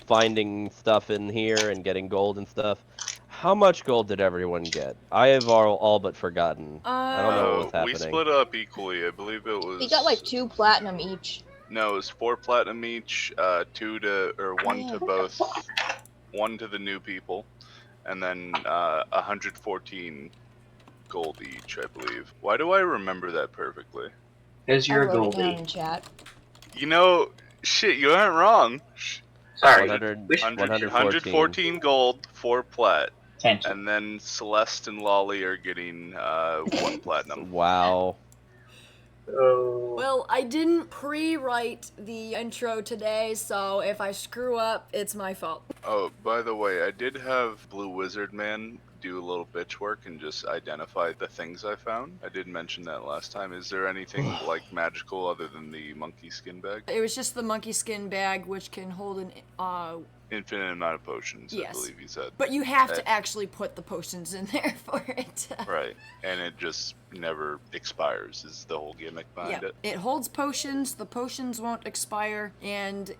finding stuff in here and getting gold and stuff. How much gold did everyone get? I have all but forgotten. I don't know what was We happening. split up equally. I believe it was. We got like 2 platinum each. No, it was 4 platinum each. 1 to both. 1 to the new people, and then 114 gold each, I believe. Why do I remember that perfectly? Because you're a I wrote it down Goldie. in chat. You know, shit, you aren't wrong. Sorry. 114 gold, 4 plat. Attention. And then Celeste and Lolly are getting 1 platinum. Wow. Oh. Well, I didn't pre-write the intro today, so if I screw up, it's my fault. Oh, by the way, I did have Blue Wizard Man do a little bitch work and just identify the things I found. I did mention that last time. Is there anything like magical other than the monkey skin bag? It was just the monkey skin bag, which can hold an Infinite amount of potions, yes. I believe he said. But you have to actually put the potions in there for it. Right, and it just never expires is the whole gimmick behind it. It holds potions, the potions won't expire, and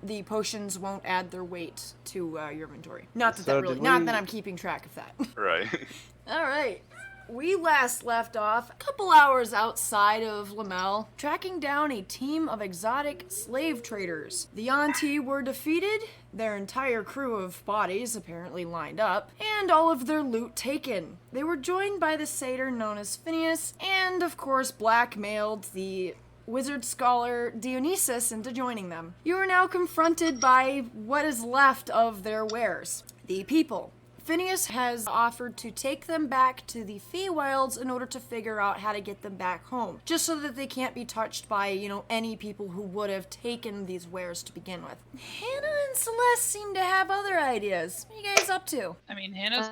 the potions won't add their weight to your inventory. Not that I'm keeping track of that. Right. Alright. We last left off a couple hours outside of Lamel, tracking down a team of exotic slave traders. The Yanti were defeated, their entire crew of bodies apparently lined up, and all of their loot taken. They were joined by the satyr known as Phineas, and of course blackmailed the wizard scholar Dionysus into joining them. You are now confronted by what is left of their wares, the people. Phineas has offered to take them back to the Feywilds in order to figure out how to get them back home, just so that they can't be touched by, any people who would have taken these wares to begin with. Hannah and Celeste seem to have other ideas. What are you guys up to? I mean, Hannah's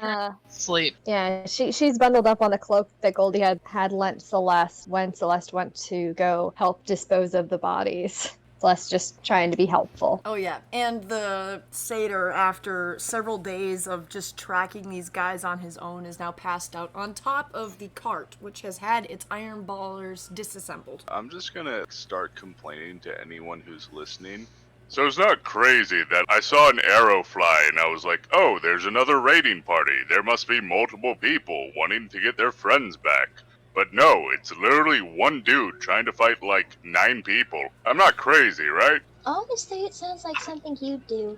asleep. Yeah, she's bundled up on the cloak that Goldie had lent Celeste when Celeste went to go help dispose of the bodies. Celeste just trying to be helpful. Oh yeah, and the satyr, after several days of just tracking these guys on his own, is now passed out on top of the cart, which has had its iron ballers disassembled. I'm just gonna start complaining to anyone who's listening. So it's not crazy that I saw an arrow fly and I was like, oh, there's another raiding party. There must be multiple people wanting to get their friends back. But no, it's literally one dude trying to fight like 9 people. I'm not crazy, right? Honestly, it sounds like something you'd do.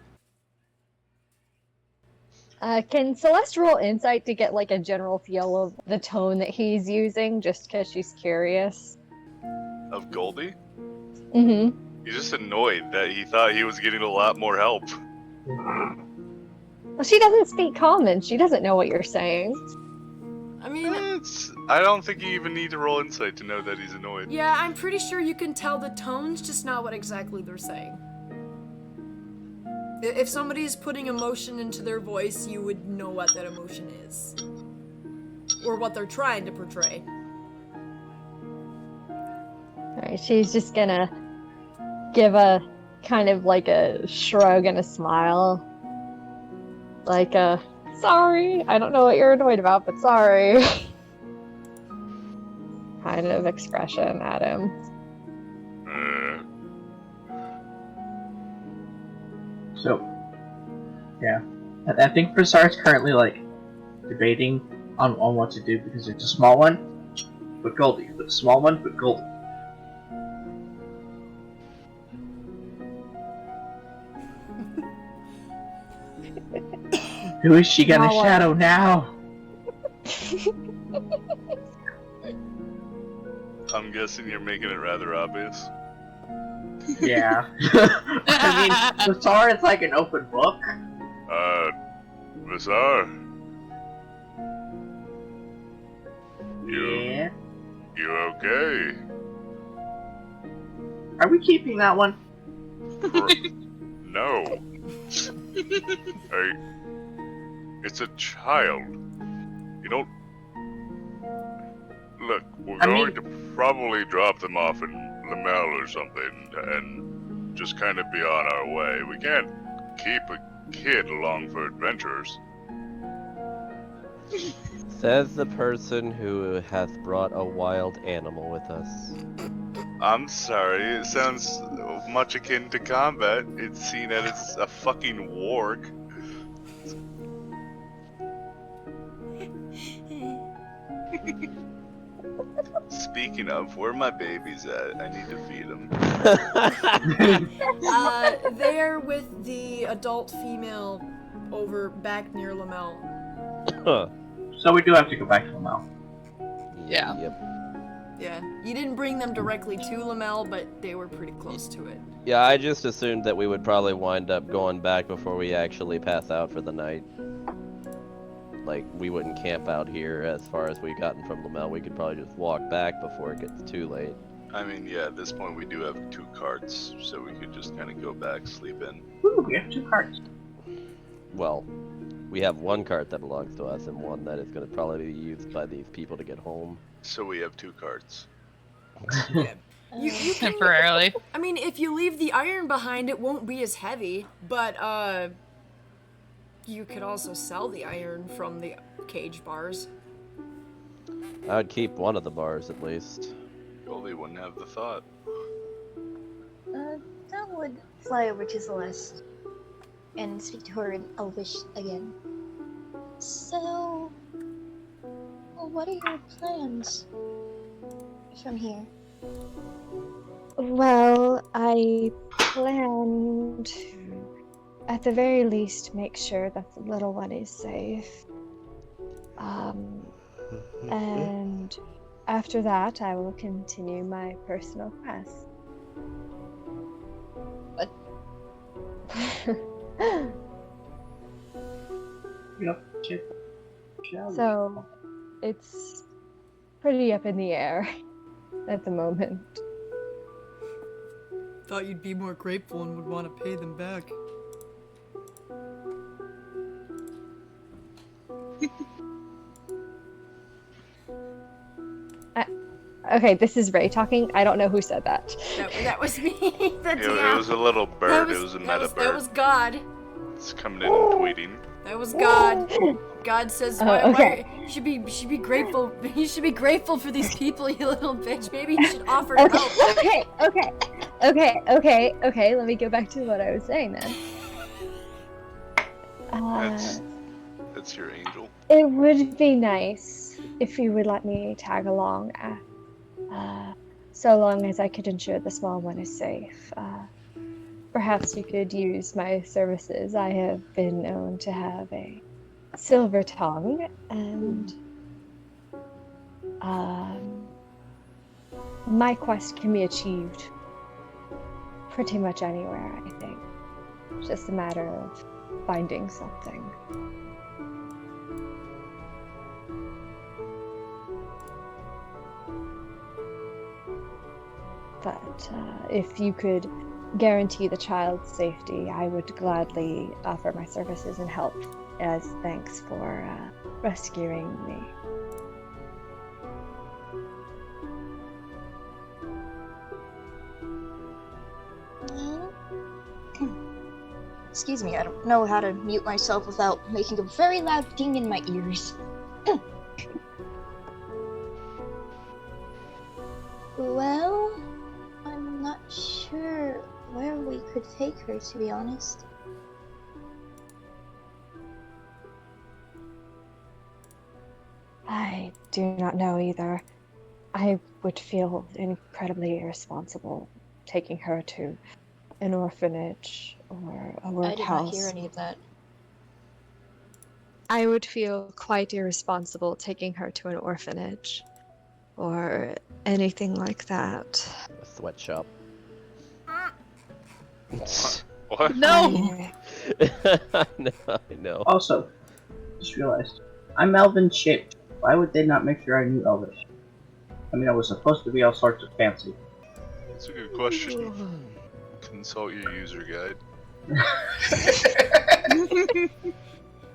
Can Celeste roll insight to get like a general feel of the tone that he's using, just because she's curious? Of Goldie? Mm-hmm. He's just annoyed that he thought he was getting a lot more help. Well, she doesn't speak common. She doesn't know what you're saying. I mean, I don't think you even need to roll insight to know that he's annoyed. yeah, I'm pretty sure you can tell the tones, just not what exactly they're saying. If somebody's putting emotion into their voice, you would know what that emotion is. Or what they're trying to portray. Alright, she's just gonna give a kind of like a shrug and a smile. Like sorry, I don't know what you're annoyed about, but sorry. Kind of expression at him. So, yeah. I think Brazar's currently, debating on what to do because it's a small one, but Goldie. But a small one, but Goldie. Who is she gonna shadow now? I'm guessing you're making it rather obvious. Yeah. I mean, Brazar is like an open book. Brazar? Yeah? You okay? Are we keeping that one? No. It's a child. You don't... Look, we're going to probably drop them off in Lamel or something and just kind of be on our way. We can't keep a kid along for adventures. Says the person who hath brought a wild animal with us. I'm sorry, it sounds much akin to combat. It's seen as a fucking warg. Speaking of, where are my babies at? I need to feed them. They're with the adult female over back near Lamel. So we do have to go back to Lamel. Yeah. Yep. Yeah, you didn't bring them directly to Lamel, but they were pretty close to it. Yeah, I just assumed that we would probably wind up going back before we actually pass out for the night. Like, we wouldn't camp out here as far as we've gotten from Lamel. We could probably just walk back before it gets too late. I mean, yeah, at this point we do have 2 carts, so we could just kind of go back, sleep in. Ooh, we have 2 carts. Well, we have one cart that belongs to us and one that is going to probably be used by these people to get home. So we have 2 carts. Yeah. You can, Temporarily. I mean, if you leave the iron behind, it won't be as heavy, but, you could also sell the iron from the cage bars. I would keep one of the bars at least. Goldie wouldn't have the thought. That would fly over to Celeste and speak to her in Elvish again. So, what are your plans from here? Well, I plan to, at the very least, make sure that the little one is safe. And after that, I will continue my personal quest. What? Yep. So, it's pretty up in the air at the moment. Thought you'd be more grateful and would want to pay them back. Okay, this is Ray talking. I don't know who said that. That was me. It was a little bird, it was a meta bird. That was God. It's coming in and tweeting. That was God. God says, okay. you should be grateful. You should be grateful for these people, you little bitch. Maybe you should offer help. Okay. Let me go back to what I was saying then. That's your angel. It would be nice if you would let me tag along, so long as I could ensure the small one is safe. Perhaps you could use my services. I have been known to have a silver tongue, and my quest can be achieved pretty much anywhere, I think. It's just a matter of finding something. But if you could guarantee the child's safety, I would gladly offer my services and help as thanks for rescuing me. Excuse me, I don't know how to mute myself without making a very loud ding in my ears. Well, I'm not sure where we could take her, to be honest. I do not know either. I would feel incredibly irresponsible taking her to an orphanage or a I workhouse. did not hear any of that. I would feel quite irresponsible taking her to an orphanage or anything like that. A sweatshop. What? No! I know. Also, just realized, I'm Elven shaped. Why would they not make sure I knew Elvish? I mean, I was supposed to be all sorts of fancy. That's a good question. Consult your user guide.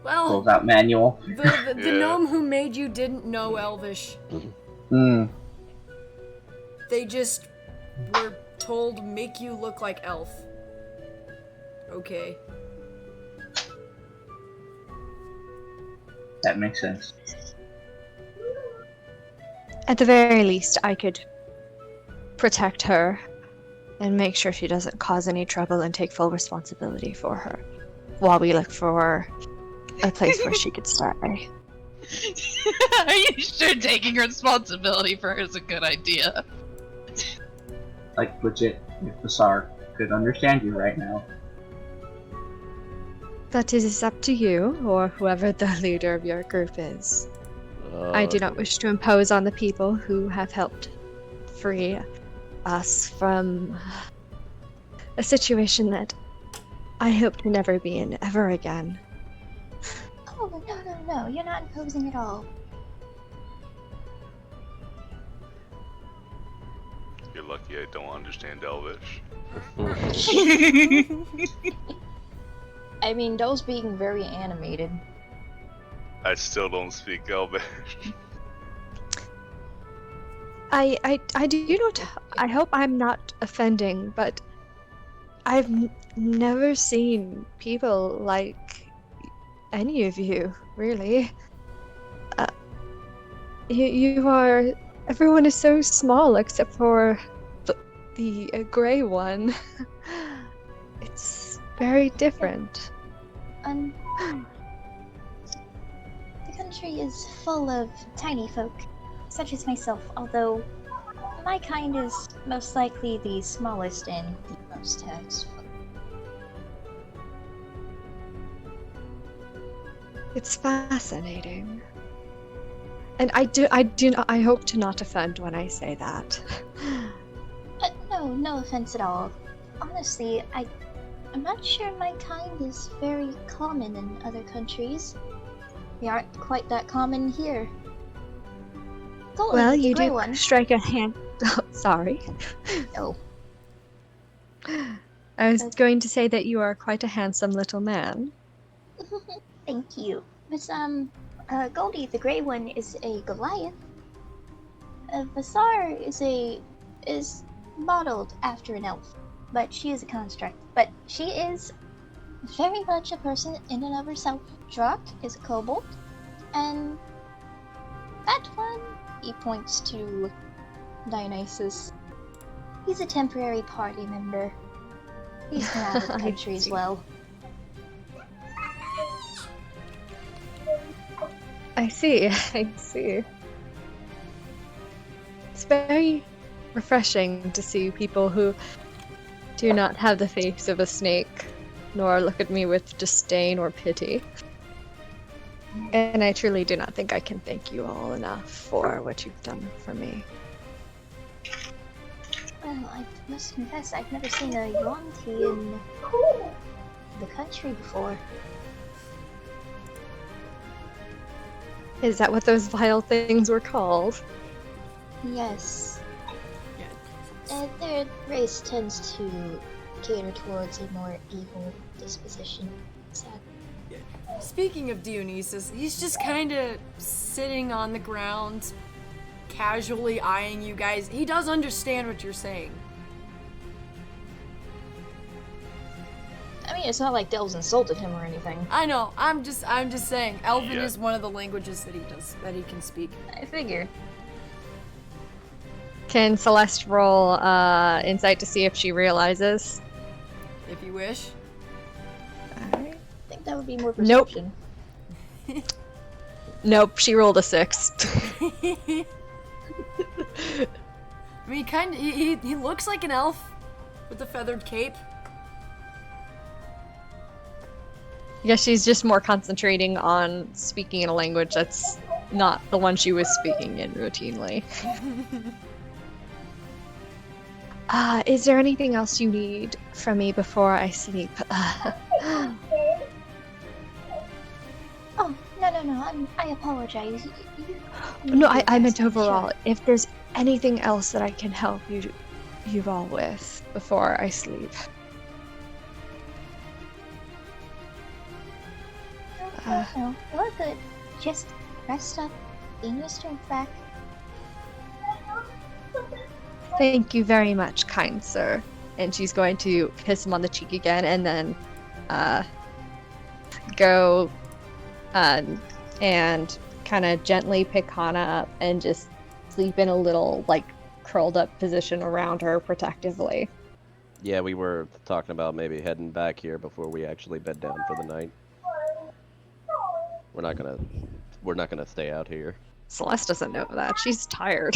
Well, Pulls out manual. the Yeah. gnome who made you didn't know Elvish. They just were told make you look like elf. Okay. That makes sense. At the very least, I could protect her and make sure she doesn't cause any trouble and take full responsibility for her while we look for a place where she could stay. Are you sure taking responsibility for her is a good idea? Like, legit, if Basar could understand you right now. That is up to you, or whoever the leader of your group is. I do not wish to impose on the people who have helped free us from a situation that I hope to never be in ever again. Oh, no, you're not imposing at all. You're lucky I don't understand Elvish. I mean, those being very animated. I still don't speak Elvish. I do not. I hope I'm not offending, but I've never seen people like any of you, really. You are. Everyone is so small except for the gray one. It's very different. The country is full of tiny folk, such as myself, although my kind is most likely the smallest and the most taxed. It's fascinating. And I hope to not offend when I say that. No offense at all. Honestly, I'm not sure my kind is very common in other countries. We aren't quite that common here. Golden, Well, the you gray do one. strike a hand. Oh, sorry. Oh. I was going to say that you are quite a handsome little man. Thank you. Miss, Goldie, the gray one, is a Goliath. Vasar is modeled after an elf, but she is a construct. But she is very much a person in and of herself. Drak is a kobold, and that one, he points to Dionysus. He's a temporary party member. He's from out of the I country as see. well. I see. I see. It's very refreshing to see people who do not have the face of a snake, nor look at me with disdain or pity. And I truly do not think I can thank you all enough for what you've done for me. Well, I must confess, I've never seen a Yuan-Ti in the country before. Is that what those vile things were called? Yes. Their race tends to cater towards a more evil disposition. Sad. Speaking of Dionysus, he's just kind of sitting on the ground, casually eyeing you guys. He does understand what you're saying. I mean, it's not like Delves insulted him or anything. I know. I'm just saying. Elven Yeah. is one of the languages that he can speak. I figured. Can Celeste roll insight to see if she realizes? If you wish. I think that would be more Nope. perception. Nope, she rolled a 6. I mean, he looks like an elf with a feathered cape. I guess she's just more concentrating on speaking in a language that's not the one she was speaking in routinely. Is there anything else you need from me before I sleep? Oh, no, I apologize. No, I meant overall. If there's anything else that I can help you all with before I sleep. No, you're good. Just rest up, gain your strength back. Thank you very much, kind sir. And she's going to kiss him on the cheek again and then go and kind of gently pick Hana up and just sleep in a little, like, curled up position around her protectively. Yeah, we were talking about maybe heading back here before we actually bed down for the night. We're not gonna stay out here. Celeste doesn't know that. She's tired.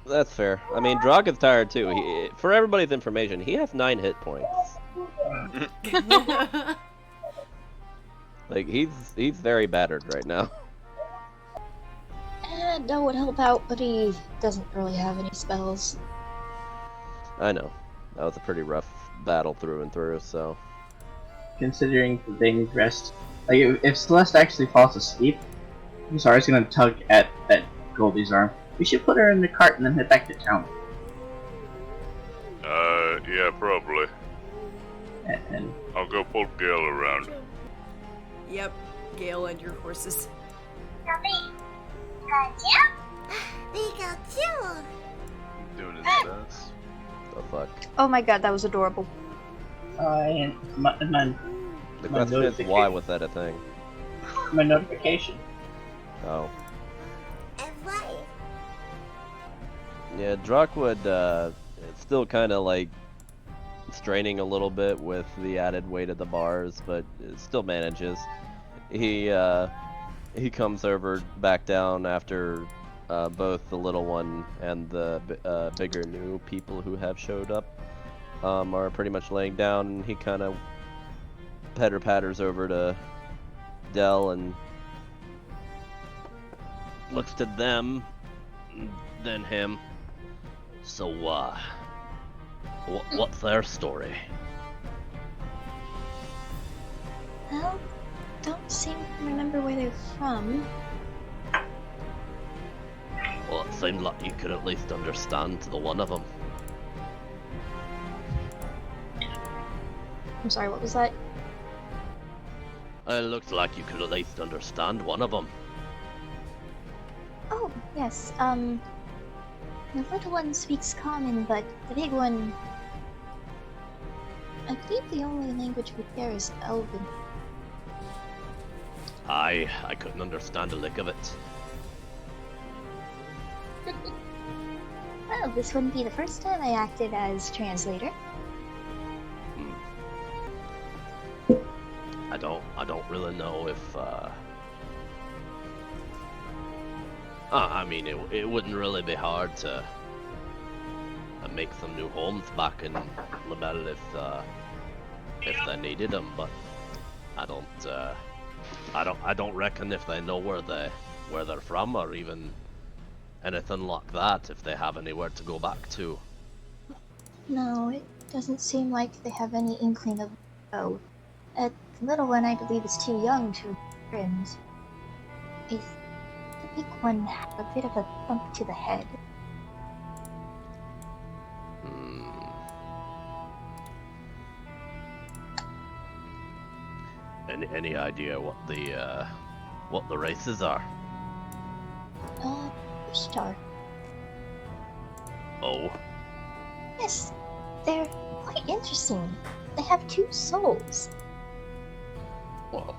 That's fair. I mean, Drog is tired too. For everybody's information, he has 9 hit points. Like he's very battered right now. That would help out, but he doesn't really have any spells. I know. That was a pretty rough battle through and through, so... Considering that they need rest. Like, if Celeste actually falls asleep, I'm sorry, it's gonna tug at Goldie's arm. We should put her in the cart and then head back to town. Yeah, probably. And I'll go pull Gale around. Yep, Gale and your horses. Doing his best. The fuck? Oh my god, that was adorable. and my The question is, why was that a thing? my notification. Oh. Yeah, Druck would, still kind of like straining a little bit with the added weight of the bars, but it still manages. He comes over back down after both the little one and the bigger new people who have showed up are pretty much laying down, and he kind of patters over to Dell and looks to them, then him. So, what's their story? Well, don't seem to remember where they're from. Well, it seemed like you could at least understand the one of them. I'm sorry, what was that? It looked like you could at least understand one of them. Oh, yes, the little one speaks common, but the big one... I believe the only language we hear is Elven. I couldn't understand a lick of it. Well, this wouldn't be the first time I acted as translator. I don't really know if, I mean, it wouldn't really be hard to make some new homes back in Labelle if they needed them, but I don't reckon if they know where they're from or even anything like that, if they have anywhere to go back to. No, it doesn't seem like they have any inkling of go. The little one, I believe, is too young to friends. The big one had a bit of a bump to the head. Any idea what the races are? Star. Oh. Yes, they're quite interesting. They have 2 souls. Well,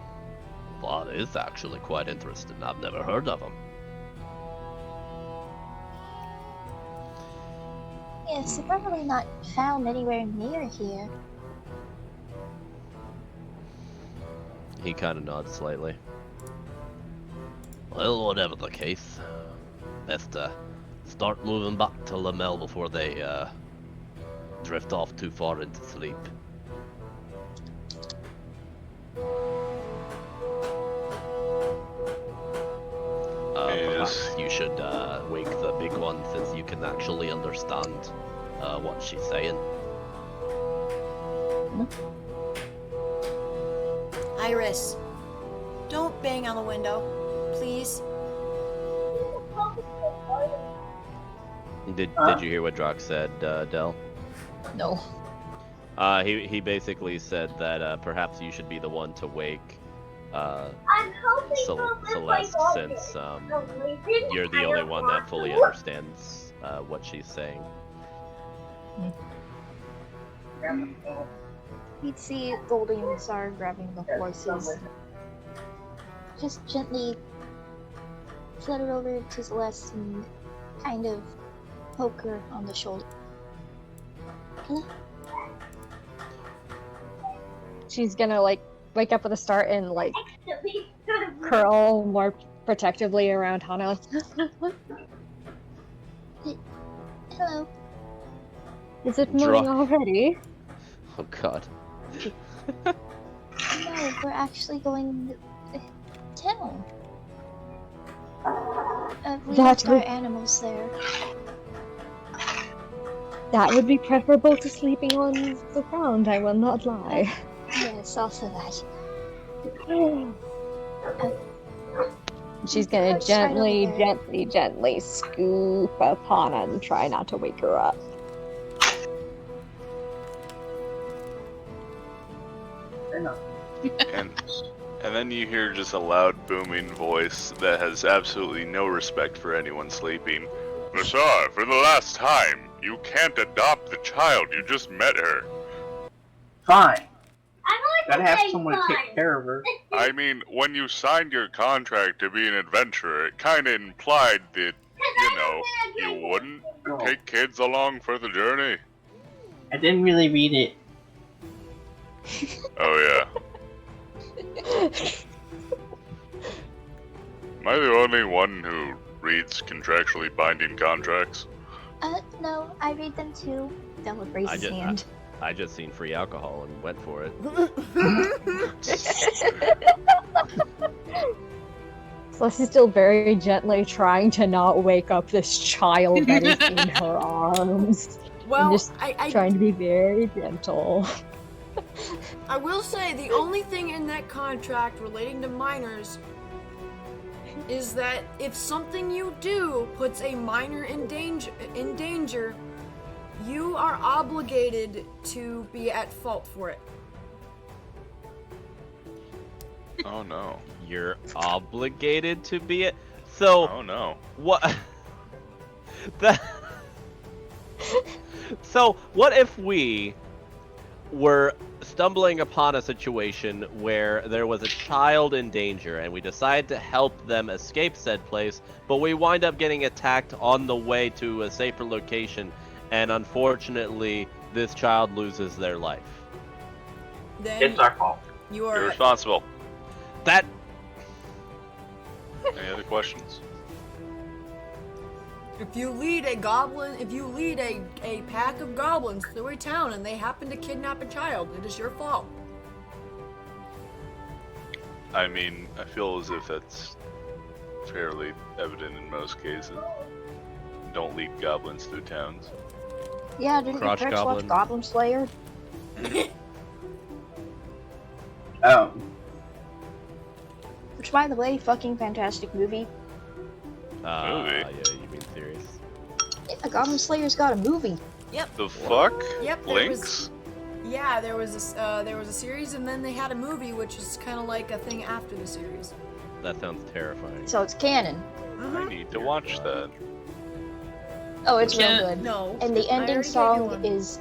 that is actually quite interesting. I've never heard of them. Yes, they're probably not found anywhere near here. He kind of nods slightly. Well, whatever the case, best start moving back to Lamel before they drift off too far into sleep. Perhaps you should wake the big one, since you can actually understand what she's saying. Iris, don't bang on the window, please. Did you hear what Drock said, Del? No. He basically said that perhaps you should be the one to wake Celeste, since you're the only one that fully understands what she's saying. You'd see Goldie and Sar grabbing the horses. Just gently flutter over to Celeste and kind of poke her on the shoulder. She's gonna like wake up with a start and like curl more protectively around Hana. Hello. Is it morning already? Oh god. No, we're actually going to town. We left our animals there. That would be preferable to sleeping on the ground, I will not lie. Yes, also that. She's gonna Perched right gently, over there. gently scoop up Hana and try not to wake her up. And then you hear just a loud booming voice that has absolutely no respect for anyone sleeping. Bashar, for the last time, you can't adopt the child, you just met her. Fine. Gotta have someone to take care of her. I mean, when you signed your contract to be an adventurer, it kinda implied that, you wouldn't No, take kids along for the journey. I didn't really read it. Oh yeah. Am I the only one who reads contractually binding contracts? No, I read them too. Don't raise his hand. I just seen free alcohol and went for it. So she's still very gently trying to not wake up this child that is in her arms. Well, I'm just I trying to be very gentle. I will say the only thing in that contract relating to minors is that if something you do puts a minor in danger, you are obligated to be at fault for it. Oh no. You're obligated to be it. So Oh no. what? That. So what if we were stumbling upon a situation where there was a child in danger and we decided to help them escape said place, but we wind up getting attacked on the way to a safer location, and unfortunately this child loses their life? Then It's our fault. you You're are responsible. That Any other questions? if you lead a pack of goblins through a town and they happen to kidnap a child, it is your fault. I mean, I feel as if that's fairly evident in most cases. Don't lead goblins through towns. Yeah, didn't Crotch your parents goblin. watch Goblin Slayer? Oh, Which, by the way, fucking fantastic movie. Movie? Yeah, you mean series? Yeah, Goblin Slayer's got a movie. The fuck? Yep, there Links? was a series, and then they had a movie, which is kind of like a thing after the series. That sounds terrifying. So it's canon. I need to watch that. Oh, it's real Yeah. good. No. And the I ending already gave you song one. is...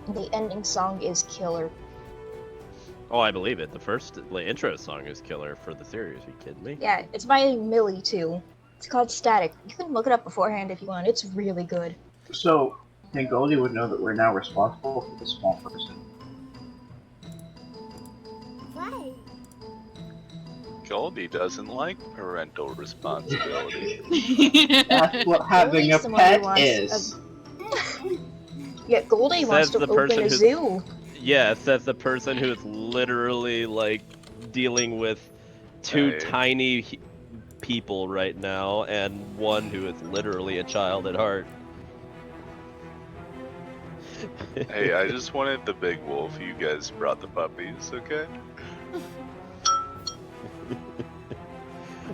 The ending song is killer. Oh, I believe it. The first intro song is killer for the series. Are you kidding me? Yeah, it's by Millie, too. It's called Static. You can look it up beforehand if you want. It's really good. so then Goldie would know that we're now responsible for the small person. Right. Goldie doesn't like parental responsibility. That's what having a Goldie's the one who pet wants is. Yeah, Goldie wants Says to the open person a who's- zoo. Yeah, it says the person who is literally like dealing with two Hey. tiny people right now, and one who is literally a child at heart. Hey, I just wanted the big wolf. You guys brought the puppies, okay?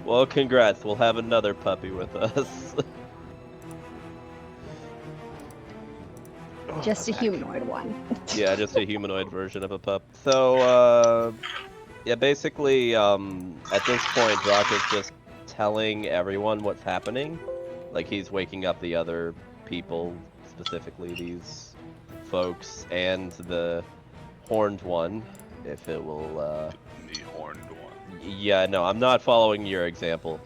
Well, congrats. We'll have another puppy with us. Just a humanoid one. Yeah, just a humanoid version of a pup. So, yeah, basically, at this point, Brock is just telling everyone what's happening. Like, he's waking up the other people, specifically these folks, and the horned one, if it will, The horned one. Yeah, no, I'm not following your example.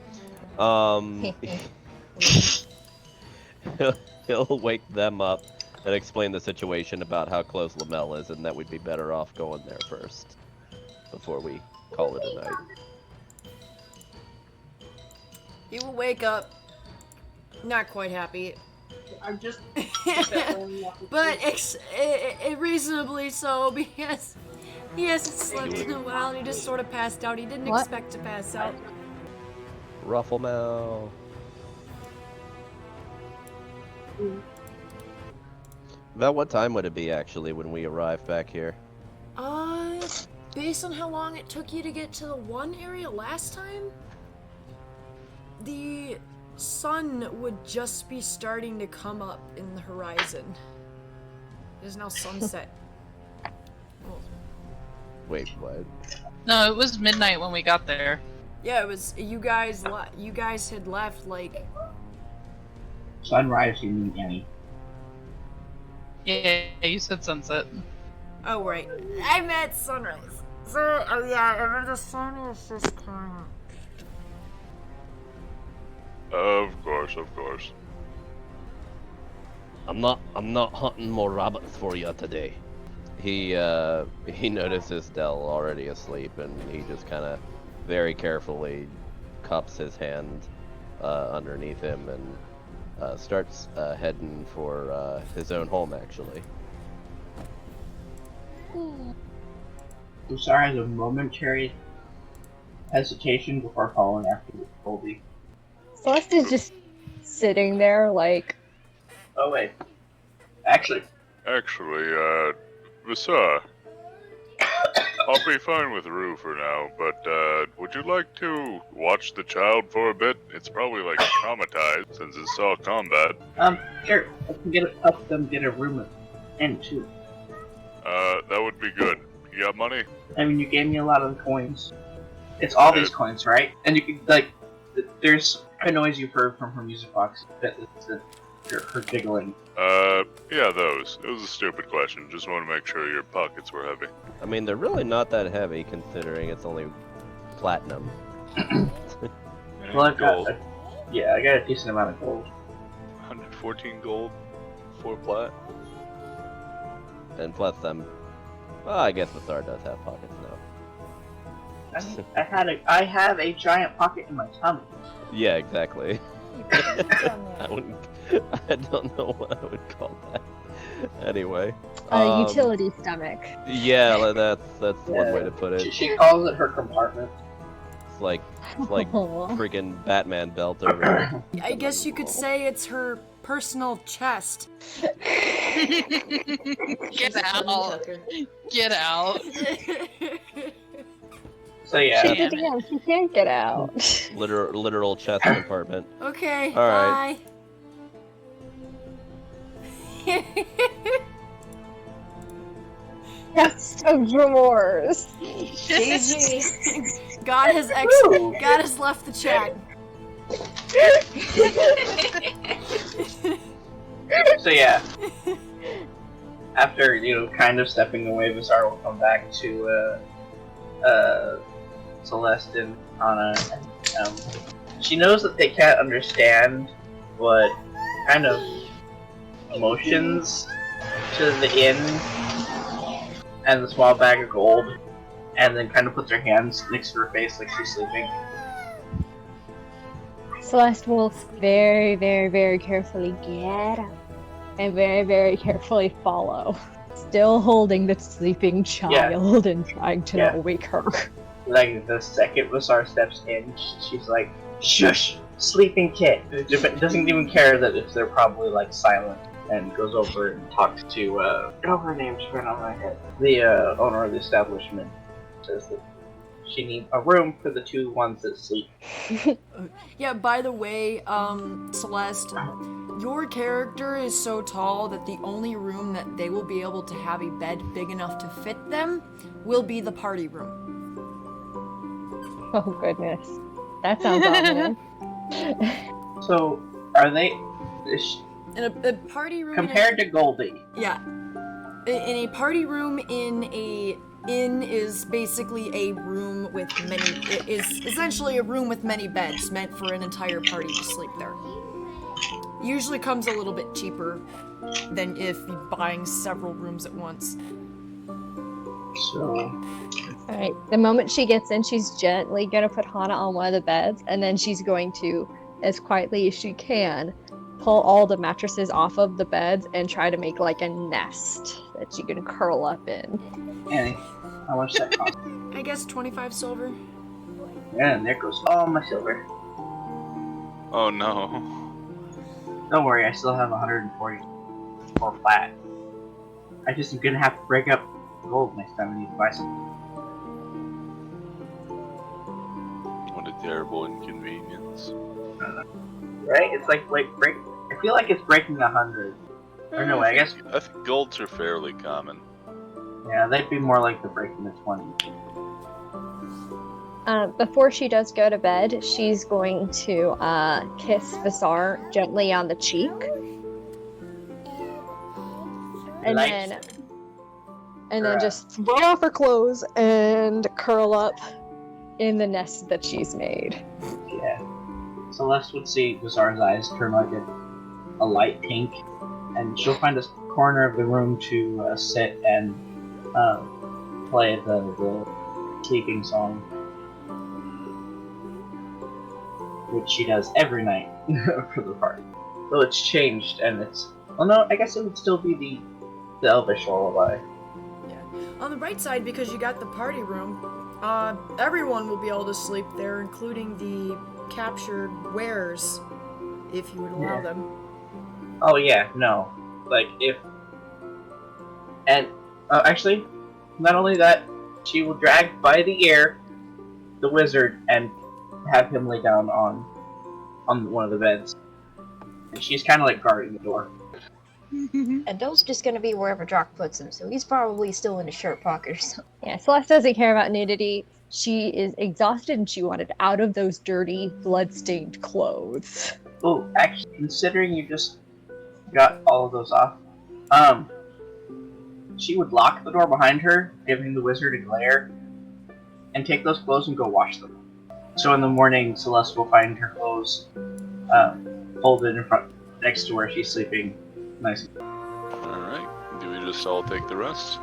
he'll wake them up and explain the situation about how close Lamel is and that we'd be better off going there first before we call it a night. He will wake up, not quite happy, I'm just. but reasonably so because he hasn't slept in a while and he just sort of passed out. He didn't expect to pass out. Rufflemel. About what time would it be actually when we arrive back here? Based on how long it took you to get to the one area last time, the sun would just be starting to come up in the horizon. It is now sunset. Oh. Wait, what? No, it was midnight when we got there. Yeah, it was. You guys had left like. Sunrise, you mean, Annie? Yeah, you said sunset. Oh right, I meant sunrise. So yeah, the sun was just coming up. Of course. I'm not hunting more rabbits for you today. He notices Dell already asleep, and he just kind of very carefully cups his hand underneath him and starts heading for his own home, actually. Usara has a momentary hesitation before following after Colby. Celeste is just sitting there like, Oh wait. Actually, Visar, I'll be fine with Rue for now, but would you like to watch the child for a bit? It's probably like traumatized since it saw combat. sure. I can help them get a room in too. That would be good. You got money? I mean, you gave me a lot of the coins. It's all these coins, right? And you can, like, there's a noise you've heard from her music box. It's her giggling. Yeah, those. It was a stupid question. Just want to make sure your pockets were heavy. I mean, they're really not that heavy considering it's only platinum. Well, I've gold. got I got a decent amount of gold. 114 gold, 4 plat. And plus them. Well, I guess the Thar does have pockets now. I mean, I have a giant pocket in my tummy. Yeah, exactly. I don't know what I would call that. Anyway. a utility stomach. Yeah, that's one way to put it. She calls it her compartment. It's like freaking Batman belt over there. I guess you could say it's her personal chest. Get out. Get out. So yeah. Damn Damn, she can't get out. Literal chest compartment. Okay, All right. bye. Chest of drawers. Daisy. God has left the chat. So yeah. After, kind of stepping away, Visar will come back to Celeste and Anna. She knows that they can't understand what kind of emotions to the inn and the small bag of gold, and then kind of puts her hands next to her face like she's sleeping. Celeste will very, very, very carefully get up and very, very carefully follow. Still holding the sleeping child and trying to not wake her. Like, the second Visar steps in, she's like, shush! Sleeping kid! Doesn't even care that if they're probably, silent, and goes over and talks to, her name's right on my head. The, owner of the establishment says that she needs a room for the two ones that sleep. Yeah, by the way, Celeste, your character is so tall that the only room that they will be able to have a bed big enough to fit them will be the party room. Oh goodness. That sounds ominous. So, are they... In a party room... Compared to Goldie. Yeah. In a party room in a inn is basically a room with is essentially a room with many beds meant for an entire party to sleep there. Usually comes a little bit cheaper than if you're buying several rooms at once. So, Alright, the moment she gets in, she's gently gonna put Hana on one of the beds, and then she's going to, as quietly as she can, pull all the mattresses off of the beds and try to make like a nest that she can curl up in. Annie, how much that cost? I guess 25 silver. And there goes all my silver. Oh no. Don't worry, I still have 144 flat. I just am gonna have to break up gold next time I need to buy something. What a terrible inconvenience. Right? It's like break. I feel like it's breaking 100. Or no way, I guess. I think golds are fairly common. Yeah, they'd be more like the breaking the 20. Before she does go to bed, she's going to kiss Visar gently on the cheek. And then just throw off her clothes and curl up in the nest that she's made. Yeah. Celeste would see Bizarre's eyes turn like a light pink, and she'll find a corner of the room to sit and play the sleeping song, which she does every night for the party. Well, it's changed, and it's... Well, no, I guess it would still be the Elvish lullaby. On the bright side, because you got the party room, everyone will be able to sleep there, including the captured wares, if you would allow them. Oh yeah, no. Like, if... And, actually, not only that, she will drag by the ear the wizard and have him lay down on one of the beds. And she's kind of like guarding the door. And those just gonna be wherever Drock puts him, so he's probably still in his shirt pocket or something. Yeah, Celeste doesn't care about nudity. She is exhausted and she wanted out of those dirty, blood-stained clothes. Oh, actually, considering you just got all of those off, she would lock the door behind her, giving the wizard a glare, and take those clothes and go wash them. So in the morning, Celeste will find her clothes folded in front, next to where she's sleeping. Nice. Alright, do we just all take the rest?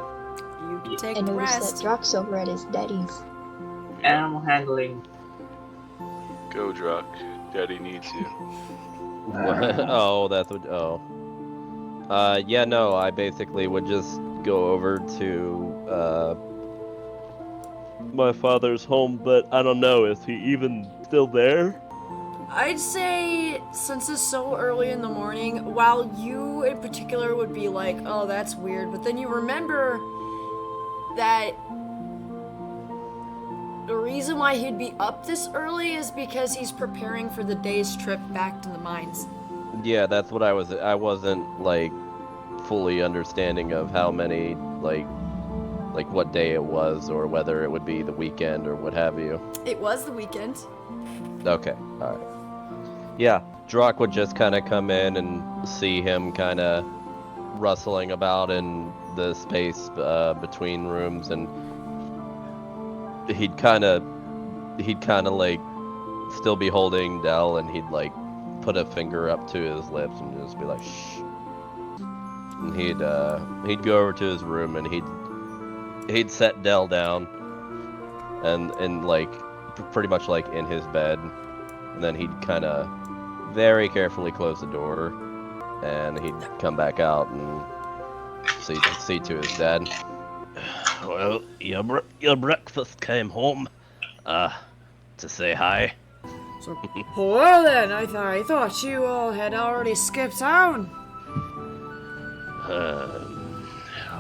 You can take I the noticed rest. that Drock's over at his daddy's. Animal handling. Go, Drock. Daddy needs you. What? Oh, that's what. Oh. Yeah, no, I basically would just go over to my father's home, but I don't know, is he even still there? I'd say, since it's so early in the morning, while you in particular would be like, oh, that's weird, but then you remember that the reason why he'd be up this early is because he's preparing for the day's trip back to the mines. Yeah, that's what I wasn't, like, fully understanding of how many, like what day it was, or whether it would be the weekend or what have you. It was the weekend. Okay, alright. Yeah, Drock would just kind of come in and see him kind of rustling about in the space between rooms, and he'd kind of like still be holding Dell, and he'd like put a finger up to his lips and just be like, shh. And he'd go over to his room and he'd set Dell down and like pretty much like in his bed, and then he'd kind of very carefully close the door, and he'd come back out and see to his dad. Well, your breakfast came home to say hi. So, well then, I thought you all had already skipped town.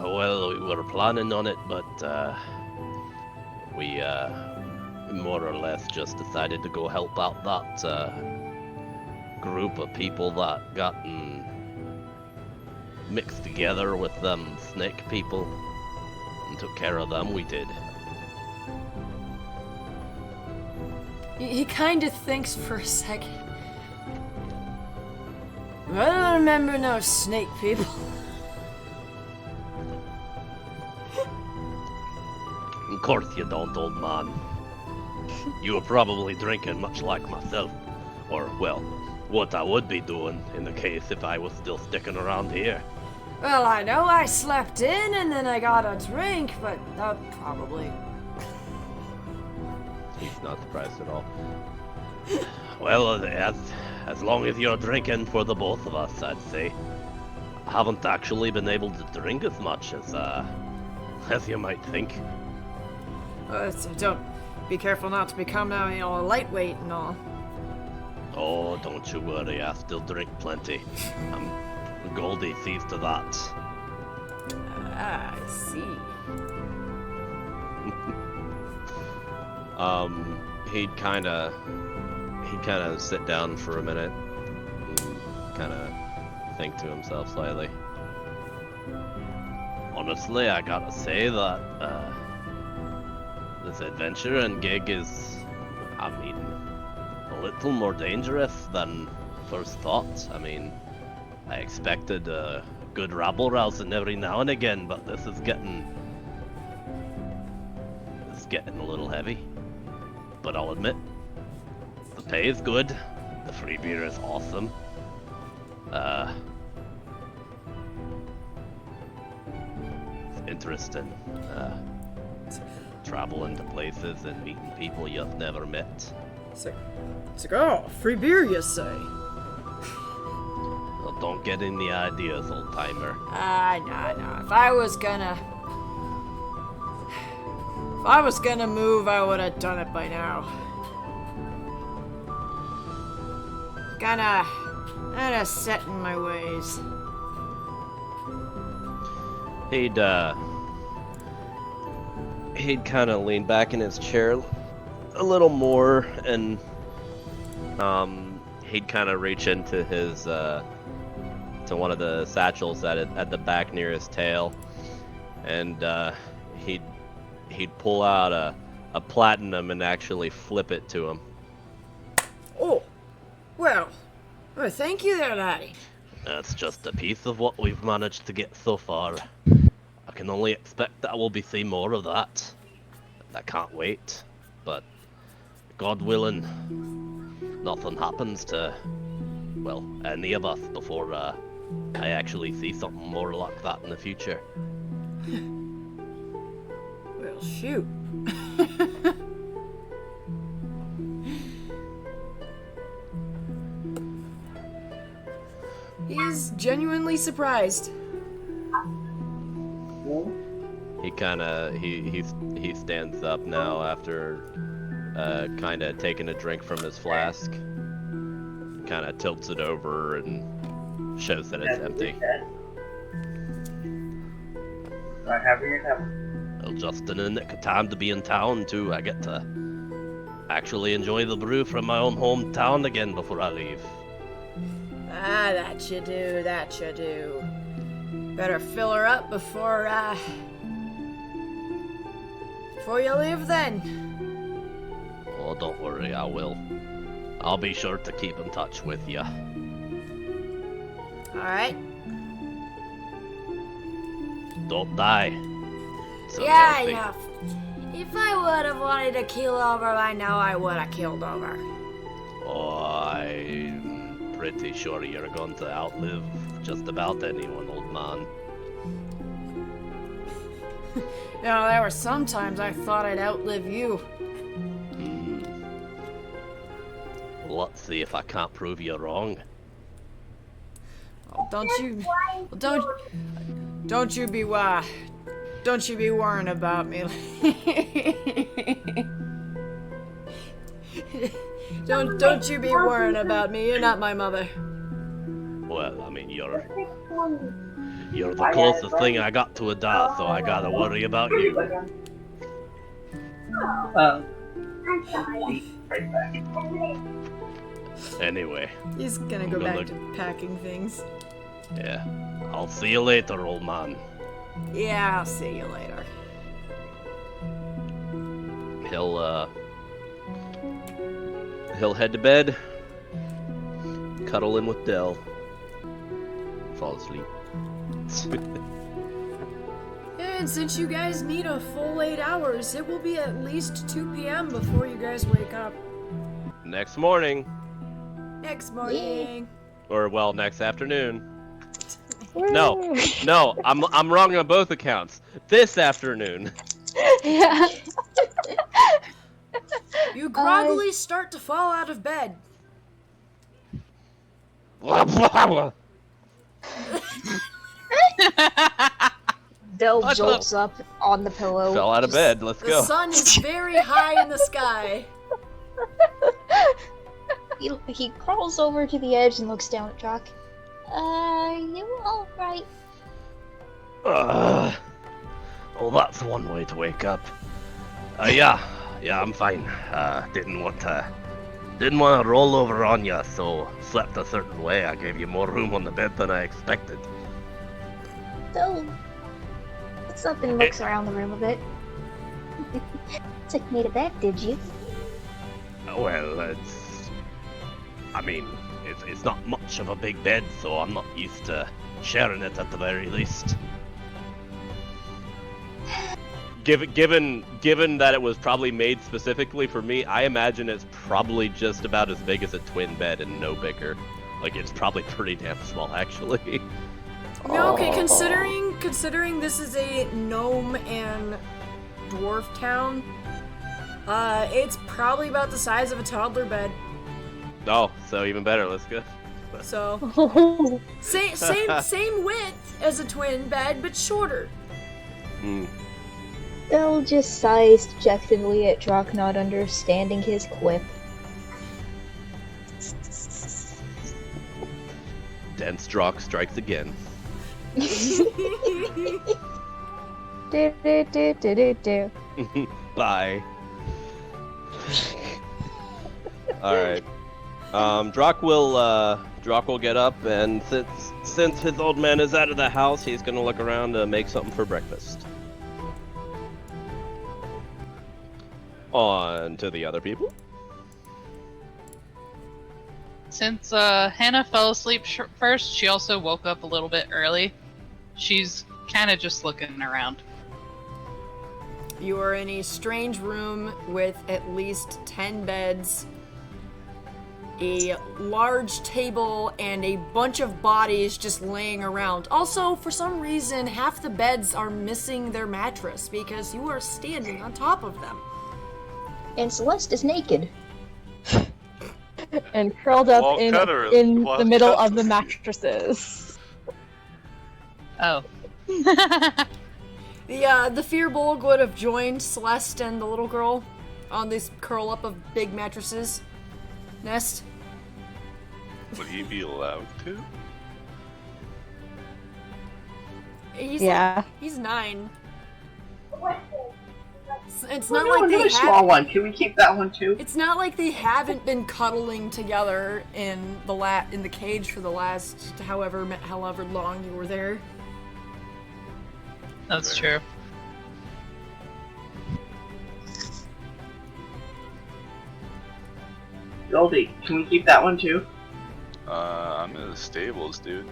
Well, we were planning on it, but we more or less just decided to go help out that group of people that gotten mixed together with them snake people, and took care of them. We did. He kind of thinks for a second. I don't remember no snake people. Of course you don't, old man. You were probably drinking much like myself. Or, well, what I would be doing in the case if I was still sticking around here. Well, I know I slept in and then I got a drink, but probably. He's not surprised at all. Well, as long as you're drinking for the both of us, I'd say. I haven't actually been able to drink as much as you might think. So don't be careful not to become now, a lightweight and all. Oh, don't you worry, I still drink plenty. Goldie sees to that. I see. He'd kind of sit down for a minute and kind of think to himself slightly. Honestly, I gotta say that this adventure and gig is, a little more dangerous than first thought. I expected a good rabble rousing every now and again, but this is getting a little heavy. But I'll admit, the pay is good, the free beer is awesome. It's interesting. Traveling to places and meeting people you've never met. Oh, free beer, you say? Well, don't get any ideas, old timer. No. If I was gonna move, I would have done it by now. Kinda set in my ways. He'd kind of lean back in his chair a little more, and he'd kind of reach into his to one of the satchels at the back near his tail, and he'd pull out a platinum and actually flip it to him. Oh, well, thank you there, laddie. That's just a piece of what we've managed to get so far. I can only expect that we'll be seeing more of that. I can't wait, but God willing, nothing happens to, well, any of us before I actually see something more like that in the future. Well, shoot. He's genuinely surprised. He stands up now after kind of taking a drink from his flask. Kind of tilts it over and shows that it's empty. Not having your time. Well, just in the nick of time to be in town too. I get to actually enjoy the brew from my own hometown again before I leave. That you do. Better fill her up before you leave then. Oh, don't worry, I will. I'll be sure to keep in touch with you. Alright. Don't die. So Yeah. If I would have wanted to kill over by now, I would have killed over. Oh, I'm pretty sure you're going to outlive just about anyone, old man. There were some times I thought I'd outlive you. Well, let's see if I can't prove you wrong. Oh, don't you be worrying about me. Don't you be worrying about me. You're not my mother. Well, I mean, you're the closest thing I got to a dad, so I gotta worry about you. Anyway. He's gonna go back to packing things. Yeah. I'll see you later, old man. Yeah, I'll see you later. He'll head to bed, cuddle in with Dell, fall asleep. And since you guys need a full 8 hours, it will be at least 2 p.m. before you guys wake up. Next morning. Next morning. Or well, next afternoon. No, I'm wrong on both accounts. This afternoon. Yeah. You groggily start to fall out of bed. Del jolts up on the pillow. Fell out of bed. Let's The go. sun is very high in the sky. He crawls over to the edge and looks down at Jock. Are you alright? Well, that's one way to wake up. Yeah, I'm fine. Didn't want to roll over on you, so slept a certain way. I gave you more room on the bed than I expected. So, what's up and looks around the room a bit. Took me to bed, did you? Well, it's not much of a big bed, so I'm not used to sharing it at the very least. Given that it was probably made specifically for me, I imagine it's probably just about as big as a twin bed and no bigger. Like, it's probably pretty damn small, actually. No, okay, considering this is a gnome and dwarf town, it's probably about the size of a toddler bed. Oh, so even better. Let's go. So, same width as a twin bed, but shorter. Del just sighs dejectedly at Drock not understanding his quip. Dense Drock strikes again. Do. Bye. Alright. Drock will get up, and since his old man is out of the house, he's gonna look around to make something for breakfast. On to the other people. Since Hannah fell asleep first, she also woke up a little bit early. She's kind of just looking around. You are in a strange room with at least 10 beds, a large table, and a bunch of bodies just laying around. Also, for some reason, half the beds are missing their mattress because you are standing on top of them. And Celeste is naked. And curled up Walt in Cutter is- the Walt middle Cutter. of the mattresses. Oh. The Fearbolg would have joined Celeste and the little girl on this curl up of big mattresses nest. Would he be allowed to? He's Yeah. he's 9. It's Oh, not no, like another they small one. Can we keep that one too? It's not like they haven't been cuddling together in the cage for the last however long you were there. That's true. Goldie, can we keep that one too? I'm in the stables, dude.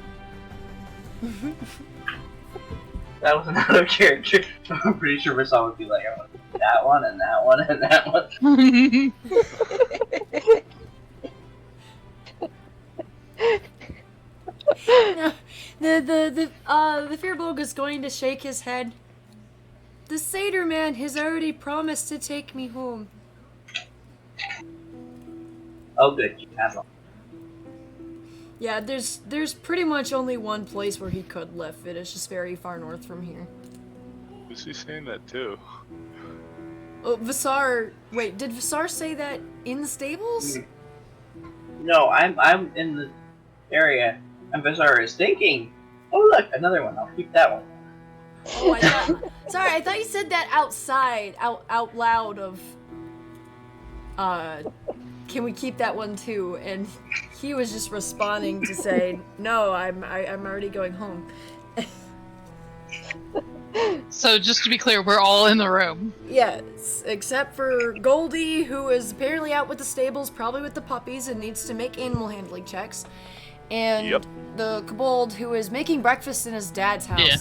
That was another character. I'm pretty sure Rissal would be like, I want that one and that one and that one. The Fearbolg is going to shake his head. The Satyr man has already promised to take me home. Oh, good. You have one. Yeah, there's pretty much only one place where he could live. It is just very far north from here. Who's he saying that to? Oh, Visar. Wait, did Visar say that in the stables? No, I'm in the area. And Bizarre is thinking. Oh, look, another one. I'll keep that one. Oh, I thought. Sorry, I thought you said that outside, out loud. Of. Can we keep that one too? And he was just responding to say, no, I'm already going home. So just to be clear, we're all in the room. Yes, except for Goldie, who is apparently out with the stables, probably with the puppies, and needs to make animal handling checks. And Yep. the kobold, who is making breakfast in his dad's house. Yeah.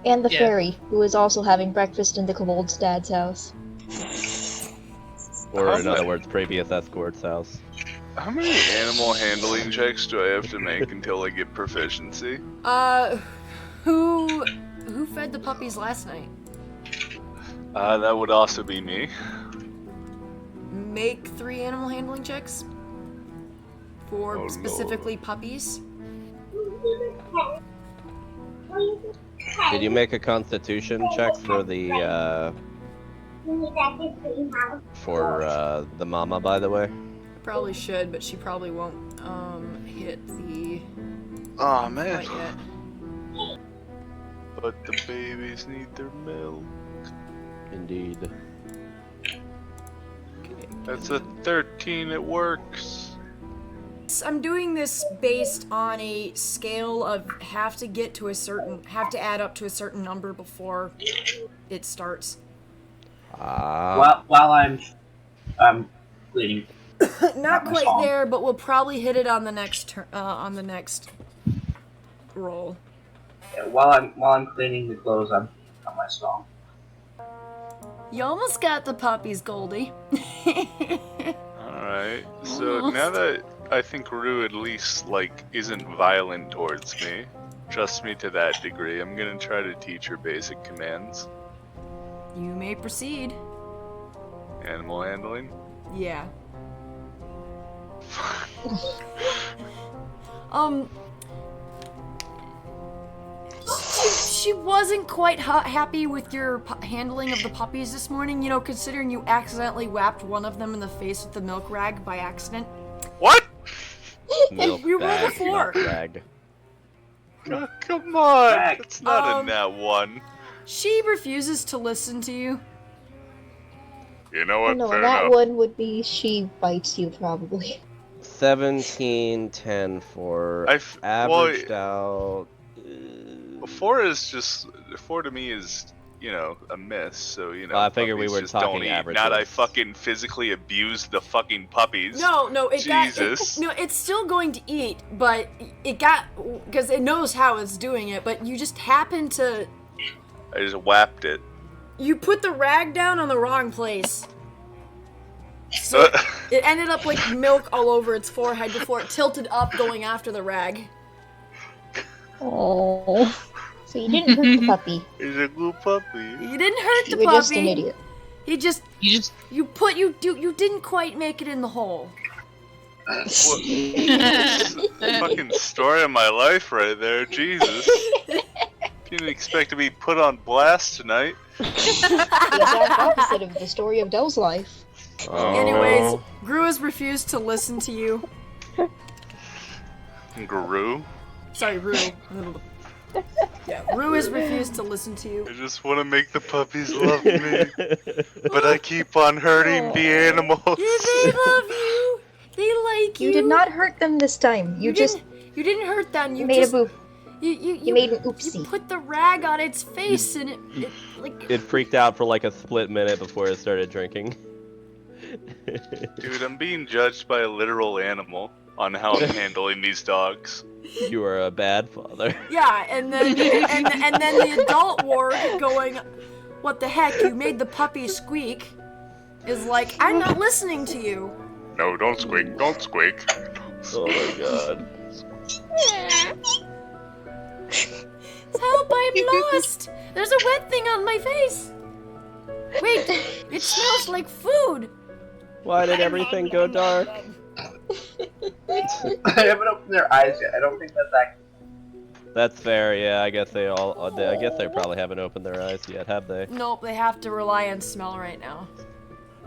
And the Yeah. fairy, who is also having breakfast in the kobold's dad's house. Or in other words, previous escort's house. How many animal handling checks do I have to make until I get proficiency? Who fed the puppies last night? That would also be me. Make 3 animal handling checks for Oh, specifically puppies. Did you make a constitution check for the mama, by the way? Probably should, but she probably won't hit the Oh man. quite yet. But the babies need their milk. Indeed. That's a 13, it works. I'm doing this based on a scale of have to add up to a certain number before it starts. Ah. While I'm cleaning. Not my quite song. there, but we'll probably hit it on the next roll. Yeah, while I'm cleaning the clothes, I'm on my song. You almost got the puppies, Goldie. Alright, so now that I think Rue at least, isn't violent towards me, trust me to that degree, I'm gonna try to teach her basic commands. You may proceed. Animal handling. Yeah. She wasn't quite happy with your handling of the puppies this morning, you know, considering you accidentally whapped one of them in the face with the milk rag by accident. What? Milk You rolled a bag, 4. not rag. Oh, come on! Back. It's not a nat 1. She refuses to listen to you. You know what? No, Fair that enough. one would be she bites you probably. 17, 10 for averaged out. 4 is just 4 to me is a miss. So I figured we puppies were just talking don't eat. averages. Not I fucking physically abuse the fucking puppies. No, Jesus. It's still going to eat, but because it knows how it's doing it, but you just happen to, I just whapped it. you put the rag down on the wrong place. So it ended up like milk all over its forehead before it tilted up going after the rag. Oh. So you didn't hurt the puppy. He's a good puppy. You didn't hurt the You were puppy. just an idiot. You didn't quite make it in the hole. Fucking story of my life right there, Jesus. Didn't expect to be put on blast tonight. The exact opposite of the story of Dell's life. Oh. Anyways, Gru has refused to listen to you. Guru? Sorry, Rue. Yeah, Rue has refused to listen to you. I just want to make the puppies love me, but I keep on hurting the animals. They love you. They like you. You did not hurt them this time. You didn't hurt them. You made just, a boop. You made an You oopsie. put the rag on its face and it It freaked out for like a split minute before it started drinking. Dude, I'm being judged by a literal animal on how I'm handling these dogs. You are a bad father. Yeah, and then and then the adult ward going, what the heck? You made the puppy squeak. Is like, I'm not listening to you. No, don't squeak, don't squeak. Oh my god. Help! I'm lost. There's a wet thing on my face. Wait, it smells like food. Why did everything go dark? I haven't opened their eyes yet. I don't think that's actually. That's fair, yeah, I guess they probably haven't opened their eyes yet, have they? Nope, they have to rely on smell right now.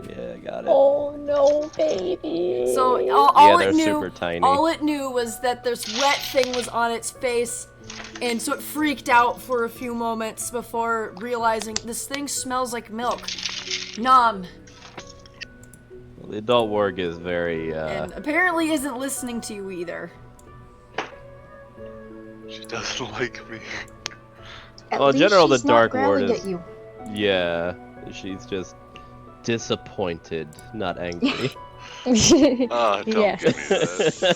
Yeah, got it. Oh no, baby. So all they're it knew, super tiny. all it knew was that this wet thing was on its face, and so it freaked out for a few moments before realizing this thing smells like milk. Nom. Well, the adult warg is very, And apparently isn't listening to you either. She doesn't like me. At Well, in least general, the she's not Dark Ward growling is- at you. yeah, she's just disappointed, not angry. Ah, don't Yes. give me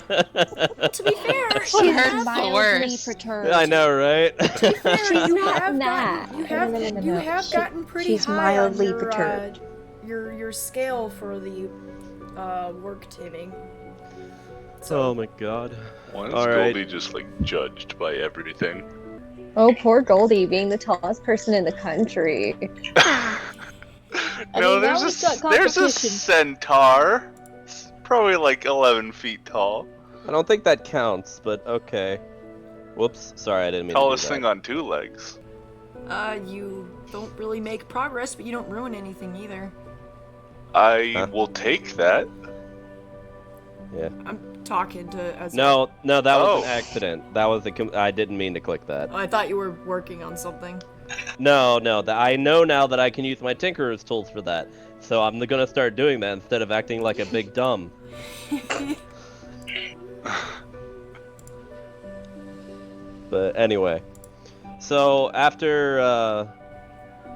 that. To be fair, What you hurts have, the Mildly worst? perturbed. I know, right? you not have that. gotten, you have She- gotten pretty she's high mildly on perturbed. your scale for the work taming. Oh my god. Why is All right. Goldie just like judged by everything? Oh, poor Goldie being the tallest person in the country. No, mean, now we've got there's a competition. centaur. It's probably like 11 feet tall. I don't think that counts, but okay. Whoops. Sorry, I didn't mean Tallest to do thing that. on 2 legs. You don't really make progress, but you don't ruin anything either. I Huh? will take that. Yeah. I'm talking to as No, that was Oh. an accident. That was I didn't mean to click that. I thought you were working on something. No, I know now that I can use my Tinkerer's tools for that. So I'm gonna start doing that instead of acting like a big dumb. But anyway, so after,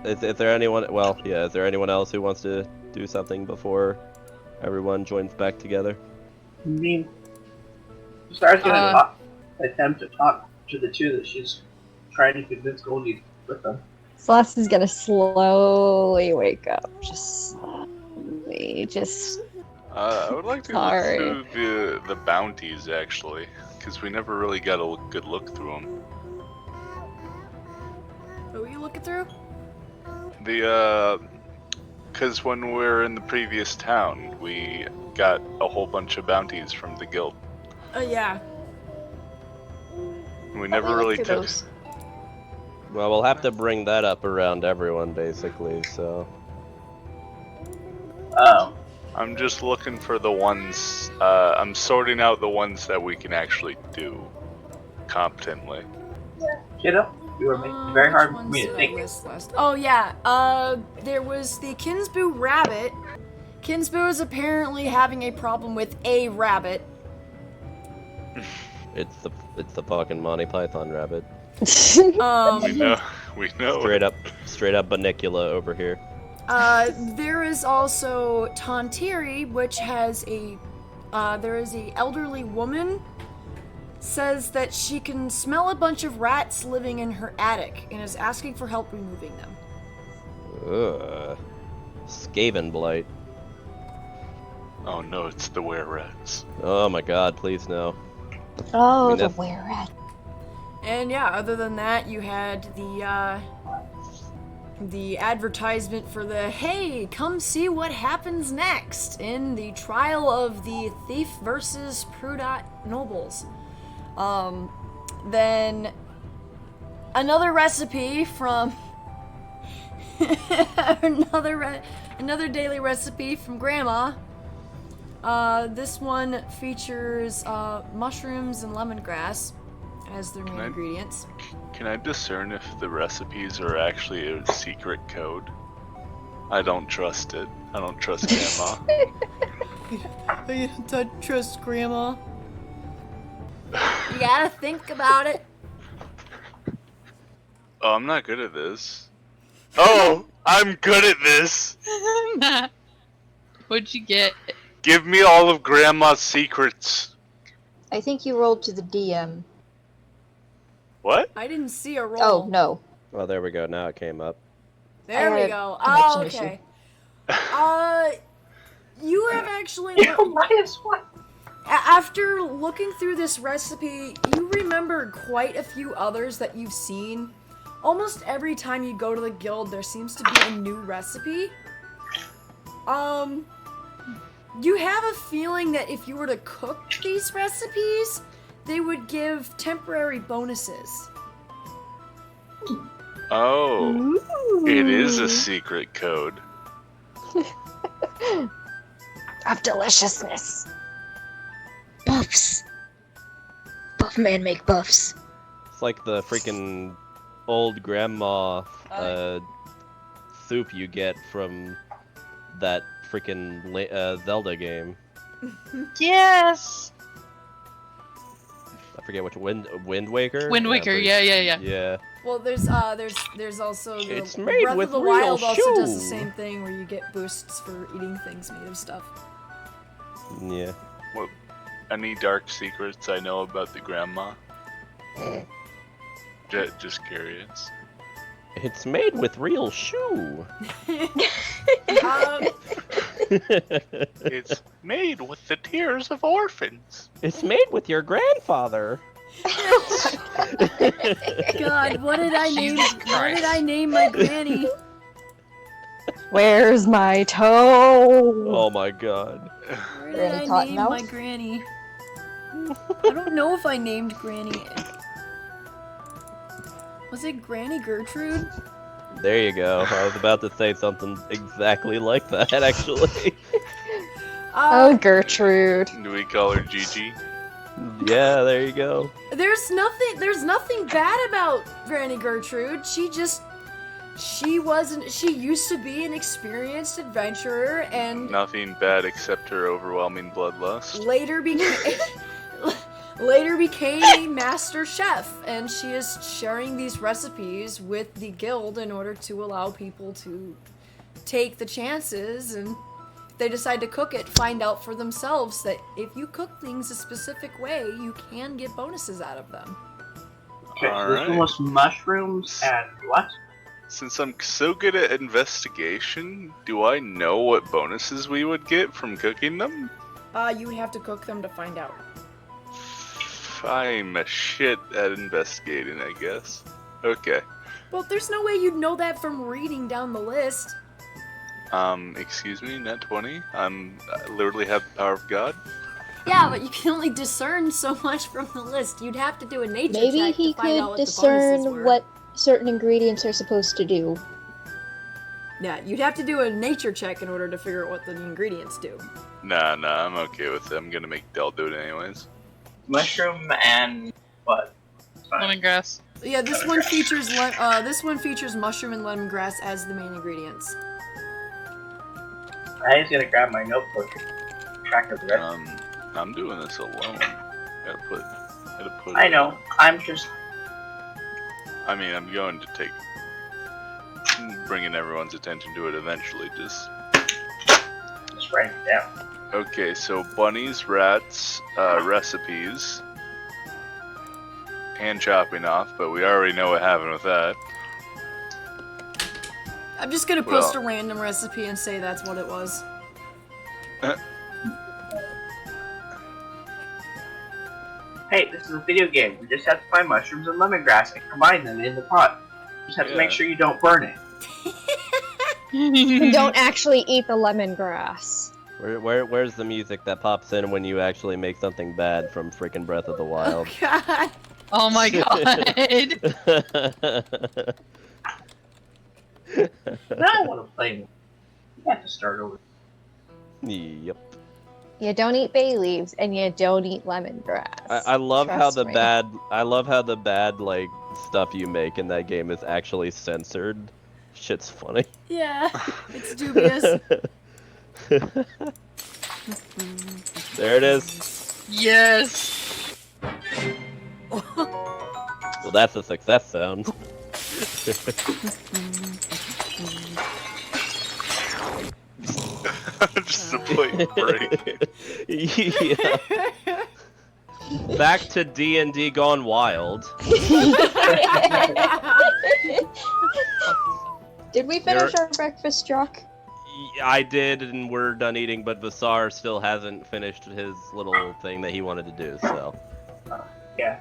is there anyone? Well, yeah. Is there anyone else who wants to do something before everyone joins back together? I mean, Star's gonna attempt to talk to the two that she's trying to convince Goldie with them. Celeste is gonna slowly wake up. Just slowly. I would like to Sorry. look through the bounties actually, because we never really got a good look through them. Who are you looking through? Because when we were in the previous town, we got a whole bunch of bounties from the guild. Yeah. We never really took. those. Well, we'll have to bring that up around everyone, basically. So. Oh. I'm just looking for the ones. I'm sorting out the ones that we can actually do competently. Kiddo, you were making it very hard for Which me to ones did I think. list last? Oh yeah. There was the Kinsboo rabbit. Kinsboo is apparently having a problem with a rabbit. It's the fucking Monty Python rabbit. We know. Straight up Banicula over here. There is also Tontiri, which has there is a elderly woman says that she can smell a bunch of rats living in her attic and is asking for help removing them. Ugh. Skaven blight. Oh no, it's the were-rats. Oh my god, please no. Oh, I mean, the that's- were-rat. And yeah, other than that, you had the advertisement for the hey, come see what happens next in the trial of the thief versus Prudot nobles. Then another recipe from another daily recipe from Grandma. This one features mushrooms and lemongrass as their main ingredients. Can I discern if the recipes are actually a secret code? I don't trust it. I don't trust Grandma. I don't trust Grandma. You gotta think about it. Oh, I'm not good at this. Oh, I'm good at this! What'd you get? Give me all of Grandma's secrets. I think you rolled to the DM. What? I didn't see a roll. Oh, no. Oh, there we go. Now it came up. There I we had go. a Oh, connection okay. You have actually. -1. After looking through this recipe, you remember quite a few others that you've seen. Almost every time you go to the guild, there seems to be a new recipe. You have a feeling that if you were to cook these recipes, they would give temporary bonuses. Oh, it is a secret code. Of deliciousness. Buffs. Buff man make buffs. It's like the freaking old grandma soup you get from that freaking Zelda game. Yes! I forget which Wind Waker. Wind Waker, yeah. Yeah. Well, there's also the It's made Breath with of the real Wild also does the shoe. same thing where you get boosts for eating things made of stuff. Yeah. What? Any dark secrets I know about the grandma? Just curious. It's made with real shoe. It's made with the tears of orphans. It's made with your grandfather. God, what did I name? What did I name my granny? Where's my toe? Oh my god. Where did Granny I Cottonmouth? name my granny? I don't know if I named Granny. Was it Granny Gertrude? There you go. I was about to say something exactly like that, actually. Oh, Gertrude. Do we call her Gigi? Yeah, there you go. There's nothing bad about Granny Gertrude. She used to be an experienced adventurer and Nothing bad except her overwhelming bloodlust. later became a master chef, and she is sharing these recipes with the guild in order to allow people to take the chances, and if they decide to cook it, find out for themselves that if you cook things a specific way, you can get bonuses out of them. Okay, so Alright. this one was mushrooms and what? Since I'm so good at investigation, do I know what bonuses we would get from cooking them? You would have to cook them to find out. I'm a shit at investigating, I guess. Okay. Well, there's no way you'd know that from reading down the list. Excuse me, not 20. I literally have the power of God. Yeah, but you can only discern so much from the list. You'd have to do a nature Maybe check he to find out could what the bonuses were. discern what certain ingredients are supposed to do. Yeah, you'd have to do a nature check in order to figure out what the ingredients do. Nah, I'm okay with it. I'm gonna make Del do it anyways. Mushroom and what? It's fine. Lemongrass. Yeah, this one features mushroom and lemongrass as the main ingredients. I was gonna grab my notebook and track of the rest. I'm doing this alone. Gotta put I know. I'm just. I mean, I'm going to take bringing everyone's attention to it eventually. Just writing it down. okay. So bunnies, rats, recipes, hand chopping off, but we already know what happened with that. I'm just gonna post a random recipe and say that's what it was. Hey, this is a video game. We just have to find mushrooms and lemongrass and combine them in the pot. You just have to make sure you don't burn it. Don't actually eat the lemongrass. Where's the music that pops in when you actually make something bad from freaking Breath of the Wild? God. Oh my god. Now I want to play more. You have to start over. Yep. You don't eat bay leaves and you don't eat lemongrass. I love how Trust the me. bad like stuff you make in that game is actually censored. Shit's funny. Yeah, it's dubious. There it is. Yes. Well, that's a success sound. Just a plate break. Yeah. Back to D&D Gone Wild. Did we finish our breakfast, Jock? I did, and we're done eating, but Vasar still hasn't finished his little thing that he wanted to do, so. Yeah.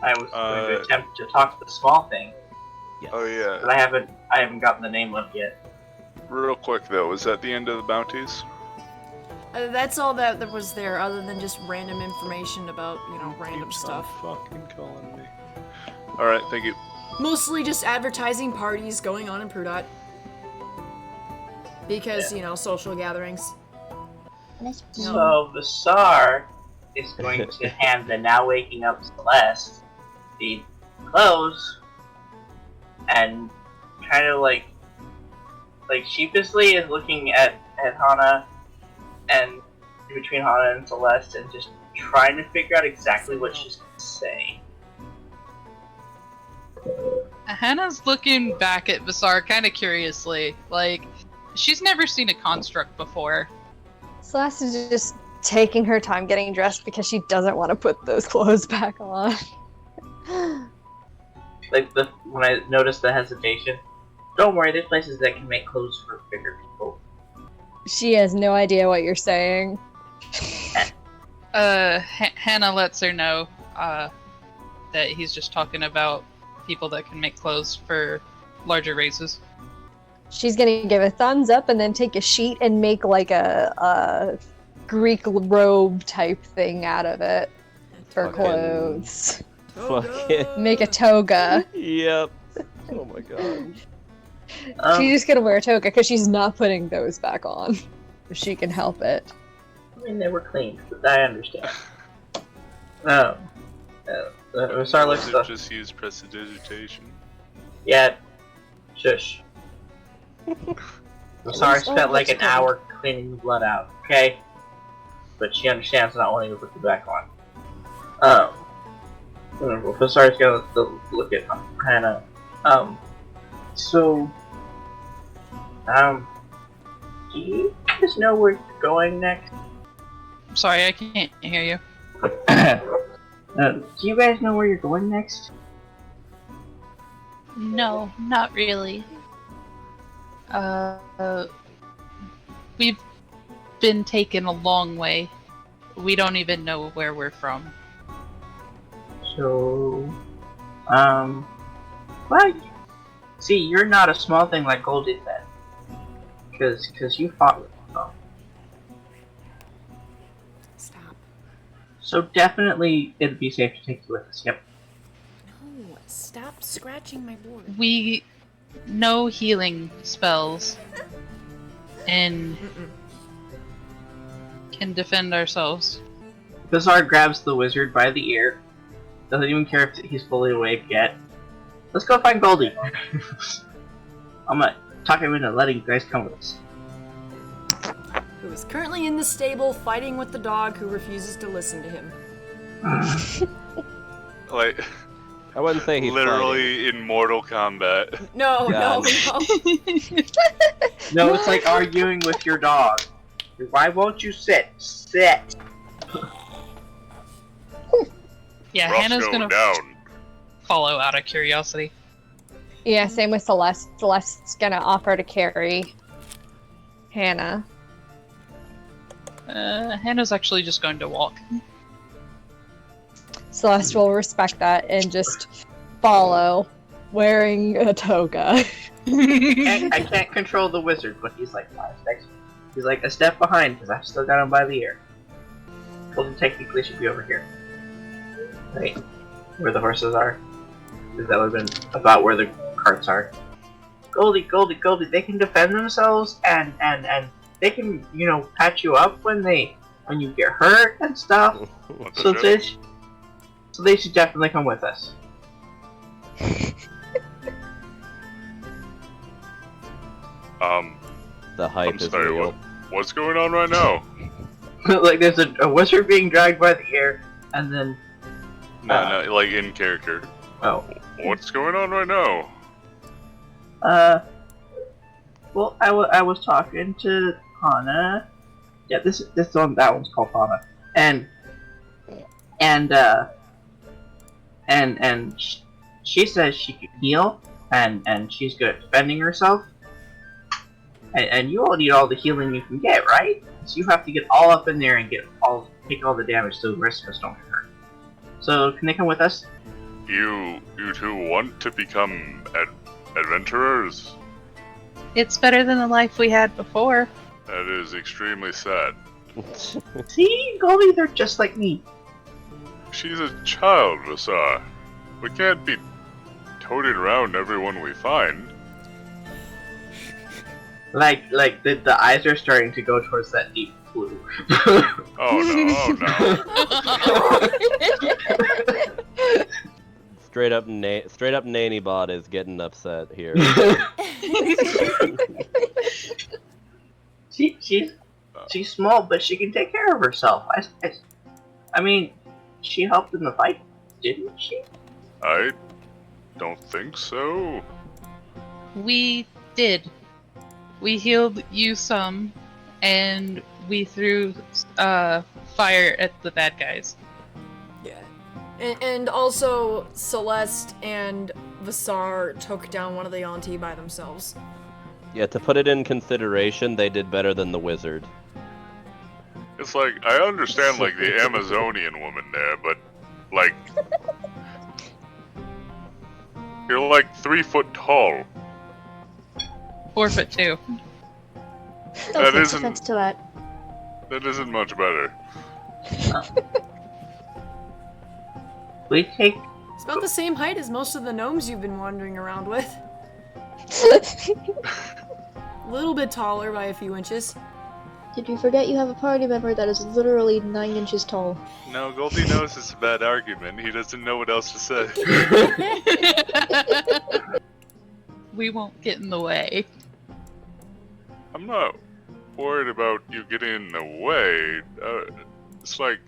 I was going to attempt to talk to the small thing, Yes. Oh yeah. but I haven't gotten the name of yet. Real quick though, was that the end of the bounties? That's all that was there, other than just random information about, random Keeps stuff. on fucking calling me. All right, thank you. Mostly just advertising parties going on in Prudot. Because, social gatherings. So Vasar is going to hand the now waking up Celeste the clothes and kind of like sheepishly is looking at Hana and between Hana and Celeste and just trying to figure out exactly what she's going to say. Hannah's looking back at Vasar kind of curiously. Like, she's never seen a construct before. Celeste is just taking her time getting dressed because she doesn't want to put those clothes back on. When I noticed the hesitation, don't worry, there's places that can make clothes for bigger people. She has no idea what you're saying. Hannah lets her know that he's just talking about people that can make clothes for larger races. She's gonna give a thumbs up and then take a sheet and make like a Greek robe type thing out of it for Fucking- clothes. Fucking. Make a toga. Yep. Oh my god. She's just gonna wear a toga because she's not putting those back on. If she can help it. I mean, they were clean, but I understand. Sorry, Was it just use prestidigitation? Yeah. Shush. Sorry, least spent like an Owen's hour cleaning the blood out, okay? But she understands not wanting to put it back on. Professor's gonna look at Hannah. Do you guys know where you're going next? I'm sorry, I can't hear you. Do you guys know where you're going next? No, not really. We've been taken a long way. We don't even know where we're from. So, well, see, you're not a small thing like Goldie then. Cause you fought with them. Stop. So definitely it'd be safe to take you with us, yep. No, stop scratching my board. We know healing spells and can defend ourselves. Bizarre grabs the wizard by the ear. Doesn't even care if he's fully awake yet. Let's go find Goldie. I'm gonna talk him into letting you guys come with us. Who is currently in the stable fighting with the dog who refuses to listen to him. Like, I wouldn't say he's literally in Mortal Kombat. No, God. no. No, it's like arguing with your dog. Why won't you sit? Sit! Yeah, Roscoe, Hannah's gonna down. follow out of curiosity. Yeah, same with Celeste. Celeste's gonna offer to carry Hannah. Hannah's actually just going to walk. Celeste will respect that and just follow, wearing a toga. I can't control the wizard, but he's like 5 steps. He's like a step behind because I've still got him by the ear. Goldie technically should be over here. Right? Where the horses are. Because that would have been about where the carts are. Goldie, they can defend themselves and they can, you know, patch you up when you get hurt and stuff. What So the shit? they should definitely come with us. The hype I'm is sorry, real. what's going on right now? Like there's a wizard being dragged by the ear, and then No, like in character. oh, What's going on right now? well, I was talking to Hana. Yeah, this one, that one's called Hana, and she says she can heal, and she's good at defending herself. And you all need all the healing you can get, right? So you have to get all up in there and take all the damage so the rest of us don't get hurt. So can they come with us? You two want to become adventurers? It's better than the life we had before. That is extremely sad. See, Goldie, they're just like me. She's a child, Vasar. We can't be toting around everyone we find. Like the eyes are starting to go towards that deep blue. Oh no. Straight up Nanny Bot is getting upset here. She's small, but she can take care of herself. I mean, she helped in the fight, didn't she? I don't think so. We did. We healed you some, and we threw fire at the bad guys. Yeah. And also, Celeste and Vasar took down one of the Auntie by themselves. Yeah, to put it in consideration, they did better than the wizard. It's like, I understand, like, the Amazonian woman there, but, like... You're like 3 foot tall. 4'2". No offense to that. That isn't much better. We take. It's about the same height as most of the gnomes you've been wandering around with. A little bit taller by a few inches. Did you forget you have a party member that is literally 9 inches tall? No, Goldie knows it's a bad argument. He doesn't know what else to say. We won't get in the way. I'm not worried about you getting in the way. It's like,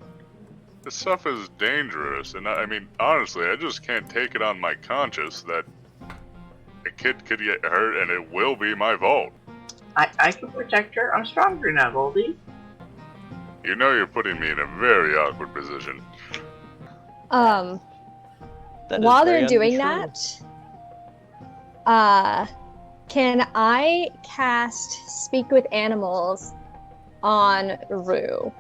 this stuff is dangerous, and I mean, honestly, I just can't take it on my conscience that a kid could get hurt, and it will be my fault. I can protect her. I'm stronger now, Goldie. You know you're putting me in a very awkward position. That is While very they're doing untrue. that, can I cast Speak with Animals on Rue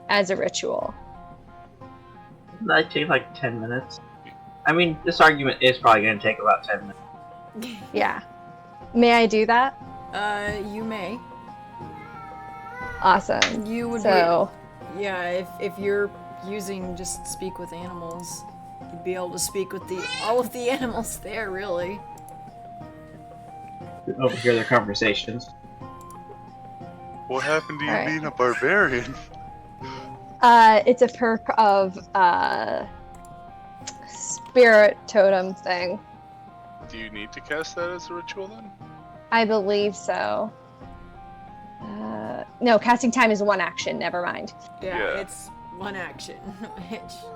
as a ritual? That take like 10 minutes. I mean, this argument is probably going to take about 10 minutes. Yeah. May I do that? You may. Awesome. You would So, be... Yeah, if you're using just speak with animals, you'd be able to speak with all of the animals there, really. Overhear their conversations. What happened to you Alright. being a barbarian? it's a perk of spirit totem thing. Do you need to cast that as a ritual then? I believe so. No, casting time is 1 action. Never mind. Yeah, Yeah. it's 1 action.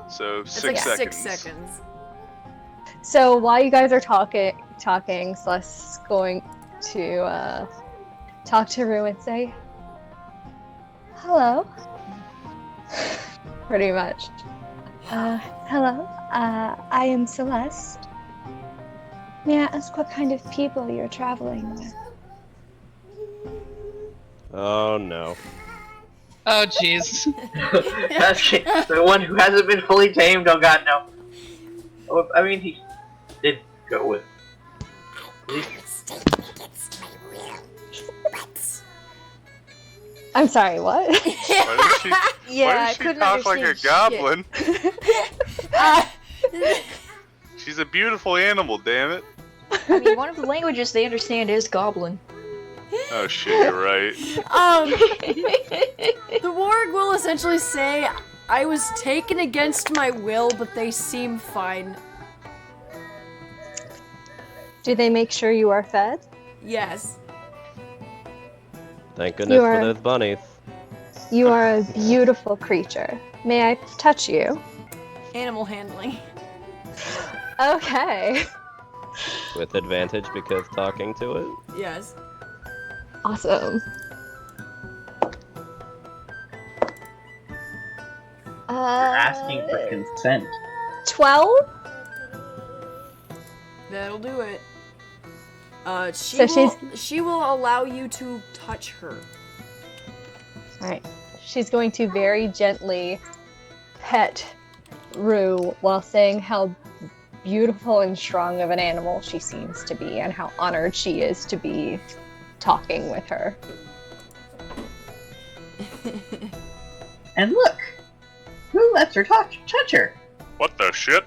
So It's 6 like seconds. 6 seconds. So while you guys are talking, Celeste's going to talk to Rue and say, "Hello." Pretty much. Hello. I am Celeste. May I ask what kind of people you're traveling with? Oh no. Oh, jeez. That's the one who hasn't been fully tamed. Oh god, no. Oh, I mean, he did go with. I'm sorry, what? Why does she, why does she talk like a goblin? She's a beautiful animal, damn it. I mean, one of the languages they understand is Goblin. Oh shit, you're right. The warg will essentially say, I was taken against my will, but they seem fine. Do they make sure you are fed? Yes. Thank goodness You for are- those bunnies. You are a beautiful creature. May I touch you? Animal handling. Okay. With advantage because talking to it. Yes. Awesome. You're asking for consent. 12? That'll do it. So she will allow you to touch her. Alright. She's going to very gently pet Rue while saying how beautiful and strong of an animal she seems to be and how honored she is to be talking with her. And look! Who lets her touch her? What the shit?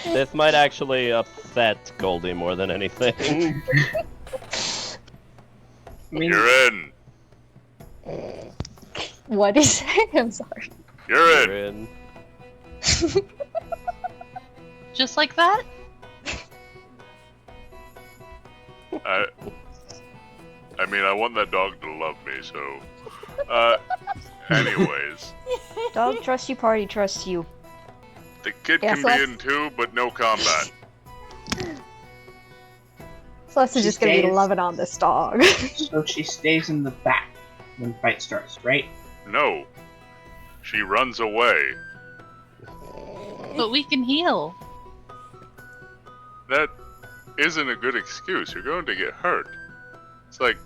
This might actually upset Goldie more than anything. I mean, You're in. What did you say? I'm sorry. You're You're in. in. Just like that? I mean, I want that dog to love me, so... anyways. Dog trusts you, party trusts you. The kid Yeah, can so be that's- in too, but no combat. Celeste is She just gonna be stays- loving on this dog. so she stays in the back when the fight starts, right? No. She runs away. But we can heal. That isn't a good excuse. You're going to get hurt. It's like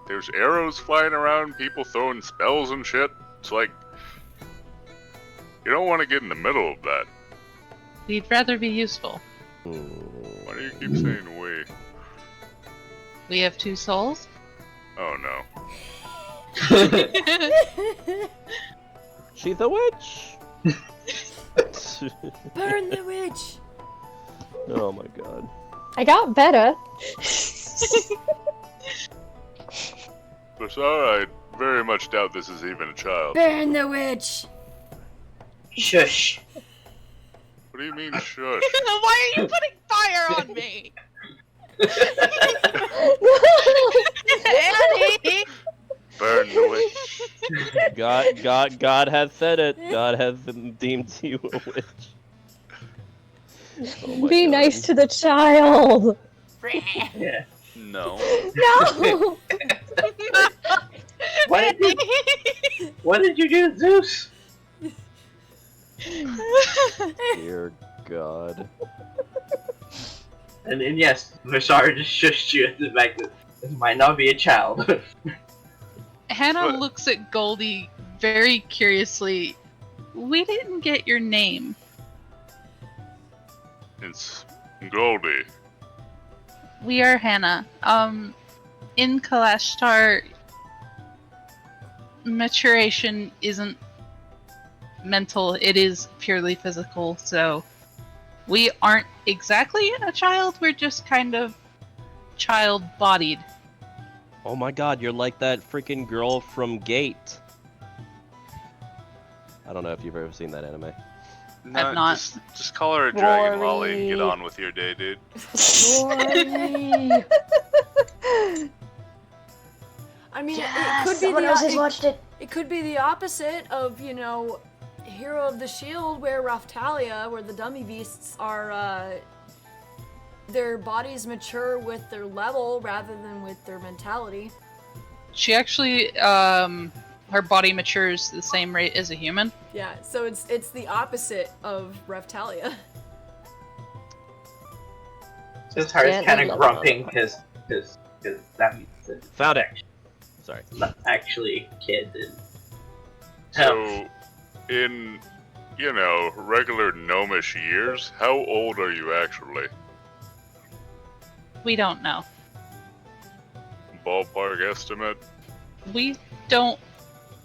there's arrows flying around, people throwing spells and shit. It's like you don't want to get in the middle of that. We'd rather be useful. Why do you keep saying we? We have 2 souls. Oh no. She's a witch! Burn the witch! Oh my god. I got better. Basara, I very much doubt this is even a child. Burn the witch! Shush. What do you mean, shush? Why are you putting fire on me? Annie! Burn the witch. God has said it. God has deemed you a witch. Oh my Be God. nice to the child. Yeah. No. No. What did you do, Zeus? Dear God. And yes, Vasara just shushed you at the fact that this might not be a child. Hannah What? looks at Goldie very curiously. We didn't get your name. It's Goldie. We are Hannah. In Kalashtar, maturation isn't mental, it is purely physical, so we aren't exactly a child, we're just kind of child-bodied. Oh my God, you're like that freaking girl from Gate. I don't know if you've ever seen that anime. I've not. Just call her a dragon Rory. lolly and get on with your day, dude. Rory. I mean, it could be someone else has watched it. It could be the opposite of, you know, Hero of the Shield, where Raftalia, where the dummy beasts are, their bodies mature with their level rather than with their mentality. She actually, her body matures the same rate as a human. Yeah, so it's the opposite of Raftalia. His heart's Yeah, kind I of love grumping because that means that Found it. Sorry. it's not actually a kid. And... So, in, you know, regular gnomish years, how old are you actually? We don't know. Ballpark estimate? We don't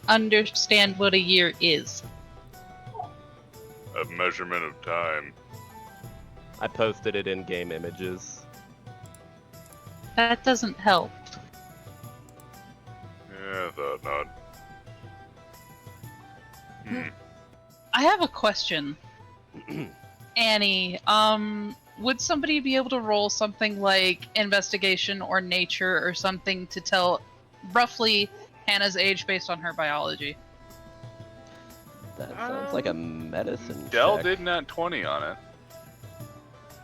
understand what a year is. A measurement of time. I posted it in game images. That doesn't help. Yeah, I thought not. I have a question. Annie, would somebody be able to roll something like investigation or nature or something to tell roughly Hannah's age based on her biology? That sounds like a medicine Dell check. did nat 20 on it,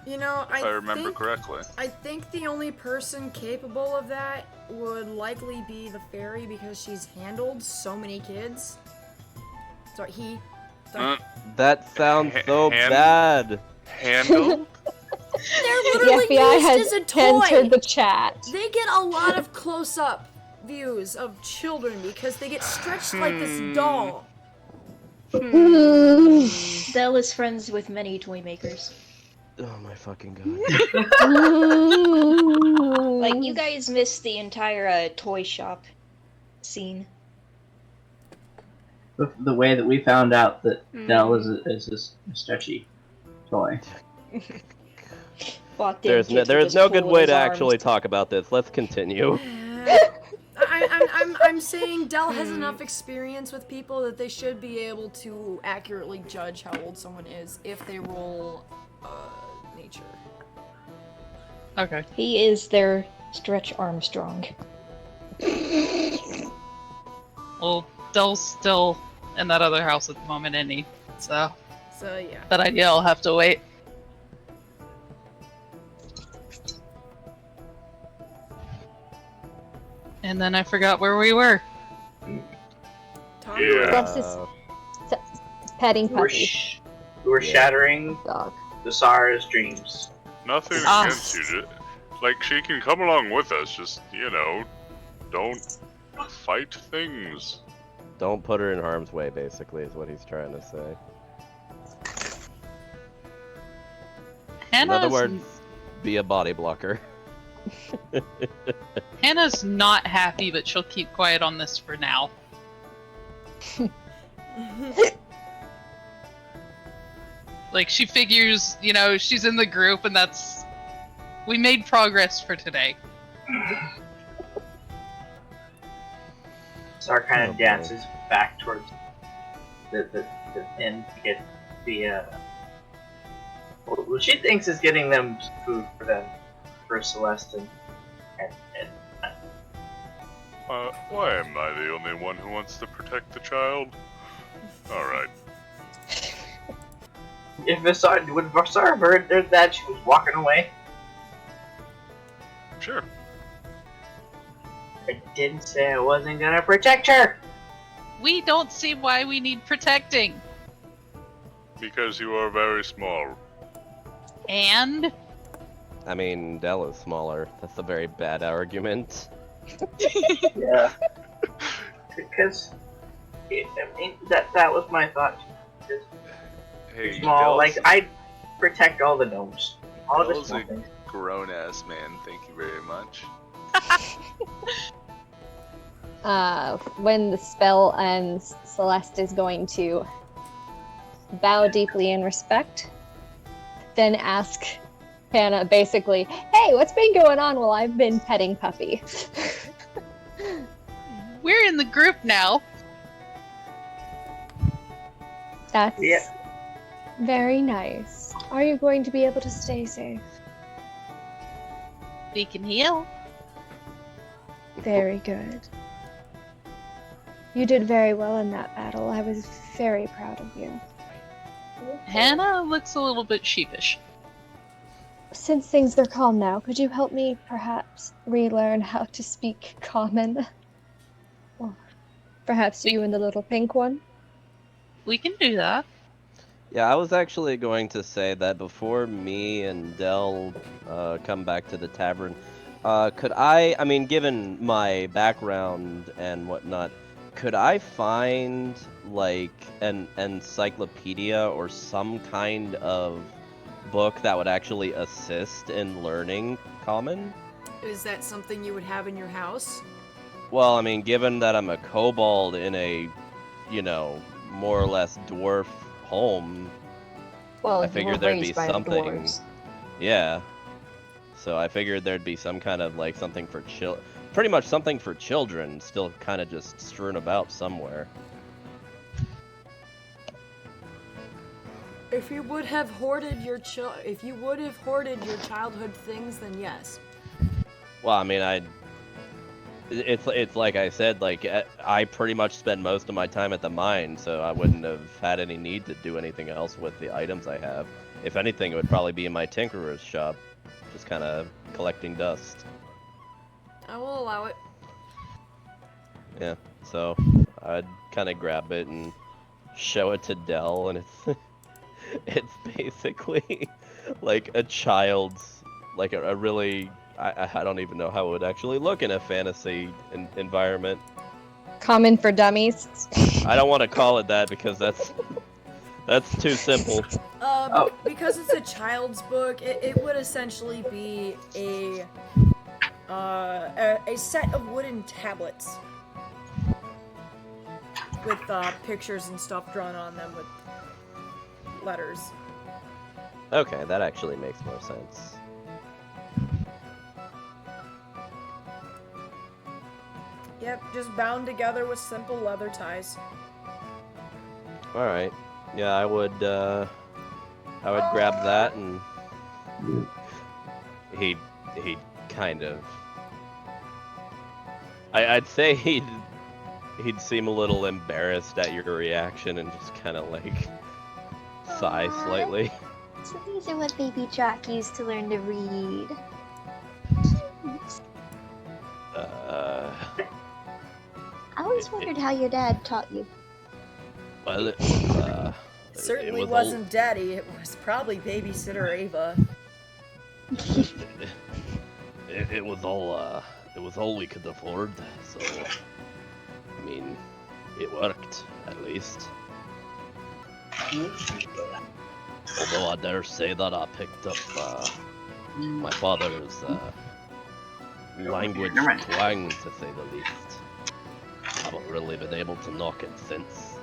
You know, if I remember think, correctly. I think the only person capable of that would likely be the fairy because she's handled so many kids. Sorry, he. Sorry. That sounds so Hand- bad. Handle? They're The literally FBI used has as a toy. entered the chat. They get a lot of close-up views of children because they get stretched like this doll. Dell is friends with many toy makers. Oh my fucking God. Like, you guys missed the entire toy shop scene. The way that we found out that Dell is a stretchy toy. Walked in, There kids would is just no good pull way his to arms. actually talk about this. Let's continue. I'm saying Dell has enough experience with people that they should be able to accurately judge how old someone is if they roll nature. Okay. He is their Stretch Armstrong. Well, Dell's still in that other house at the moment, isn't he? So, Yeah. that idea will have to wait. And then I forgot where we were. Tom, Yeah. This is petting We're, puppy we're shattering dog. Vasara's dreams. Nothing Ah. against you. Like, she can come along with us. Just, don't fight things. Don't put her in harm's way, basically, is what he's trying to say. In other words, be a body blocker. Hannah's not happy, but she'll keep quiet on this for now. Like, she figures, she's in the group, and we made progress for today. Star kind Oh, of boy. dances back towards the inn to get the what she thinks is getting them food for Celeste and Why am I the only one who wants to protect the child? Alright. If Vasar would Vasar have heard that she was walking away? Sure. I didn't say I wasn't gonna protect her. We don't see why we need protecting. Because you are very small. And? I mean, Dell is smaller. That's a very bad argument. Yeah. Because that was my thought. Just Hey, small, Dell's- like I protect all the gnomes, all the Dell's small a things. grown-ass man, thank you very much. When the spell ends, Celeste is going to bow deeply in respect, then ask Hannah basically, "Hey, what's been going on while I've been petting Puppy?" We're in the group now. That's Yeah. very nice. Are you going to be able to stay safe? We can heal. Very good. You did very well in that battle. I was very proud of you. Hannah looks a little bit sheepish. Since things are calm now, could you help me perhaps relearn how to speak common? Or perhaps you and the little pink one? We can do that. Yeah, I was actually going to say that before me and Dell come back to the tavern, could I mean, given my background and whatnot, could I find, like, an encyclopedia or some kind of book that would actually assist in learning Common? Is that something you would have in your house? Well, I mean, given that I'm a kobold in a, more or less dwarf home, Well, I you figured were there'd be raised by the something. dwarves. Yeah. So I figured there'd be some kind of, like, something for pretty much something for children, still kind of just strewn about somewhere. If you would have hoarded your childhood things, then yes. Well, I mean, it's like I said, like, I pretty much spend most of my time at the mine, so I wouldn't have had any need to do anything else with the items I have. If anything, it would probably be in my tinkerer's shop, just kind of collecting dust. I will allow it. Yeah, so I'd kind of grab it and show it to Dell, and it's basically like a child's, like a really, I don't even know how it would actually look in a fantasy environment. Common for dummies. I don't want to call it that because that's too simple. Because it's a child's book, it would essentially be a set of wooden tablets with pictures and stuff drawn on them with letters. Okay, that actually makes more sense. Yep, just bound together with simple leather ties. All right, yeah, I would grab that, and he'd kind of, I'd say he'd seem a little embarrassed at your reaction and just kind of like sigh slightly. So these are what baby Jack used to learn to read. I always wondered how your dad taught you. Well, It certainly was wasn't Daddy, it was probably babysitter Ava. It was all we could afford, so I mean, it worked at least. Although I dare say that I picked up my father's language twang, to say the least. Haven't really been able to knock it since.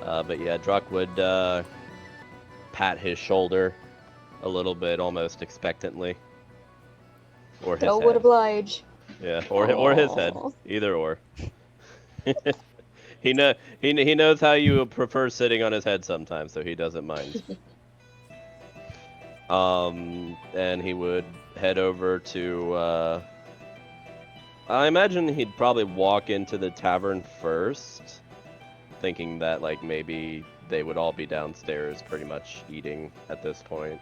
But yeah, Druck would pat his shoulder a little bit, almost expectantly. Or his Would head. oblige. Yeah, or his head. Either or. He knows how you prefer sitting on his head sometimes, so he doesn't mind. And he would head over to I imagine he'd probably walk into the tavern first, thinking that like maybe they would all be downstairs pretty much eating at this point.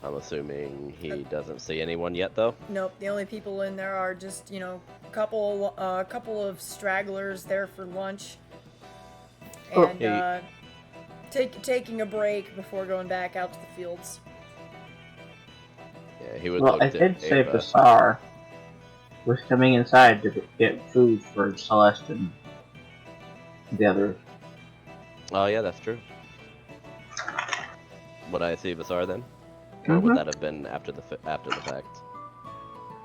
I'm assuming he doesn't see anyone yet, though. Nope, the only people in there are just, a couple of stragglers there for lunch, and taking a break before going back out to the fields. Yeah, he would. Well, look I to did say Ava. Basar was coming inside to get food for Celeste and the others. Oh yeah, that's true. Would I see Basar then? Or would that have been after the fact?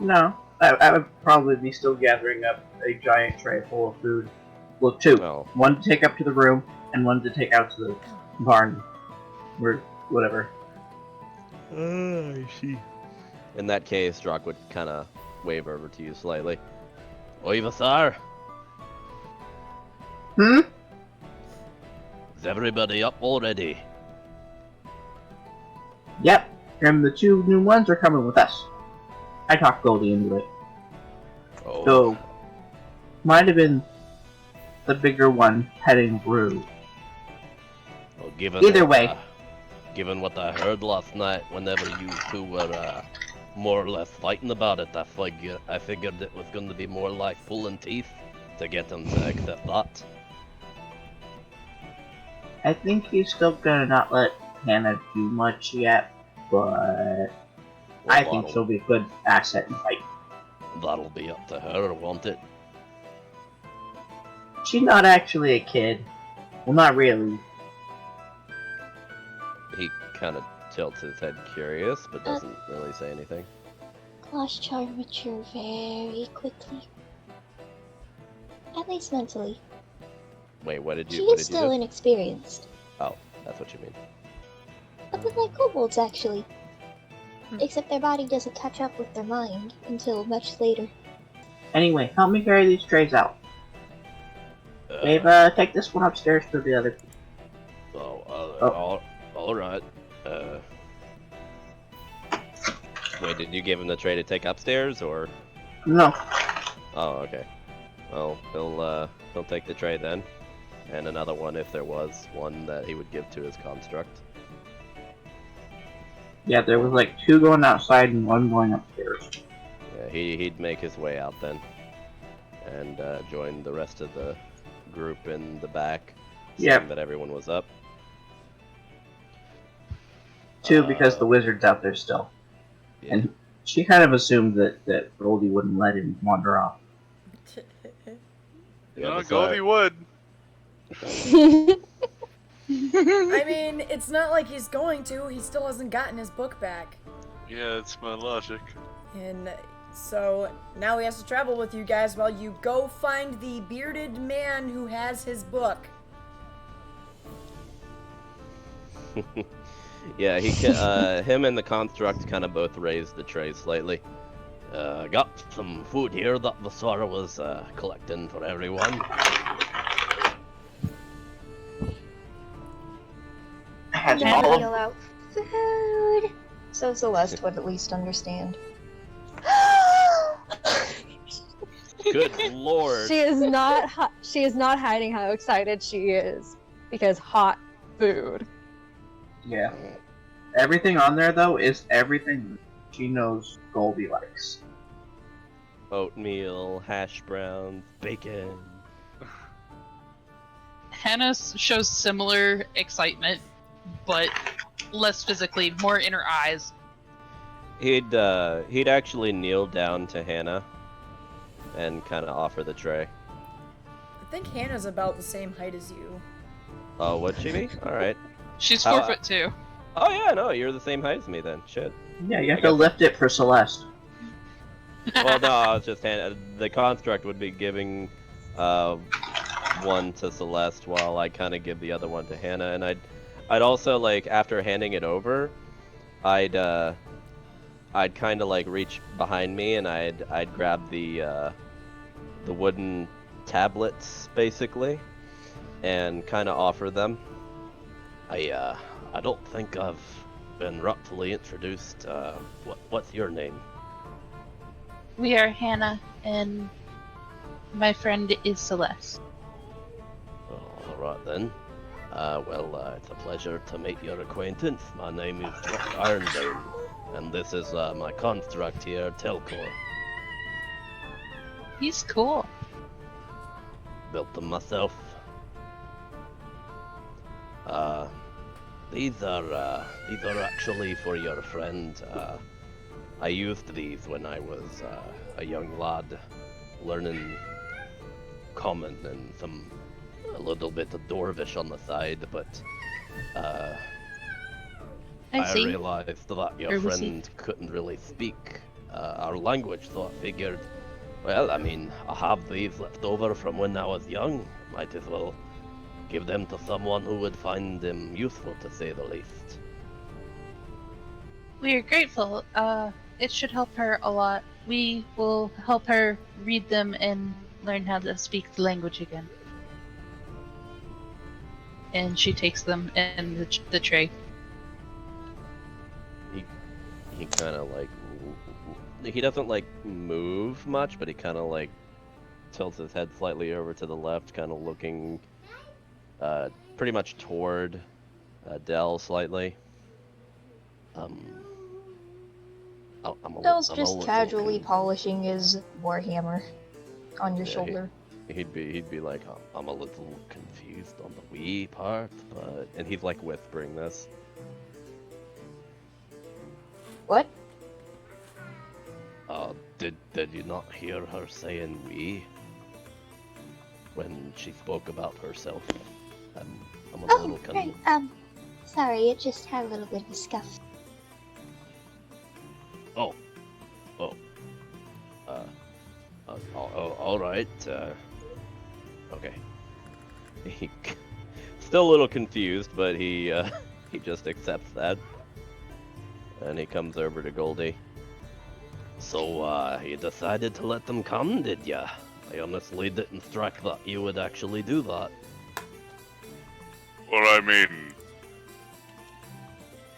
No, I would probably be still gathering up a giant tray full of food. Well, two. Oh. One to take up to the room, and one to take out to the barn. Or whatever. I see. In that case, Drock would kind of wave over to you slightly. Oi, Basar! Is everybody up already? Yep, and the two new ones are coming with us. I talked Goldie into it. Oh. So, might have been the bigger one heading through. Well, Either way. Given what I heard last night, whenever you two were more or less fighting about it, I figured it was going to be more like pulling teeth to get him to accept that. I think he's still gonna not let Hannah do much yet, but I think she'll be a good asset in fight. That'll be up to her, won't it? She's not actually a kid. Well, not really. He kind of tilts his head curious, but doesn't really say anything. Lost charm mature very quickly. At least mentally. Wait, what did you She do? is still inexperienced. Oh, that's what you mean. A bit like kobolds, actually. Except their body doesn't catch up with their mind until much later. Anyway, help me carry these trays out. Dave, take this one upstairs to the other. Alright. Wait, did you give him the tray to take upstairs, or? No. Oh, okay. Well, he'll take the tray then. And another one if there was one that he would give to his construct. Yeah, there was like two going outside and one going upstairs. Yeah, he'd make his way out then. And join the rest of the group in the back. Seeing that everyone was up. Two, because the wizard's out there still. Yeah. And she kind of assumed that Goldie wouldn't let him wander off. Yeah, Goldie would. I mean, it's not like he's going to. He still hasn't gotten his book back. Yeah, that's my logic. And so now he has to travel with you guys while you go find the bearded man who has his book. Yeah, him and the construct kind of both raised the tray slightly. Got some food here that Vasara was collecting for everyone. Has Then all yell out, food! So Celeste would at least understand. Good lord. She is not hiding how excited she is because hot food. Yeah. Everything on there, though, is everything she knows Goldie likes. Oatmeal, hash browns, bacon. Hannah shows similar excitement, but less physically, more in her eyes. He'd actually kneel down to Hannah and kind of offer the tray. I think Hannah's about the same height as you. Oh, would she be? All right. She's How- 4'2". Oh yeah, no, you're the same height as me then. Shit. Yeah, you have to lift it for Celeste. Well, no, I was just the construct would be giving one to Celeste while I kind of give the other one to Hannah, and I'd also like after handing it over, I'd kind of like reach behind me and I'd grab the wooden tablets basically, and kind of offer them. I don't think I've been rightfully introduced. What's your name? We are Hannah, and my friend is Celeste. All right then. It's a pleasure to make your acquaintance. My name is Ironbone, and this is my construct here, Telcor. He's cool. Built them myself. These are actually for your friend. I used these when I was a young lad, learning common and a little bit of Dwarvish on the side, but I see. realized that your friend couldn't really speak our language, so I figured, well, I mean, I have these left over from when I was young. Might as well give them to someone who would find them useful, to say the least. We are grateful. It should help her a lot. We will help her read them and learn how to speak the language again. And she takes them in the tray. He kind of like, he doesn't like move much, but he kind of like tilts his head slightly over to the left, kind of looking pretty much toward Dell slightly. Dell's just casually polishing his warhammer on your shoulder. He'd be like, I'm a little confused on the we part, and he's like whispering this. What? Did you not hear her saying we when she spoke about herself? I'm a little right. Sorry, it just had a little bit of a scuff. All right. Okay. He still a little confused, but he just accepts that, and he comes over to Goldie. So, you decided to let them come, did ya? I honestly didn't strike that you would actually do that. Well, I mean,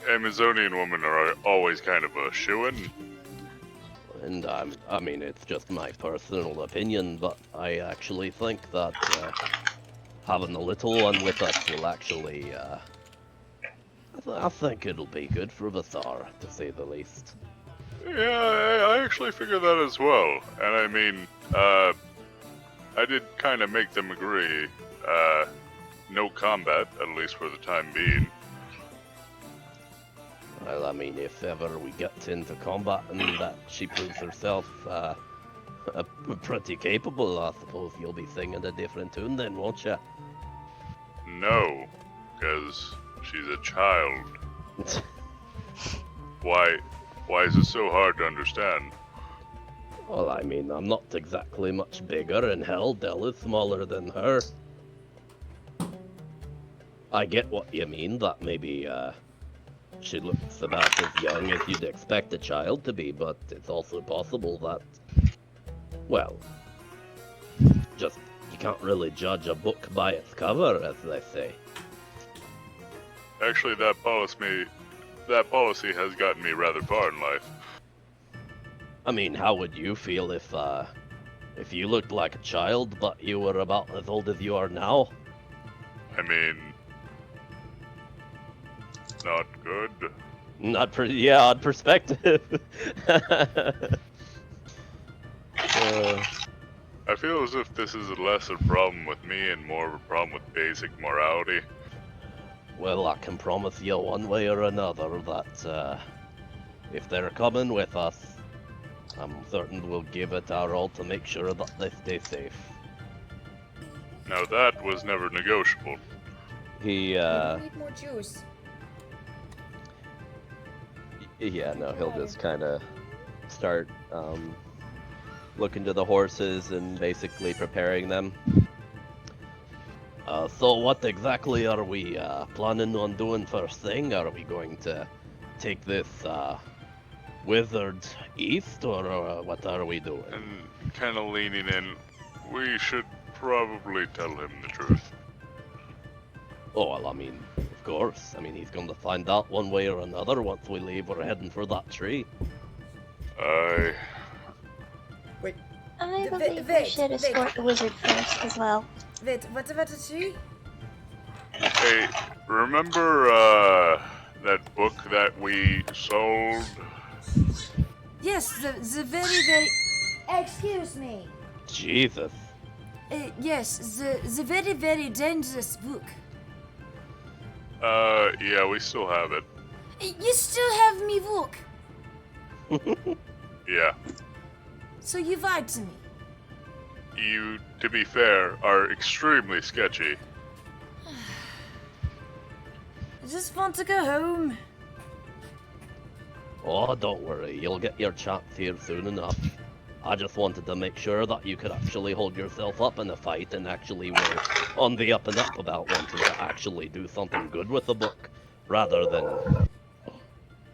Amazonian women are always kind of a shoo-in. And I mean, it's just my personal opinion, but I actually think that having the little one with us will actually, I think it'll be good for Vathar, to say the least. Yeah, I actually figured that as well. And I mean, I did kind of make them agree. No combat, at least for the time being. Well, I mean, if ever we get into combat and that she proves herself pretty capable, I suppose you'll be singing a different tune then, won't you? No, because she's a child. Why is it so hard to understand? Well, I mean, I'm not exactly much bigger, and hell, Dell is smaller than her. I get what you mean, that maybe, she looks about as young as you'd expect a child to be, but it's also possible that, well, just, you can't really judge a book by its cover, as they say. Actually, that policy has gotten me rather far in life. I mean, how would you feel if you looked like a child, but you were about as old as you are now? I mean, not good. Odd perspective. I feel as if this is less a problem with me and more of a problem with basic morality. Well, I can promise you one way or another that if they're coming with us, I'm certain we'll give it our all to make sure that they stay safe. Now that was never negotiable. He, Need more juice. yeah, no, he'll just kind of start, looking to the horses and basically preparing them. So what exactly are we, planning on doing first thing? Are we going to take this, wizard east, or what are we doing? And kind of leaning in, we should probably tell him the truth. Oh, well, I mean, of course. I mean, he's going to find out one way or another once we leave. We're heading for that tree. I believe we should escort the wizard first as well. Wait, what about the tree? Hey, remember, that book that we sold? Yes, the very, very... Excuse me. Jesus. Yes, the very, very dangerous book. Yeah, we still have it. You still have me book. Yeah. So you lied to me. You, to be fair, are extremely sketchy. I just want to go home. Oh, don't worry. You'll get your chance here soon enough. I just wanted to make sure that you could actually hold yourself up in a fight and actually were on the up and up about wanting to actually do something good with the book, rather than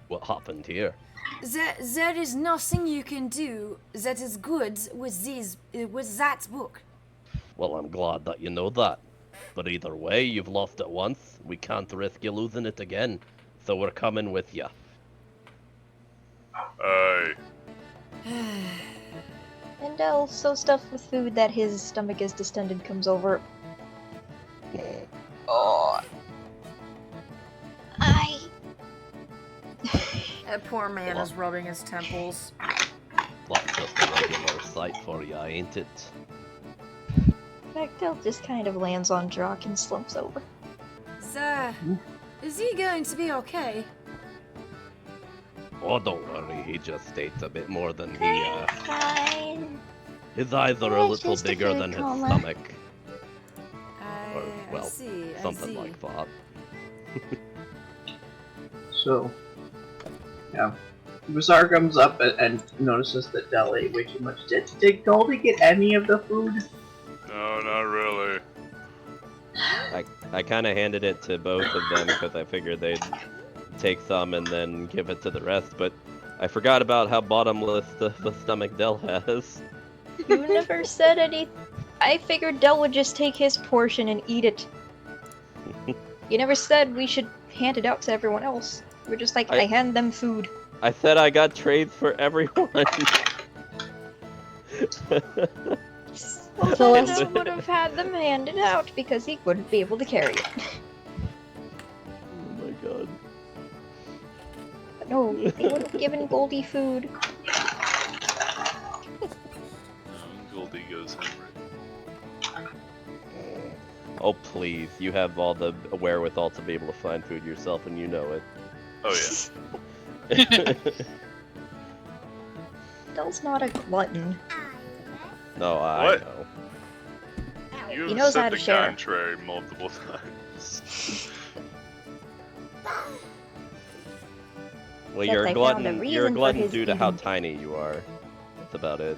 what happened here. There is nothing you can do that is good with that book. Well, I'm glad that you know that. But either way, you've lost it once. We can't risk you losing it again. So we're coming with you. Aye. And also stuff with food that his stomach is distended comes over. Oh. That poor man is rubbing his temples. That's just a regular sight for you, ain't it? Bechtel just kind of lands on Drock and slumps over. Is he going to be okay? Oh, don't worry. He just states a bit more than Fine. His eyes are a It's little just a bigger food than his coma. stomach. I Well, see. Something I see. like that. So, yeah. Bazaar comes up and notices that Del ate way too much. Did Goldie get any of the food? No, not really. I kind of handed it to both of them because I figured they'd take some and then give it to the rest, but I forgot about how bottomless the stomach Del has. You never said any. I figured Del would just take his portion and eat it. You never said we should hand it out to everyone else. We're just like, I hand them food. I said I got trays for everyone. Well, Del would have had them handed out because he wouldn't be able to carry it. Oh my god. But no, they would have given Goldie food. Goldie goes hungry. Oh please, you have all the wherewithal to be able to find food yourself and you know it. Oh yeah. Del's not a glutton. No, I What? know. You've He knows said how to the share. contrary multiple times. Well, Except you're a I found a glutton. You're a reason for glutton his due to how eating. tiny you are. That's about it.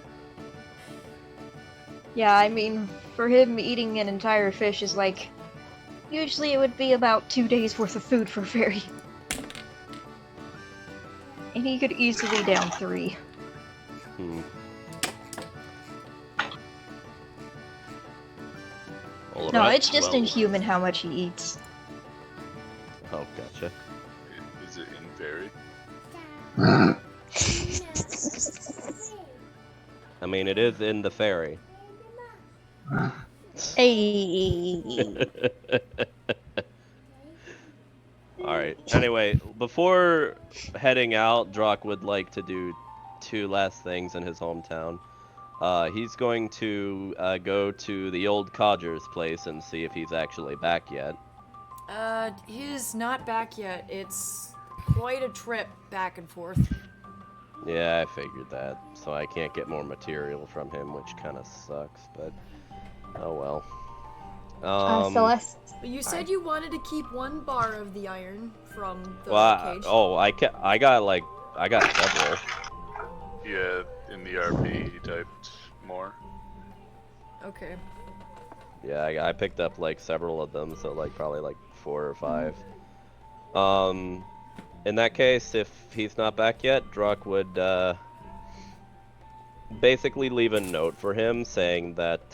Yeah, I mean, for him, eating an entire fish is like... Usually it would be about 2 days worth of food for a fairy. And he could easily down 3. Hmm. All No, right, it's just well- inhuman how much he eats. Oh, gotcha. Is it in fairy? I mean, it is in the ferry. Hey. Alright, anyway, before heading out, Drock would like to do 2 last things in his hometown. He's going to go to the old codger's place and see if he's actually back yet. He's not back yet. It's quite a trip back and forth. Yeah, I figured that. So I can't get more material from him, which kind of sucks, but oh well. Celeste. But you Sorry. said you wanted to keep 1 bar of the iron from the Well, cage. I got several. Yeah, in the RP he typed more. Okay. Yeah, I picked up like several of them, so like probably like 4 or 5. In that case, if he's not back yet, Druck would basically leave a note for him saying that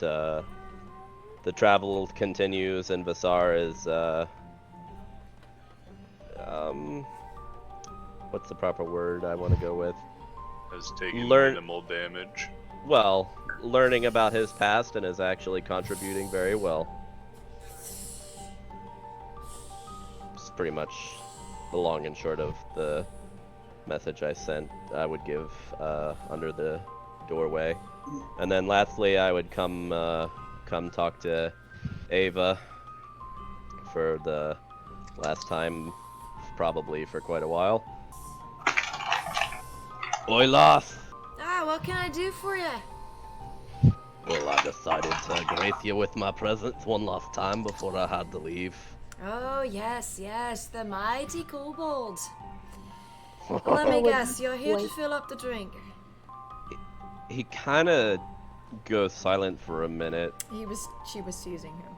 the travel continues and Vasar is what's the proper word I want to go with? Has taken Learn- minimal damage. Well, learning about his past and is actually contributing very well. It's pretty much the long and short of the message I sent. I would give under the doorway, and then lastly, I would come talk to Ava for the last time, probably for quite a while. Oi, lass! Ah, what can I do for you? Well, I decided to grace you with my presence one last time before I had to leave. Oh, yes, the mighty kobold. Let me guess, you're here to fill up the drink. He kind of goes silent for a minute. She was teasing him.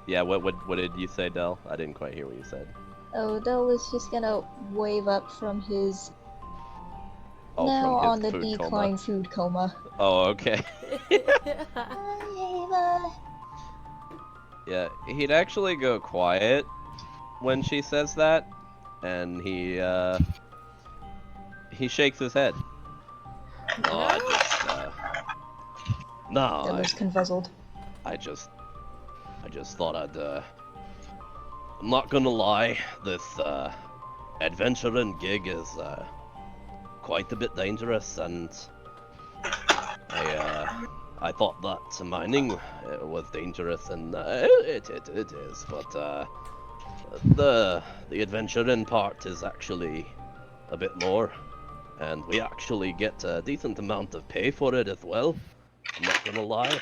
Yeah, what did you say, Del? I didn't quite hear what you said. Oh, Del was just gonna wave up from his Oh, now from his on the food decline coma. food coma. Oh, okay. Hi, Ava. Yeah, he'd actually go quiet when she says that, and he shakes his head. No, I Del was confuzzled. I just thought I'd I'm not gonna lie, this adventuring gig is quite a bit dangerous, and I thought that mining was dangerous, and it is, but the adventuring part is actually a bit more, and we actually get a decent amount of pay for it as well. I'm not gonna lie.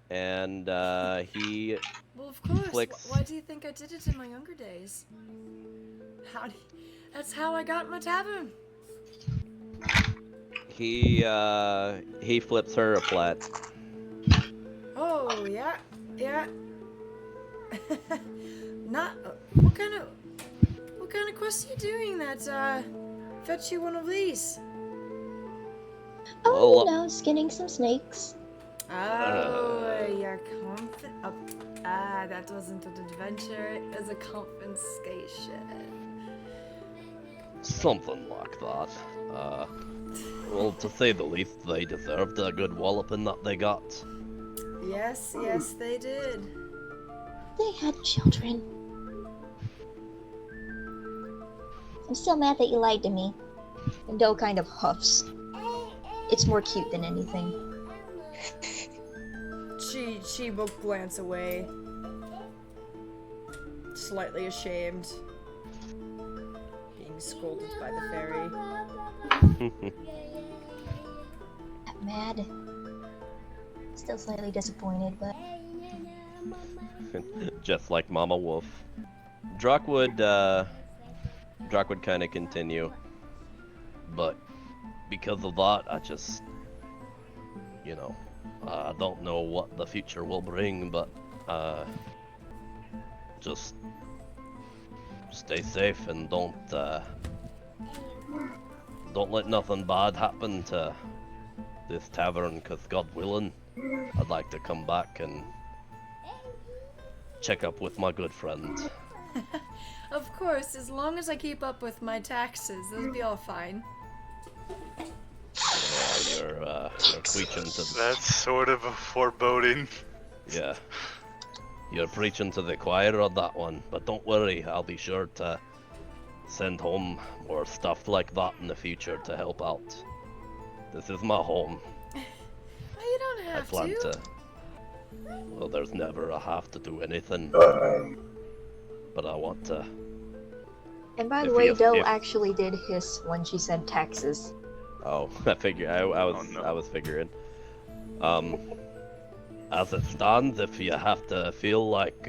And he Well, of course. flicks. Why do you think I did it in my younger days? That's how I got my tavern. He flips her a plat. Oh, yeah. Not. What kind of quest are you doing that fetch you one of these? Oh, Well, you know, skinning some snakes. Oh, you're that wasn't an adventure, it was a confiscation. Something like that. Well, to say the least, they deserved a good walloping that they got. Yes, they did. They had children. I'm still mad that you lied to me. And Del kind of huffs. It's more cute than anything. She will glance away. Slightly ashamed. Being scolded by the fairy. Not mad. Still slightly disappointed, but... Just like Mama Wolf. Druck would kind of continue. But because of that, I just, I don't know what the future will bring, but just stay safe and don't let nothing bad happen to this tavern, because God willing, I'd like to come back and check up with my good friend. Of course, as long as I keep up with my taxes, they'll be all fine. You're preaching to That's sort of a foreboding. Yeah. You're preaching to the choir on that one, but don't worry, I'll be sure to send home more stuff like that in the future to help out. This is my home. You don't have I plan to. Well, there's never a have to do anything. But I want to And by If the way, you- Doe if- actually did hiss when she said Texas. Oh, I figure I was Oh, no. I was figuring. As it stands, if you have to feel like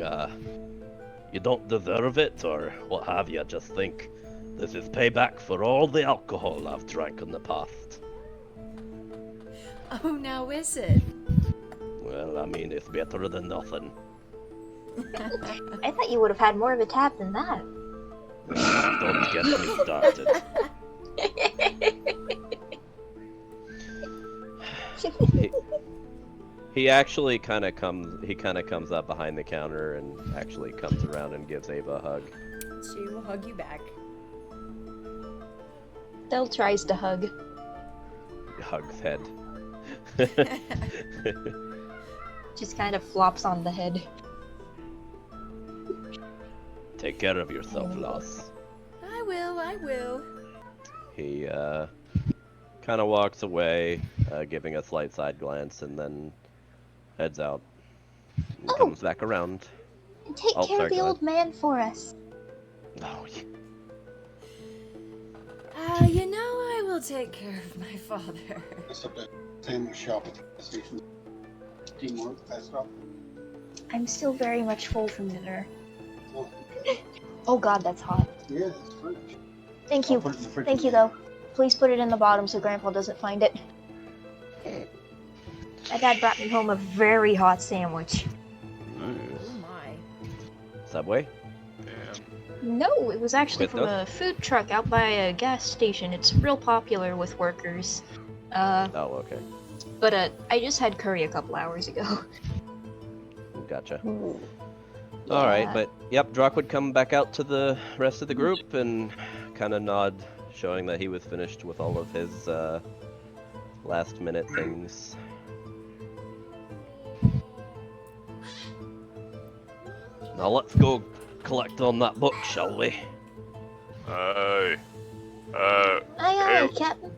you don't deserve it or what have you, just think this is payback for all the alcohol I've drank in the past. Oh, now is it? Well, I mean, it's better than nothing. I thought you would have had more of a tap than that. Don't get me started. He actually kind of comes up behind the counter and actually comes around and gives Ava a hug. She will hug you back. Doe tries to hug. Hugs head. Just kind of flops on the head. Take care of yourself, Loss. I will. He kind of walks away, giving a slight side glance, and then heads out. And Oh! comes back around. And take Oh, care sorry, of the go old man for us. Oh, You know I will take care of my father. It's up at sandwich shop at the station. Teamwork, that stuff. I'm still very much full from dinner. Oh, Oh god, that's hot. yeah, it's fridge. Thank I'll you. put it in the fridge Thank you, again. though. Please put it in the bottom so Grandpa doesn't find it. My dad brought me home a very hot sandwich. Oh my. Subway? Damn. No, it was actually With from those? a food truck out by a gas station. It's real popular with workers. Oh, okay. But I just had curry a couple hours ago. Gotcha. Ooh. All right, Yeah. but yep, Drock would come back out to the rest of the group and kind of nod, showing that he was finished with all of his last-minute things. Now let's go collect on that book, shall we? Aye. Aye, aye, Hey. Captain.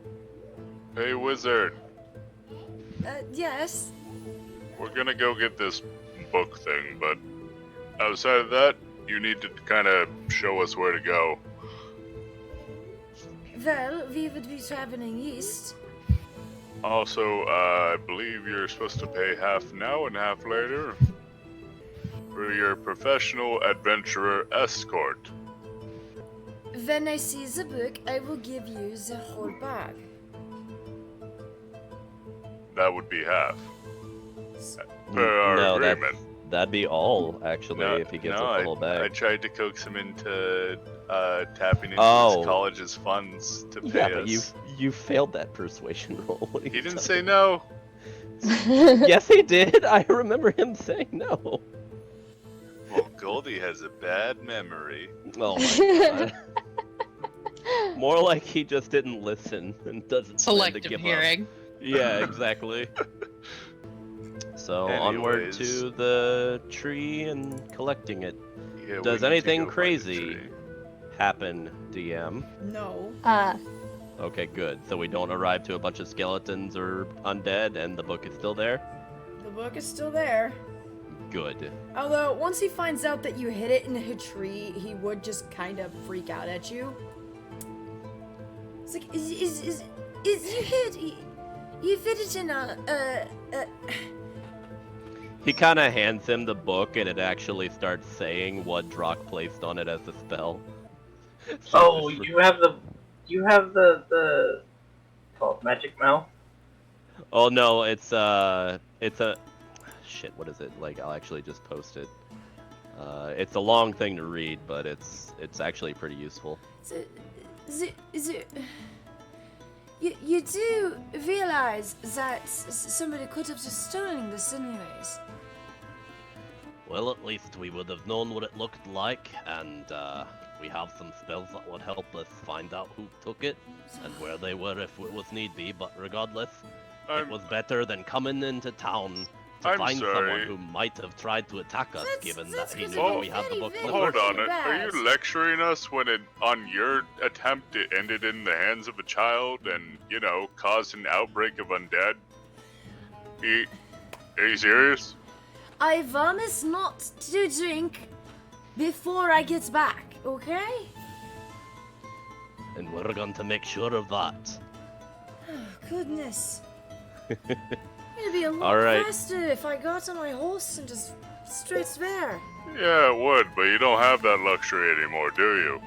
Hey, wizard. Yes. We're gonna go get this book thing, but outside of that, you need to kind of show us where to go. Well, we would be traveling east. Also, I believe you're supposed to pay half now and half later for your professional adventurer escort. When I see the book, I will give you the whole bag. That would be half. Per our No, agreement. that'd be all, actually, if he gives us the whole I bag. tried to coax him into tapping into Oh. his college's funds to pay Yeah, us. but you failed that persuasion roll. What are He you didn't talking say no. Yes, he did. I remember him saying no. Well, Goldie has a bad memory. Oh my god. More like he just didn't listen and doesn't plan to Selective give hearing. up. Yeah, exactly. So onward Anyways. to the tree and collecting it. Yeah, we Does need to anything go find a crazy tree. happen, DM? No. Okay, good. So we don't arrive to a bunch of skeletons or undead and the book is still there? The book is still there. Good. Although, once he finds out that you hid it in a tree, he would just kind of freak out at you. It's like, is you hid it in a. He kind of hands him the book and it actually starts saying what Drock placed on it as a spell. So Oh, it's- you have the called magic mouth. Oh no, it's a shit. What is it? Like I'll actually just post it. It's a long thing to read, but it's actually pretty useful. You do realize that somebody could have just stolen this anyways. Well, at least we would have known what it looked like, and we have some spells that would help us find out who took it and where they were if it was need be. But regardless, it I'm- was better than coming into town to I'm find sorry. someone who might have tried to attack us, That's- given that's that he 'cause knew it that was we had the very, book. in very the Hold first on, place. are you lecturing us when on your attempt it ended in the hands of a child and, caused an outbreak of undead? Are you serious? I promise not to drink before I get back, okay? And we're going to make sure of that. Oh, goodness. It'd be a lot Alright. faster if I got on my horse and just straight there. Yeah, it would, but you don't have that luxury anymore, do you?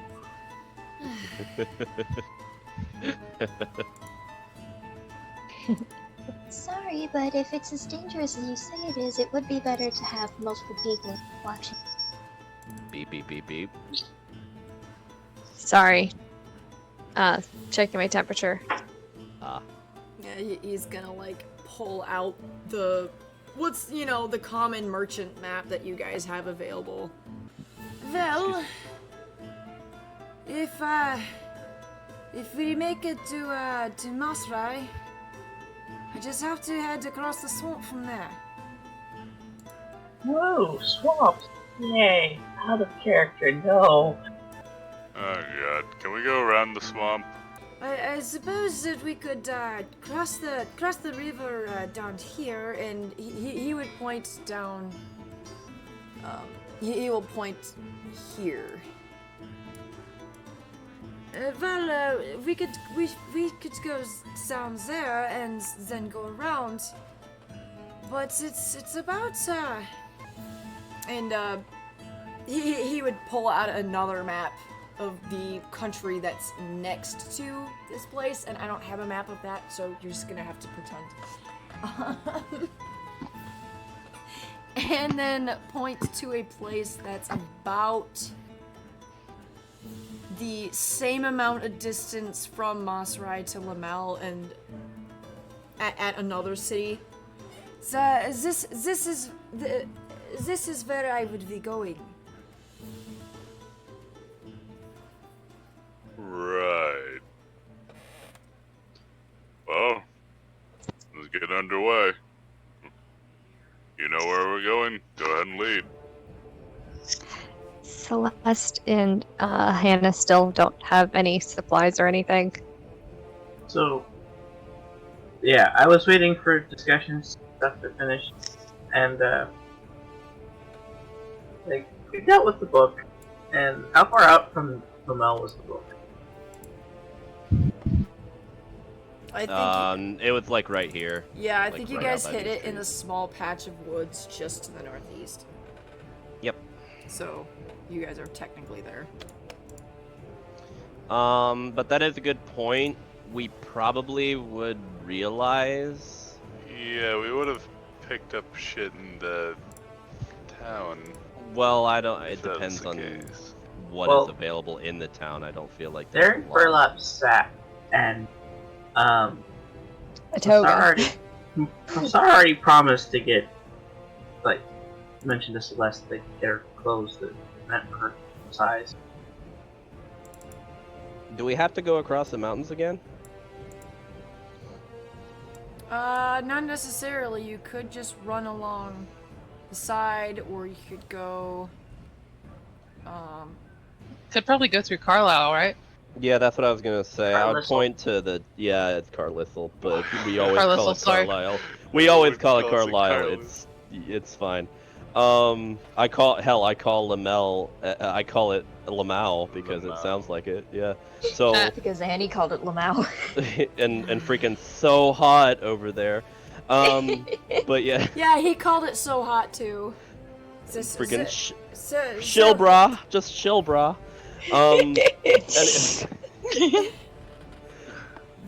Sorry, but if it's as dangerous as you say it is, it would be better to have multiple people watching. Beep, beep, beep, beep. Sorry. Checking my temperature. Ah. Yeah, he's gonna like pull out the the common merchant map that you guys have available. Well, if we make it to Masrai, I just have to head across the swamp from there. Whoa, swamps! Yay, out of character, no. Oh god, can we go around the swamp? I suppose that we could cross the river down here, and he would point down. He will point here. We could go down there and then go around, but it's about and he would pull out another map of the country that's next to this place, and I don't have a map of that, so you're just gonna have to pretend. And then point to a place that's about the same amount of distance from Masrai to Lamel and at another city. So this is where I would be going. Right. Well, let's get underway. You know where we're going? Go ahead and lead. Celeste and Hannah still don't have any supplies or anything. So, yeah, I was waiting for discussions stuff to finish, and we dealt with the book. And how far out from Lamel was the book? I think It was like right here. yeah, I like think you right guys out by hit these it in a trees. small patch of woods just to the northeast. Yep. So, you guys are technically there. But that is a good point. We probably would realize. Yeah, we would have picked up shit in the town. Well, I don't. if It that was depends the on case. what Well, is available in the town. I don't feel like They're there's in a lot. burlap sack, and A Sarah toga. already promised to get, mentioned to Celeste that their clothes that meant her size. Do we have to go across the mountains again? Not necessarily. You could just run along the side, or you could go, Could probably go through Carlisle, right? Yeah, that's what I was gonna say. I would Carlisle. point to the it's Carlisle, but we always call Carlisle, it sorry. Carlisle. We always call it Calls it Carlisle. Carlisle. It's fine. I call Lamel. I call it Lamau because it Lamau. sounds like it. Yeah. So Because Annie called it Lamau. and freaking so hot over there. But yeah, yeah, he called it so hot too. freaking So, chill, brah. Just chill, brah.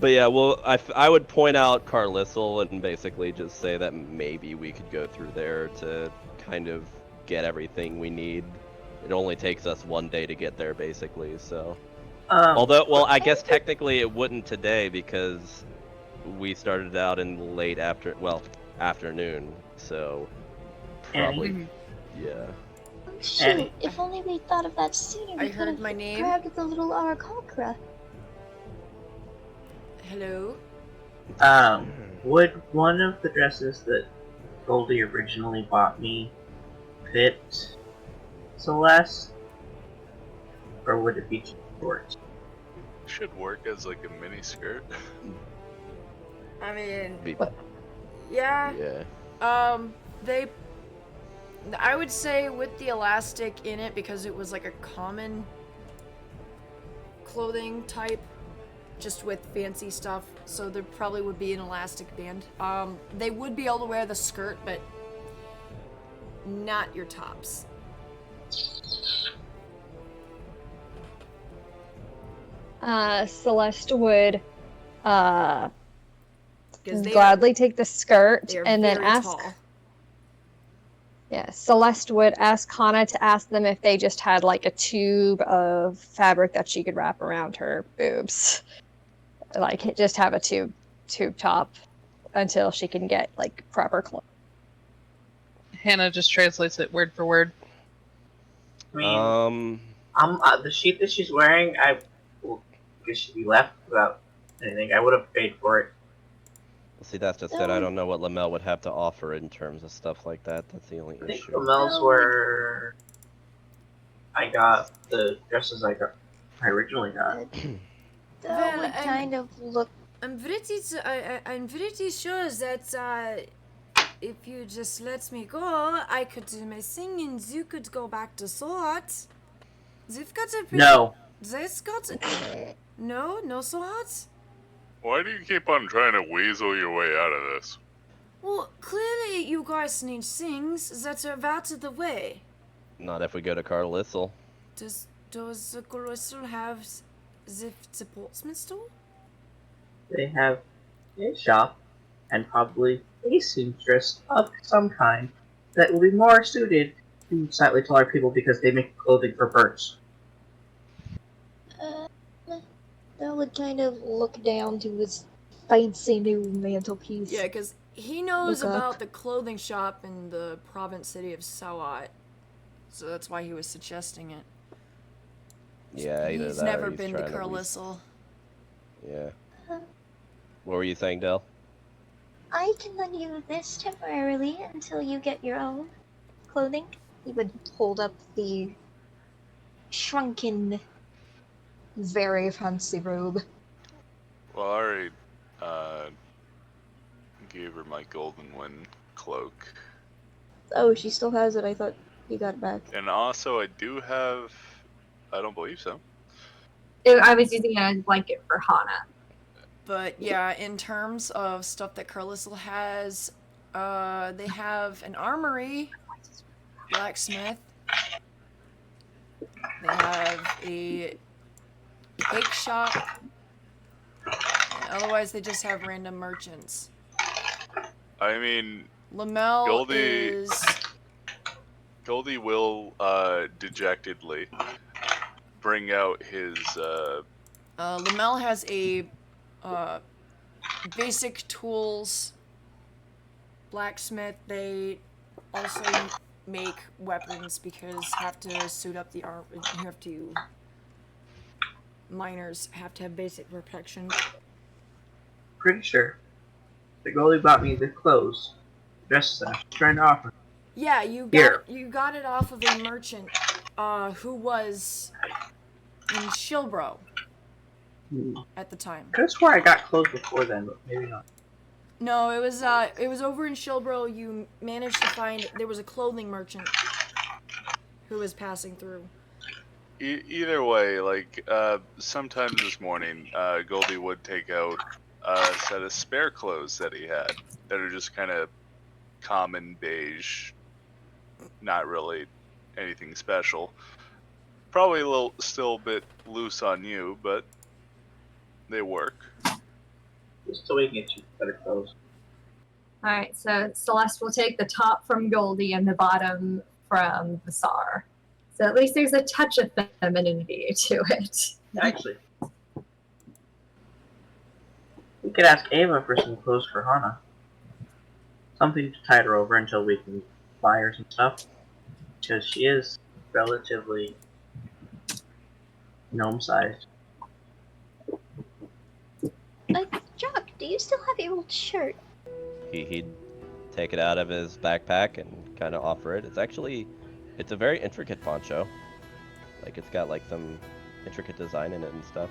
But yeah, well, I would point out Carlisle and basically just say that maybe we could go through there to kind of get everything we need. It only takes us one day to get there, basically, so. Although, well, I guess technically it wouldn't today because we started out in late afternoon, so probably, Mm-hmm. yeah. Shoot, Annie. if only we thought of that sooner, I we could heard have my name. grabbed the little Arakocra. Hello? Would one of the dresses that Goldie originally bought me fit Celeste? Or would it be too short? Should work as like a mini skirt. I mean, Be- yeah. yeah. I would say with the elastic in it, because it was like a common clothing type, just with fancy stuff, so there probably would be an elastic band. They would be able to wear the skirt, but not your tops. Celeste would 'Cause they gladly take the skirt they are and then very ask. tall. Yeah, Celeste would ask Hana to ask them if they just had like a tube of fabric that she could wrap around her boobs. Like just have a tube top until she can get like proper clothes. Hannah just translates it word for word. I mean, the sheet that she's wearing, guess should be left without anything. I would have paid for it. See, that's just it. I don't know what Lamel would have to offer in terms of stuff like that. That's the only I think issue. Lamel's were. I got the dresses I originally got. That would kind of look. I'm pretty sure that if you just let me go, I could do my thing and you could go back to Sword. They've got a pretty... No. They've got... No Sword? Why do you keep on trying to weasel your way out of this? Well, clearly you guys need things that are out of the way. Not if we go to Carlisle. Does the Carlisle have the Portsmouth store? They have a shop and probably a seamstress of some kind that will be more suited to slightly taller people because they make clothing for birds. That would kind of look down to his fancy new mantelpiece. Yeah, because he knows Look up. about the clothing shop in the province city of Sawat. So that's why he was suggesting it. Yeah, either He's that or never he's been to trying to Carlisle. Yeah. What were you saying, Del? I can lend you this temporarily until you get your own clothing. He would hold up the shrunken, very fancy robe. Well, I already gave her my golden wind cloak. Oh, she still has it. I thought he got it back. And also, I do have... I don't believe so. I was using it as a blanket for Hana. But yeah, in terms of stuff that Carlisle has, they have an armory, blacksmith. They have a cake shop. And otherwise, they just have random merchants. I mean, Lamel Goldie- is... Goldie will dejectedly bring out his... Lamel has a basic tools blacksmith. They also make weapons because have to suit up the armor. You have to... Miners have to have basic protection. Pretty sure the goalie bought me the clothes, dresses that I was trying to offer. Yeah, you Here. got it off of a merchant who was in Shilbro at the time. Could have swore I got clothes before then, but maybe not. No, it was over in Shilbro. You managed to find there was a clothing merchant who was passing through. Either way, like, sometime this morning, Goldie would take out a set of spare clothes that he had that are just kind of common beige, not really anything special. Probably still a bit loose on you, but they work. Just so we can get you better clothes. Alright, so Celeste will take the top from Goldie and the bottom from the Tsar. So at least there's a touch of femininity to it. Actually, we could ask Ava for some clothes for Hana. Something to tide her over until we can buy her some stuff. Because she is relatively gnome-sized. Jock, do you still have your old shirt? He'd take it out of his backpack and kind of offer it. It's a very intricate poncho. Like, it's got like some intricate design in it and stuff.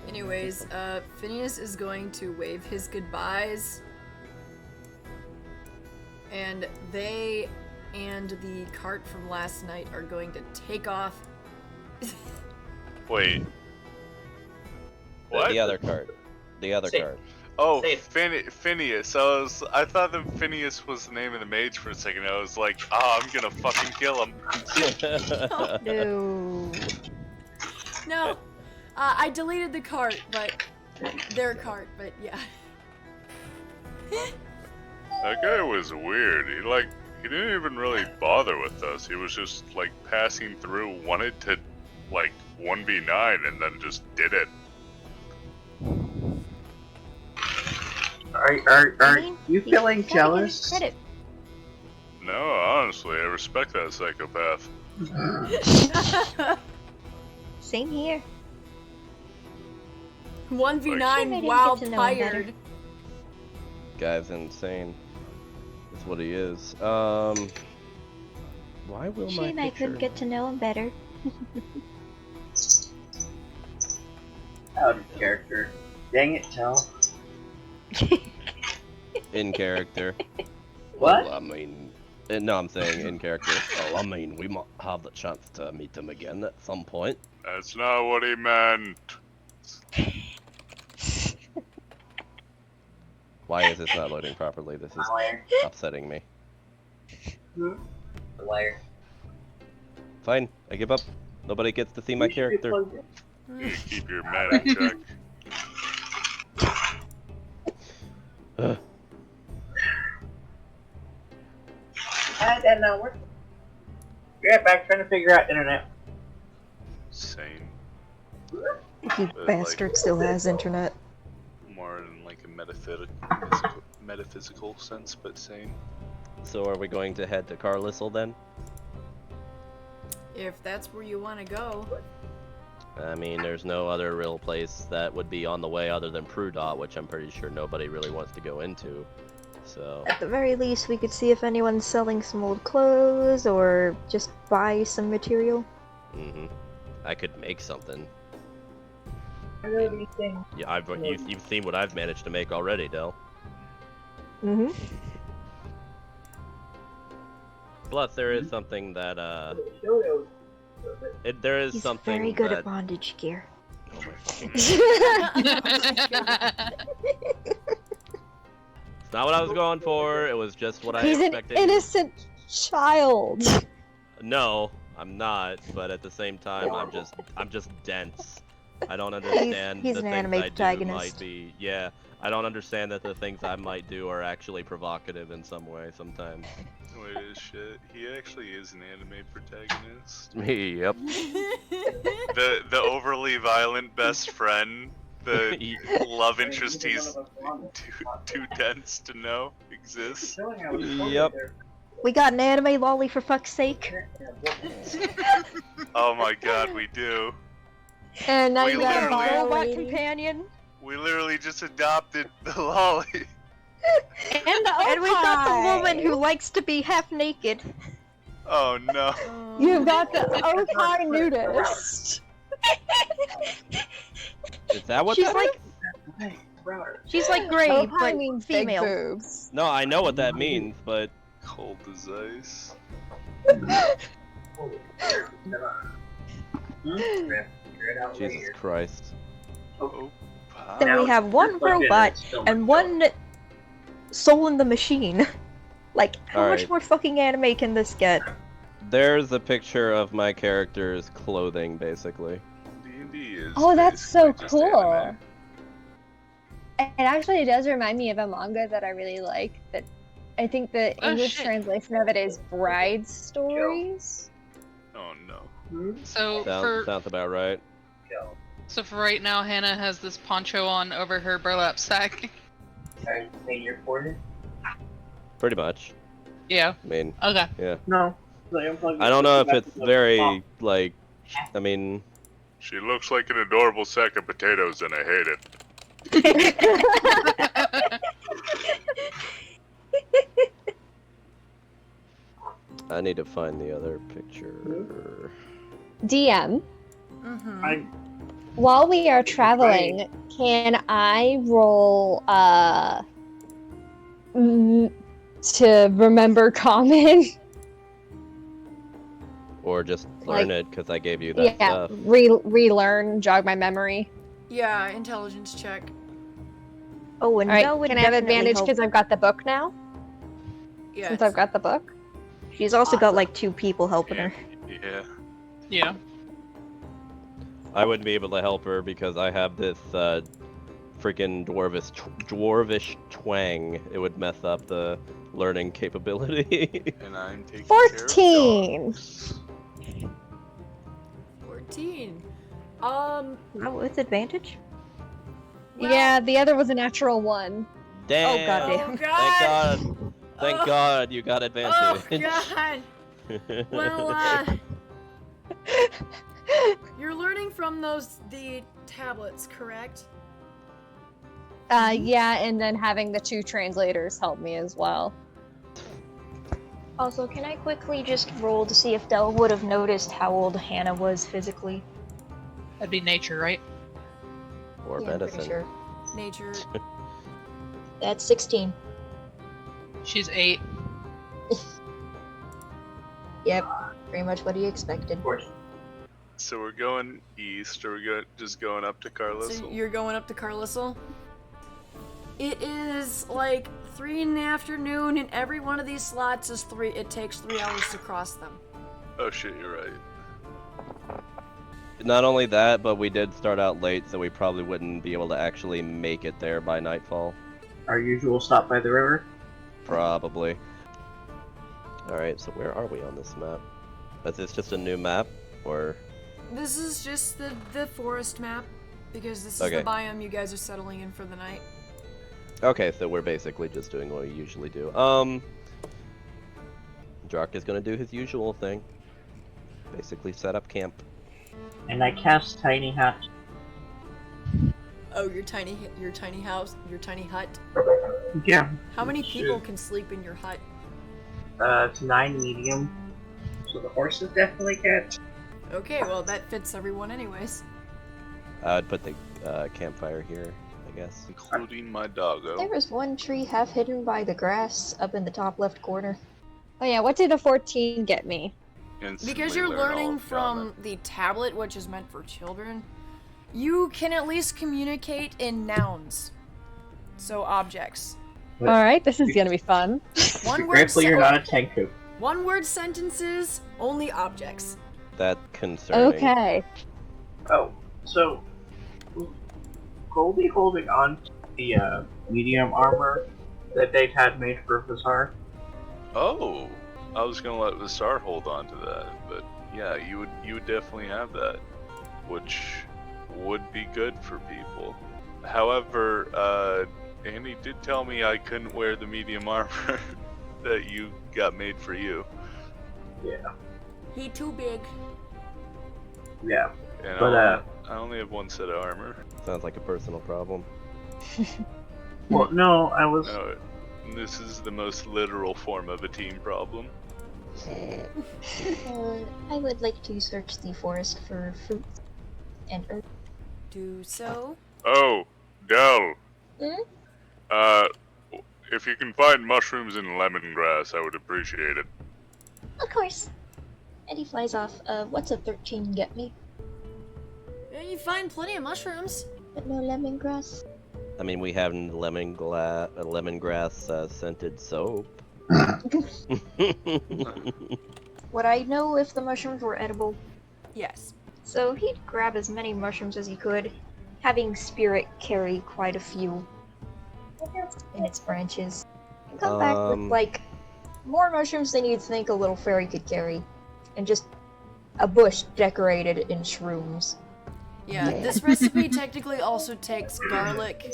Anyways, Phineas is going to wave his goodbyes. And they and the cart from last night are going to take off. Wait. What? The other cart. The other Say- cart. Oh, Say- Phineas. I thought that Phineas was the name of the mage for a second. I was like, oh, I'm gonna fucking kill him. No. No, I deleted the cart, but their cart, but yeah. That guy was weird. He didn't even really bother with us. He was just like passing through, wanted to 1v9 and then just did it. Are mean, you he feeling gotta get his jealous? Credit. No, honestly, I respect that psychopath. Same here. 1v9 Shame I didn't while get to know him better. tired. Guy's insane. That's what he is. Why will Shame my I picture... couldn't get to know him better. Out of character. Dang it, Tell. In character. What? Well, I mean... No, I'm saying in character. Oh, I mean, we might have the chance to meet him again at some point. That's not what he meant. Why is this not loading properly? This is Liar. upsetting me. Liar. Fine, I give up. Nobody gets to see my character. You keep your mana check. Ugh. That not working. Be right back, trying to figure out internet. Same. You But, bastard still has internet. More in like a metaphysical sense, but same. So are we going to head to Carlisle then? If that's where you want to go. I mean, there's no other real place that would be on the way other than Prudot, which I'm pretty sure nobody really wants to go into. So, At the very least, we could see if anyone's selling some old clothes or just buy some material. I could make something. Anything. Yeah, you've seen what I've managed to make already, Del. Mm-hmm. Plus, there is something that there is He's something very good that... at bondage gear. Oh my fucking... It's not what I was going for. It was just what I He's an expected. innocent child. No, I'm not. But at the same time, I'm just dense. I don't understand he's the an things anime I do protagonist. might be. Yeah, I don't understand that the things I might do are actually provocative in some way sometimes. Wait a shit. He actually is an anime protagonist. Yep. The overly violent best friend. The love interest he's too dense to know exists. Yep. We got an anime lolly for fuck's sake. Oh my god, we do. And now We you got a literally- Robot lady. companion. We literally just adopted the lolly. And we've got the woman who likes to be half naked. Oh no. You've got the Okai nudist. Is that what She's that like is? she's like gray, Okai but means female. big boobs. No, I know what that means, but Cold as ice. Jesus Christ. Oh, Then we have one robot and one soul in the machine. Like, how much Alright. more fucking anime can this get? There's a picture of my character's clothing, basically. D&D is Oh, that's so basically just cool. anime. It actually does remind me of a manga that I really like. That I think the Oh, English shit. translation of it is Bride Stories. Oh no. So Sounds about right. for right now, Hannah has this poncho on over her burlap sack. Pretty much. Yeah. I mean, Okay. yeah. No. I don't know if it's very, like, I mean, She looks like an adorable sack of potatoes and I hate it. I need to find the other picture. DM. Mm-hmm. While we are traveling, can I roll to remember common? Or just learn Like- it, because I gave you that Yeah, stuff. relearn, jog my memory. Yeah, intelligence check. Oh, and All right, Belle would can I have definitely advantage help. because I've got the book now? Yeah. Since I've got the book? She's also got like 2 people helping her. Yeah. Yeah. I wouldn't be able to help her because I have this freaking dwarvish twang. It would mess up the learning capability. And I'm taking 14. care of dogs. 14. Oh, with advantage? Well- Yeah, the other was a natural 1. Damn. Oh, goddamn. Oh Thank god! God. Thank Oh. God you got Oh advantage. god! Well, you're learning from the tablets, correct? Yeah, and then having the 2 translators help me as well. Also, can I quickly just roll to see if Dell would have noticed how old Hannah was physically? That'd be nature, right? Or Yeah, I'm pretty medicine. sure. Nature. That's 16. She's 8. Yep, pretty much what he expected. So we're going east, or just going up to So Carlisle? you're going up to Carlisle? It is like 3 in the afternoon, and every one of these slots is 3. It takes 3 hours to cross them. Oh shit, you're right. Not only that, but we did start out late, so we probably wouldn't be able to actually make it there by nightfall. Our usual stop by the river. Probably. Alright, so where are we on this map? Is this just a new map? Or... This is just the forest map, because this is Okay. the biome you guys are settling in for the night. Okay, so we're basically just doing what we usually do. Drak is gonna do his usual thing. Basically set up camp. And I cast Tiny Hat. Oh, your tiny house, your tiny hut. Yeah. How many people Shoot. can sleep in your hut? It's 9 medium. So the horses definitely can't. Okay, well that fits everyone anyways. I'd put the campfire here, I guess. Including my doggo. There was one tree half hidden by the grass up in the top left corner. Oh yeah, what did a 14 get me? Instantly Because you're learn all learning of from Common. the tablet, which is meant for children, you can at least communicate in nouns. So objects. But Alright, this is gonna be fun. One word, gratefully you're not a Tenku. one word sentences, only objects. That concerning. Okay. Oh, so Goldie holding on to the medium armor that they had made for Vizzar. Oh, I was gonna let Visar hold on to that, but yeah, you would definitely have that, which would be good for people. However, Andy did tell me I couldn't wear the medium armor that you got made for you. Yeah. He too big. Yeah. And But, I only have 1 set of armor. Sounds like a personal problem. Well, no, I was. No, this is the most literal form of a team problem. I would like to search the forest for fruits and herbs. Do so. Oh, Del. Hmm? If you can find mushrooms and lemongrass, I would appreciate it. Of course. And he flies off. What's a 13 get me? Yeah, you find plenty of mushrooms. But no lemongrass. I mean, we have lemongrass scented soap. Would I know if the mushrooms were edible? Yes. So he'd grab as many mushrooms as he could, having Spirit carry quite a few in its branches. And come back with, like, more mushrooms than you'd think a little fairy could carry. And just a bush decorated in shrooms. Yeah, this recipe technically also takes garlic,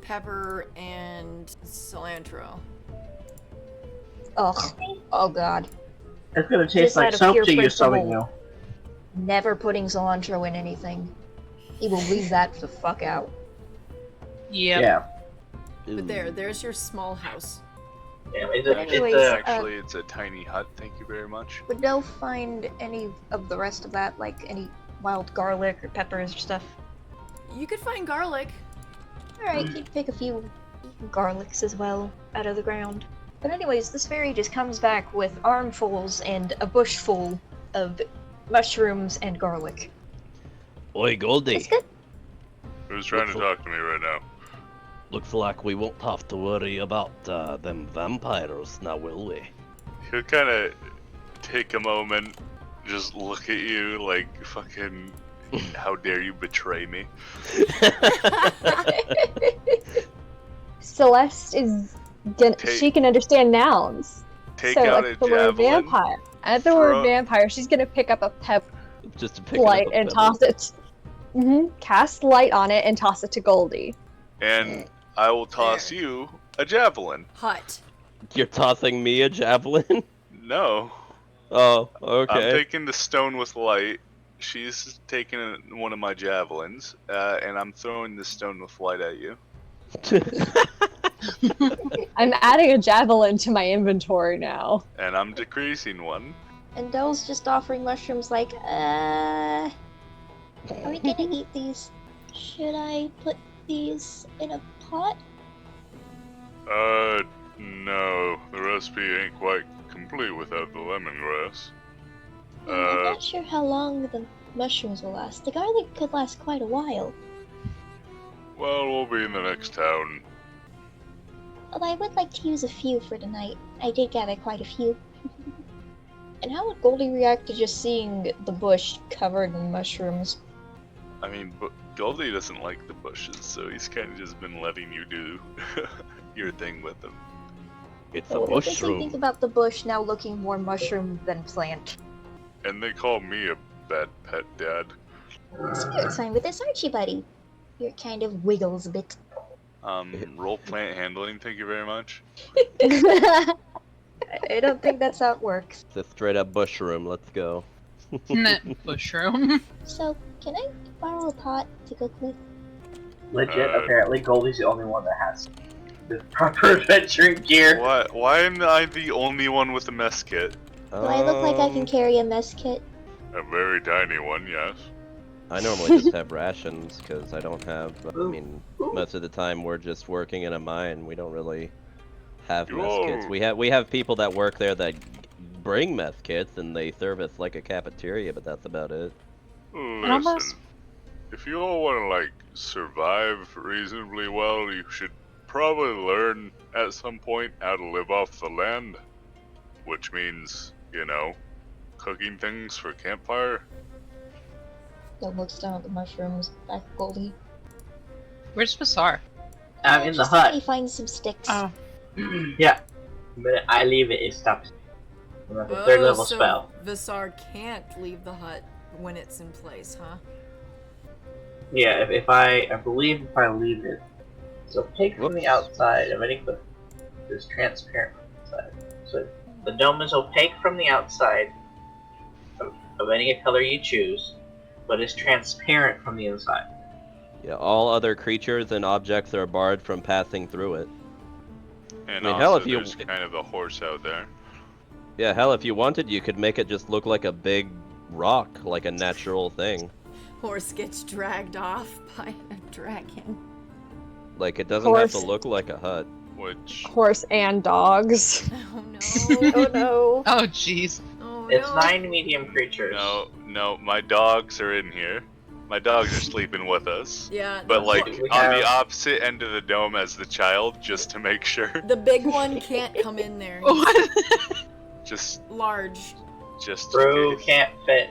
pepper, and cilantro. Ugh. Oh god. It's gonna taste Just like out of soap pure to you, principle. something new. Never putting cilantro in anything. He will leave that the fuck out. Yep. Yeah. But there's your small house. Yeah, But anyways, Actually, it's a tiny hut, thank you very much. Would Del find any of the rest of that, like any wild garlic or peppers or stuff? You could find garlic. Alright, he'd pick a few garlics as well out of the ground. But anyways, this fairy just comes back with armfuls and a bush full of mushrooms and garlic. Oi, Goldie. It's good. Who's trying to talk to me right now? Looks like we won't have to worry about them vampires now, will we? He'll kind of take a moment, just look at you like, fucking, how dare you betray me? Celeste is gonna. She can understand nouns. Take So, out like, a the word javelin. vampire. At the word vampire, she's gonna pick up a Just to pick light it up and toss it. Cast light on it and toss it to Goldie. And I will toss you a javelin. Hut. You're tossing me a javelin? No. Oh, okay. I'm taking the stone with light. She's taking one of my javelins, and I'm throwing the stone with light at you. I'm adding a javelin to my inventory now. And I'm decreasing one. And Dole's just offering mushrooms like, are we gonna eat these? Should I put these in a pot? No. The recipe ain't quite complete without the lemongrass. I'm not sure how long the mushrooms will last. The garlic could last quite a while. Well, we'll be in the next town. Although I would like to use a few for tonight. I did gather quite a few. And how would Goldie react to just seeing the bush covered in mushrooms? I mean, Goldie doesn't like the bushes, so he's kind of just been letting you do your thing with them. It's a What does he mushroom. think about the bush now looking more mushroom than plant? And they call me a bad pet dad. Spirit's fine with this, aren't you, buddy? Your kind of wiggles a bit. Roll plant handling, thank you very much. I don't think that's how it works. It's a straight up bushroom. Let's go. Mushroom. So, can I borrow a pot to cook with? Legit, apparently Goldie's the only one that has the proper adventuring gear. Why am I the only one with a mess kit? Do I look like I can carry a mess kit? A very tiny one, yes. I normally just have rations because I don't have. I mean, most of the time we're just working in a mine. We don't really have mess kits. We have people that work there that bring mess kits and they serve us like a cafeteria, but that's about it. Listen, if you all want to like survive reasonably well, you should probably learn at some point how to live off the land, which means, you know, cooking things for campfire. Dole looks down at the mushrooms. Back at Goldie. Where's Vasar? I'm in the Just hut. He finds some sticks. Oh. Yeah. The minute I leave it, it stops. Like a third level so spell. Visar can't leave the hut when it's in place, huh? Yeah, if I believe if I leave it, it's opaque from the outside. Everything but is transparent from the inside. So the dome is opaque from the outside of any color you choose, but is transparent from the inside. Yeah, all other creatures and objects are barred from passing through it. And I mean, also, hell, if you- there's kind of a horse out there. Yeah, hell, if you wanted, you could make it just look like a big rock, like a natural thing. Horse gets dragged off by a dragon. Like, it doesn't have to Horse. look like a hut. Which, Horse and dogs. Oh no. Oh no. Oh, jeez. Oh It's no. 9 medium creatures. no, my dogs are in here. My dogs are sleeping with us. Yeah. But like We on have- the opposite end of the dome as the child, just to make sure. The big one can't come in there. He's What? Just large. in Bro case. can't fit.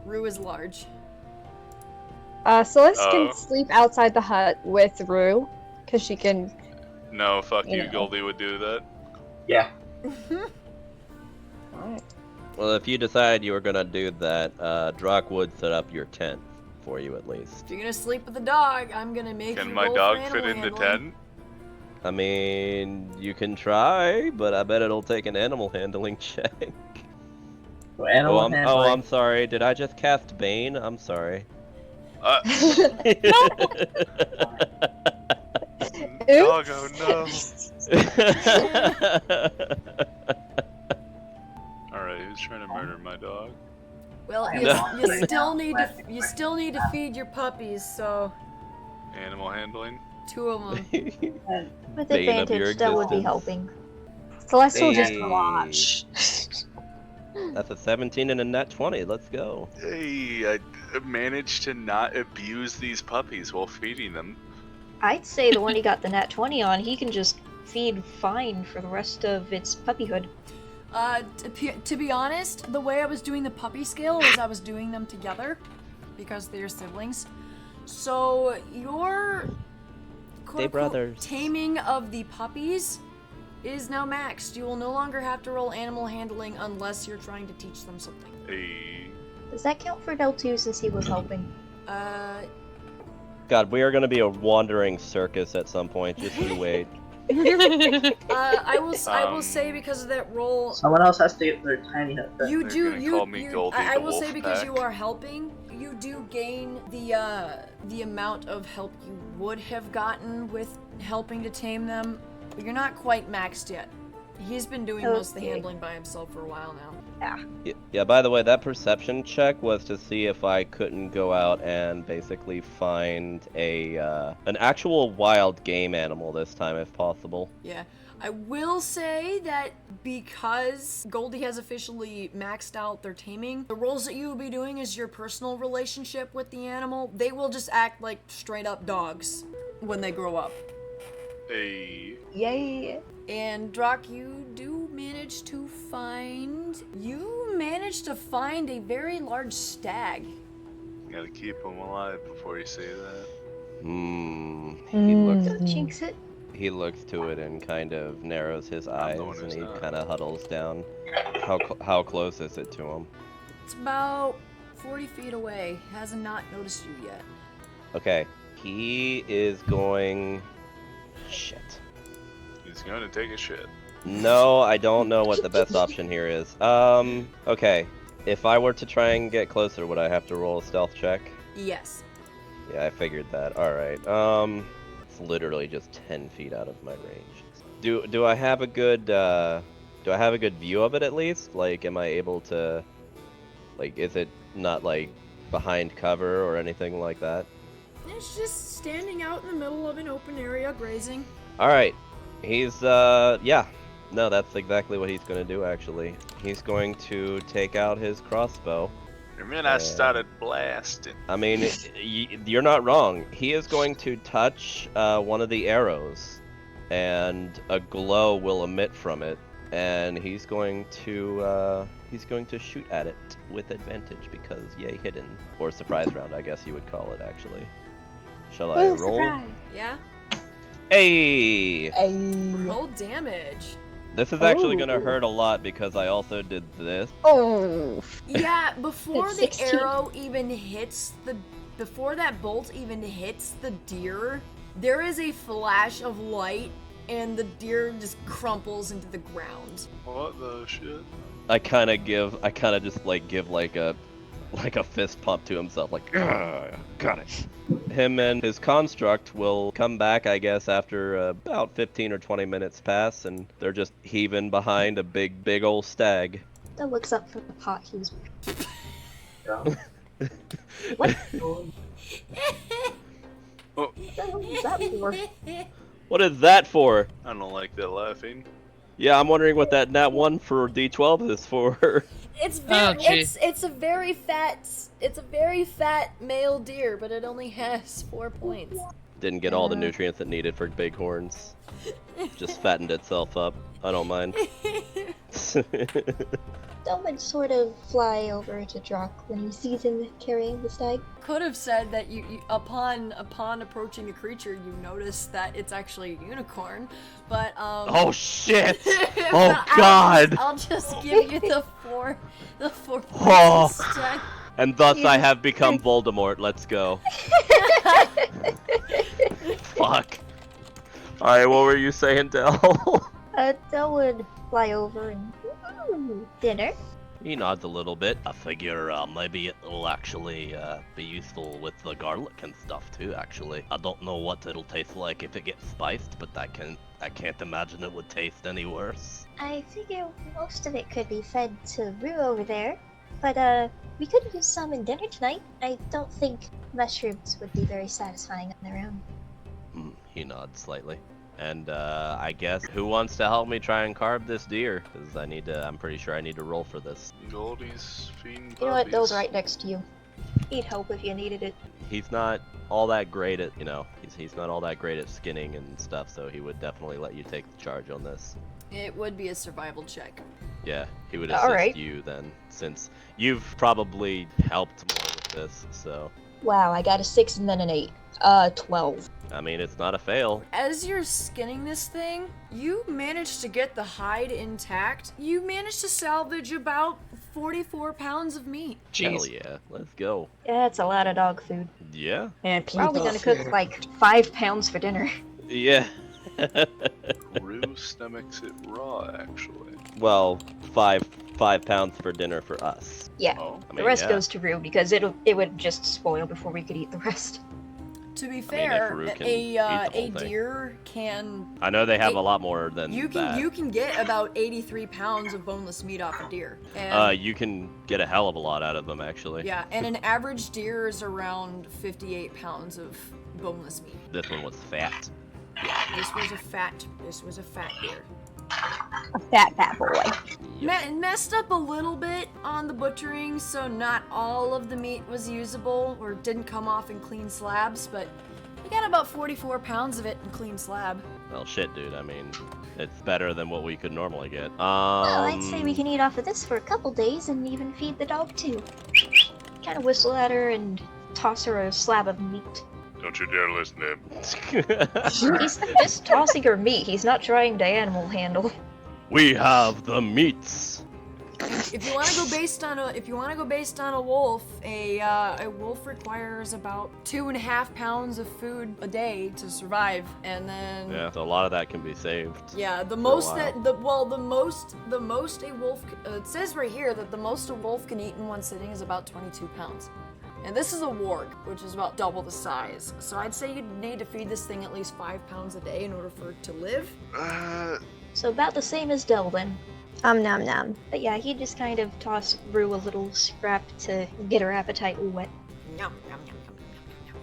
Rue is large. Celeste Oh. can sleep outside the hut with Rue, because she can. No, fuck you, Yeah. Goldie would do that. Yeah. Well, if you decide you were gonna do that, Drock would set up your tent for you at least. If you're gonna sleep with the dog, I'm gonna make Can you my roll dog for fit animal in the handling. tent? I mean, you can try, but I bet it'll take an animal handling check. So animal I'm handling. sorry. Did I just cast Bane? I'm sorry. Doggo, no. Alright, who's trying to murder my dog? Well, No. you still need to feed your puppies, so Animal handling? 2 of them. With Bane of your advantage, that would be existence. helping. Celeste will just Hey. watch. That's a 17 and a nat 20. Let's go. Hey, I managed to not abuse these puppies while feeding them. I'd say the one he got the nat 20 on, he can just feed fine for the rest of its puppyhood. To be honest, the way I was doing the puppy scale was I was doing them together because they're siblings. So your They brothers. taming of the puppies is now maxed. You will no longer have to roll animal handling unless you're trying to teach them something. Hey. Does that count for Del2 since he was helping? God, we are going to be a wandering circus at some point. Just you wait. I will say because of that roll. Someone else has to get their tiny hut. You They're do. gonna You. call me you Goldie I the will say because Wolfpack. you are helping, you do gain the amount of help you would have gotten with helping to tame them. But you're not quite maxed yet. He's been doing most of the Okay. handling by himself for a while now. Yeah, by the way, that perception check was to see if I couldn't go out and basically find an actual wild game animal this time, if possible. Yeah. I will say that because Goldie has officially maxed out their taming, the roles that you will be doing is your personal relationship with the animal. They will just act like straight up dogs when they grow up. Hey. Yay! And Drock, you managed to find a very large stag. Gotta keep them alive before you say that. He looks. Don't jinx it. He looks to it and kind of narrows his eyes, the one and who's he not. kind of huddles down. How close is it to him? It's about 40 feet away. Hasn't not noticed you yet. Okay, he is going. Shit. He's gonna take a shit. No, I don't know what the best option here is. Okay. If I were to try and get closer, would I have to roll a stealth check? Yes. Yeah, I figured that. Alright. It's literally just 10 feet out of my range. Do I have a good view of it at least? Like, am I able to, like, is it not, like, behind cover or anything like that? It's just standing out in the middle of an open area grazing. Alright. He's, yeah. No, that's exactly what he's gonna do, actually. He's going to take out his crossbow. And then I started blasting. I mean, you're not wrong. He is going to touch one of the arrows, and a glow will emit from it, and he's going to shoot at it with advantage because yay hidden, or surprise round, I guess you would call it actually. Shall I roll? Surprise. Yeah? Hey! Roll damage. This is actually gonna hurt a lot because I also did this. Oh. Yeah, before the 16. arrow even hits before that bolt even hits the deer, there is a flash of light and the deer just crumples into the ground. What the shit? I kind of give like a fist pump to himself, like, got it. Him and his construct will come back, I guess, after about 15 or 20 minutes pass, and they're just heaving behind a big old stag. Del looks up from the pot he was. What? What the hell was that for? What is that for? I don't like that laughing. Yeah, I'm wondering what that nat 1 for D12 is for. It's Oh, very gee. it's a very fat male deer, but it only has 4 points. Didn't get all the nutrients it needed for bighorns. Just fattened itself up. I don't mind. Del would sort of fly over to Drock when he sees him carrying the stag. Could have said that you upon approaching the creature, you notice that it's actually a unicorn, but Oh shit! but Oh god! I'll just give you the four Oh. points instead. And thus I have become Voldemort. Let's go. Fuck. Alright, what were you saying, Del? Del would fly over and dinner. He nods a little bit. I figure maybe it'll actually be useful with the garlic and stuff too, actually. I don't know what it'll taste like if it gets spiced, but I can't imagine it would taste any worse. I figure most of it could be fed to Rue over there, but we could use some in dinner tonight. I don't think mushrooms would be very satisfying on their own. He nods slightly. And I guess who wants to help me try and carve this deer? Because I'm pretty sure I need to roll for this. Goldie's feeding puppies. You know what? Bill's right next to you. He'd help if you needed it. He's not all that great at, he's not all that great at skinning and stuff, so he would definitely let you take the charge on this. It would be a survival check. Yeah, he would assist Alright. you then, since you've probably helped more with this, so. Wow, I got a 6 and then an 8. 12. I mean, it's not a fail. As you're skinning this thing, you managed to get the hide intact. You managed to salvage about 44 pounds of meat. Hell yeah, let's go. Yeah, that's a lot of dog food. Yeah. And probably gonna cook like 5 pounds for dinner. Yeah. Rue stomachs it raw, actually. Well, 5 pounds for dinner for us. Yeah, Oh. I the mean, rest yeah. goes to Rue because it would just spoil before we could eat the rest. To be if fair, Rue can a eat the whole thing. deer can I know they have Hey, a lot more than you can get about 83 pounds of boneless meat off a deer. And, you can get a hell of a lot out of them, actually. yeah, and an average deer is around 58 pounds of boneless meat. This one was fat. This was a fat deer. A fat boy. Messed up a little bit on the butchering, so not all of the meat was usable or didn't come off in clean slabs, but we got about 44 pounds of it in clean slab. Well, shit, dude. I mean, it's better than what we could normally get. Well, I'd say we can eat off of this for a couple days and even feed the dog too. Kind of whistle at her and toss her a slab of meat. Don't you dare listen to him. He's just tossing her meat. He's not trying to animal handle. We have the meats. If you want to go based on a wolf, a wolf requires about 2.5 pounds of food a day to survive, and then Yeah, so a lot of that can be saved. yeah, the a most while. that the most a wolf it says right here that the most a wolf can eat in one sitting is about 22 pounds. And this is a warg, which is about double the size. So I'd say you'd need to feed this thing at least 5 pounds a day in order for it to live. So about the same as Del then. Nom nom. But yeah, he just kind of tossed Rue a little scrap to get her appetite wet. Yum, yum, yum, yum, yum,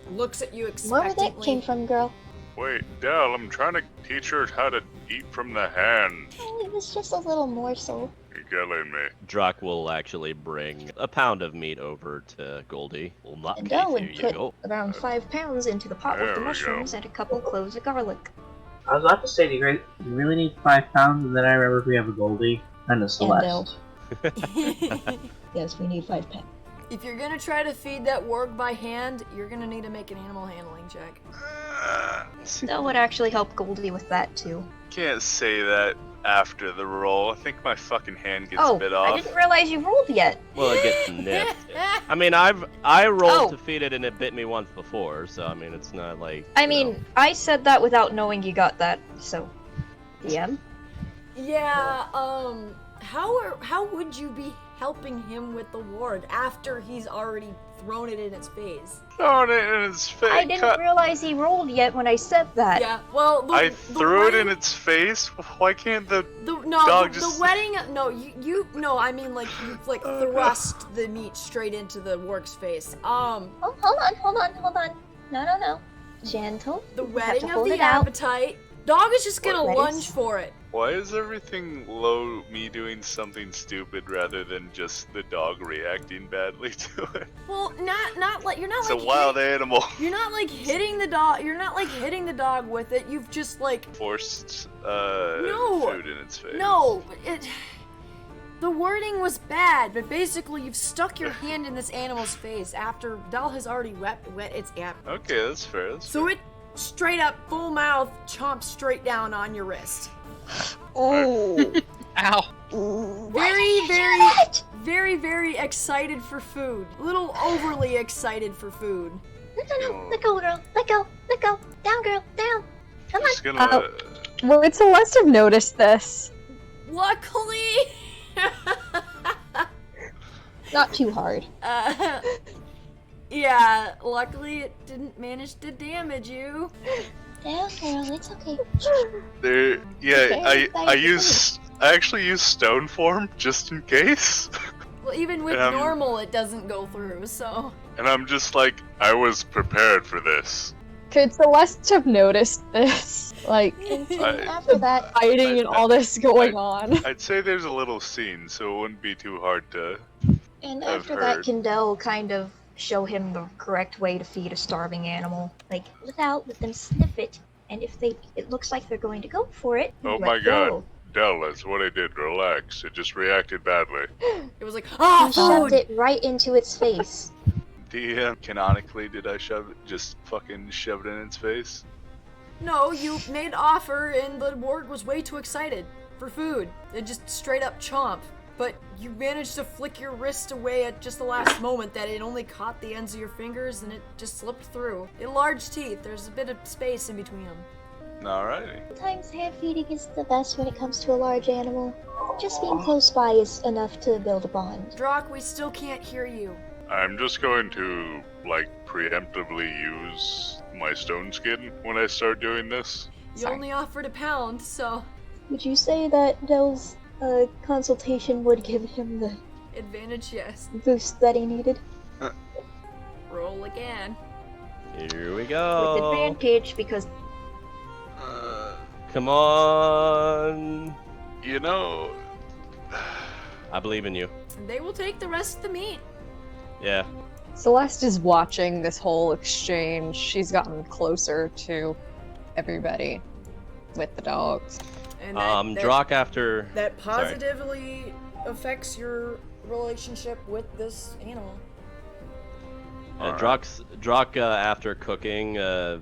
yum. Looks at you Where expectantly. that came from, girl? Wait, Del, I'm trying to teach her how to eat from the hand. Oh, it was just a little morsel. You're killing me. Drac will actually bring a pound of meat over to Goldie. Well, not And case, Del here would you put go. around 5 pounds into the pot with There the we go. mushrooms and a couple cloves of garlic. I was about to say, do you really need 5 pounds? And then I remembered we have a Goldie and a Celeste. Yes, we need 5 pounds. If you're gonna try to feed that warg by hand, you're gonna need to make an animal handling check. Del would actually help Goldie with that too. Can't say that after the roll. I think my fucking hand gets Oh, bit I off. didn't realize you rolled yet. Well, it gets nipped. I mean, I rolled Oh. to feed it and it bit me once before, so I mean, it's not like. I you mean, know. I said that without knowing you got that, so. Yeah. Yeah, how would you be helping him with the warg after he's already thrown it in its face? Throwing it in its face. I didn't realize he rolled yet when I said that. Yeah, well, I threw it in its face. Why can't the dog the just- wedding. No, no. I mean, like you like thrust the meat straight into the warg's face. Oh, hold on. No. Gentle. The You have to wedding of hold the it out. appetite. Dog is just gonna What lunge weddings? for it. Why is everything low me doing something stupid rather than just the dog reacting badly to it? Well, not like you're not It's a like wild animal. You're not like hitting the dog. You're not like hitting the dog with it. You've just like Forced No. food in its face. no. The wording was bad, but basically you've stuck your hand in this animal's face after Dal has already wet its app. Okay, that's fair. So it straight up, full mouth, chomps straight down on your wrist. Oh. Ow. Very, very excited for food. A little overly excited for food. No. Let go, girl. Let go. Down, girl. Down. Come on. Just gonna. Would Celeste have noticed this? Luckily, Not too hard. yeah, luckily it didn't manage to damage you. Down, girl. It's okay. There, yeah, Okay, I actually use stone form just in case. Well, even with And, normal, it doesn't go through, so. And I'm just like, I was prepared for this. Could Celeste have noticed this? Like, And I- after that, fighting and all this going on. I'd say there's a little scene, so it wouldn't be too hard to. and I've after that, heard. Kendall kind of show him the correct way to feed a starving animal. Like, let them sniff it, and if it looks like they're going to go for it, Oh let my go. god. Dell, that's what I did. Relax. It just reacted badly. It was like, You ah, shoved food! it right into its face. Canonically, did I just fucking shove it in its face? No, you made an offer and the warg was way too excited for food. It just straight up chomp. But you managed to flick your wrist away at just the last moment that it only caught the ends of your fingers and it just slipped through. Large teeth, there's a bit of space in between them. Alrighty. Sometimes hand feeding is the best when it comes to a large animal. Just being close by is enough to build a bond. Drock, we still can't hear you. I'm just going to, preemptively use my stone skin when I start doing this. You only offered a pound, so Would you say that Dell's consultation would give him the advantage, yes. boost that he needed? Roll again. Here we With go. advantage, because Come on. You know, I believe in you. And they will take the rest of the meat. Yeah. Celeste is watching this whole exchange. She's gotten closer to everybody with the dogs. And Drock after. that sorry. positively affects your relationship with this animal. Drock after cooking, while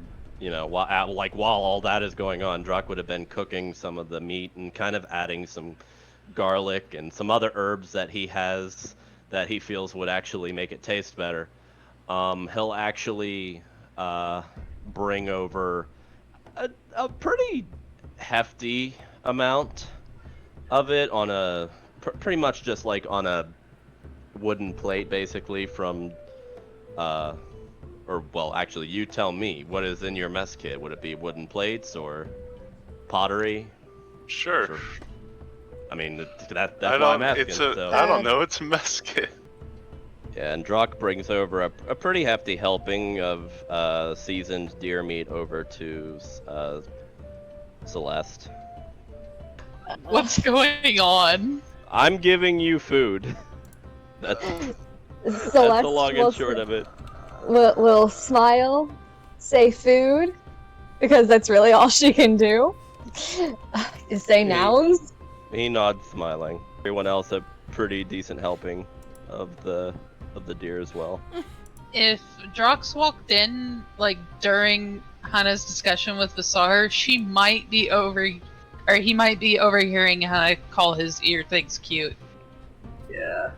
all that is going on, Drock would have been cooking some of the meat and kind of adding some garlic and some other herbs that he has that he feels would actually make it taste better. He'll actually bring over a pretty hefty amount of it on a pretty much just like on a wooden plate, basically from actually you tell me, what is in your mess kit? Would it be wooden plates or pottery? Sure. I mean, that's why I'm asking. I don't know. It's a mess kit. Yeah, and Drock brings over a pretty hefty helping of seasoned deer meat over to Celeste. What's going on? I'm giving you food. That's Celeste the long and will, short of it. will smile, say food, because that's really all she can do. Is say nouns. He nods, smiling. Everyone else a pretty decent helping of the deer as well. If Drox walked in, during Hannah's discussion with Vasar, he might be overhearing Hannah call his ear things cute. Yeah.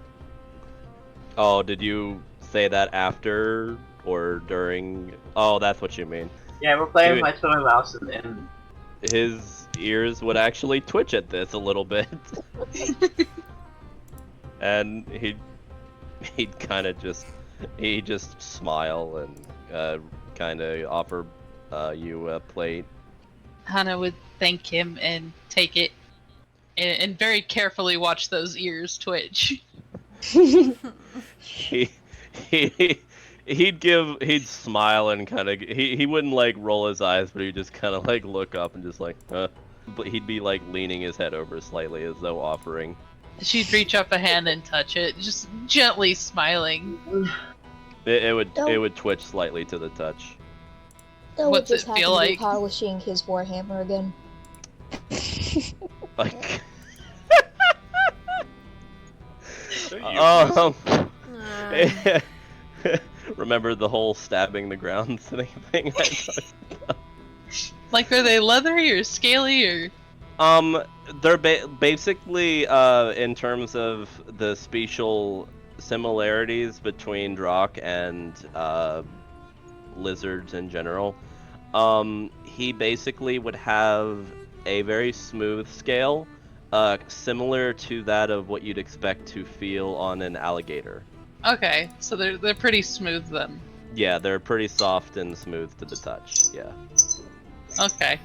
Oh, did you say that after or during? Oh, that's what you mean. Yeah, we're playing Dude. my twin mouse and His ears would actually twitch at this a little bit. And he'd kind of just smile and kind of offer you a plate. Hannah would thank him and take it and very carefully watch those ears twitch. He'd smile and kind of he wouldn't roll his eyes, but he'd just kind of look up and just but he'd be leaning his head over slightly as though offering. She'd reach up a hand and touch it, just gently smiling. It would twitch slightly to the touch. Dell would What's just it feel happen to be like? polishing his warhammer again. Like So remember the whole stabbing the ground thing I talked about? Are they leathery or scaly or? They're basically in terms of the special similarities between Drock and lizards in general. He basically would have a very smooth scale, similar to that of what you'd expect to feel on an alligator. Okay, so they're pretty smooth then. Yeah, they're pretty soft and smooth to the touch. Yeah. Okay.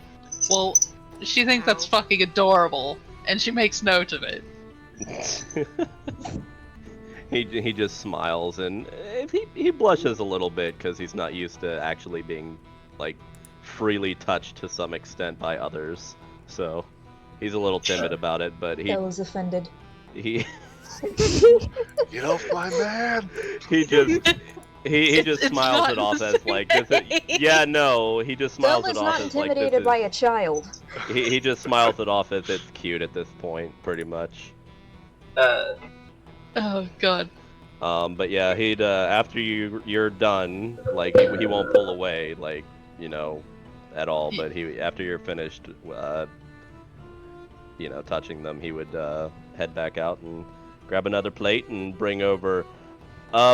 Well, she thinks that's fucking adorable, and she makes note of it. He just smiles and he blushes a little bit because he's not used to actually being like freely touched to some extent by others. So he's a little timid about it, but Del is offended. he Get off my man! he just It's smiles not it off the as same like this thing. Yeah, no, he just Del smiles is it off not as like this intimidated is, by a child. he just smiles it off as it's cute at this point, pretty much. Oh god. But yeah, he'd after you're done, like he won't pull away, like, you know, at all. But he after you're finished, you know, touching them, he would head back out and grab another plate and bring over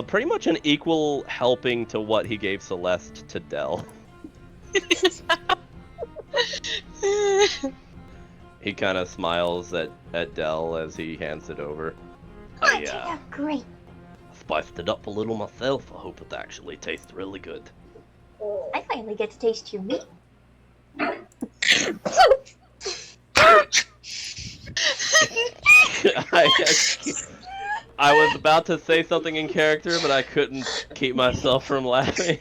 pretty much an equal helping to what he gave Celeste to Del. He kind of smiles at Del as he hands it over. I Great. spiced it up a little myself. I hope it actually tastes really good. I finally get to taste your meat. I was about to say something in character, but I couldn't keep myself from laughing.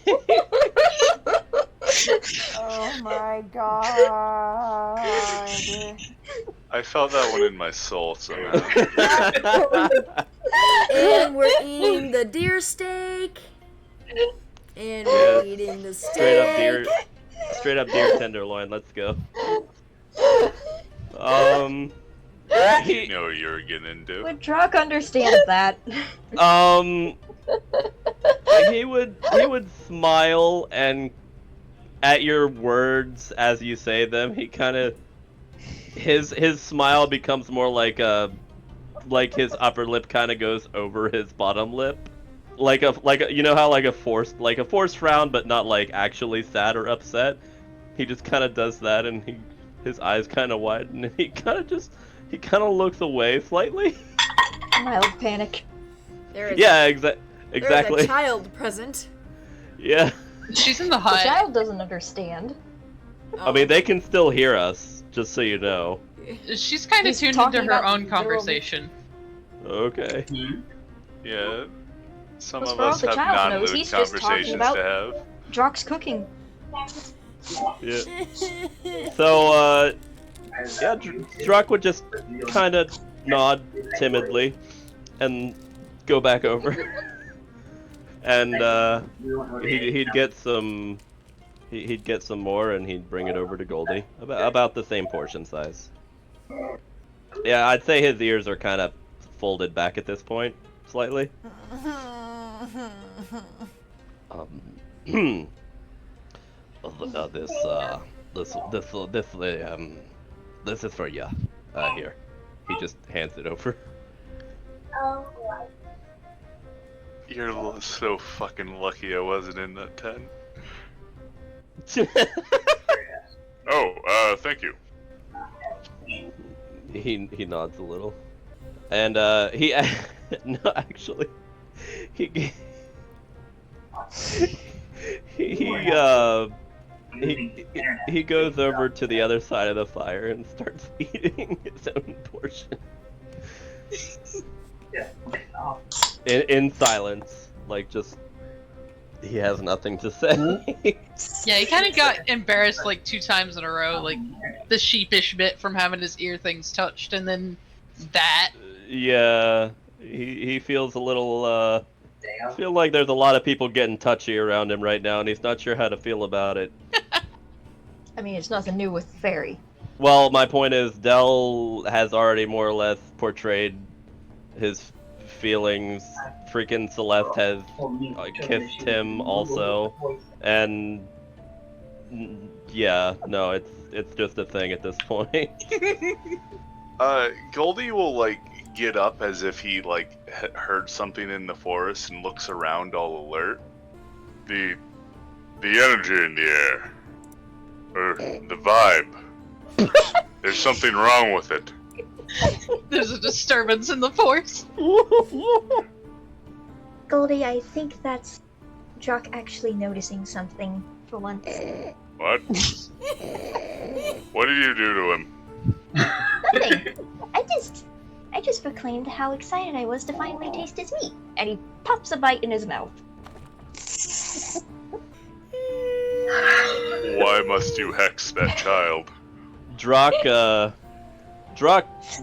Oh my god. I felt that one in my soul somehow. And we're eating the deer steak. And we're eating the steak. Straight up deer tenderloin. Let's go. You know what you were getting into. Would Drock understand that? He would smile, and at your words as you say them, he kind of his smile becomes more like his upper lip kind of goes over his bottom lip, like a you know how like a forced frown, but not like actually sad or upset. He just kind of does that, and his eyes kind of widen, and he kind of looks away slightly. Mild panic. Exactly. There's a child present. Yeah. She's in the The hut. child doesn't understand. I mean, they can still hear us, just so you know. She's kind of He's tuned talking into her about own conversation. Okay. Yeah. Some Well, of for all us the have child knows, non-lewd he's just talking conversations about- to have. Drock's cooking. Yeah. So, Druck would just kind of nod timidly and go back over. And he'd get some more, and he'd bring it over to Goldie, about the same portion size. Yeah, I'd say his ears are kind of folded back at this point, slightly. This is for you. Here. He just hands it over. You're so fucking lucky I wasn't in that tent. Oh, thank you. He nods a little, and he no, actually he goes over to the other side of the fire and starts eating his own portion. In silence, like just he has nothing to say. Yeah, he kind of got embarrassed like 2 times in a row, like the sheepish bit from having his ear things touched, and then that. Yeah, he feels a little feel like there's a lot of people getting touchy around him right now, and he's not sure how to feel about it. I mean, it's nothing new with Fairy. Well, my point is, Del has already more or less portrayed his feelings. Freaking Celeste has kissed him also, and yeah, no, it's just a thing at this point. Goldie will like get up as if he like heard something in the forest and looks around all alert. The energy in the air, or the vibe. There's something wrong with it. There's a disturbance in the force. Goldie, I think that's Drock actually noticing something for once. What? What did you do to him? Nothing. I just proclaimed how excited I was to finally taste his meat, and he pops a bite in his mouth. Why must you hex that child? Drock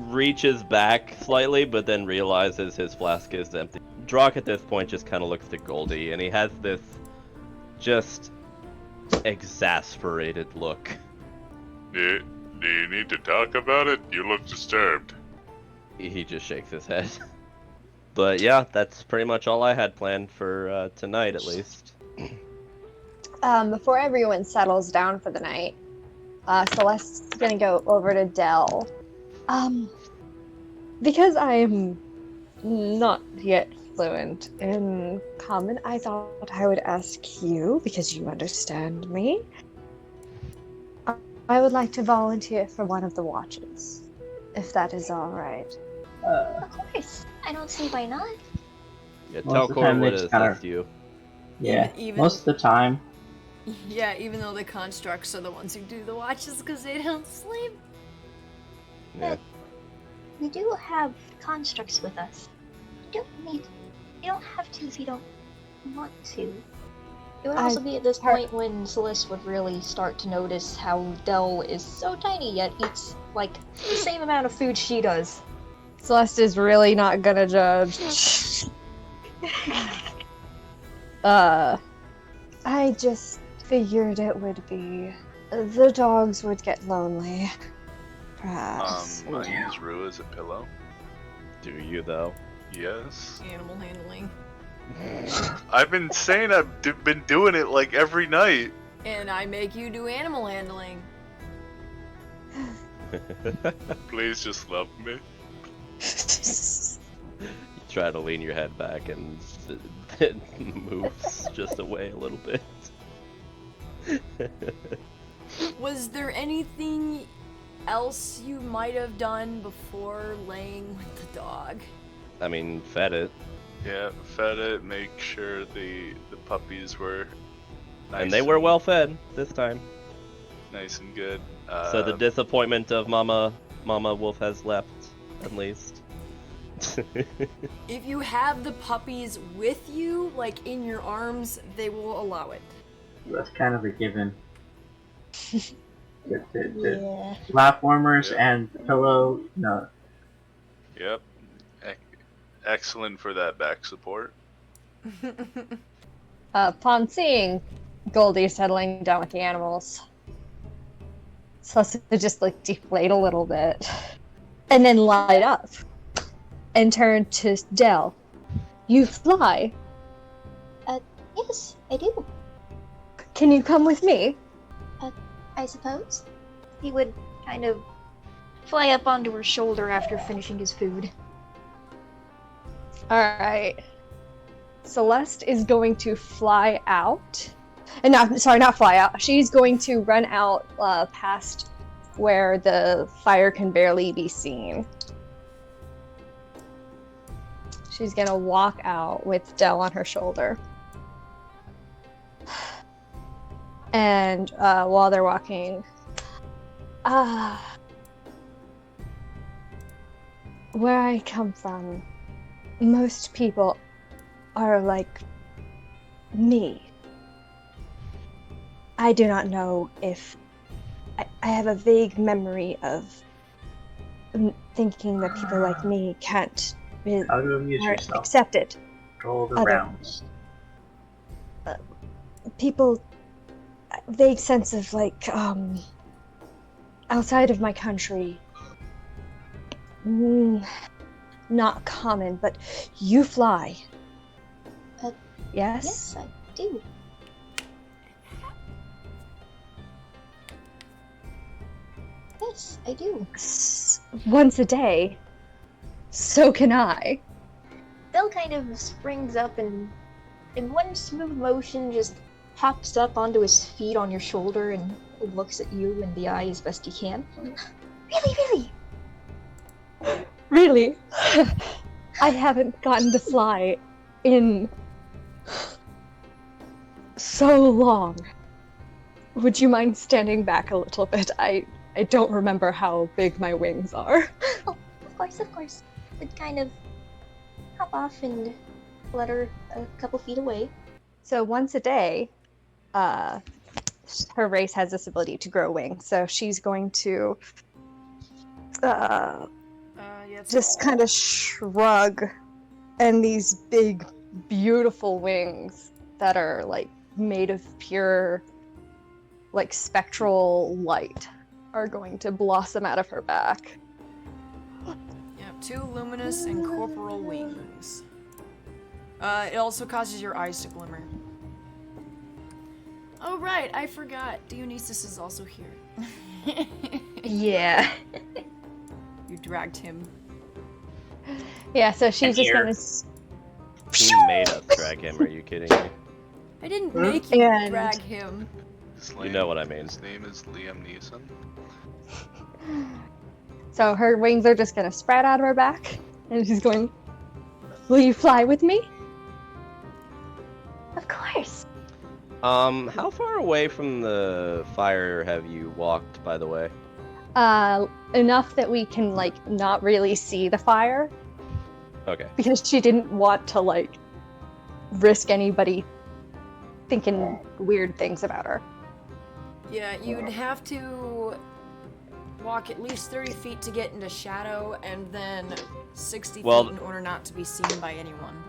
reaches back slightly, but then realizes his flask is empty. Drock at this point just kind of looks to Goldie, and he has this just exasperated look. Do you need to talk about it? You look disturbed. He just shakes his head. But yeah, that's pretty much all I had planned for tonight, at least. Before everyone settles down for the night, Celeste's gonna go over to Dell. Because I am not yet fluent in common, I thought I would ask you, because you understand me. I would like to volunteer for one of the watches, if that is all right. Of course. I don't see why not. Yeah, Most tell of the time Corbin they what just is kinda- left you. Yeah, Even- most of the time. Yeah, even though the constructs are the ones who do the watches because they don't sleep. Yeah. We do have constructs with us. You don't have to if you don't want to. It would also be at this point when Celeste would really start to notice how Dell is so tiny yet eats like the same amount of food she does. Celeste is really not gonna judge. I just figured it would be the dogs would get lonely. Perhaps. I use Rue as a pillow. Do you, though? Yes. Animal handling. I've been saying I've been doing it like every night. And I make you do animal handling. Please just love me. You try to lean your head back and it moves just away a little bit. Was there anything else you might have done before laying with the dog? I mean, fed it. Yeah, fed it, make sure the puppies were nice And they were well fed this time. nice and good. So the disappointment of Mama Wolf has left, at least. If you have the puppies with you, like in your arms, they will allow it. That's kind of a given. Yeah. Lap warmers Yeah. and the pillow, no. Yep. Excellent for that back support. Upon seeing Goldie settling down with the animals, Celeste would just like deflate a little bit, and then light up, and turn to Dell. You fly. Yes, I do. Can you come with me? I suppose. He would kind of fly up onto her shoulder after finishing his food. Alright. Celeste is going to fly out. And not fly out. She's going to run out past where the fire can barely be seen. She's gonna walk out with Dell on her shoulder. And while they're walking, where I come from, most people are like me. I do not know if I have a vague memory of thinking that people like me can't be How to amuse are yourself. accepted. Roll the Other- rounds. People, vague sense of like outside of my country, not common, but you fly. Yes? Yes, I do. Yes, I do. Once a day. So can I. Bill kind of springs up and in one smooth motion just hops up onto his feet on your shoulder and looks at you in the eye as best he can. Really? Really? I haven't gotten to fly in so long. Would you mind standing back a little bit? I don't remember how big my wings are. Oh, of course. Would kind of hop off and flutter a couple feet away. So once a day, her race has this ability to grow wings, so she's going to just kind of shrug, and these big, beautiful wings that are like made of pure, like spectral light are going to blossom out of her back. Yep, 2 luminous and corporal wings. It also causes your eyes to glimmer. Oh right, I forgot. Dionysus is also here. Yeah. You dragged him. Yeah, so she's And just here. gonna. He made us drag him. Are you kidding me? I didn't make you And- drag him. You know what I mean. His name is Liam Neeson. So her wings are just gonna spread out of her back, and she's going, "Will you fly with me?" Of course. How far away from the fire have you walked, by the way? Enough that we can like not really see the fire, Okay. because she didn't want to like risk anybody thinking weird things about her. Yeah, you'd have to walk at least 30 feet to get into shadow, and then 60 Well- feet in order not to be seen by anyone.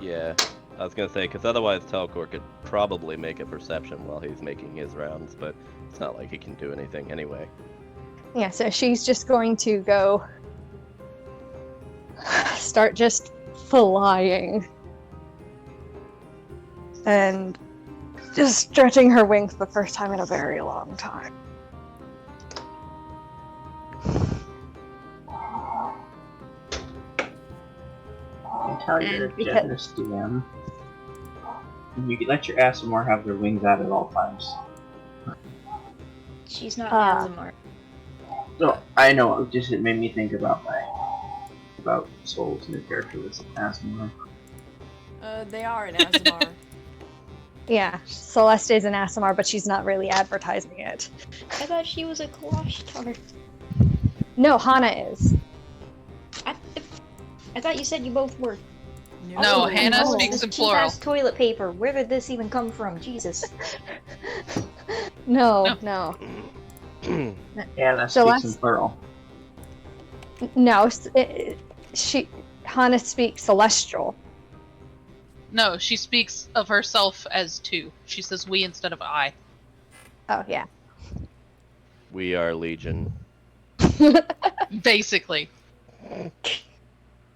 Yeah. I was gonna say, because otherwise Telcor could probably make a perception while he's making his rounds, but it's not like he can do anything anyway. Yeah, so she's just going to go start just flying and just stretching her wings for the first time in a very long time. And tell your And because- generous DM. You can let your Asimar have their wings out at all times. She's not Ah. an Azamar. So I know, it made me think about souls and the character was Asimar. They are an Azamar. Yeah, Celeste is an Asimar, but she's not really advertising it. I thought she was a Kalashtar. No, Hana is. I thought you said you both were. No, Hannah no, speaks this in plural. cheap-ass toilet paper. Where did this even come from? Jesus. No. Yeah, that So speaks in let's- plural. No, Hana speaks Celestial. No, she speaks of herself as 2. She says we instead of I. Oh, yeah. We are Legion. Basically.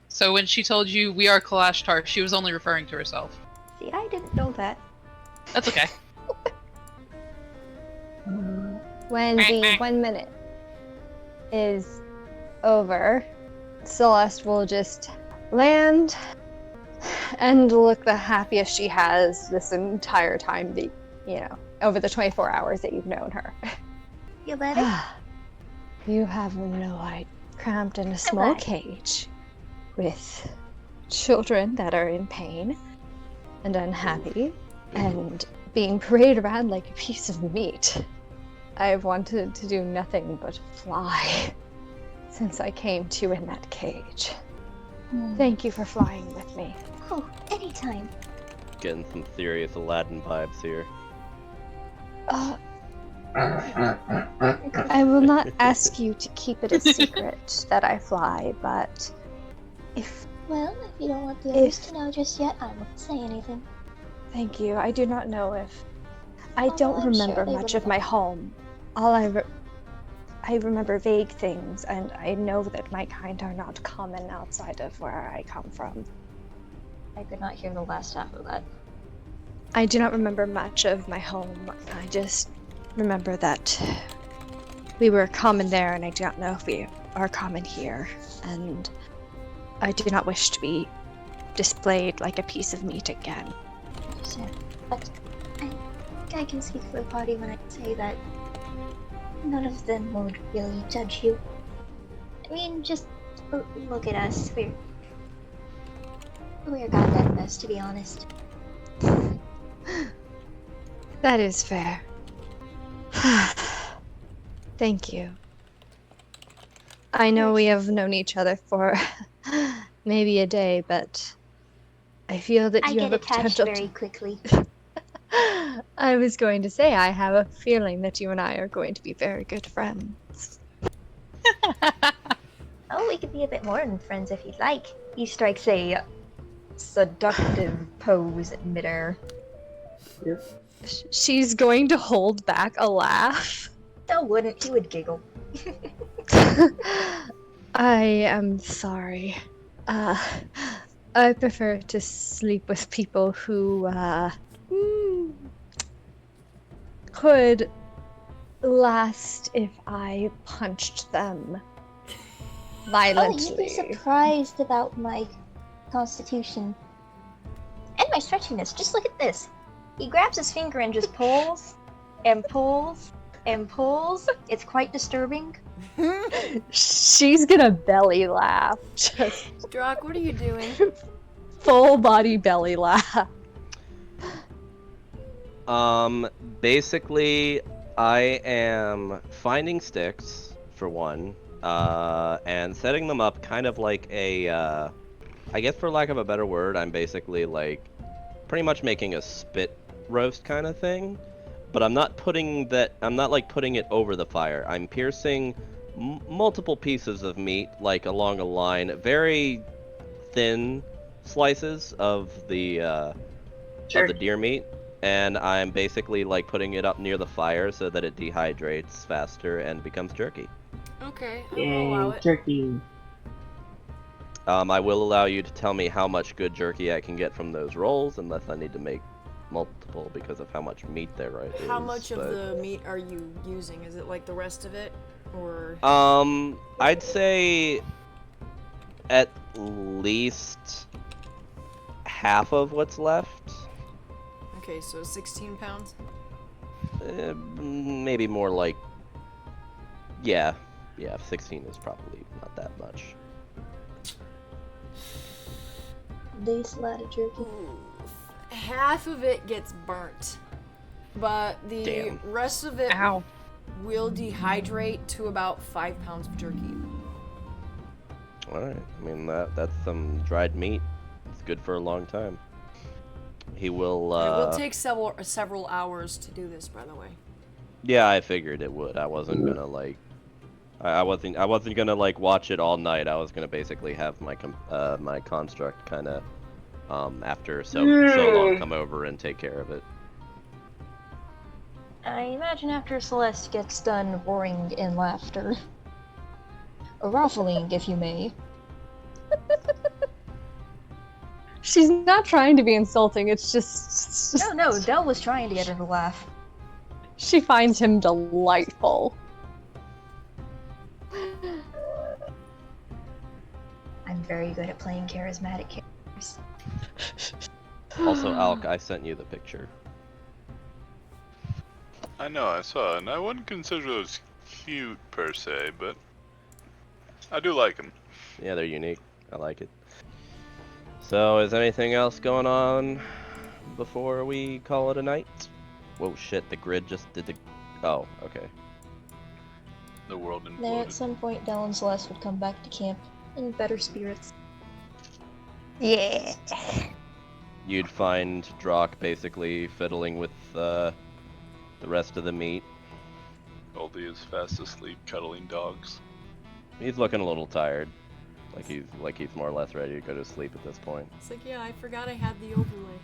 So when she told you we are Kalashtar, she was only referring to herself. See, I didn't know that. That's okay. When the 1 minute is over, Celeste will just land and look the happiest she has this entire time that, over the 24 hours that you've known her. You better? You have no idea. Cramped in a small Okay. cage with children that are in pain and unhappy and being paraded around like a piece of meat. I've wanted to do nothing but fly since I came to in that cage. Thank you for flying with me. Oh, anytime. Getting some serious Aladdin vibes here. I will not ask you to keep it a secret that I fly, but Well, if you don't want the others to know just yet, I won't say anything. thank you. I do not know if I Oh, don't I'm sure remember they much would of my home. All I remember vague things, and I know that my kind are not common outside of where I come from. I could not hear the last half of that. I do not remember much of my home. I just remember that we were common there, and I do not know if we are common here. And I do not wish to be displayed like a piece of meat again. Understand. But I can speak for the party when I say that none of them would really judge you. I mean, just look at us. We're a goddamn mess, to be honest. That is fair. Thank you. I know we have known each other for maybe a day, but I feel that I you get have a attached potential. very quickly. I was going to say, I have a feeling that you and I are going to be very good friends. Oh, we could be a bit more than friends if you'd like. He strikes a seductive pose in midair. She's going to hold back a laugh. Del wouldn't. He would giggle. I am sorry. I prefer to sleep with people who, could last if I punched them Oh, violently. you'd be surprised about my constitution. And my stretchiness. Just look at this. He grabs his finger and just pulls, and pulls, and pulls. It's quite disturbing. She's gonna belly laugh. Just Drock, what are you doing? full body belly laugh. Basically, I am finding sticks, for one, and setting them up kind of like a, I guess for lack of a better word, I'm basically like, pretty much making a spit roast kind of thing, but I'm not putting it over the fire. I'm piercing multiple pieces of meat, like along a line, very thin slices of the deer meat, and I'm basically like putting it up near the fire so that it dehydrates faster and becomes jerky. Okay, I will allow Yay, it. turkey. I will allow you to tell me how much good jerky I can get from those rolls, unless I need to make multiple because of how much meat there is. How much of the meat are you using? Is it like the rest of it, or? I'd say at least half of what's left. Okay, so 16 pounds. Maybe more like, yeah, 16 is probably not that much. This lot of jerky. Half of it gets burnt, but the Damn. rest of it Ow. will dehydrate to about 5 pounds of jerky. All right, I mean that's some dried meat. It's good for a long time. He will. It will take several hours to do this, by the way. Yeah, I figured it would. I wasn't gonna like. I wasn't gonna like watch it all night. I was gonna basically have my my construct kind of after so long come over and take care of it. I imagine after Celeste gets done roaring in laughter. Or ruffling, if you may. She's not trying to be insulting, it's just... No, Del was trying to get her to laugh. She finds him delightful. I'm very good at playing charismatic characters. Also, Alk, I sent you the picture. I know, I saw it, and I wouldn't consider those cute per se, but I do like them. Yeah, they're unique. I like it. So, is anything else going on before we call it a night? Whoa, shit, the grid just did the... Oh, okay. The world Then imploded. at some point, Del and Celeste would come back to camp in better spirits. Yeah. You'd find Drock basically fiddling with the rest of the meat. Goldie is fast asleep cuddling dogs. He's looking a little tired. Like he's more or less ready to go to sleep at this point. It's like, yeah, I forgot I had the overlay.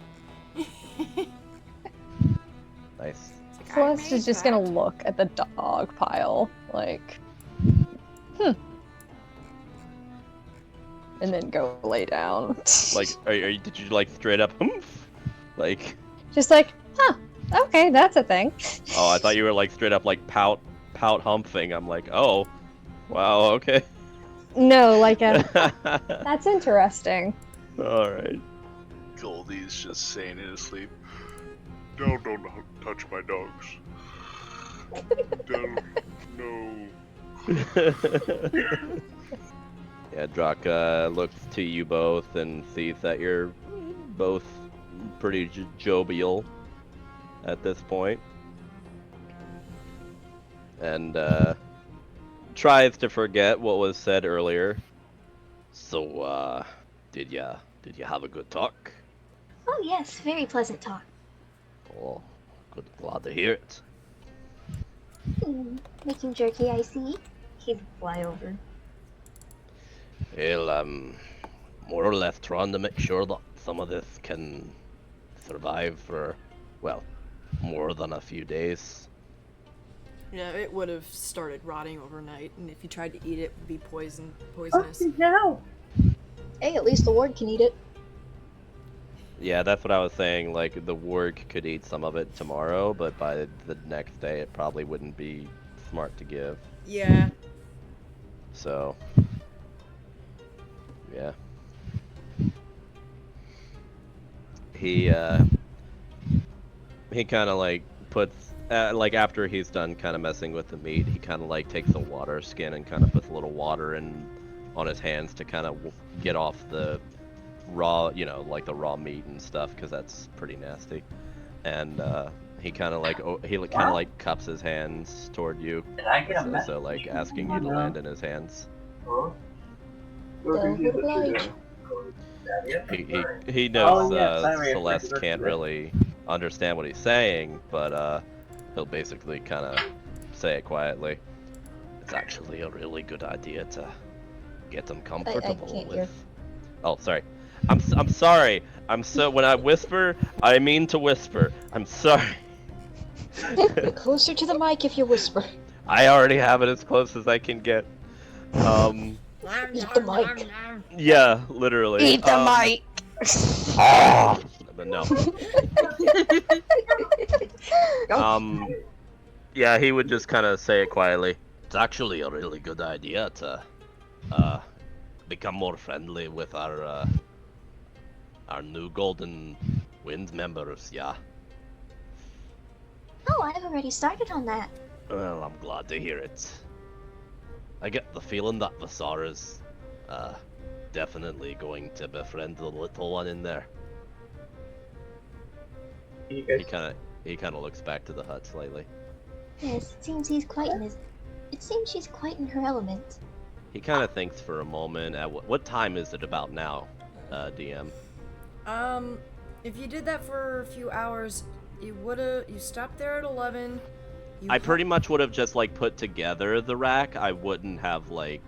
Nice. It's like, I Celeste made is just that. gonna look at the dog pile, like, and then go lay down. Like, did you like straight up humph? Like, Just like, huh, okay, that's a thing. oh, I thought you were like straight up like pout humping. I'm like, oh, wow, okay. No, like a, that's interesting. All right. Goldie's just saying in his sleep, Del, don't touch my dogs. Del, no. Yeah, Drock looks to you both and sees that you're both pretty jovial at this point, and tries to forget what was said earlier. So, did ya have a good talk? Oh yes, very pleasant talk. Oh, Good, glad to hear it. Making jerky, I see. He'd fly over. Well, more or less trying to make sure that some of this can survive for, well, more than a few days. Yeah, it would have started rotting overnight, and if you tried to eat it, it would be poisonous. No. Hey, at least the ward can eat it. Yeah, that's what I was saying. Like, the warg could eat some of it tomorrow, but by the next day, it probably wouldn't be smart to give. Yeah. So, yeah. He kind of like puts, like after he's done kind of messing with the meat, he kind of like takes a water skin and kind of puts a little water on his hands to kind of get off the raw, you know, like the raw meat and stuff, because that's pretty nasty. And he kind of like cups his hands toward you, Did I get a message? so like asking you to land in his hands. Huh? Don't oblige. He knows sorry, Celeste can't really understand what he's saying, but he'll basically kind of say it quietly. It's actually a really good idea to get them comfortable can't with. hear. Oh, sorry. I'm sorry. When I whisper, I mean to whisper. I'm sorry. Get closer to the mic if you whisper. I already have it as close as I can get. Eat the mic. Yeah, literally. Eat the mic. But no. Yeah, he would just kind of say it quietly. It's actually a really good idea to become more friendly with our new Golden Wind members, yeah. Oh, I've already started on that. Well, I'm glad to hear it. I get the feeling that Vasara's definitely going to befriend the little one in there. He kind of looks back to the hut slightly. Yes, it seems she's quite in her element. He kind of thinks for a moment. At what time is it about now, DM? If you did that for a few hours, you stopped there at 11. I pretty much would have just like put together the rack. I wouldn't have I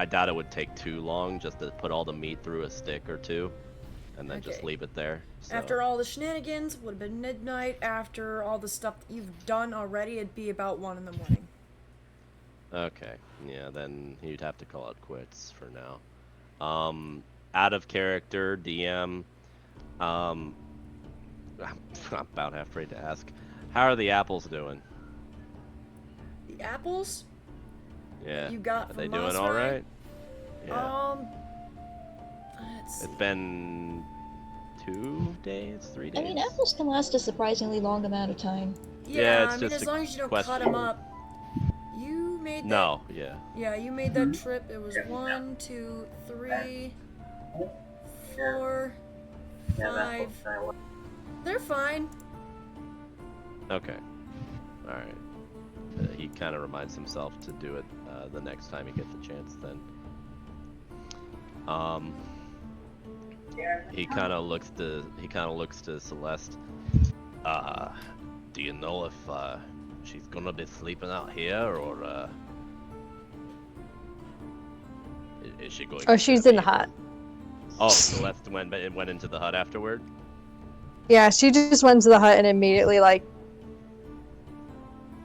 doubt it would take too long just to put all the meat through a stick or two, and then just leave it there. So. After all the shenanigans, would have been midnight. After all the stuff that you've done already, it'd be about 1 in the morning. Okay, yeah, then you'd have to call it quits for now. Out of character, DM. I'm about half afraid to ask. How are the apples doing? The apples? Yeah. You got Are they from doing us, all right? right? Yeah. Let's It's see. been 2 days, 3 days. I mean, apples can last a surprisingly long amount of time. Yeah, it's I mean, just as a long as you don't question. cut them up. You made that. No, yeah. Yeah, you made that trip. It was 1, 2, 3, 4, 5. They're fine. Okay. Alright. He kind of reminds himself to do it the next time he gets a chance then. He kind of looks to Celeste. Do you know if she's gonna be sleeping out here, or is she going? Oh, she's in the hut. Oh, Celeste went into the hut afterward. Yeah, she just went to the hut and immediately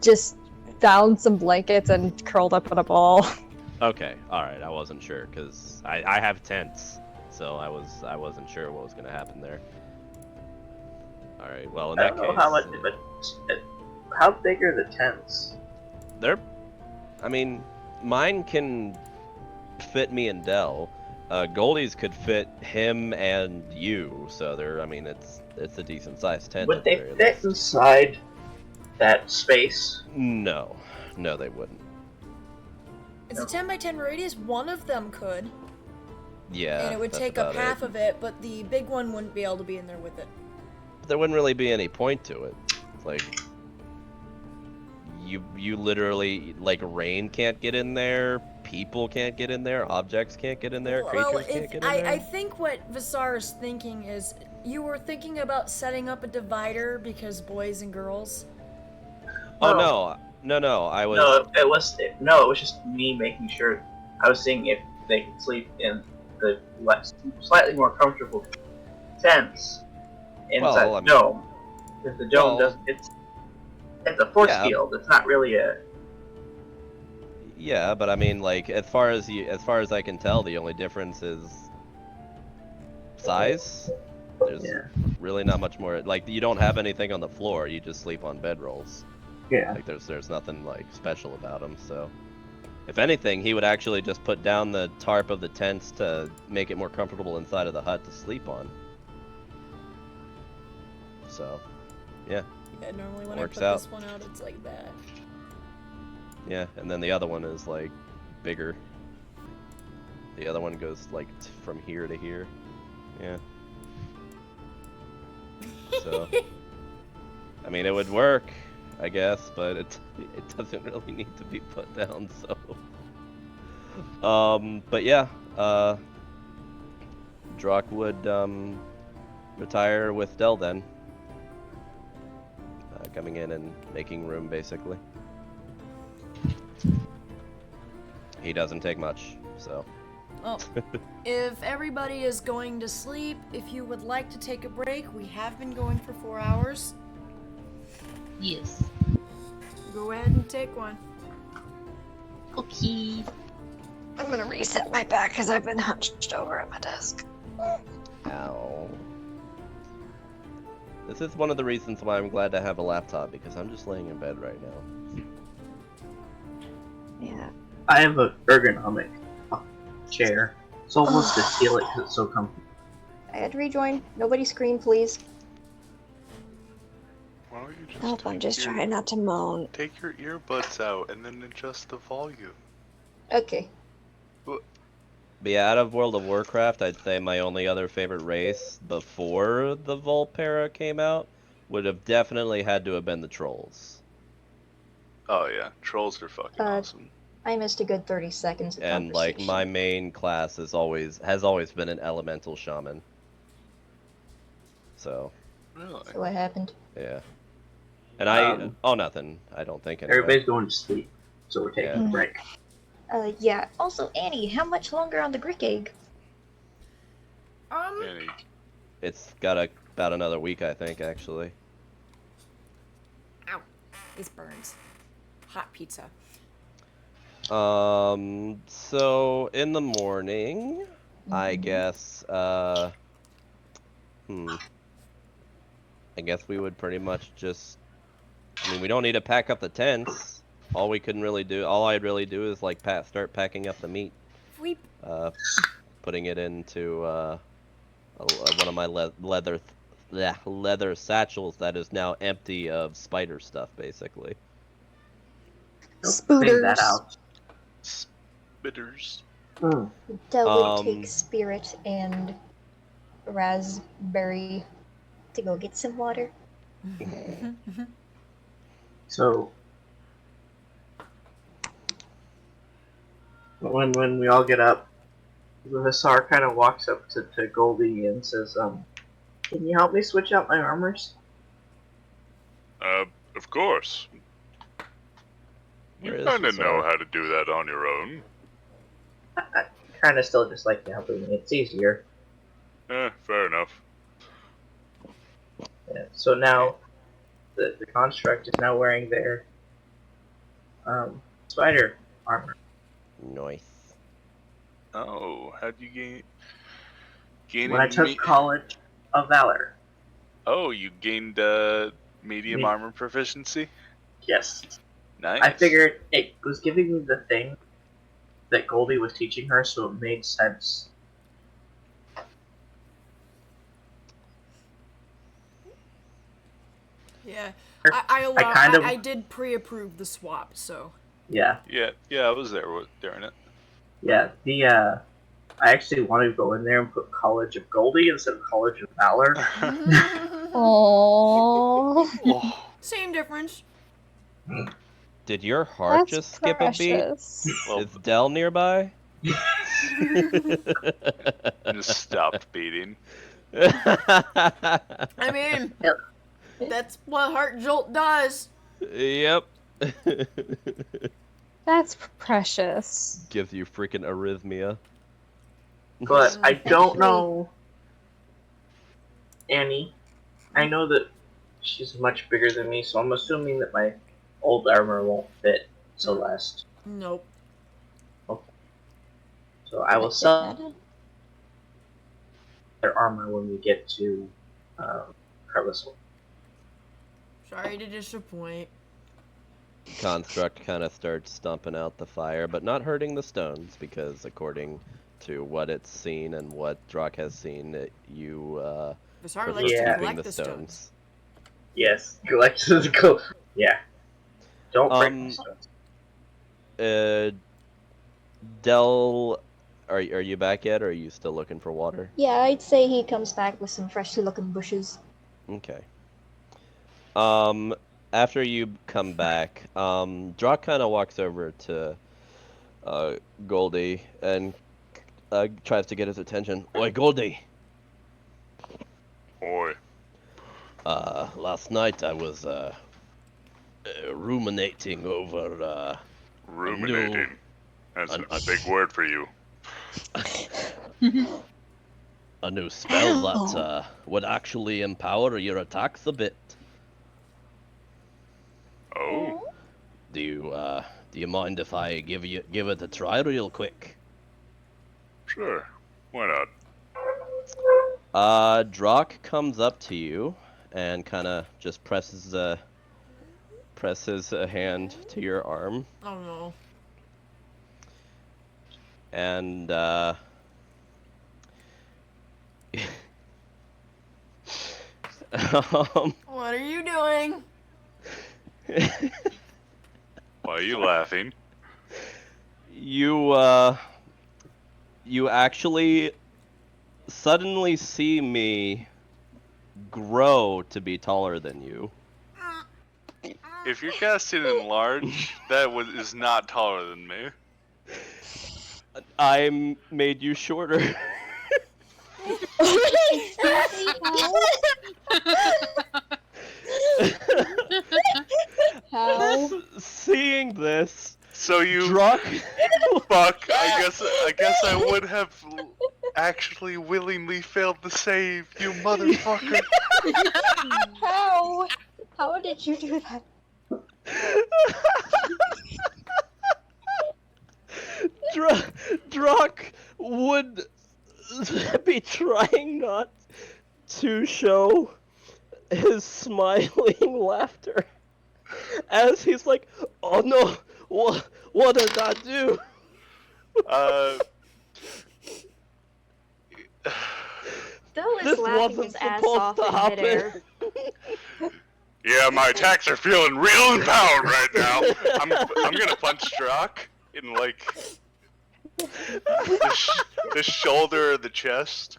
just found some blankets and curled up in a ball. Okay, all right. I wasn't sure because I have tents, so I wasn't sure what was gonna happen there. All right. Well, in that case, how much, but how big are the tents? I mean, mine can fit me and Dell. Goldie's could fit him and you, so I mean, it's a decent sized tent. Would they fit inside that space? No, they wouldn't. It's a 10 by 10 radius. One of them could. Yeah. And it would take up half of it, but the big one wouldn't be able to be in there with it. There wouldn't really be any point to it. Like, you literally, like, rain can't get in there, people can't get in there, objects can't get in there, creatures can't get in there. I think what Vasar is thinking is You were thinking about setting up a divider because boys and girls? Oh Well, no, I was. No, it was just me making sure. I was seeing if they could sleep in the slightly more comfortable tents inside Well, I the mean, dome. Because the dome well, it's a force yeah. field. It's not really a. Yeah, but I mean, like, as far as I can tell, the only difference is size. There's Yeah. really not much more. Like, you don't have anything on the floor. You just sleep on bedrolls. Yeah. Like, there's nothing like special about them. So, if anything, he would actually just put down the tarp of the tents to make it more comfortable inside of the hut to sleep on. So, yeah. Yeah, normally when Works I put out. this one out, it's like that. Yeah, and then the other one is like bigger. The other one goes like from here to here. Yeah. So, I mean, it would work, I guess, but it doesn't really need to be put down. So, but yeah, Drock would retire with Del then, coming in and making room basically. He doesn't take much, so. Oh, if everybody is going to sleep, if you would like to take a break, we have been going for 4 hours. Yes. Go ahead and take one. Okay. I'm gonna reset my back because I've been hunched over at my desk. Ow. This is one of the reasons why I'm glad to have a laptop, because I'm just laying in bed right now. Yeah. I have a ergonomic chair. It's almost to steal it because it's so comfortable. I had to rejoin. Nobody scream, please. Why don't you just Nope, I'm take just your- trying not to moan. Take your earbuds out and then adjust the volume. Okay. But yeah, out of World of Warcraft, I'd say my only other favorite race before the Volpera came out would have definitely had to have been the Trolls. Oh yeah, trolls are fucking awesome. I missed a good 30 seconds of And like conversation. my main class has always been an elemental shaman. So, Really? So what happened? yeah. And nothing. I don't think anyway. Everybody's going to sleep, so we're taking Yeah. a break. Yeah. Also, Annie, how much longer on the Greek egg? Annie, It's got about another week, I think, actually. Ow. This burns. Hot pizza. So in the morning, I guess, I guess we would pretty much just, I mean, we don't need to pack up the tents. All I'd really do is like start packing up the meat. We Putting it into, one of my leather satchels that is now empty of spider stuff, basically. Clean that out. spitters. Del would take Spirit and Raspberry to go get some water. So when we all get up, the Hussar kind of walks up to Goldie and says, "Can you help me switch out my armors?" Of course. Where You is kind of Hussar? know how to do that on your own. I kind of still just like helping me. It's easier. Fair enough. Yeah. So now the construct is now wearing their spider armor. Nice. Oh, how'd you gain When I took me- College of Valor. Oh, you gained medium Me- armor proficiency? Yes. Nice. I figured it was giving me the thing that Goldie was teaching her, so it made sense. yeah. I kind of- I did pre-approve the swap, so. Yeah. Yeah, I was there during it. Yeah, I actually wanted to go in there and put College of Goldie instead of College of Valor. Oh, Oh, Same difference. Did your heart that's just skip a beat? precious. well, Is Del nearby? just stopped beating. I mean, Yep. that's what Heart Jolt does. Yep. That's precious. Gives you freaking arrhythmia. But I don't Actually- know Annie. I know that she's much bigger than me, so I'm assuming that my old armor won't fit Celeste. Nope. So I will sell their armor when we get to Carlisle. Sorry to disappoint. Construct kind of starts stomping out the fire, but not hurting the stones, because according to what it's seen and what Drock has seen, you Bizarre prefer likes to Yeah. keeping collect the the stones. stones. Yes, collect the go. Yeah. Don't break the stones. Del, are you back yet, or are you still looking for water? Yeah, I'd say he comes back with some freshly looking bushes. Okay. After you come back, Drock kind of walks over to Goldie and tries to get his attention. Oi, Goldie! Oi. Last night I was ruminating over Ruminating. That's a- a big word for you. a new spell that would actually empower your attacks a bit. Oh. Do you mind if I give it a try real quick? Sure. Why not? Drock comes up to you and kind of just presses a hand to your arm, Oh no. and What are you doing? Why are you laughing? you actually suddenly see me grow to be taller than you. If you're casting enlarge, is not taller than me. I made you shorter. How? Seeing this, So you Drock. fuck. I guess I would have actually willingly failed the save, you motherfucker. How? How did you do that? Drock would be trying not to show his smiling laughter as he's like, "Oh no, what did that do?" Bill is This laughing wasn't his ass supposed off to in happen. midair. Yeah, my attacks are feeling real empowered right now. I'm gonna punch Drock in like The shoulder or the chest.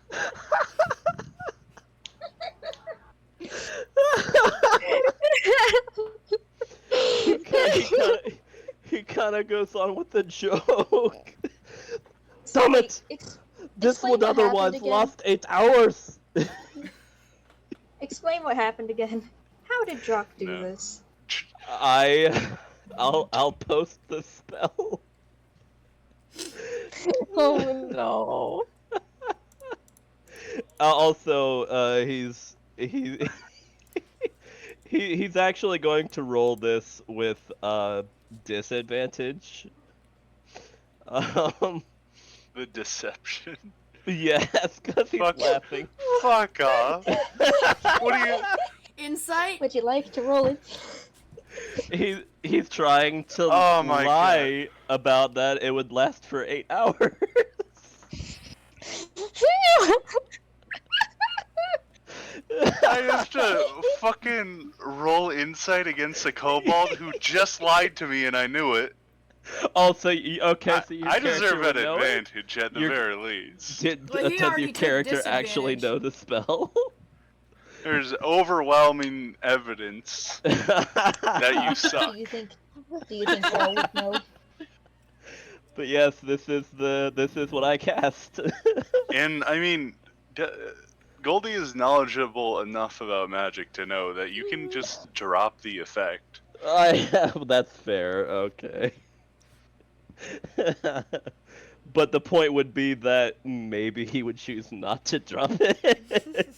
He kind of goes on with the joke. Damn it! This explain would what happened otherwise again. last 8 hours. Explain what happened again. How did Drock do this? I'll post the spell. Oh no. Also, he's actually going to roll this with disadvantage. The deception. Yes, because he's laughing. Fuck off. What are you? Insight? Would you like to roll it? He's trying to Oh my lie about that it would last for 8 hours. I have to fucking roll insight against a kobold who just lied to me and I knew it. Also, okay, so your I character deserve would an know it? advantage at the Your- very least. Well, he Does already your took character actually know the spell? There's overwhelming evidence that you suck. Do you think Saul would know? But yes, this is what I cast. And I mean, Goldie is knowledgeable enough about magic to know that you can just drop the effect. That's fair. Okay. But the point would be that maybe he would choose not to drop it.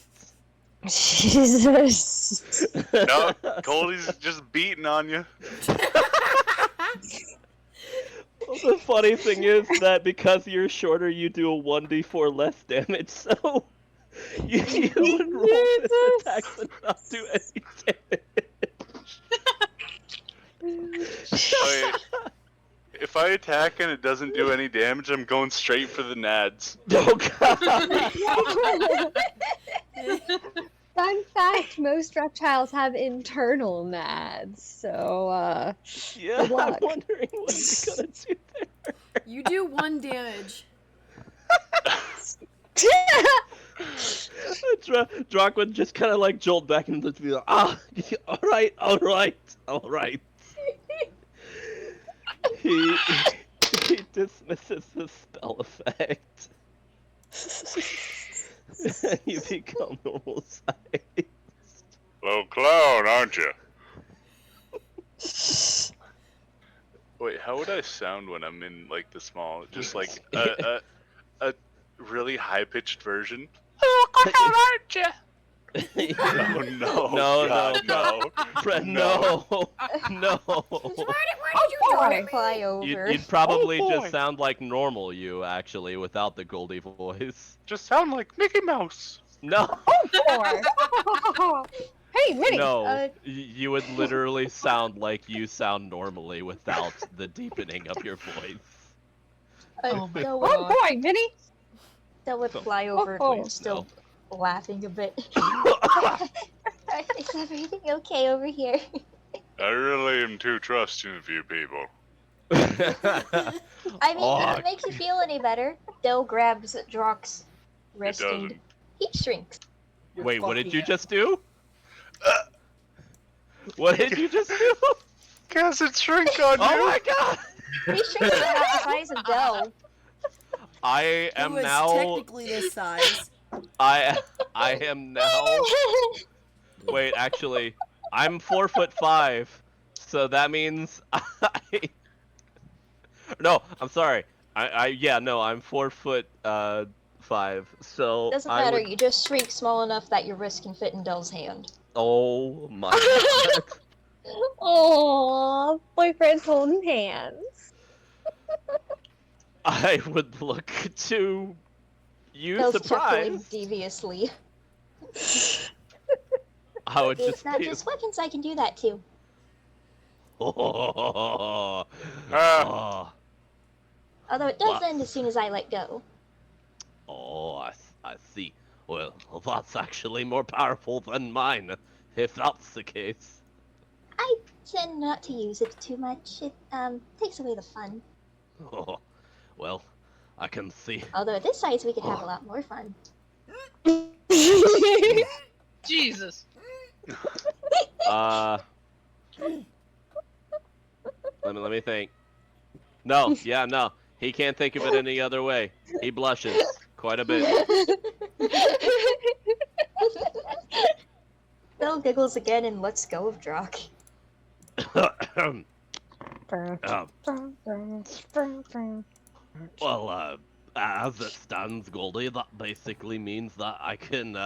Jesus. No, Goldie's just beating on you. Well, the funny thing is that because you're shorter, you do a 1d4 less damage, so you would roll this attack and not do any damage. Wait, if I attack and it doesn't do any damage, I'm going straight for the nads. Oh god! Fun fact, most reptiles have internal nads, so, Yeah, good I'm luck. wondering what he's gonna do there. You do 1 damage. Drock would just kind of like jolt back and just be like, alright. He dismisses the spell effect. You become normal size. Little clown, aren't you? Wait, how would I sound when I'm in like the small, just like a really high pitched version? Oh, aren't you? Oh no! No, God, no! Fred, no. Where did you do it? Fly over. You'd probably Oh, boy. just sound like normal you, actually, without the Goldie voice. Just sound like Mickey Mouse. No, Hey, Minnie! no. You would literally sound like you sound normally without the deepening of your voice. Oh my Del Oh would, boy, Minnie! Del would fly over, Oh, still laughing a bit. Is everything okay over here? I really am too trusting of you people. I mean, Oh. if it makes you feel any better, Del grabs Drock's wrist and doesn't. he shrinks. Wait, what did you just do? What did you just do? Cast it shrink on you. Oh my god! He shrinks about the size of Del. I am Who is now. technically this size. I am now. Wait, actually, I'm 4'5", so that means No, I'm sorry. I'm 4'5", so Doesn't I matter, would- you just shrink small enough that your wrist can fit in Del's hand. Oh my god. Aww, boyfriend's holding hands. I would look to you Del's chuckling surprised. deviously. I would It's just not be just weapons, I can do that too. oh, Although it does Wow. end as soon as I let go. oh, I see. Well, that's actually more powerful than mine, if that's the case. I tend not to use it too much. It takes away the fun. Oh, well, I can see. Although at this size we could have a lot more fun. Jesus. Let me think. No, yeah, no. He can't think of it any other way. He blushes quite a bit. Del giggles again and lets go of Drock. Well, as it stands, Goldie, that basically means that I can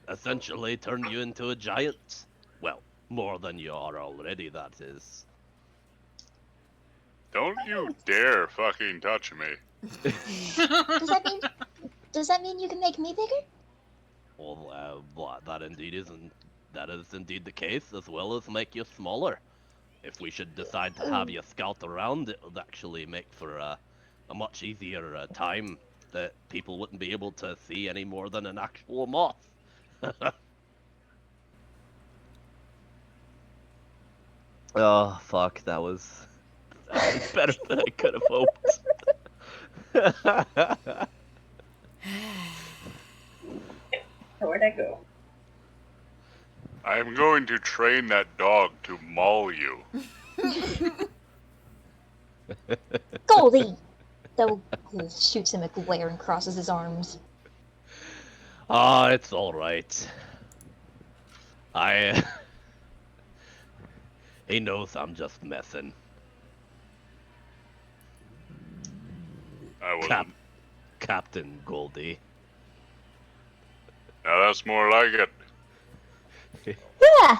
essentially turn you into a giant. Well, more than you are already, that is. Don't you dare fucking touch me. Does that mean you can make me bigger? Well, that is indeed the case, as well as make you smaller. If we should decide to have you scout around, it would actually make for a much easier time that people wouldn't be able to see any more than an actual moth. Oh, fuck, that was better than I could have hoped. Where'd I go? I'm going to train that dog to maul you. Goldie! Del shoots him a glare and crosses his arms. Ah, it's all right. He knows I'm just messing. I wasn't. Captain Goldie. Now that's more like it. Yeah.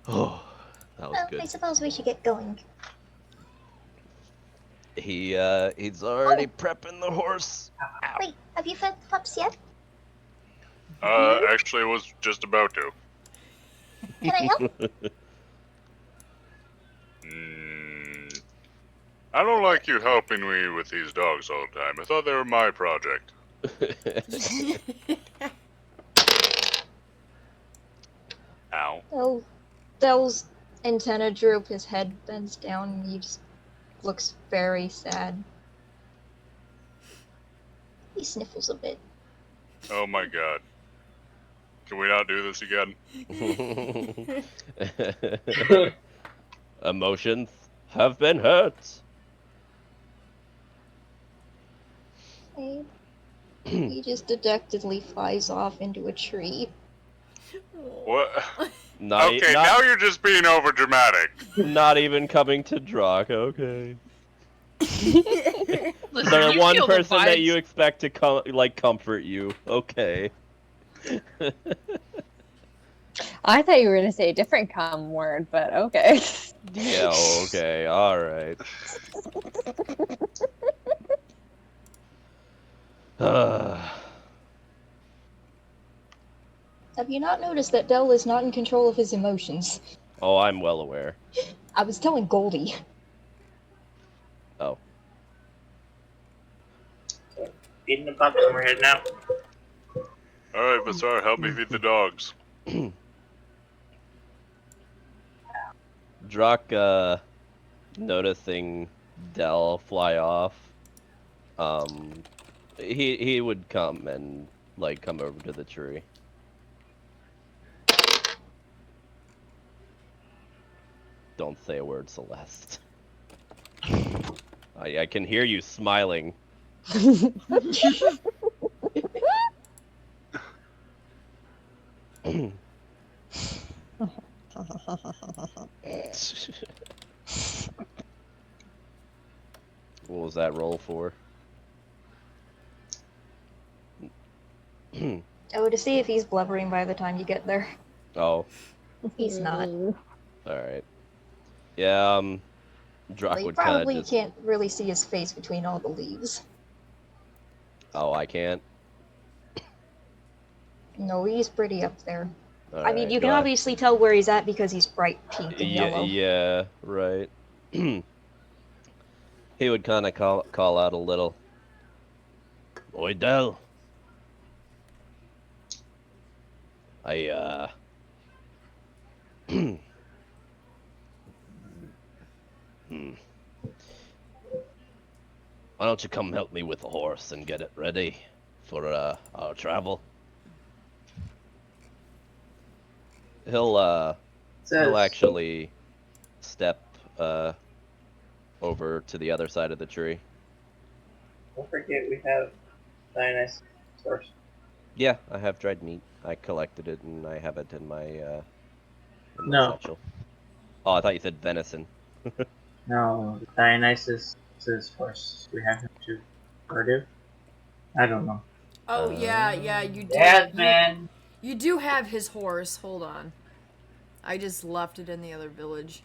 Oh, that was Well, good. I suppose we should get going. He's already prepping the horse. Ow. Wait, have you fed the pups yet? Actually, was just about to. Can I help? I don't like you helping me with these dogs all the time. I thought they were my project. Ow. Oh, Dell's antenna droop, his head bends down, and he just looks very sad. He sniffles a bit. Oh my god. Can we not do this again? Emotions have been hurt. He just dejectedly flies off into a tree. What? Not, Okay, not, now you're just being over dramatic. not even coming to Drock, okay. Listen, The you one feel the person that vibes. you expect to comfort you, okay. I thought you were gonna say a different cum word, but okay. Yeah, okay, alright. Have you not noticed that Dell is not in control of his emotions? Oh, I'm well aware. I was telling Goldie. Oh. Feeding the pups and we're heading out. Alright, Bassar, help me feed the dogs. Drock, noticing Dell fly off, he would come and, like, come over to the tree. Don't say a word, Celeste. I can hear you smiling. What was that roll for? Oh, to see if he's blubbering by the time you get there. Oh, He's not. alright. Yeah, Drock Well, you would kind probably of just... can't really see his face between all the leaves. Oh, I can't? No, he's pretty up there. I mean, Alright, you can go ahead. obviously tell where he's at because he's bright pink and yellow. Yeah, right. He would kind of call out a little. Oi, Del. Why don't you come help me with the horse and get it ready for our travel? He'll actually step over to the other side of the tree. Don't forget we have Dionysus first. Yeah, I have dried meat. I collected it and I have it in my No. satchel. Oh, I thought you said venison. No, Dionysus is first. We have him to Purdue. I don't know. Oh, yeah, you do. Dad, man. You do have his horse. Hold on. I just left it in the other village.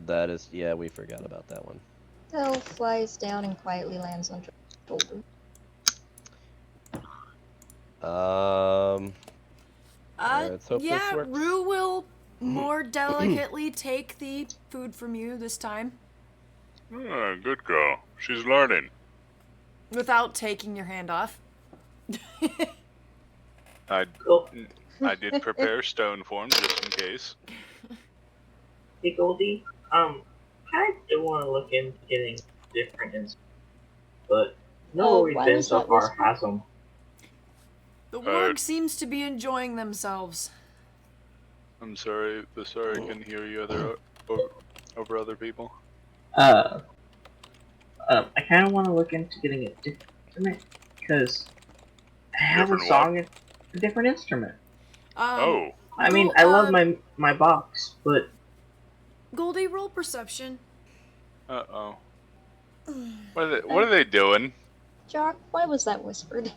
That is, yeah, we forgot about that one. Dell flies down and quietly lands on your shoulder. Let's hope this Yeah, works. Rue will more delicately take the food from you this time. Ah, good girl. She's learning. Without taking your hand off. Cool. I did prepare stone form just in case. Hey Goldie, I do want to look into getting different instruments, but no Oh, we've why been was so that far whisper? has them. The warg seems to be enjoying themselves. I'm sorry, Bassar, I couldn't hear you over other people. I kind of want to look into getting a different instrument because I have a Different song, a different instrument. Oh, I mean, I love my box, but Goldie, roll perception. uh-oh. What are they doing? Jock, why was that whispered?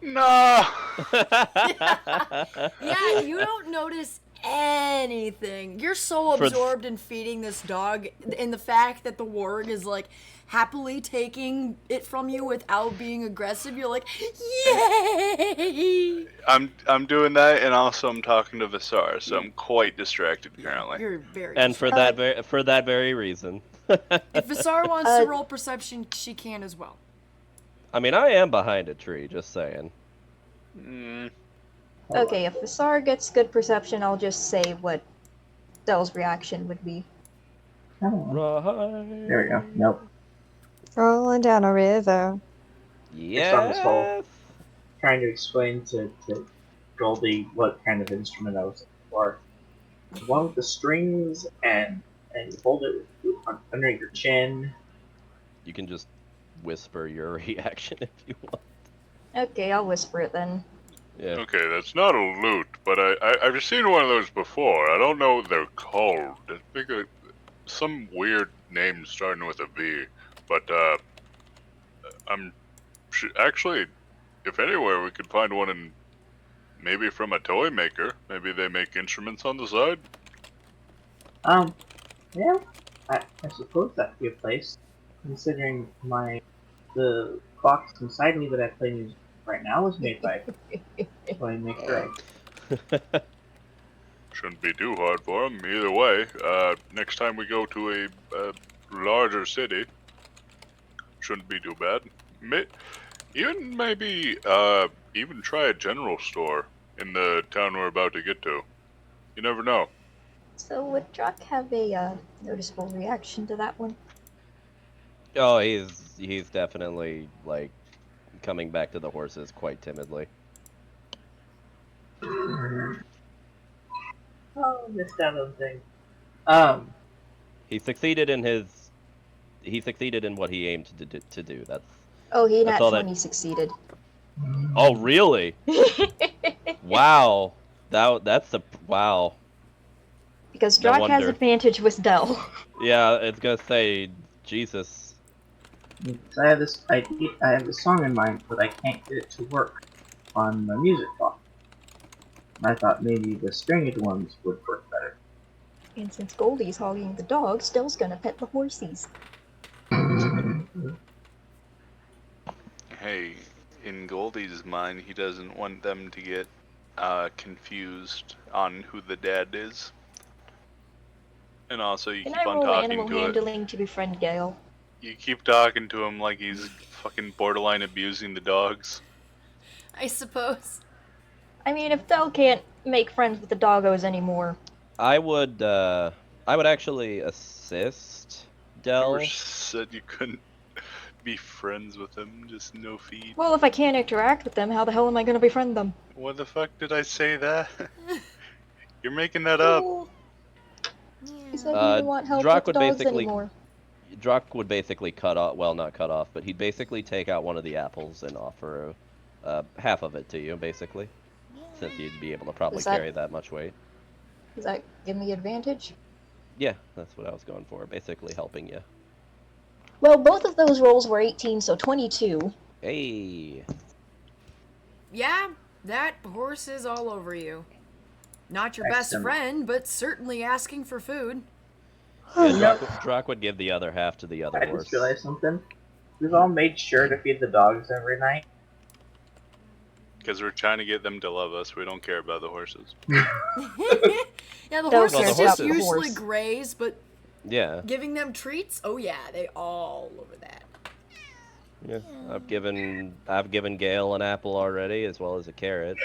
No. Yeah, you don't notice anything. You're so For- absorbed in feeding this dog, in the fact that the warg is like happily taking it from you without being aggressive. You're like, yay! I'm doing that, and also I'm talking to Visar, so I'm quite distracted currently. You're very. And for that very reason. If Visar wants to roll perception, she can as well. I mean, I am behind a tree, just saying. Okay, if Visar gets good perception, I'll just say what Dell's reaction would be. Right. there we go. Nope. Rolling down a river. It's on this hole. Yes. Trying to explain to Goldie what kind of instrument I was looking for. The one with the strings and you hold it under your chin. You can just whisper your reaction if you want. Okay, I'll whisper it then. Yeah. Okay, that's not a lute, but I've seen one of those before. I don't know what they're called. I think some weird name starting with a V. But actually, if anywhere we could find one in maybe from a toy maker. Maybe they make instruments on the side. Yeah, I suppose that'd be a place. Considering the box inside me that I play music right now was made by a toy maker. Shouldn't be too hard for them. Either way, next time we go to a larger city, shouldn't be too bad. Maybe even try a general store in the town we're about to get to. You never know. So would Druck have a noticeable reaction to that one? Oh, he's definitely like coming back to the horses quite timidly. Oh, missed out on thing. He succeeded in what he aimed to do. Oh, he That's all that- naturally succeeded. Oh, really? Wow. Wow. Because No Druck has wonder. advantage with Dell. Yeah, it's gonna say Jesus. I have this idea. I have this song in mind, but I can't get it to work on the music box. I thought maybe the stringed ones would work better. And since Goldie's hogging the dogs, Dell's gonna pet the horsies. Hey, in Goldie's mind, he doesn't want them to get confused on who the dad is. And also, you Can keep I on roll talking animal to it. handling to befriend Gale? You keep talking to him like he's fucking borderline abusing the dogs. I suppose. I mean, if Dell can't make friends with the doggos anymore. I would actually assist Dell. You said you couldn't be friends with him, just no feed. Well, if I can't interact with them, how the hell am I gonna befriend them? What the fuck did I say that? You're making that up. Oh, he said he Uh, didn't want help Drock with the would dogs basically- anymore. Drock would basically cut off, well, not cut off, but he'd basically take out one of the apples and offer half of it to you, basically, since you'd be able to probably Does that- carry that much weight. Does that give me advantage? Yeah, that's what I was going for, basically helping you. Well, both of those rolls were 18, so 22. Hey. Yeah, that horse is all over you. Not your best Excellent. friend, but certainly asking for food. Yeah, Drock would give the other half to the other I horse. just realized something. We've all made sure to feed the dogs every night. Because we're trying to get them to love us. We don't care about the horses. Yeah, the Don't horses care just about the usually horse. graze, but Yeah, giving them treats, oh yeah, they all over that. yeah. I've given Gale an apple already, as well as a carrot.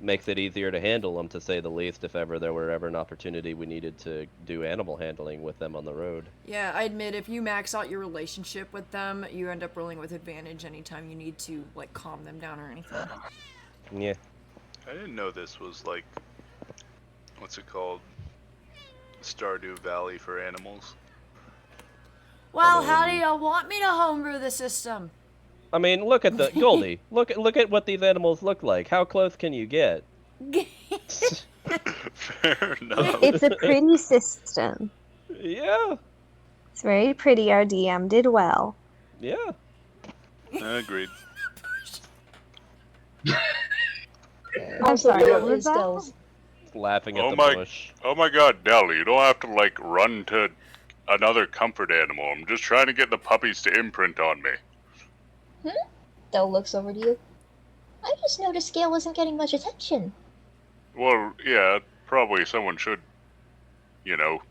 Makes it easier to handle them, to say the least, if ever there were ever an opportunity we needed to do animal handling with them on the road. Yeah, I admit, if you max out your relationship with them, you end up rolling with advantage anytime you need to, like, calm them down or anything. Yeah. I didn't know this was like, what's it called? Stardew Valley for animals. Well, I how do mean- you want me to homebrew the system? I mean, look at the Goldie. Look at what these animals look like. How close can you get? Fair enough. It's a pretty system. Yeah. It's very pretty. Our DM did well. Yeah. Agreed. I'm sorry, Dale what was is that? Dell's. Laughing at Oh the my- bush. Oh my god, Dell, you don't have to, like, run to another comfort animal. I'm just trying to get the puppies to imprint on me. Dell looks over to you. I just noticed Gale wasn't getting much attention. Well, yeah, probably someone should, you know,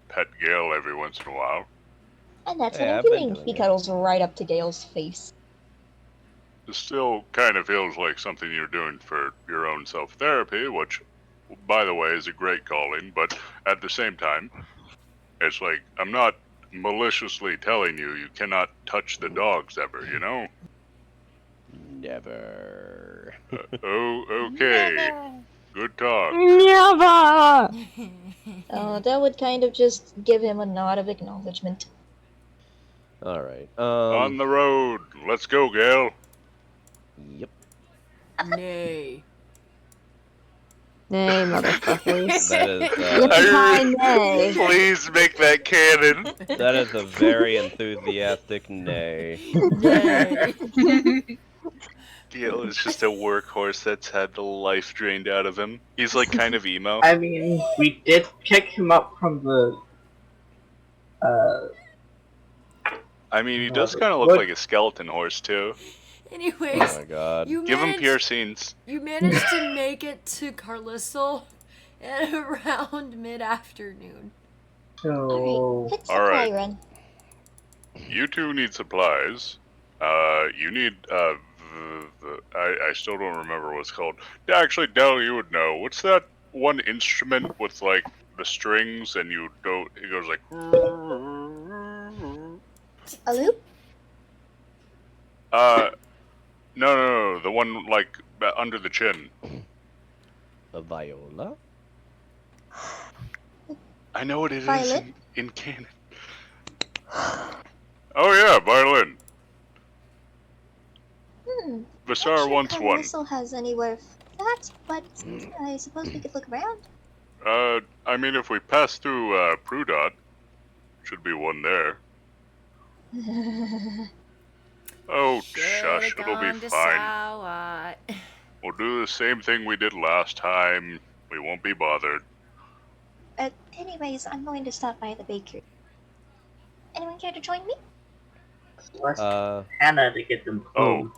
pet Gale every once in a while. And that's Yeah, what I've I'm been doing. doing He it. cuddles right up to Gale's face. It still kind of feels like something you're doing for your own self-therapy, which, by the way, is a great calling, but at the same time, it's like, I'm not maliciously telling you you cannot touch the dogs ever, you know? Never. Oh, okay. Good talk. Never! That would kind of just give him a nod of acknowledgement. All right. On the road. Let's go, Gale. Yep. Nay. Nay, motherfuckers. That is Yippee nay. Please make that canon. that is a very enthusiastic nay. Nay. Gale is just a workhorse that's had the life drained out of him. He's like kind of emo. I mean, we did pick him up from the. I mean, he does kind of look What- like a skeleton horse too. Anyways, Oh my god. you Give him managed, piercings. you managed to make it to Carlisle at around mid-afternoon. So. Alright, hit supply Alright. run. You two need supplies. You need, I still don't remember what it's called. Actually, Dell, you would know. What's that one instrument with, like, the strings and you don't, it goes like... A loop? No, the one, like, under the chin. A viola? I know what it is Violet? in canon. Oh yeah, violin. Not Vasar sure wants one. Carlisle has anywhere for that, but I suppose we could look around. I mean, if we pass through, Prudot, should be one there. Oh, shush, it'll be fine. We'll do the same thing we did last time. We won't be bothered. Anyways, I'm going to stop by the bakery. Anyone care to join me? Let's Uh, Hannah to get them Oh. clothes.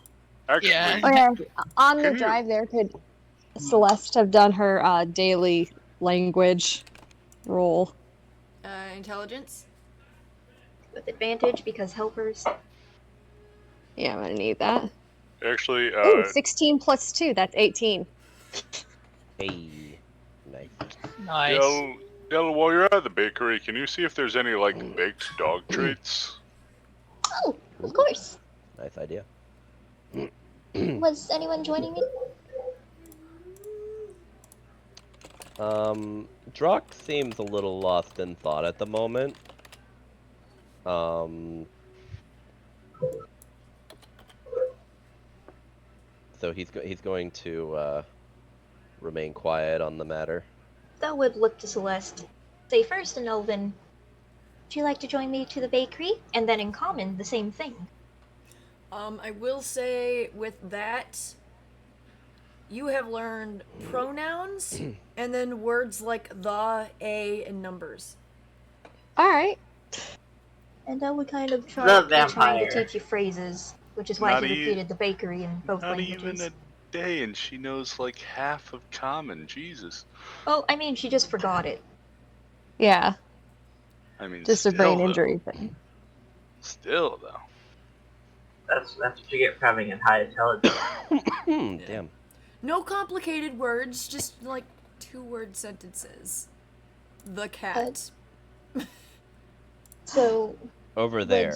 Actually, Yeah. Oh yeah, on the Can you- drive there, could Celeste have done her daily language roll? Intelligence? With advantage because helpers. Yeah, I'm gonna need that. actually, Ooh, 16 plus 2, that's 18. hey. Nice. Nice. Del, while you're at the bakery, can you see if there's any, like, baked dog treats? Oh, of course. Nice idea. Was anyone joining me? Drock seems a little lost in thought at the moment. So he's going to remain quiet on the matter. That would look to Celeste. Say first in Elven, would you like to join me to the bakery? And then in common, the same thing. I will say with that, you have learned pronouns and then words like the, a, and numbers. Alright. And I would kind of try The trying to vampire. teach you phrases, which is why Not he e- repeated the bakery in both Not languages. even a day, and she knows like half of common. Jesus. Oh, I mean, she just forgot it. Yeah, I mean, just a still, brain though. injury thing. Still though. That's what you get for having a high intelligence. Damn. No complicated words, just like 2-word sentences. The cat. So, Over there.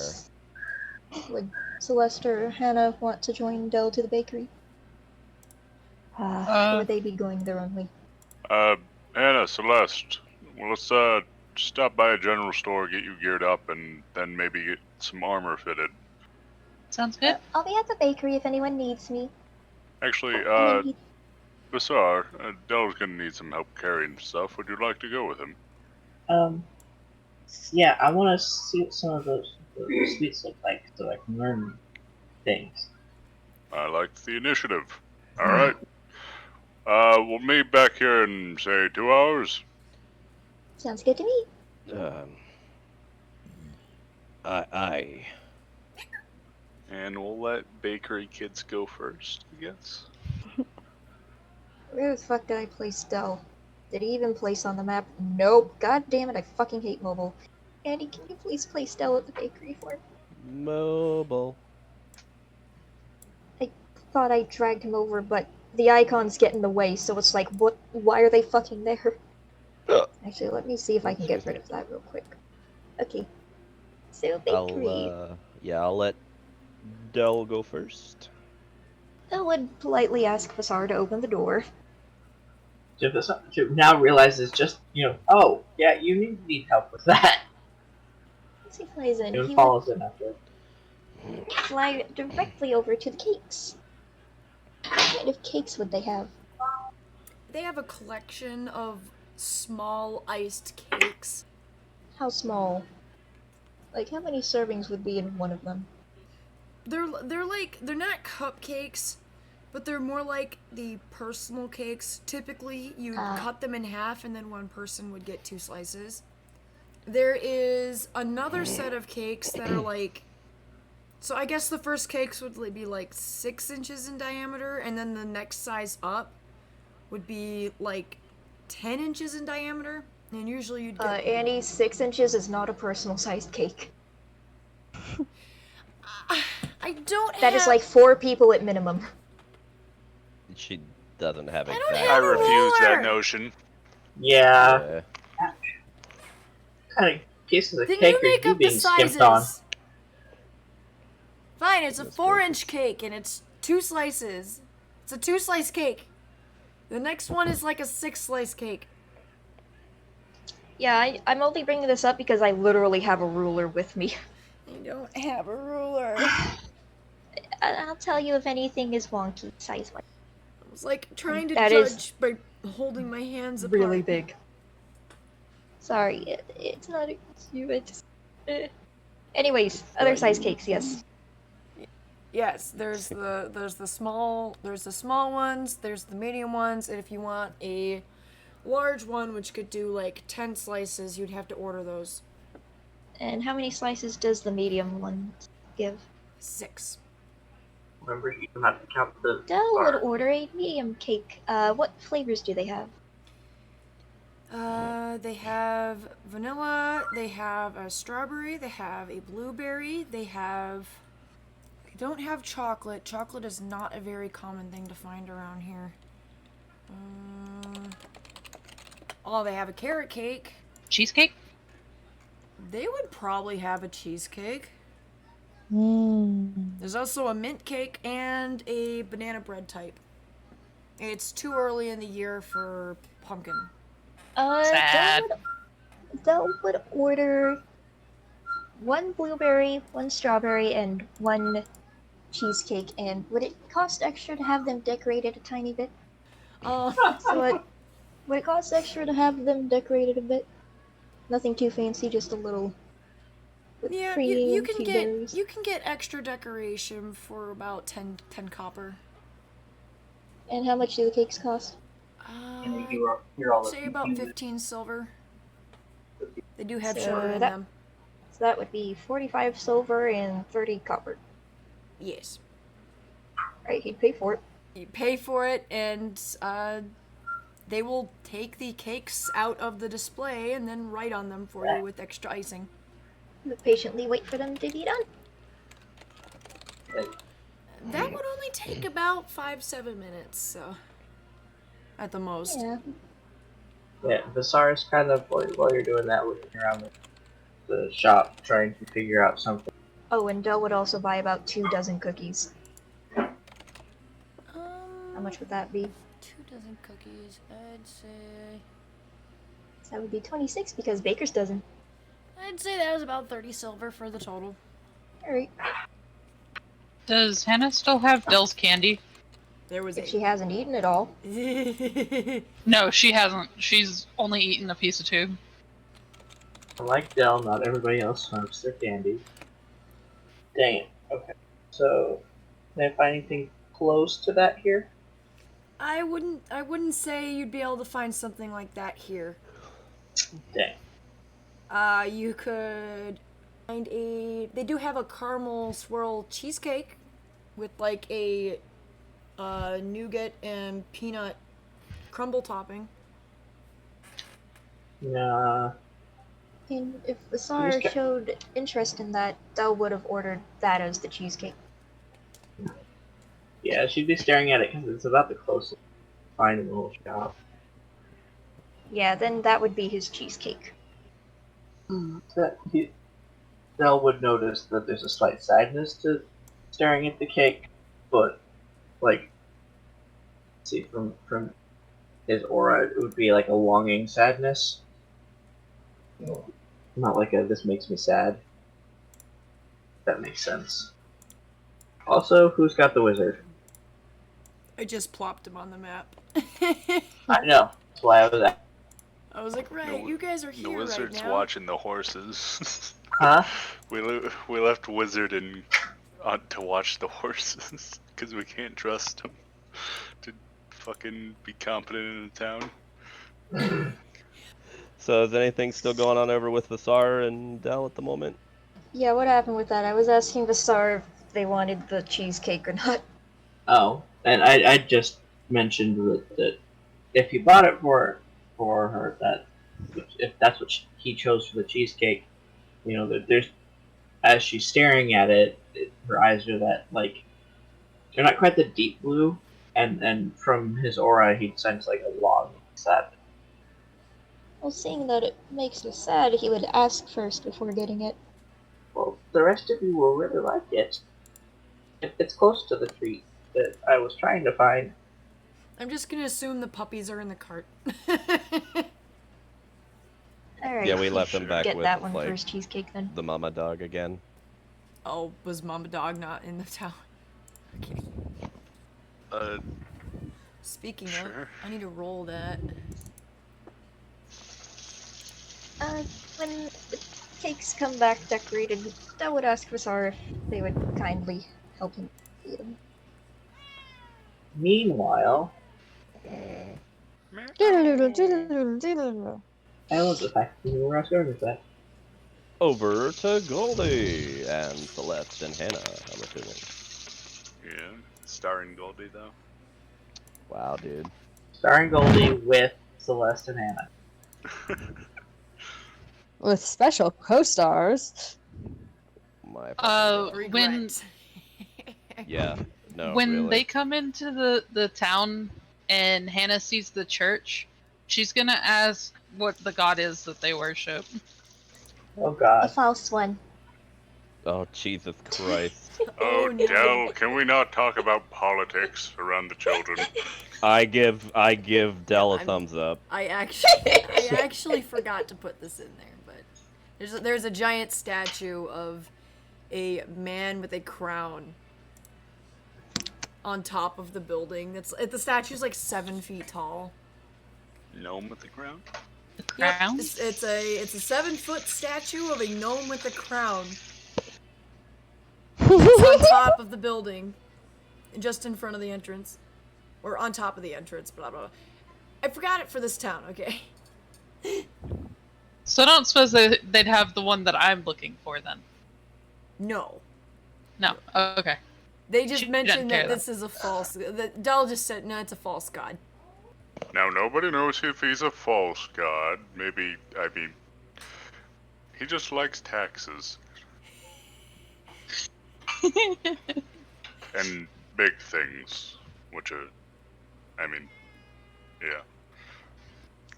would Celeste or Hannah want to join Dell to the bakery? Or would they be going their own way? Anna, Celeste, well, let's, stop by a general store, get you geared up, and then maybe get some armor fitted. Sounds good. I'll be at the bakery if anyone needs me. Actually, And then he- Basar, Dell's gonna need some help carrying stuff. Would you like to go with him? Yeah, I want to see what some of those sweets look like so I can learn things. I like the initiative. Alright. We'll meet back here in, say, 2 hours. Sounds good to me. I And we'll let bakery kids go first, I guess. Where the fuck did I place Dell? Did he even place on the map? Nope. God damn it, I fucking hate mobile. Andy, can you please place Dell at the bakery for me? mobile. I thought I dragged him over, but the icons get in the way, so it's like, what? Why are they fucking there? Actually, let me see if I can get rid of that real quick. Okay. So, bakery. I'll let Dell go first. I would politely ask Vasar to open the door. To now realizes just, oh, yeah, you need help with that. Once he flies in, It he follows it after. would fly directly over to the cakes. What kind of cakes would they have? They have a collection of small iced cakes. How small? Like, how many servings would be in one of them? They're not cupcakes, but they're more like the personal cakes. Typically, you cut them in half and then one person would get 2 slices. There is another set of cakes that are like, so I guess the first cakes would be like 6 inches in diameter, and then the next size up would be like 10 inches in diameter, and usually you'd get... Annie, 6 inches is not a personal-sized cake. I don't have... That is like 4 people at minimum. She doesn't have I exact. don't I have a refuse that ruler. notion. Yeah. Kind of pieces of Then cake you make are you up the being skimped on? sizes. Fine, it's a Goodness 4-inch cake, and it's 2 slices. It's a 2-slice cake. The next one is like a 6-slice cake. Yeah, I'm only bringing this up because I literally have a ruler with me. I don't have a ruler. I'll tell you if anything is wonky size-wise. I was like trying to That is judge by holding my hands apart. really big. Sorry, it's not against you. It's. Anyways, other size cakes, yes. Yes, there's the small ones, there's the medium ones, and if you want a large one, which could do like 10 slices, you'd have to order those. And how many slices does the medium one give? 6. Remember, you don't have to count the Dell bar. would order a medium cake. What flavors do they have? They have vanilla, they have a strawberry, they have a blueberry, they don't have chocolate. Chocolate is not a very common thing to find around here. They have a carrot cake. Cheesecake? They would probably have a cheesecake. There's also a mint cake and a banana bread type. It's too early in the year for pumpkin. Sad. Dell would order 1 blueberry, 1 strawberry, and 1 cheesecake. And would it cost extra to have them decorated a tiny bit? So would it cost extra to have them decorated a bit? Nothing too fancy, just a little. Yeah, cream, you can few get berries. you can get extra decoration for about 10 copper. And how much do the cakes cost? You're all Say about 15 silver. They do have So sugar in that- them. So that would be 45 silver and 30 copper. Yes. Right, he'd pay for it. You pay for it, and they will take the cakes out of the display and then write on them for you with extra icing. We'll patiently wait for them to be done. That would only take about 5-7 minutes, so at the most. Yeah. Yeah, Vasar's kind of, while you're doing that, looking around the shop, trying to figure out something. Oh, and Dell would also buy about 2 dozen cookies. How much would that be? 2 dozen cookies, I'd say. So that would be 26 because Baker's dozen. I'd say that was about 30 silver for the total. Alright. Does Hannah still have Dell's candy? There was If she hasn't eaten it all. No, she hasn't. She's only eaten a piece of tube. Like Dell, not everybody else smokes their candy. Dang it. Okay. So, can I find anything close to that here? I wouldn't say you'd be able to find something like that here. Dang. You could find they do have a caramel swirl cheesecake with like a nougat and peanut crumble topping. Nah. And if Vasar showed interest in that, Del would have ordered that as the cheesecake. Yeah, she'd be staring at it because it's about the closest findable shop. Yeah, then that would be his cheesecake. Dell would notice that there's a slight sadness to staring at the cake, but like, see from his aura, it would be like a longing sadness, not like a "this makes me sad." If that makes sense. Also, who's got the wizard? I just plopped him on the map. I know. That's why I was at. I was like, right, you guys are here The wizard's right now. watching the horses. Huh? We left Wizard to watch the horses because we can't trust him to fucking be competent in the town. So is anything still going on over with Vasar and Dell at the moment? Yeah, what happened with that? I was asking Vasar if they wanted the cheesecake or not. Oh, and I just mentioned that if you bought it for her, that if that's what he chose for the cheesecake, you know, there's as she's staring at it, her eyes are that like they're not quite the deep blue, and from his aura he'd sense like a long sadness. Well, seeing that it makes you sad, he would ask first before getting it. Well, the rest of you will really like it. It's close to the treat that I was trying to find. I'm just gonna assume the puppies are in the cart. Alright. Yeah, we left him back Get with that one like for his cheesecake then. the mama dog again. Oh, was Mama Dog not in the town? Okay. Speaking of, Sure. I need to roll that. When the cakes come back decorated, I would ask Vasar if they would kindly help him eat them. Meanwhile, I love the fact that we were going with that. Over to Goldie and Celeste and Hannah, I'm assuming. Yeah, starring Goldie though. Wow, dude. Starring Goldie with Celeste and Hannah. With special co-stars. My fucking When Regret. yeah, no, when really. they come into the town and Hannah sees the church, she's gonna ask what the god is that they worship. Oh A god. false one. Oh, Jesus Christ. Oh, no. Del, can we not talk about politics around the children? I give Dell a I'm- thumbs up. I actually forgot to put this in there, but there's a giant statue of a man with a crown on top of the building. The statue's like 7 feet tall. Gnome with the crown. The Yep, crown. it's a 7-foot statue of a gnome with a crown. It's on top of the building, just in front of the entrance, or on top of the entrance. Blah blah. Blah. I forgot it for this town. Okay. So I don't suppose they'd have the one that I'm looking for then. No, No. Oh, okay. they just She mentioned doesn't care, that this is a false. That Dell just said no, it's a false god. Now, nobody knows if he's a false god. Maybe, I mean, he just likes taxes. And big things, which are, I mean, yeah.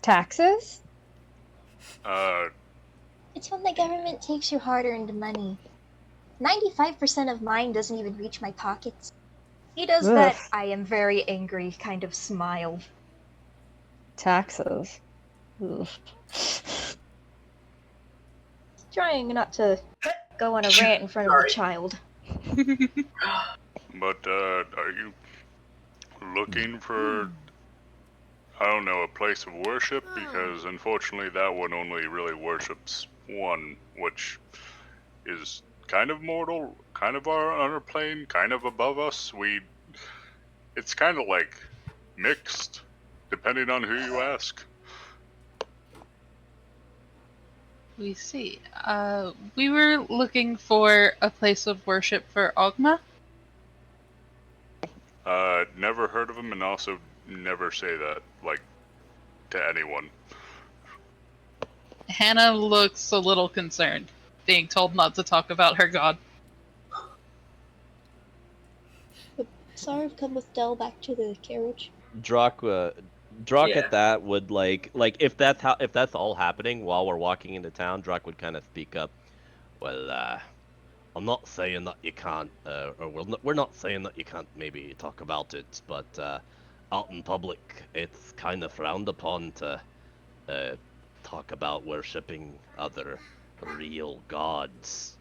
Taxes? It's when the government takes your hard-earned money. 95% of mine doesn't even reach my pockets. He does Ugh. that I am very angry kind of smile. Taxes. Ugh. trying not to go on a rant in front of Sorry. the child. But are you looking for, I don't know, a place of worship? Because unfortunately that one only really worships one, which is kind of mortal, kind of on our plane, kind of above us. It's kind of like mixed, depending on who you ask. We see. We were looking for a place of worship for Ogma. Never heard of him, and also never say that, like, to anyone. Hannah looks a little concerned, being told not to talk about her god. Sorry, come with Dell back to the carriage. Drock Yeah. at that would like if that's all happening while we're walking into town, Drock would kind of speak up. Well, I'm not saying that you can't, we're not saying that you can't maybe talk about it, but out in public, it's kind of frowned upon to talk about worshipping other real gods.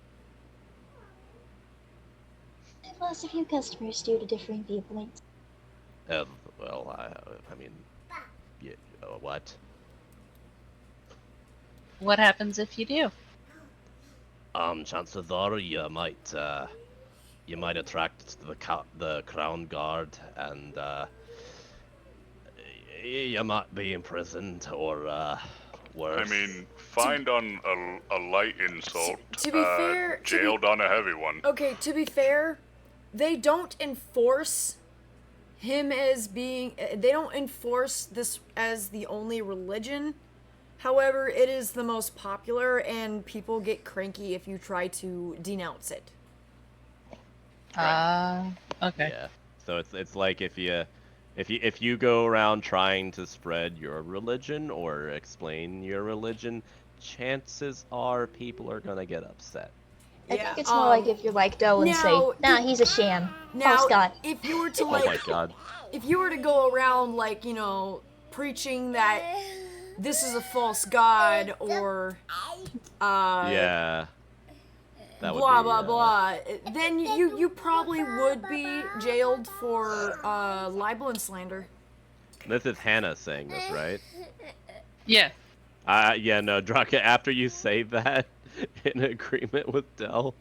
I've lost a few customers due to differing viewpoints. Well, I mean, yeah, what? What happens if you do? Chances are you might attract the crown guard, and you might be imprisoned or worse. I mean, fined on a light insult, To be fair, jailed on a heavy one. Okay, to be fair, they don't enforce him as being. They don't enforce this as the only religion. However, it is the most popular, and people get cranky if you try to denounce it. Okay. Yeah. So it's like if you go around trying to spread your religion or explain your religion, chances are people are gonna get upset. I think it's more like if you're like Dell and say, nah, he's a sham. False god. If you were to Oh my god. if you were to go around preaching that this is a false god or Yeah. That would blah be, blah blah, then you probably would be jailed for libel and slander. This is Hannah saying this, right? Yeah. Yeah, no, Drock, after you say that in agreement with Dell,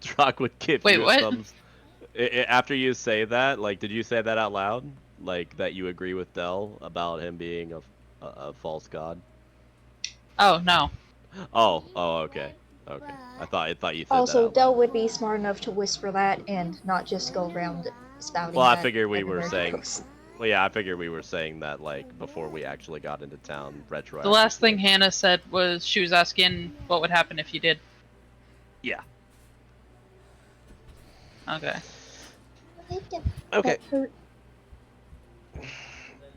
Drock would give Wait, you what? some... After you say that, like, did you say that out loud? Like, that you agree with Dell about him being a false god? Oh, no. Oh, okay. Okay. I thought you said that Also, out Dell loud. would be smart enough to whisper that and not just go around spouting Well, I that figured we were everywhere he saying... goes. Well, yeah, I figured we were saying that, like, before we actually got into town, retroactively. The last thing Hannah said was she was asking what would happen if you did. Yeah. Okay. Okay. That hurt.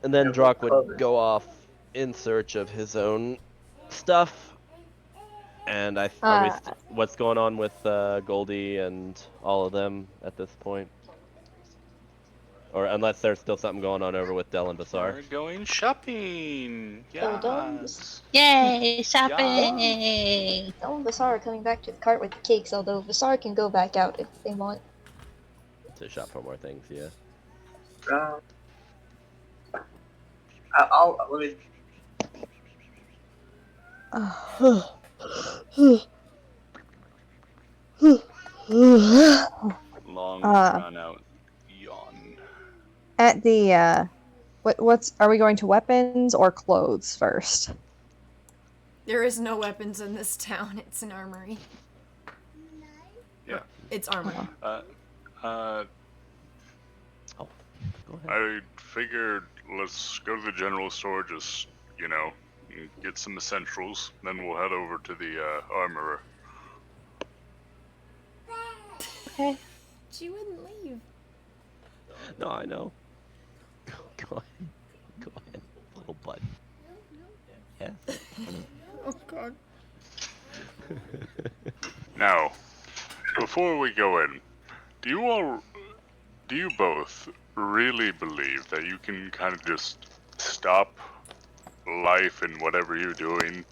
And then Yeah, Drock well, would go off in search of his own stuff. And what's going on with Goldie and all of them at this point? Or unless there's still something going on over with Dell and Basar. We're going shopping. Yes. Yay, shopping! Dell and Vasar are coming back to the cart with the cakes, although Vasar can go back out if they want. To shop for more things, yeah. Let me. Long run out. Yawn. At the are we going to weapons or clothes first? There is no weapons in this town. It's an armory. Yeah. It's armor. Oh, go ahead. I figured let's go to the general store, just, get some essentials, then we'll head over to the armorer. Okay. She wouldn't leave. No, I know. Go ahead. Go ahead, little bud. Yes. Oh god. Now, before we go in, do you both really believe that you can kind of just stop life and whatever you're doing,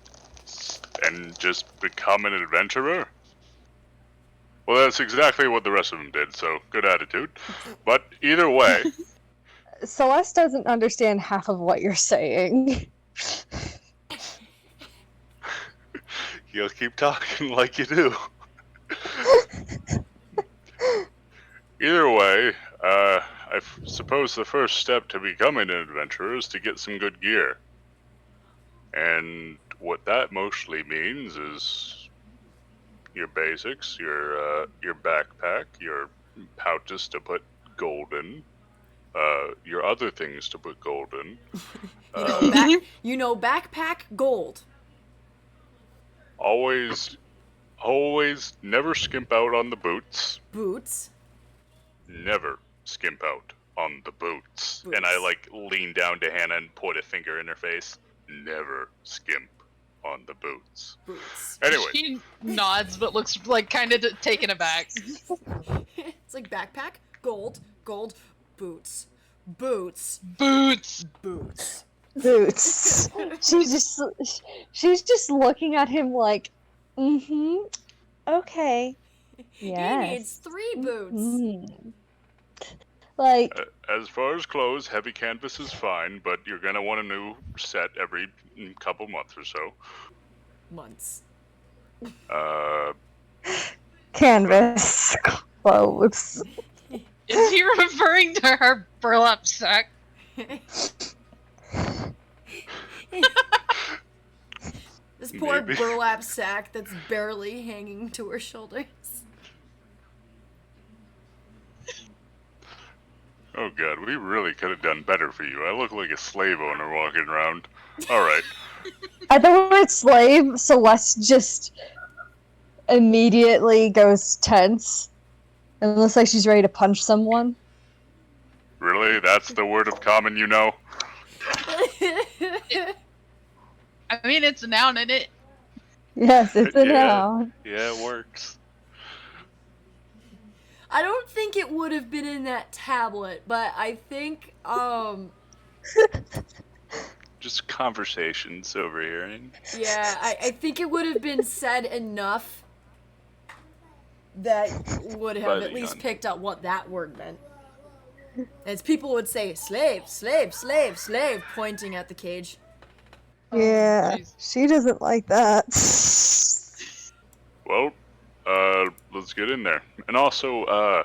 and just become an adventurer? Well, that's exactly what the rest of them did, so good attitude. But either way, Celeste doesn't understand half of what you're saying. you'll keep talking like you do. Either way, I suppose the first step to becoming an adventurer is to get some good gear. And what that mostly means is your basics, your backpack, your pouches to put gold in, your other things to put gold in. Backpack gold. Always never skimp out on the boots. Boots. Never skimp out on the boots. And I lean down to Hannah and point a finger in her face. Never skimp on the boots. Anyway. She nods but looks like kind of taken aback. It's like backpack, gold, boots. Boots. Boots. She's just looking at him like, okay. Yes. He needs 3 boots. Mm-hmm. Like, as far as clothes, heavy canvas is fine, but you're gonna want a new set every couple months or so. Months. Canvas clothes. Is he referring to her burlap sack? This poor Maybe. burlap sack that's barely hanging to her shoulders. Oh god, we really could have done better for you. I look like a slave owner walking around. Alright. At the word slave, Celeste just immediately goes tense and looks like she's ready to punch someone. Really? That's the word of common you know? I mean, it's a noun, isn't it? Yes, it's a Yeah. noun. Yeah, it works. I don't think it would have been in that tablet, but I think, Just conversations over here. yeah, I think it would have been said enough that would have By the at least young. picked up what that word meant. As people would say, slave, slave, slave, slave, pointing at the cage. Yeah, jeez. she doesn't like that. Well, let's get in there. And also,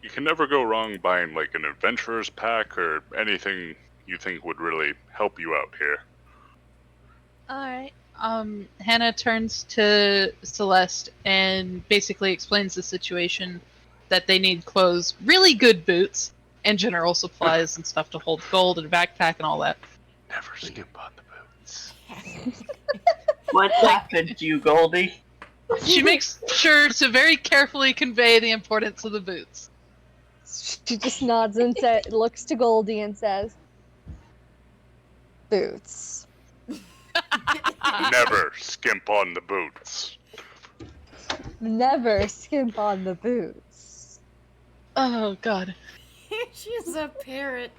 you can never go wrong buying like an adventurer's pack or anything you think would really help you out here. Alright. Hannah turns to Celeste and basically explains the situation, that they need clothes, really good boots, and general supplies and stuff to hold gold and a backpack and all that. Never skip on the boots. What happened to you, Goldie? She makes sure to very carefully convey the importance of the boots. She just nods and looks to Goldie and says, "Boots." Never skimp on the boots. Never skimp on the boots. Oh, God. She's a parrot.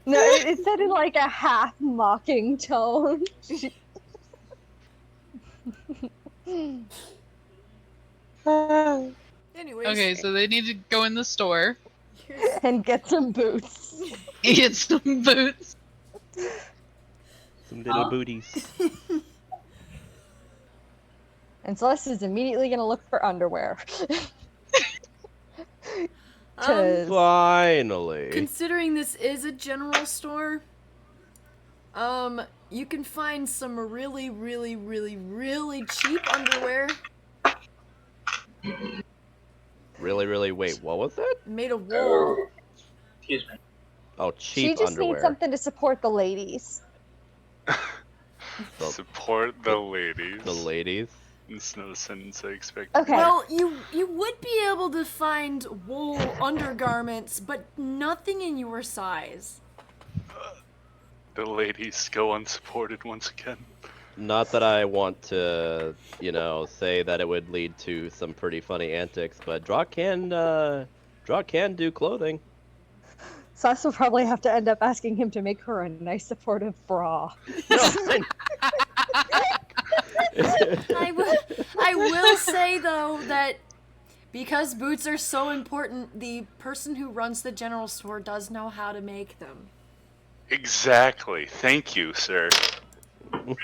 No, it said in like a half mocking tone. Anyways. Okay, so they need to go in the store, And get some boots. get some boots. Some little booties. And Celeste is immediately gonna look for underwear. 'Cause- Finally. Considering this is a general store, you can find some really, really, really, really cheap underwear Really, wait, what was that? made of wool. Excuse me. Oh, she cheap just underwear. needs something to support the ladies. Support the ladies. The ladies. It's not a sentence I expected. Okay. Well, you would be able to find wool undergarments, but nothing in your size. The ladies go unsupported once again. Not that I want to, say that it would lead to some pretty funny antics, but Draw can do clothing. Sas will probably have to end up asking him to make her a nice supportive bra. I will say though that because boots are so important, the person who runs the general store does know how to make them. Exactly. Thank you, sir. Oh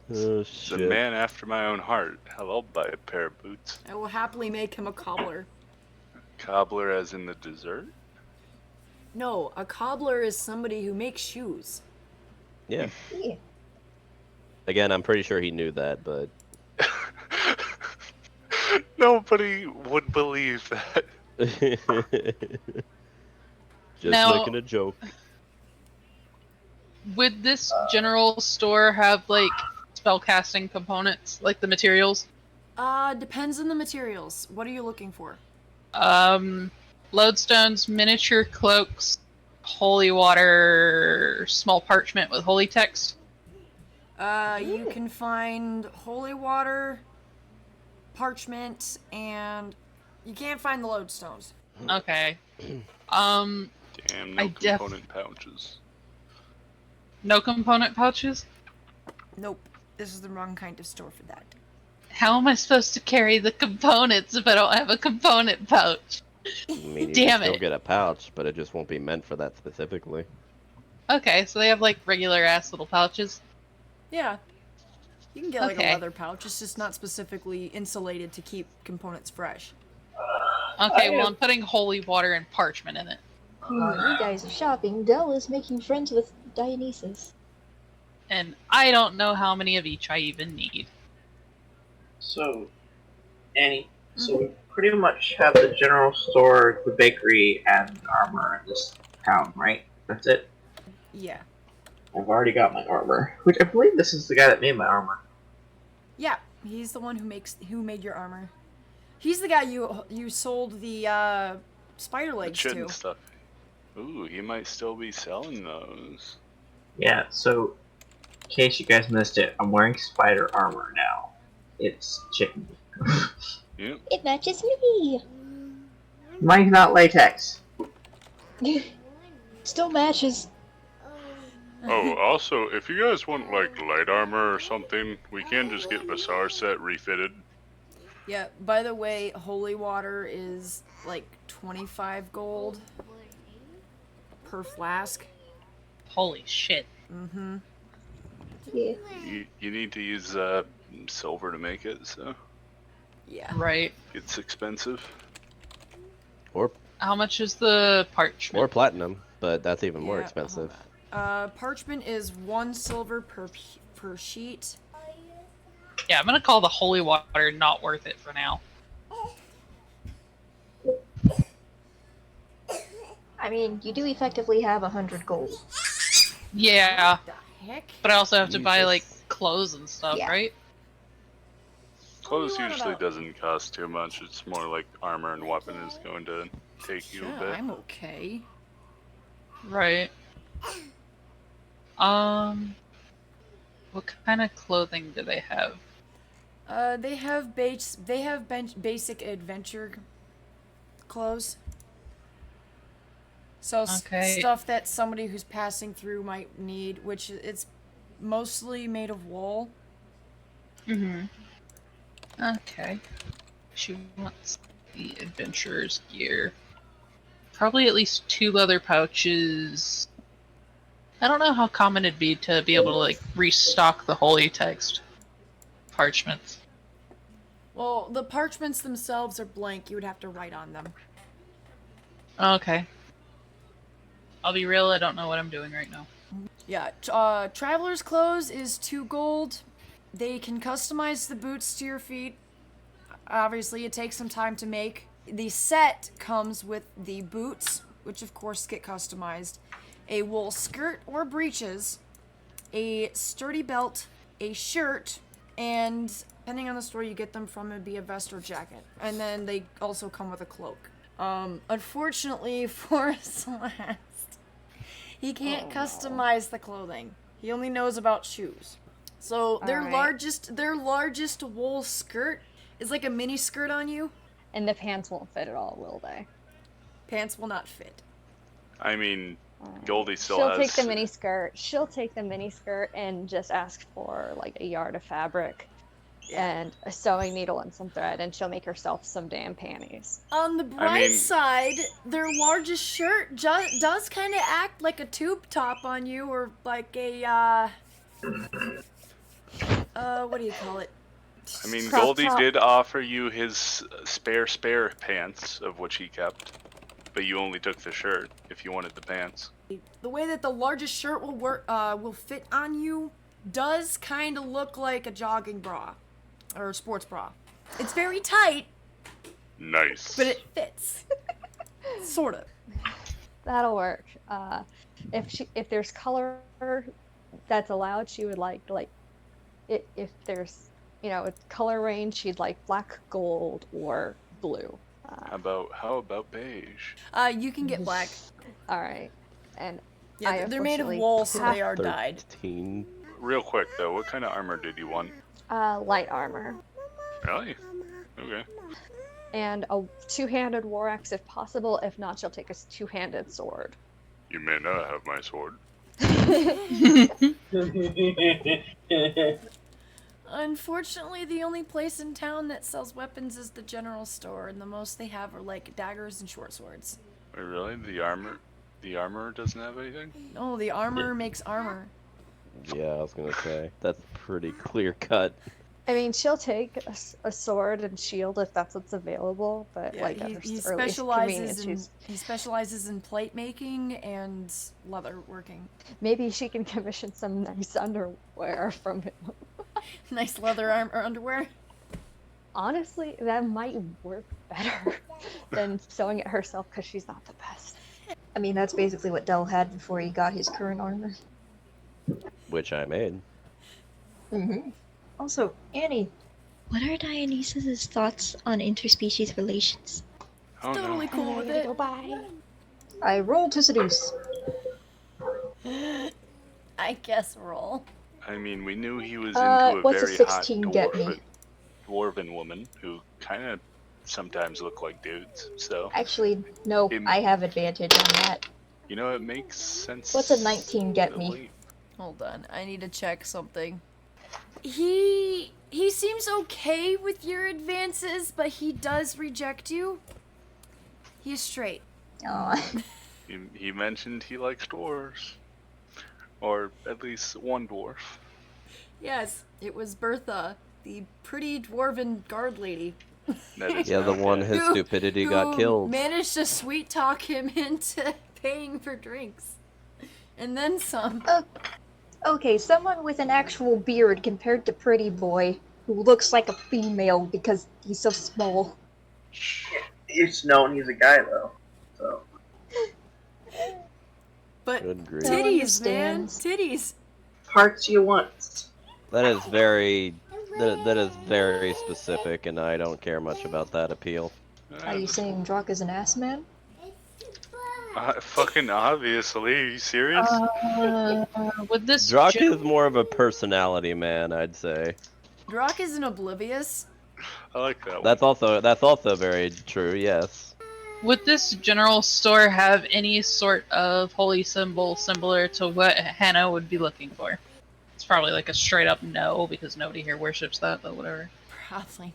The shit. man after my own heart. Hell, I'll buy a pair of boots. I will happily make him a cobbler. Cobbler as in the dessert? No, a cobbler is somebody who makes shoes. Yeah. Yeah. Again, I'm pretty sure he knew that, but Nobody would believe that. just Now- making a joke. Would this general store have like spellcasting components, like the materials? Depends on the materials. What are you looking for? Lodestones, miniature cloaks, holy water, small parchment with holy text. You can find holy water, parchment, and you can't find the lodestones. Okay. Damn, no I def- component pouches. No component pouches? Nope, this is the wrong kind of store for that. How am I supposed to carry the components if I don't have a component pouch? I mean, you Damn can still it. get a pouch, but it just won't be meant for that specifically. Okay, so they have like regular ass little pouches. Yeah. You can get like a Okay. leather pouch, it's just not specifically insulated to keep components fresh. Okay, well I'm putting holy water and parchment in it. While you guys are shopping, Dell is making friends with Dionysus. And I don't know how many of each I even need. So, Annie, so we pretty much have the general store, the bakery, and armor in this town, right? That's it? Yeah. I've already got my armor. Which I believe this is the guy that made my armor. Yeah, he's the one who made your armor. He's the guy you sold the spider The legs shit to. and stuff. Ooh, he might still be selling those. Yeah, so, in case you guys missed it, I'm wearing spider armor now. It's chicken. Yep. It matches me! Mine's not latex. Still matches. Oh, also, if you guys want like light armor or something, we can just get Vasar set refitted. Yeah, by the way, holy water is like 25 gold per flask. Holy shit. Mm-hmm. Yeah. You need to use silver to make it, so Yeah. Right. it's expensive. Or How much is the parchment? or platinum, but that's even more Yeah, expensive. Parchment is 1 silver per sheet. Yeah, I'm gonna call the holy water not worth it for now. I mean, you do effectively have 100 gold. Yeah, The heck? but I also have to buy Jesus. like clothes and stuff, Yeah. right? Clothes want usually about- doesn't cost too much. It's more like armor and weapon is going to take you a Yeah, bit. I'm okay. Right. What kind of clothing do they have? They have basic adventure clothes. So Okay. stuff that somebody who's passing through might need, which it's mostly made of wool. Mm-hmm. Okay. She wants the adventurer's gear. Probably at least 2 leather pouches. I don't know how common it'd be to be able to like restock the holy text parchments. Well, the parchments themselves are blank. You would have to write on them. Okay. I'll be real, I don't know what I'm doing right now. Yeah, traveler's clothes is 2 gold. They can customize the boots to your feet. Obviously, it takes some time to make. The set comes with the boots, which of course get customized, a wool skirt or breeches, a sturdy belt, a shirt, and depending on the store you get them from, it'd be a vest or jacket. And then they also come with a cloak. Unfortunately for Celeste, he can't customize the clothing. He only knows about shoes. So their Alright. largest wool skirt is like a mini skirt on you. And the pants won't fit at all, will they? Pants will not fit. I mean, Goldie still She'll has. take the mini skirt. She'll take the mini skirt and just ask for like a yard of fabric and a sewing needle and some thread, and she'll make herself some damn panties. On the bright side, their largest shirt does kind of act like a tube top on you, or like a what do you call it? I mean, Crop Goldie top. did offer you his spare pants, of which he kept, but you only took the shirt if you wanted the pants. The way that the largest shirt will fit on you does kind of look like a jogging bra or a sports bra. It's very tight, Nice. but it fits. Sort of. That'll work. If there's color that's allowed, she would like if there's a color range, she'd like black, gold, or blue. How about beige? You can get black. All right, and Yeah, they're made of wool, so they are dyed. 13. Real quick though, what kind of armor did you want? light armor Really? Okay. and a two-handed war axe if possible. If not, she'll take a two-handed sword. You may not have my sword. Unfortunately, the only place in town that sells weapons is the general store, and the most they have are like daggers and short swords. Wait, really? The armor doesn't have anything? Oh, the armor makes armor. Yeah, I was gonna say that's pretty clear cut. I mean, she'll take a sword and shield if that's what's available, but Yeah, like at he her earliest convenience, he specializes in plate making and leather working. maybe she can commission some nice underwear from him. Nice leather underwear. Honestly, that might work better than sewing it herself because she's not the best. I mean, that's basically what Del had before he got his current armor. Which I made. Mm-hmm. Also, Annie, what are Dionysus's thoughts on interspecies relations? Oh Totally no. cool with it. I rolled to seduce. I guess roll. I mean, we knew he was into a what's a very 16 hot get me? dwarven woman who kind of sometimes look like dudes. So, Actually, no, Him. I have advantage on that. you know, it makes sense. What's a 19 get to me? believe. Hold on, I need to check something. He seems okay with your advances, but he does reject you. He's straight. Aw. He mentioned he likes dwarves. Or at least one dwarf. Yes, it was Bertha, the pretty dwarven guard lady. That is Yeah, the okay. one his stupidity got who killed. managed to sweet talk him into paying for drinks. And then some. Okay, someone with an actual beard compared to Pretty Boy, who looks like a female because he's so small. It's known he's a guy though. So But Good grief. titties, man. understands. Titties. parts you want. That is very that is very specific, and I don't care much about that appeal. Are you saying Drock is an ass man? Fucking obviously. Are you serious? Would this Drock is more of a personality man, I'd say. Drock isn't oblivious. I like that one. That's also very true. Yes. would this general store have any sort of holy symbol similar to what Hannah would be looking for? It's probably like a straight up no because nobody here worships that, but whatever. Probably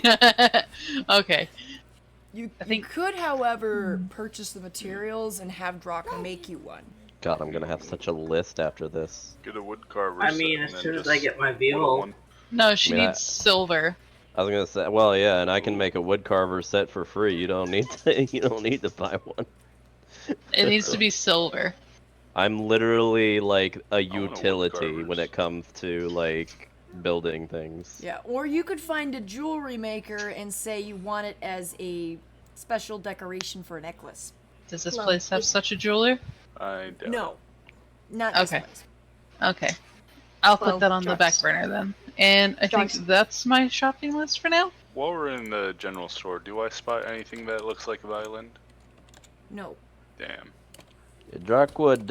not. Okay. You I think- could, however, purchase the materials and have Drock make you one. God, I'm gonna have such a list after this. Get a wood carver. I set mean, and as then soon as just I get my whittle vehicle, one. No, she I mean, needs silver. I was gonna say, well, yeah, and I can make a wood carver set for free. You don't need to buy one. It needs to be silver. I'm literally like a want a wood utility when carvers. it comes to like building things. Yeah, or you could find a jewelry maker and say you want it as a special decoration for a necklace. Does this Well, place have such a jeweler? I doubt No, not this Okay. place. Okay. I'll put Well, that on the back Drox. burner then. And I think Drox. that's my shopping list for now. While we're in the general store, do I spot anything that looks like an island? No. Damn. Drock would,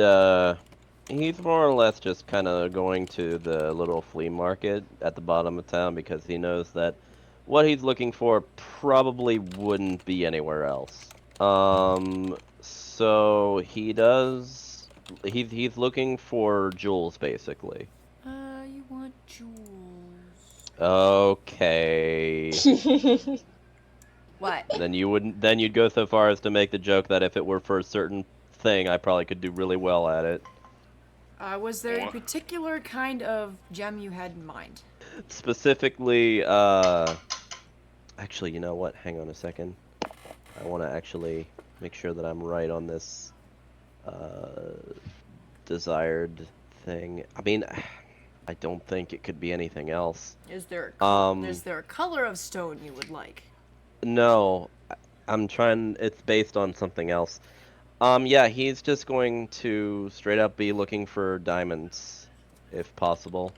he's more or less just kind of going to the little flea market at the bottom of town because he knows that what he's looking for probably wouldn't be anywhere else. So he does. He's looking for jewels, basically. You want jewels. Okay. What? Then you wouldn't. Then you'd go so far as to make the joke that if it were for a certain thing, I probably could do really well at it. Was there a particular kind of gem you had in mind? Specifically, actually, you know what? Hang on a second. I want to actually make sure that I'm right on this, desired thing. I mean, I don't think it could be anything else. Is there a color of stone you would like? No, I'm trying. It's based on something else. Yeah, he's just going to straight up be looking for diamonds, if possible.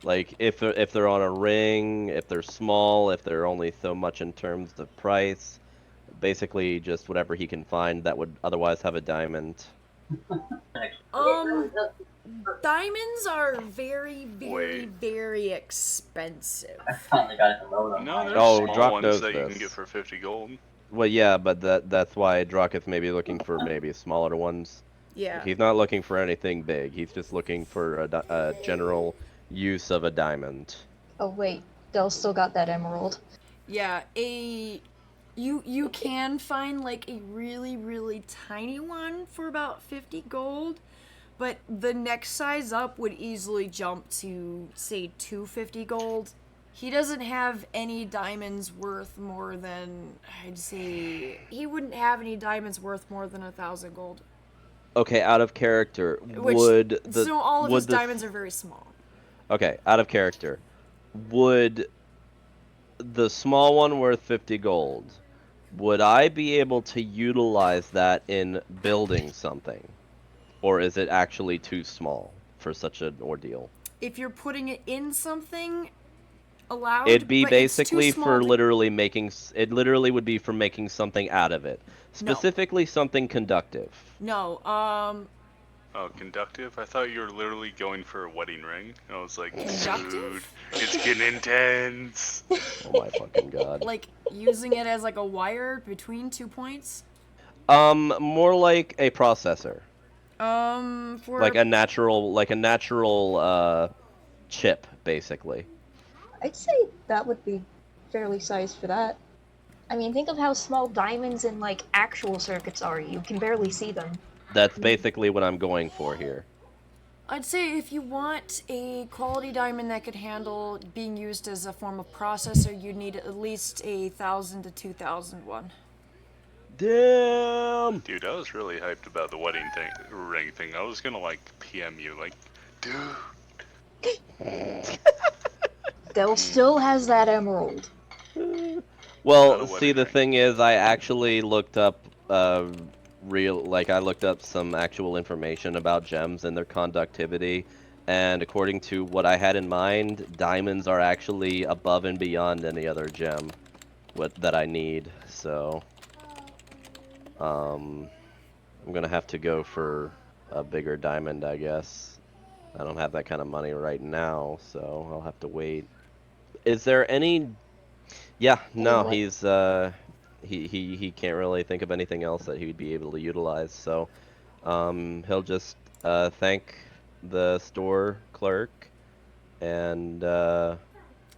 Like if they're on a ring, if they're small, if they're only so much in terms of price, basically just whatever he can find that would otherwise have a diamond. Diamonds are very, very, very expensive. I finally got it low on No, there's Oh, small Drock ones knows that you this. can get for 50 gold. Well, yeah, but that's why Drocketh may be looking for maybe smaller ones. Yeah. He's not looking for anything big. He's just looking for a general use of a diamond. Oh wait, Del still got that emerald. Yeah, you can find like a really, really tiny one for about 50 gold, but the next size up would easily jump to, say, 250 gold. He doesn't have any diamonds worth more than, I'd say, he wouldn't have any diamonds worth more than 1,000 gold. Okay, out of character, So all of his diamonds are very small. Okay, out of character, would the small one worth 50 gold, would I be able to utilize that in building something? Or is it actually too small for such an ordeal? If you're putting it in something, allowed, It'd be but it's too basically small for to- literally making, it literally would be for making something out of it. Specifically something conductive. No, Oh, conductive? I thought you were literally going for a wedding ring. I was like, Conductive? dude, it's getting intense. Oh my fucking god. like using it as like a wire between 2 points. More like a processor. For Like a natural chip, basically. I'd say that would be fairly sized for that. I mean, think of how small diamonds in like actual circuits are. You can barely see them. That's basically what I'm going for here. I'd say if you want a quality diamond that could handle being used as a form of processor, you'd need at least 1,000 to 2,000 one. Damn! Dude, I was really hyped about the wedding ring thing. I was gonna like PM you, like, dude. Del still has that emerald. Well, see, the thing is, I actually looked up I looked up some actual information about gems and their conductivity, and according to what I had in mind, diamonds are actually above and beyond any other gem that I need, so I'm gonna have to go for a bigger diamond, I guess. I don't have that kind of money right now, so I'll have to wait. Is there any... Yeah, no, What? he's he can't really think of anything else that he would be able to utilize, so he'll just thank the store clerk, and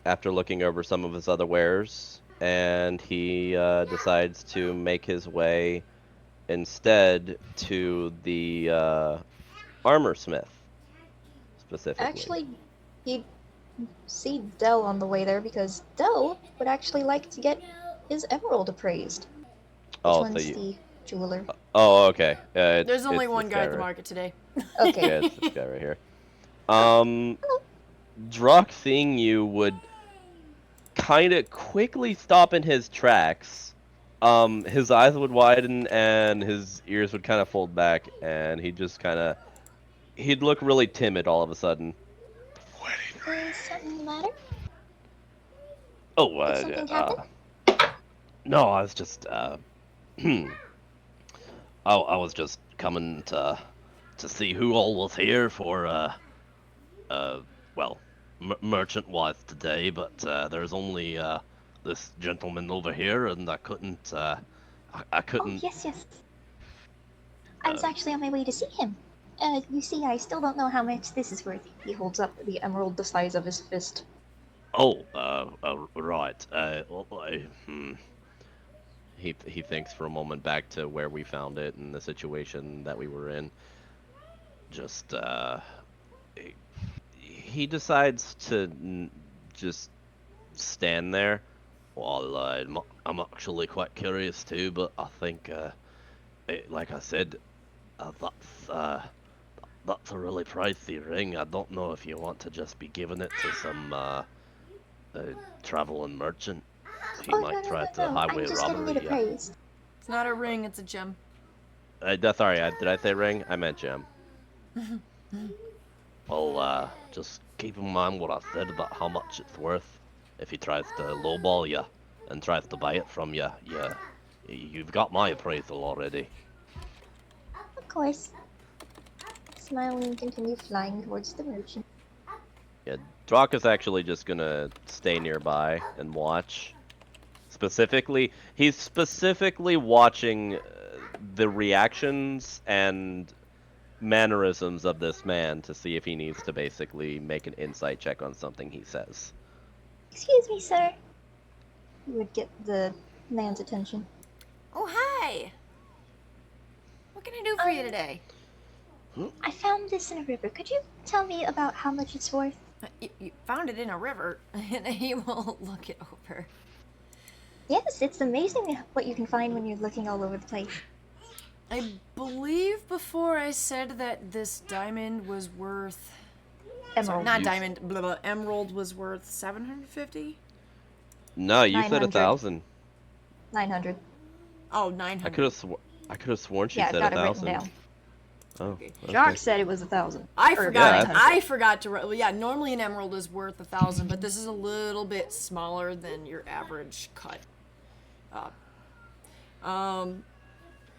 after looking over some of his other wares, and he decides to make his way instead to the armor smith specifically. Actually, he'd see Del on the way there because Del would actually like to get his emerald appraised. Which one's the jeweler? Oh, okay. There's only it's one this guy at the right- market today. Okay. Yeah, it's this guy right here. Drock seeing you would kind of quickly stop in his tracks. His eyes would widen and his ears would kind of fold back, and he'd look really timid all of a sudden. Is something the matter? Oh, Did something happen? no, I was just, I was just coming to see who all was here for, well, merchant-wise today, but there's only this gentleman over here, and I I Oh, couldn't. yes. I was actually on my way to see him. You see, I still don't know how much this is worth. He holds up the emerald the size of his fist. Oh, right. He thinks for a moment back to where we found it and the situation that we were in. Just he decides to just stand there. Well, I'm actually quite curious too, but I think, like I said, that's a really pricey ring. I don't know if you want to just be giving it to some traveling merchant. He Oh, might try to no. highway I'm just getting robbery it you. appraised. It's not a ring, it's a gem. Sorry, did I say ring? I meant gem. Well, just keep in mind what I said about how much it's worth. If he tries to lowball you and tries to buy it from you, you've got my appraisal already. Of course. Smile and continue flying towards the merchant. Yeah, Drak is actually just gonna stay nearby and watch. He's specifically watching the reactions and mannerisms of this man to see if he needs to basically make an insight check on something he says. Excuse me, sir. You would get the man's attention. Oh, hi! What can I do for you today? I found this in a river. Could you tell me about how much it's worth? You found it in a river, and he will look it over. Yes, it's amazing what you can find when you're looking all over the place. I believe before I said that this diamond was worth... Emerald. Sorry, not diamond, emerald was worth 750? No, you said 900. 1,000. 900. Oh, 900. I could have sworn she Yeah, I've said got it written 1,000. down. Oh, Okay. okay. Jock said it was 1,000. I Or forgot. 900. I forgot to write. Well, yeah, normally an emerald is worth 1,000, but this is a little bit smaller than your average cut.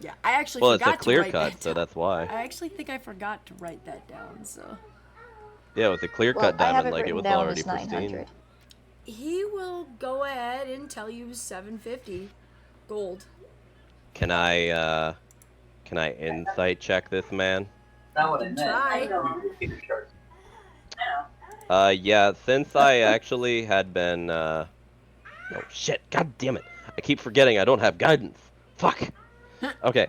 Yeah, I actually Well, it's forgot a clear to write cut, that so down. that's why. I actually think I forgot to write that down. So Yeah, with a clear Well, cut I have diamond, it like it written was down already as 900. pristine. he will go ahead and tell you 750 gold. Can I insight check this man? Not what I meant. Try. Yeah, since I actually had been, oh shit, god damn it. I keep forgetting I don't have guidance. Fuck. Okay.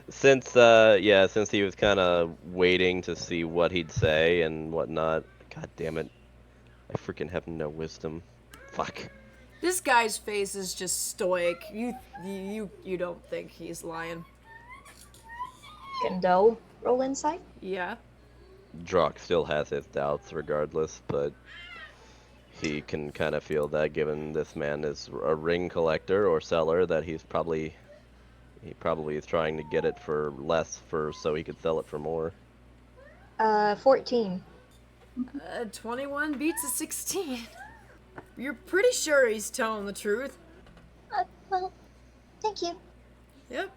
Since he was kind of waiting to see what he'd say and whatnot. God damn it. I freaking have no wisdom. Fuck. This guy's face is just stoic. You don't think he's lying? Can Dell roll insight? Yeah. Drak still has his doubts regardless, but he can kind of feel that given this man is a ring collector or seller that he probably is trying to get it for less so he could sell it for more. 14. 21 beats a 16. You're pretty sure he's telling the truth. Well, thank you. Yep.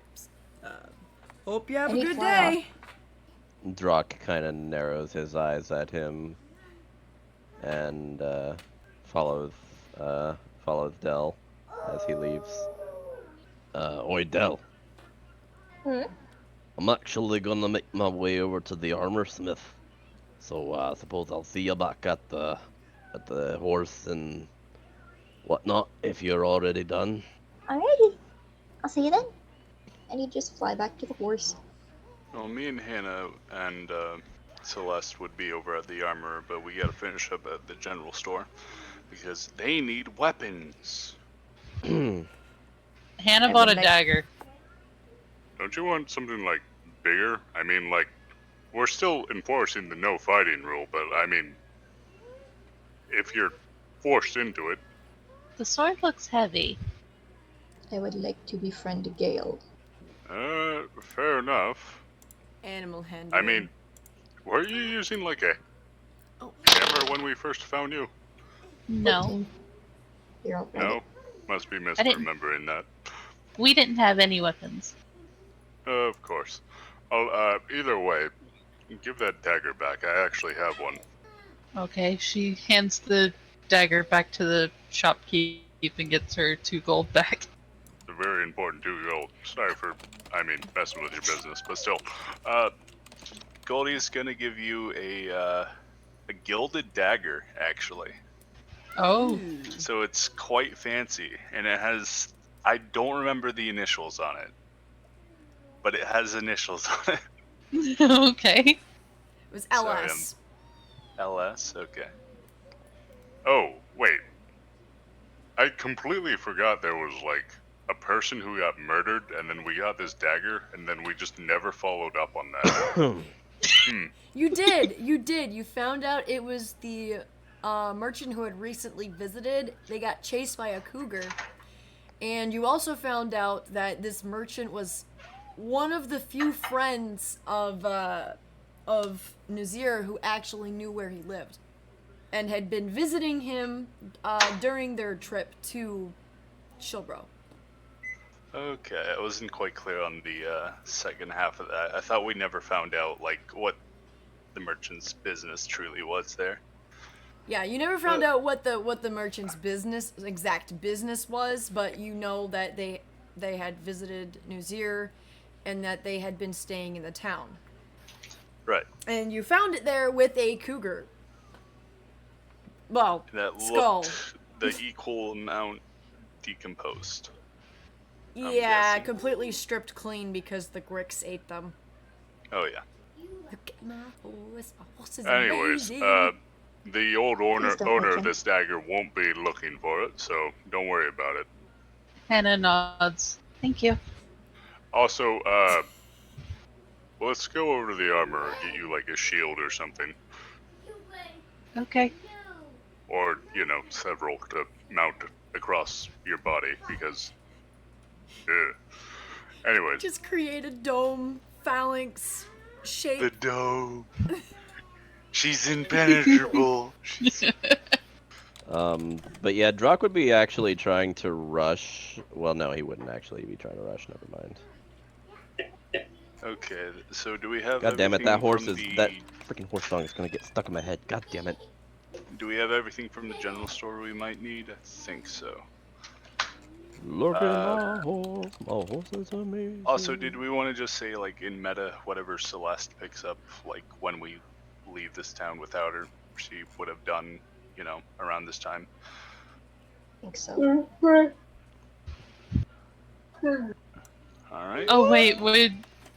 Hope you have a Any good fly day. Drak kind of narrows his eyes at him and follows Del as he leaves. Oi, Del. I'm actually gonna make my way over to the armor smith, so I suppose I'll see you back at the horse and whatnot if you're already done. Alrighty. I'll see you then. And you just fly back to the horse. Well, me and Hannah and Celeste would be over at the armor, but we gotta finish up at the general store because they need weapons. Hannah bought a dagger. Don't you want something like bigger? I mean, like, we're still enforcing the no fighting rule, but I mean, if you're forced into it. The sword looks heavy. I would like to befriend Gale. Fair enough. Animal handling. I mean, were you using like a hammer when we first found you? No. 14. You're all right. No? Must be didn't- misremembering that. We didn't have any weapons. Of course. I'll, either way, give that dagger back. I actually have one. Okay, she hands the dagger back to the shopkeep. and gets her 2 gold back. It's a very important 2 gold. Sorry for, messing with your business, but still. Goldie's gonna give you a gilded dagger, actually. Oh. So it's quite fancy, and it has, I don't remember the initials on it, but it has initials on it. Okay. It was Sorry, LS. LS? Okay. Oh, wait. I completely forgot there was, like, a person who got murdered, and then we got this dagger, and then we just never followed up on that. You did. You found out it was the merchant who had recently visited. They got chased by a cougar. And you also found out that this merchant was one of the few friends of Nazir who actually knew where he lived and had been visiting him during their trip to Shilbro. Okay, I wasn't quite clear on the second half of that. I thought we never found out, like, what the merchant's business truly was there. Yeah, you never found out what the merchant's exact business was, but you know that they had visited Nazir and that they had been staying in the town. Right. And you found it there with a cougar. Well, That skull. looked the equal amount decomposed. I'm Yeah, guessing. completely stripped clean because the Grix ate them. Oh, yeah. Look at my horse. My horse is Anyways, amazing. the old owner Please don't hurt of him. this dagger won't be looking for it, so don't worry about it. Hannah nods. Thank you. Also, let's go over to the armor and get you, like, a shield or something. Okay. Or, several to mount across your body, because... Anyways, Just create a dome, phalanx, shape. the dome. She's impenetrable. But yeah, Drock would be actually trying to rush. Well, no, he wouldn't actually be trying to rush. Never mind. Okay, so do we have God damn it, everything that horse from is the... that freaking horse song is gonna get stuck in my head. God damn it. Do we have everything from the general store we might need? I think so. Look at my horse is amazing. Also, did we want to just say, like, in meta, whatever Celeste picks up, like, when we leave this town without her, she would have done, around this time? I think so. Alright. Oh wait, would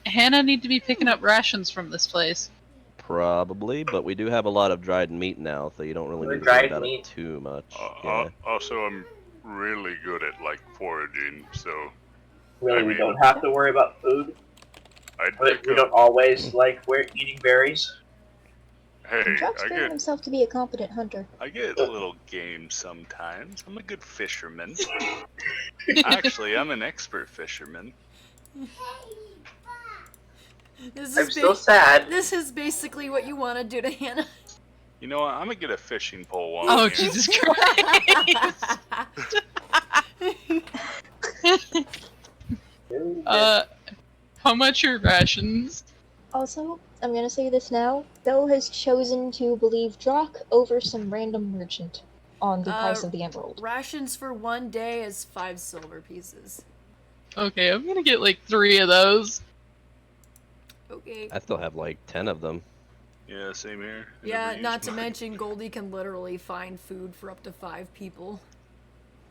Hannah need to be picking up rations from this place? Probably, but we do have a lot of dried meat now, so you don't really The need to worry dried about meat. it too much. Yeah. Also, I'm really good at, like, foraging, so Really, I we mean- don't have to worry about food. I'd But pick we up... don't always like eating berries. Hey, Drock's proven himself to be a competent hunter. I get a little game sometimes. I'm a good fisherman. Actually, I'm an expert fisherman. This I'm is still sad. This is basically what you want to do to Hannah. You know what? I'm gonna get a fishing pole while Oh I'm here. Jesus Christ! How much are rations? Also, I'm gonna say this now. Bill has chosen to believe Drock over some random merchant on the price of the emerald. Rations for 1 day is 5 silver pieces. Okay, I'm gonna get like 3 of those. Okay. I still have like 10 of them. Yeah, same here. I Yeah, never not used to mine. mention Goldie can literally find food for up to 5 people.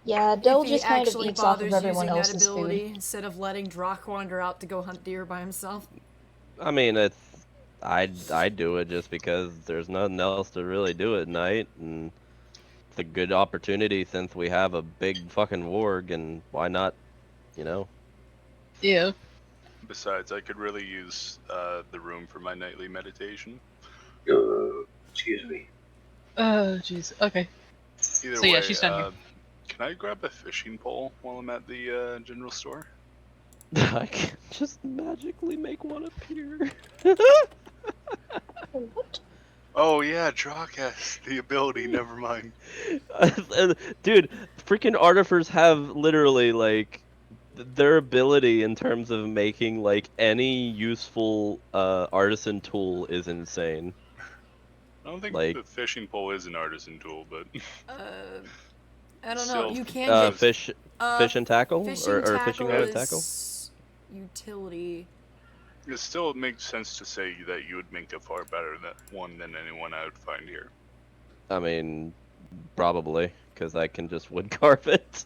Yeah, Dill If he just kind of actually eats off bothers of everyone using that else's ability food. instead of letting Drock wander out to go hunt deer by himself. I mean, I do it just because there's nothing else to really do at night, and it's a good opportunity since we have a big fucking warg, and why not, Yeah. Besides, I could really use the room for my nightly meditation. Excuse me. Oh jeez. Okay. Either So way, yeah, she's done here. can I grab a fishing pole while I'm at the general store? I can just magically make one appear. What? Oh yeah, Drock has the ability. Never mind. Dude, freaking artificers have literally like their ability in terms of making like any useful artisan tool is insane. I don't think Like- the fishing pole is an artisan tool, but I don't know. Still, You can get fish and tackle, fishing or tackle fishing rod and tackle. is utility. it still makes sense to say that you would make a far better one than anyone I would find here. I mean, probably because I can just wood carve it.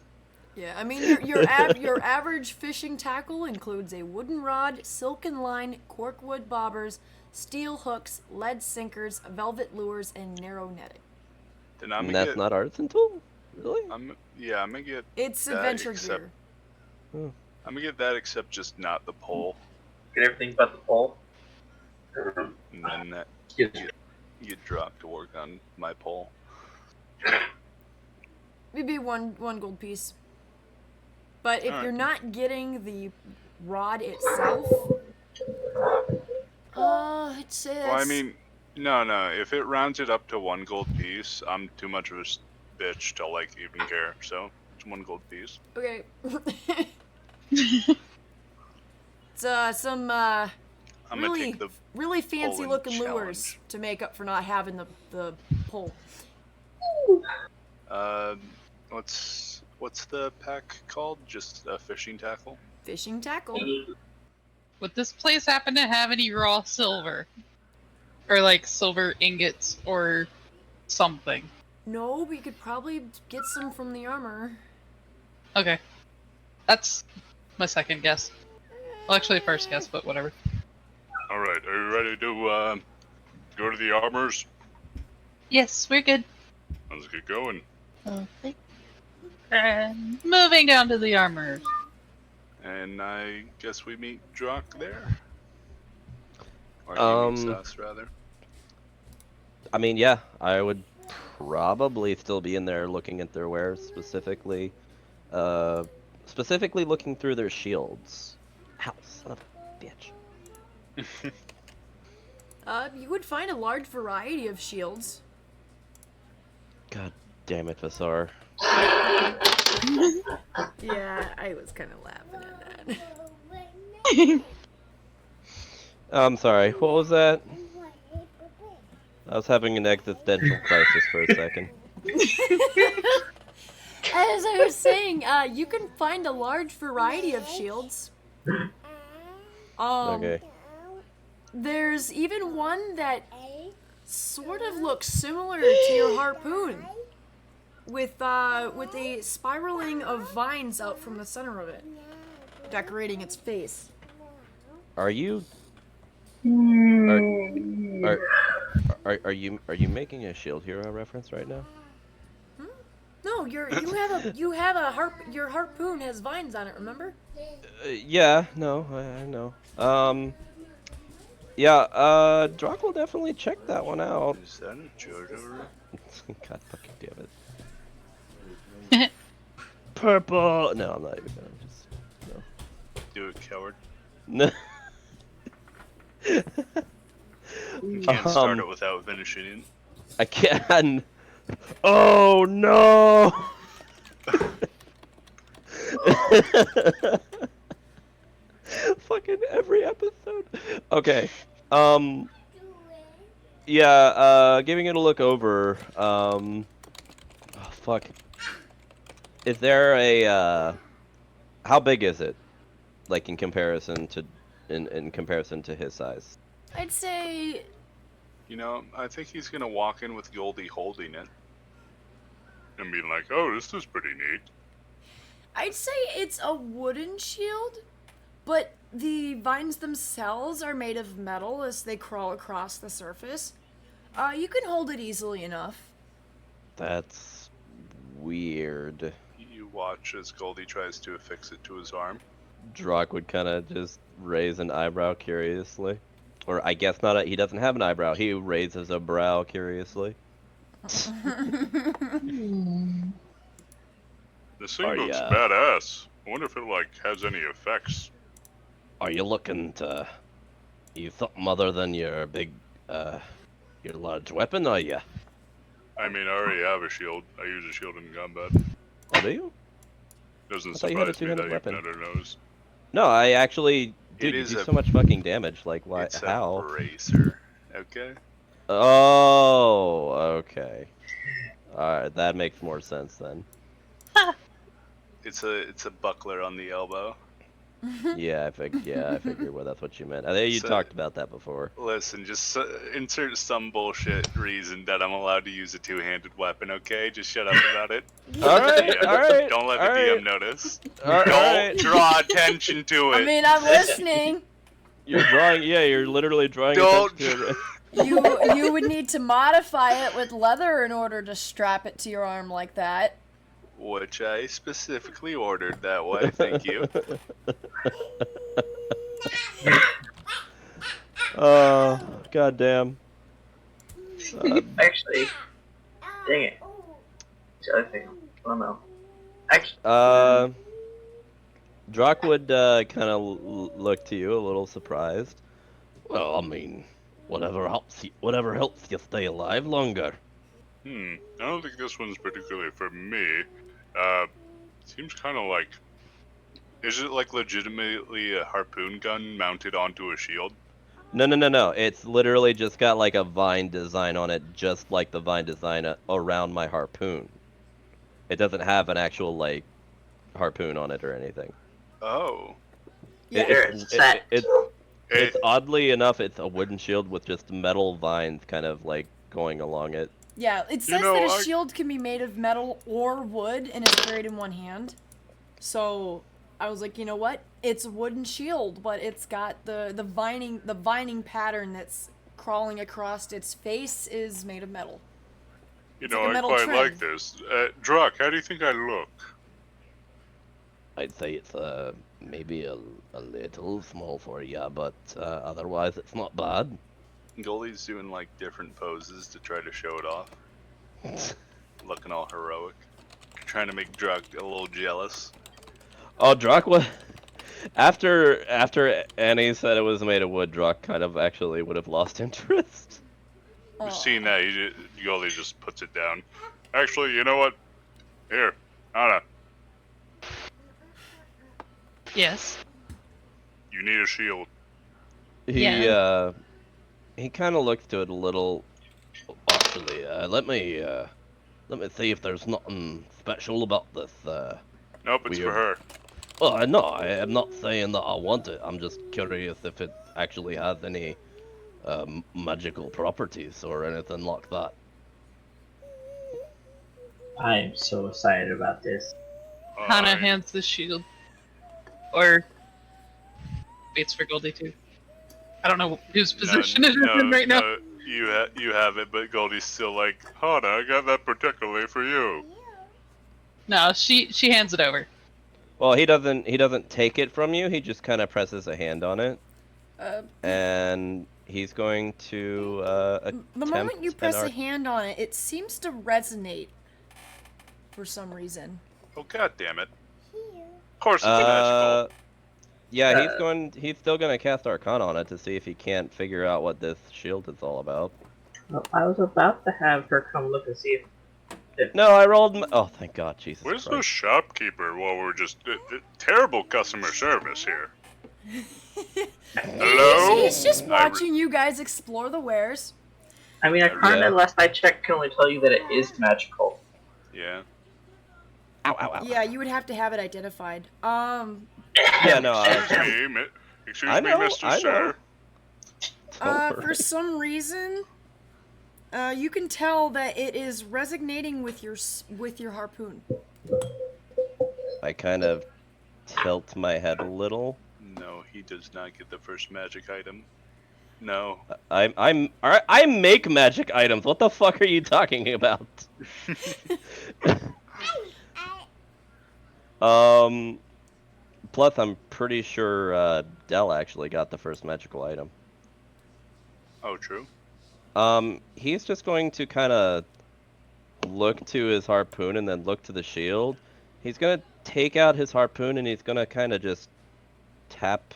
Yeah, I mean your average fishing tackle includes a wooden rod, silken line, corkwood bobbers, steel hooks, lead sinkers, velvet lures, and narrow netting. Then I'm And gonna that's get, not artisan tool, really? I'm gonna get It's that adventure except- gear. I'm gonna get that except just not the pole, Get everything but the pole. and then that Yes. you drop to work on my pole. Maybe one gold piece. But if Alright. you're not getting the rod itself, it says. Well, I mean, no. If it rounds it up to 1 gold piece, I'm too much of a bitch to like even care. So it's 1 gold piece. Okay. It's some I'm gonna really take the really fancy and looking challenge. lures to make up for not having the pole. What's the pack called? Just a fishing tackle? Fishing tackle. Would this place happen to have any raw silver? Or like silver ingots or something? No, but you could probably get some from the armor. Okay. That's my second guess. Well, actually, first guess, but whatever. Alright, are you ready to go to the armors? Yes, we're good. Let's get going. Okay. And moving down to the armor. And I guess we meet Drock there? Or he meets us, rather. I mean, yeah, I would probably still be in there looking at their wares, specifically looking through their shields. Ow, son of a bitch. You would find a large variety of shields. God damn it, Vasar. Yeah, I was kind of laughing at that. I'm sorry, what was that? I was having an existential crisis for a second. As I was saying, you can find a large variety of shields. Okay. There's even one that sort of looks similar to your harpoon, with a spiraling of vines out from the center of it, decorating its face. Are you are you making a Shield Hero reference right now? No, your harpoon has vines on it. Remember? Yeah, no, I know. Yeah, Drock will definitely check that one out. Is that a JoJo? God fucking damn it. Purple. No, I'm not even gonna just no. Do it, coward. No. You can't start it without finishing it. I can. Oh no. Fucking every episode. Okay. Yeah, giving it a look over. Oh, fuck. Is there a how big is it? Like in comparison to in comparison to his size? I'd say You know, I think he's gonna walk in with Goldie holding it. And being like, oh, this is pretty neat. I'd say it's a wooden shield, but the vines themselves are made of metal as they crawl across the surface. You can hold it easily enough. That's weird. You watch as Goldie tries to affix it to his arm. Drock would kind of just raise an eyebrow curiously. Or I guess not, he doesn't have an eyebrow. He raises a brow curiously. This thing Are looks ya- badass. I wonder if it, like, has any effects. Are you looking to use something other than your big, your large weapon, are you? I mean, I already have a shield. I use a shield in combat. Oh, do you? Doesn't I thought you had a surprise me that two-handed weapon. Never knows. No, I actually, dude, you is do a- so much fucking damage. Like, why? It's How? a bracer. Okay? Oh, okay. Alright, that makes more sense then. It's a buckler on the elbow. Yeah, I figured well that's what you meant. I think you So- talked about that before. Listen, just insert some bullshit reason that I'm allowed to use a two-handed weapon, okay? Just shut up about it. Alright, DM. alright. Don't let the alright. DM notice. Alright. Don't draw attention to it. I mean, I'm listening. You're literally drawing Don't attention to it. You would need to modify it with leather in order to strap it to your arm like that. Which I specifically ordered that way, thank you. Oh, goddamn. Actually, dang it. The other thing, I don't know. Actually, Drock would kind of look to you a little surprised. Well, I mean, whatever helps you stay alive longer. I don't think this one's particularly for me. Seems kind of like... Is it like legitimately a harpoon gun mounted onto a shield? No. It's literally just got like a vine design on it, just like the vine design around my harpoon. It doesn't have an actual like harpoon on it or anything. Oh. Yeah. It's oddly enough, it's a wooden shield with just metal vines kind of like going along it. Yeah, it says that a shield can be made of metal or wood and is carried in one hand. So I was like, you know what? It's a wooden shield, but it's got the vining pattern that's crawling across its face is made of metal. You It's know, like a I metal quite trim. like this. Druck, how do you think I look? I'd say it's maybe a little small for you, but otherwise it's not bad. Goldie's doing like different poses to try to show it off. Looking all heroic. Trying to make Druck a little jealous. Oh, Drock was after Annie said it was made of wood. Drock kind of actually would have lost interest. We've seen that. Goldie just puts it down. Actually, you know what? Here, Anna, Yes. you need a shield. He kind of looks to it a little. Actually, let me see if there's nothing special about this. Nope, it's for Weird. her. Well, no, I am not saying that I want it. I'm just curious if it actually has any magical properties or anything like that. I am so excited about this. Hana hands the shield. Or waits for Goldie too. I don't know whose position it is in right now. No, you have it, but Goldie's still like, Hana, I got that particularly for you. No, she hands it over. Well, he doesn't take it from you. He just kind of presses a hand on it, and he's going to The moment you press an a hand on it, it seems to resonate for some reason. Oh, god damn it. Of course it's magical. Yeah, he's still gonna cast Arcana on it to see if he can't figure out what this shield is all about. Well, I was about to have her come look and see if No, I rolled. Oh, thank God, Jesus Where's the Christ. shopkeeper while we're just... terrible customer service here. Hello? He's just watching you guys explore the wares. I mean, Arcana, Yeah. last I checked, can only tell you that it is magical. Yeah. Ow. Yeah, you would have to have it identified. Yeah, no. Excuse I me, know, Mr. I know. Sir. Don't For worry. some reason, you can tell that it is resonating with your harpoon. I kind of tilt my head a little. No, he does not get the first magic item. No. I make magic items. What the fuck are you talking about? Plus, I'm pretty sure Dell actually got the first magical item. Oh, true. He's just going to kind of look to his harpoon and then look to the shield. He's gonna take out his harpoon and he's gonna kind of just tap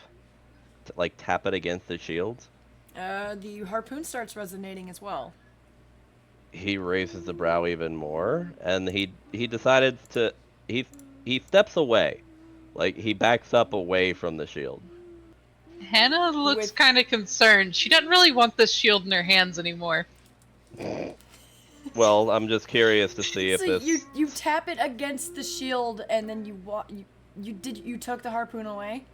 it against the shield. The harpoon starts resonating as well. He raises the brow even more, and he decided to he steps away, like he backs up away from the shield. Hannah looks kind of concerned. She doesn't really want this shield in her hands anymore. Well, I'm just curious to see if So this. you tap it against the shield and then you took the harpoon away?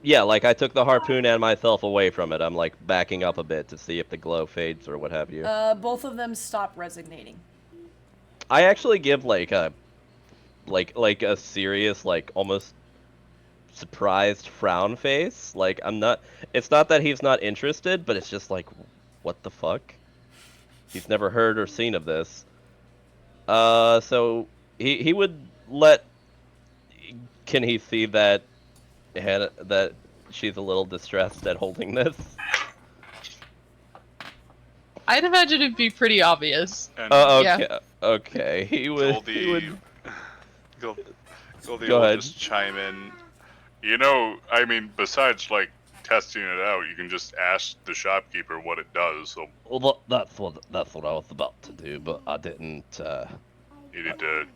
Yeah, like I took the harpoon and myself away from it. I'm like backing up a bit to see if the glow fades or what have you. Both of them stop resonating. I actually give like a serious, like almost surprised frown face. Like I'm not. It's not that he's not interested, but it's just like, what the fuck? He's never heard or seen of this. So he would let. Can he see that that she's a little distressed at holding this? I'd imagine it'd be pretty obvious. And Okay. Yeah. Okay. He would. Goldie will ahead. just chime in. You know, I mean, besides like testing it out, you can just ask the shopkeeper what it does. So Well, that's what I was about to do, but I didn't. you need to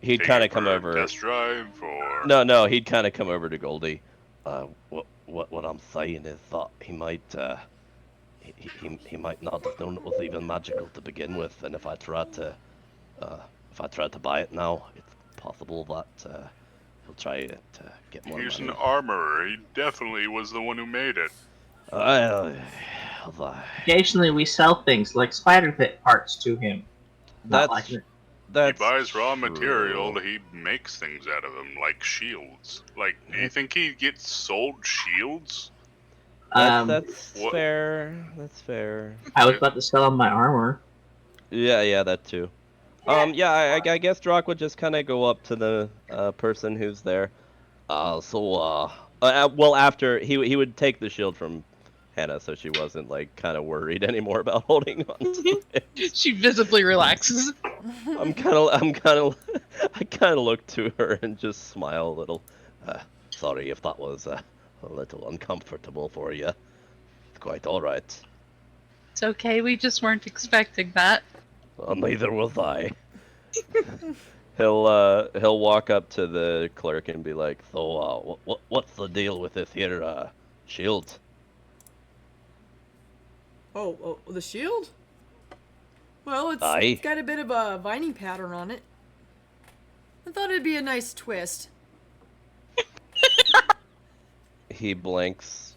He'd take kind it of come for a over. test drive, or No, he'd kind of come over to Goldie. What I'm saying is that he might not have known it was even magical to begin with, and if I tried to buy it now, it's possible that he'll try to get more he's money. an armorer. He definitely was the one who made it. Occasionally, we sell things like spider pit parts to him. Not That's like it. that's He buys raw true. material. He makes things out of them, like shields. Like, do you think he gets sold shields? That's What- fair. That's fair. I was about to sell him my armor. Yeah, that too. I guess Drock would just kind of go up to the person who's there. Well, after he would take the shield from Hannah, so she wasn't like kind of worried anymore about holding on to it. She visibly relaxes. I kind of look to her and just smile a little. Sorry if that was a little uncomfortable for you. It's quite all right. It's okay, we just weren't expecting that. Well, neither was I. He'll walk up to the clerk and be like, "So, what's the deal with this here shield?" Oh, the shield? Well, it's Aye. got a bit of a vining pattern on it. I thought it'd be a nice twist. He blinks,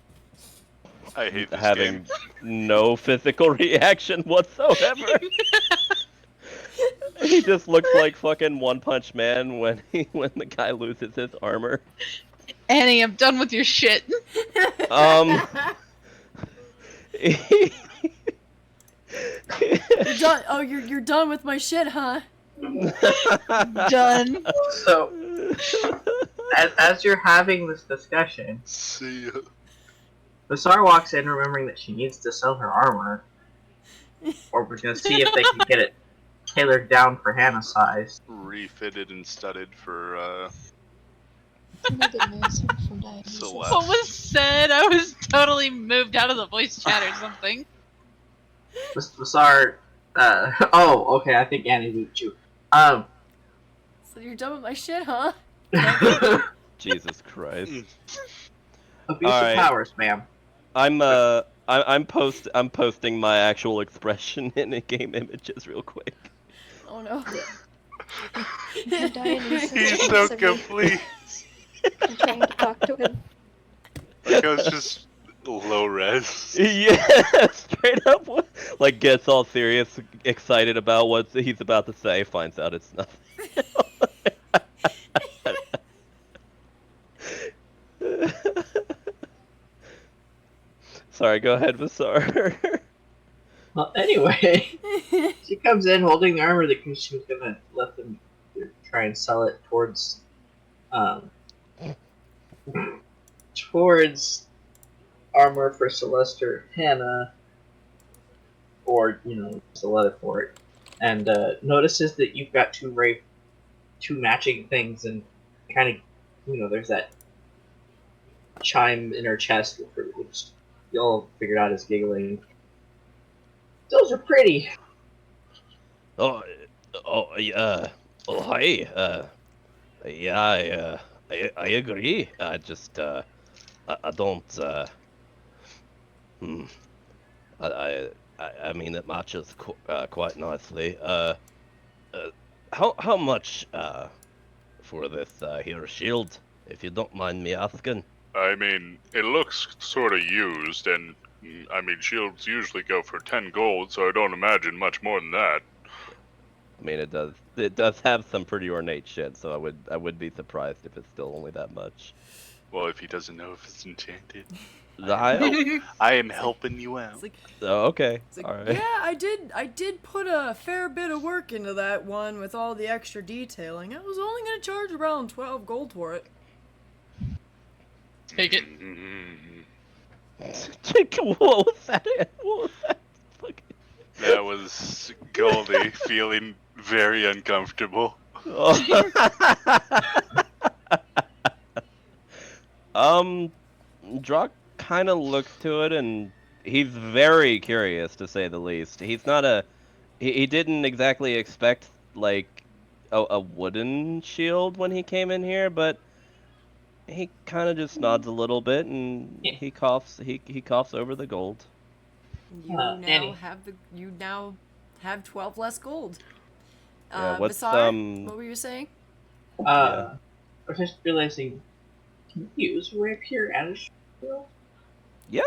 I hate this having game. no physical reaction whatsoever. He just looks like fucking One Punch Man when the guy loses his armor. Annie, I'm done with your shit. You're done. Oh, you're done with my shit, huh? Done. So, as you're having this discussion, See ya. Basar walks in remembering that she needs to sell her armor. Or we're gonna see if they can get it tailored down for Hannah's size. Refitted and studded for Oh my goodness, I'm from Dionysus. Celeste. What was said? I was totally moved out of the voice chat or something. Basar, oh, okay, I think Annie moved you. So you're done with my shit, huh? Jesus Christ. Abuse Alright. of powers, ma'am. I'm posting my actual expression in game images real quick. Oh no. Dionysus He's is so so complete. I'm trying to talk to him. Like, I was just low res. Yeah, straight up. Like gets all serious, excited about what he's about to say, finds out it's nothing. Sorry, go ahead, Vasar. Well, anyway, she comes in holding the armor because she was gonna let them try and sell it towards armor for Celeste or Hannah, or the leather for it, and notices that you've got two matching things, and kind of there's that chime in her chest, which y'all figured out is giggling. Those are pretty. Oh, yeah. Oh, hi. Yeah, I agree. I just, I don't, I I mean, it matches quite nicely. How much for this here shield, if you don't mind me asking? I mean, it looks sort of used, and I mean, shields usually go for 10 gold, so I don't imagine much more than that. I mean, it does have some pretty ornate shit, so I would be surprised if it's still only that much. Well, if he doesn't know if it's enchanted, I I am helping you out. It's like, Oh, okay. it's like, All right. yeah, I did put a fair bit of work into that one with all the extra detailing. I was only gonna charge around 12 gold for it. Take it. What was that? What was that? Fucking... That was Goldie feeling very uncomfortable. Drock kind of looks to it, and he's very curious, to say the least. He's not a... He didn't exactly expect, like, a wooden shield when he came in here, but he kind of just nods a little bit, and he coughs over the gold. You Annie. now have 12 less gold. Yeah, what's, Bassar, what were you saying? I was just realizing, can you use rapier as a shield? Yeah.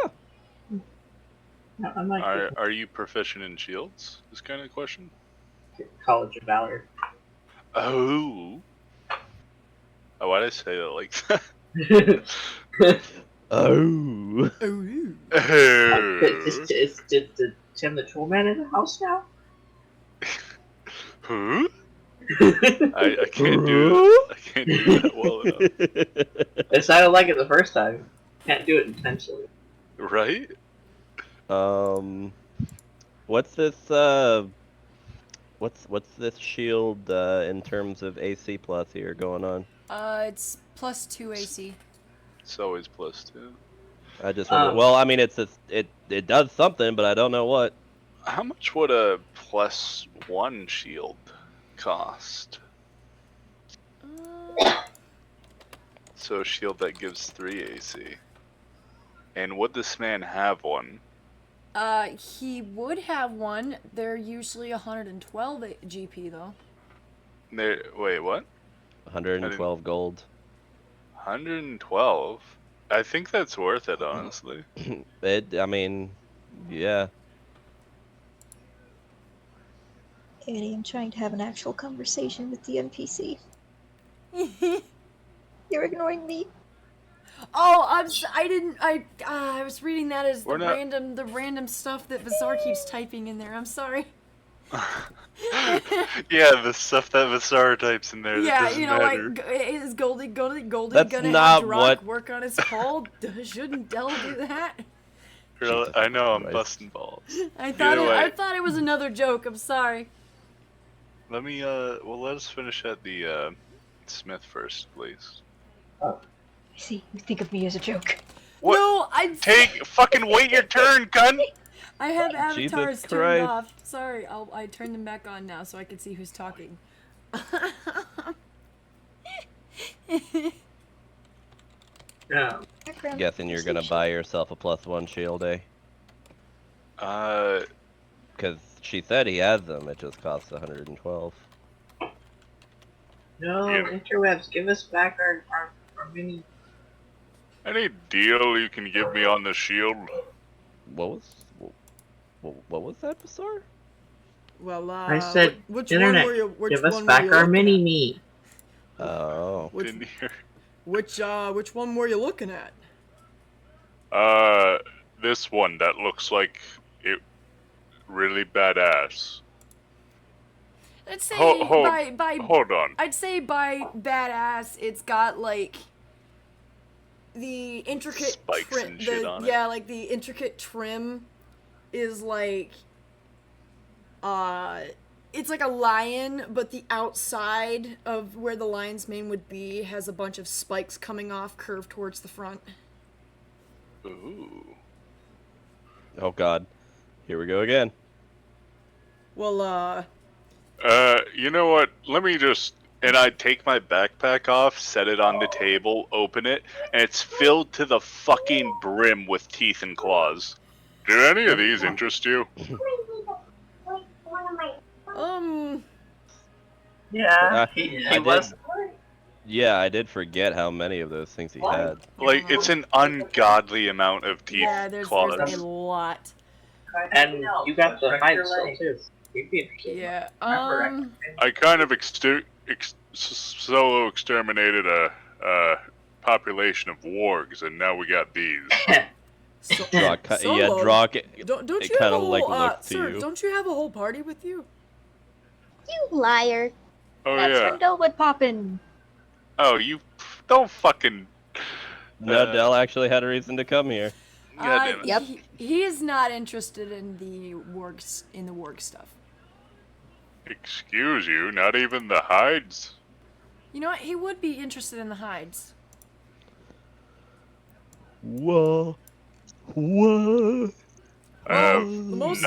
No, I'm like Are you proficient in shields? Is kind of the question. College of Valor. Oh. Oh, why'd I say that like that? Oh. Is Tim the Trollman in the house now? Who? I can't do it. I can't do that well enough. It sounded like it the first time. Can't do it intentionally. Right? What's this what's this shield in terms of AC plus here going on? It's plus 2 AC. It's always +2. I just wonder, well, I mean, it does something, but I don't know what. How much would a +1 shield cost? So a shield that gives 3 AC. And would this man have one? He would have one. They're usually 112 GP though. Wait, what? 112 gold. 112? I think that's worth it, honestly. I mean, yeah. Annie, I'm trying to have an actual conversation with the NPC. You're ignoring me. Oh, I was reading that as We're not- the random stuff that Bazaar keeps typing in there. I'm sorry. Yeah, the stuff that Vassar types in there that Yeah, doesn't you know, matter. like, is Goldie That's gonna not have Drock what- work on his call? Shouldn't Dell do that? Really? I know, I'm Christ. busting balls. I Either way. thought it was another joke. I'm sorry. Let me, well, let us finish at the, Smith first, please. I see. You think of me as a joke. What? No, Hey, fucking wait your turn, cunt! I have Jesus avatars turned Christ. off. Sorry, I turned them back on now so I can see who's talking. Yeah. Background Guessing you're gonna conversation. buy yourself a +1 shield, eh? Because she said he has them. It just costs 112. No, Yeah. interwebs, give us back our mini. any deal you can give me on the shield? What was that, Bassar? Well, I said, which internet, one were you? Which give us one were back you our looking mini at? me. Oh. Didn't hear. Which one were you looking at? This one that looks like it really badass. Let's say by Hold on. I'd say by badass, it's got like the intricate Spikes and shit on it. yeah, like the intricate trim is like it's like a lion, but the outside of where the lion's mane would be has a bunch of spikes coming off, curved towards the front. Ooh. Oh God. Here we go again. Well, You know what? Let me just. And I take my backpack off, set it on the table, open it, and it's filled to the fucking brim with teeth and claws. Do any of these interest you? Yeah, I he was. Yeah, I did forget how many of those things he had. Like, it's an ungodly amount of teeth Yeah, there's claws. a lot. And you got the hide still too. You'd be interested. Yeah. I kind of solo exterminated a population of wargs, and now we got these. Drock, yeah, Solo? Drock. Don't it you have a kinda, like, whole looked to sir? you. Don't you have a whole party with you? You liar. Oh That's yeah. when Goldwood poppin'. Oh, you don't fucking. No, Dell actually had a reason to come here. God damn it. Yep. He is not interested in the warg stuff. Excuse you, not even the hides? You know what? He would be interested in the hides. Whoa. Whoa. I have the most-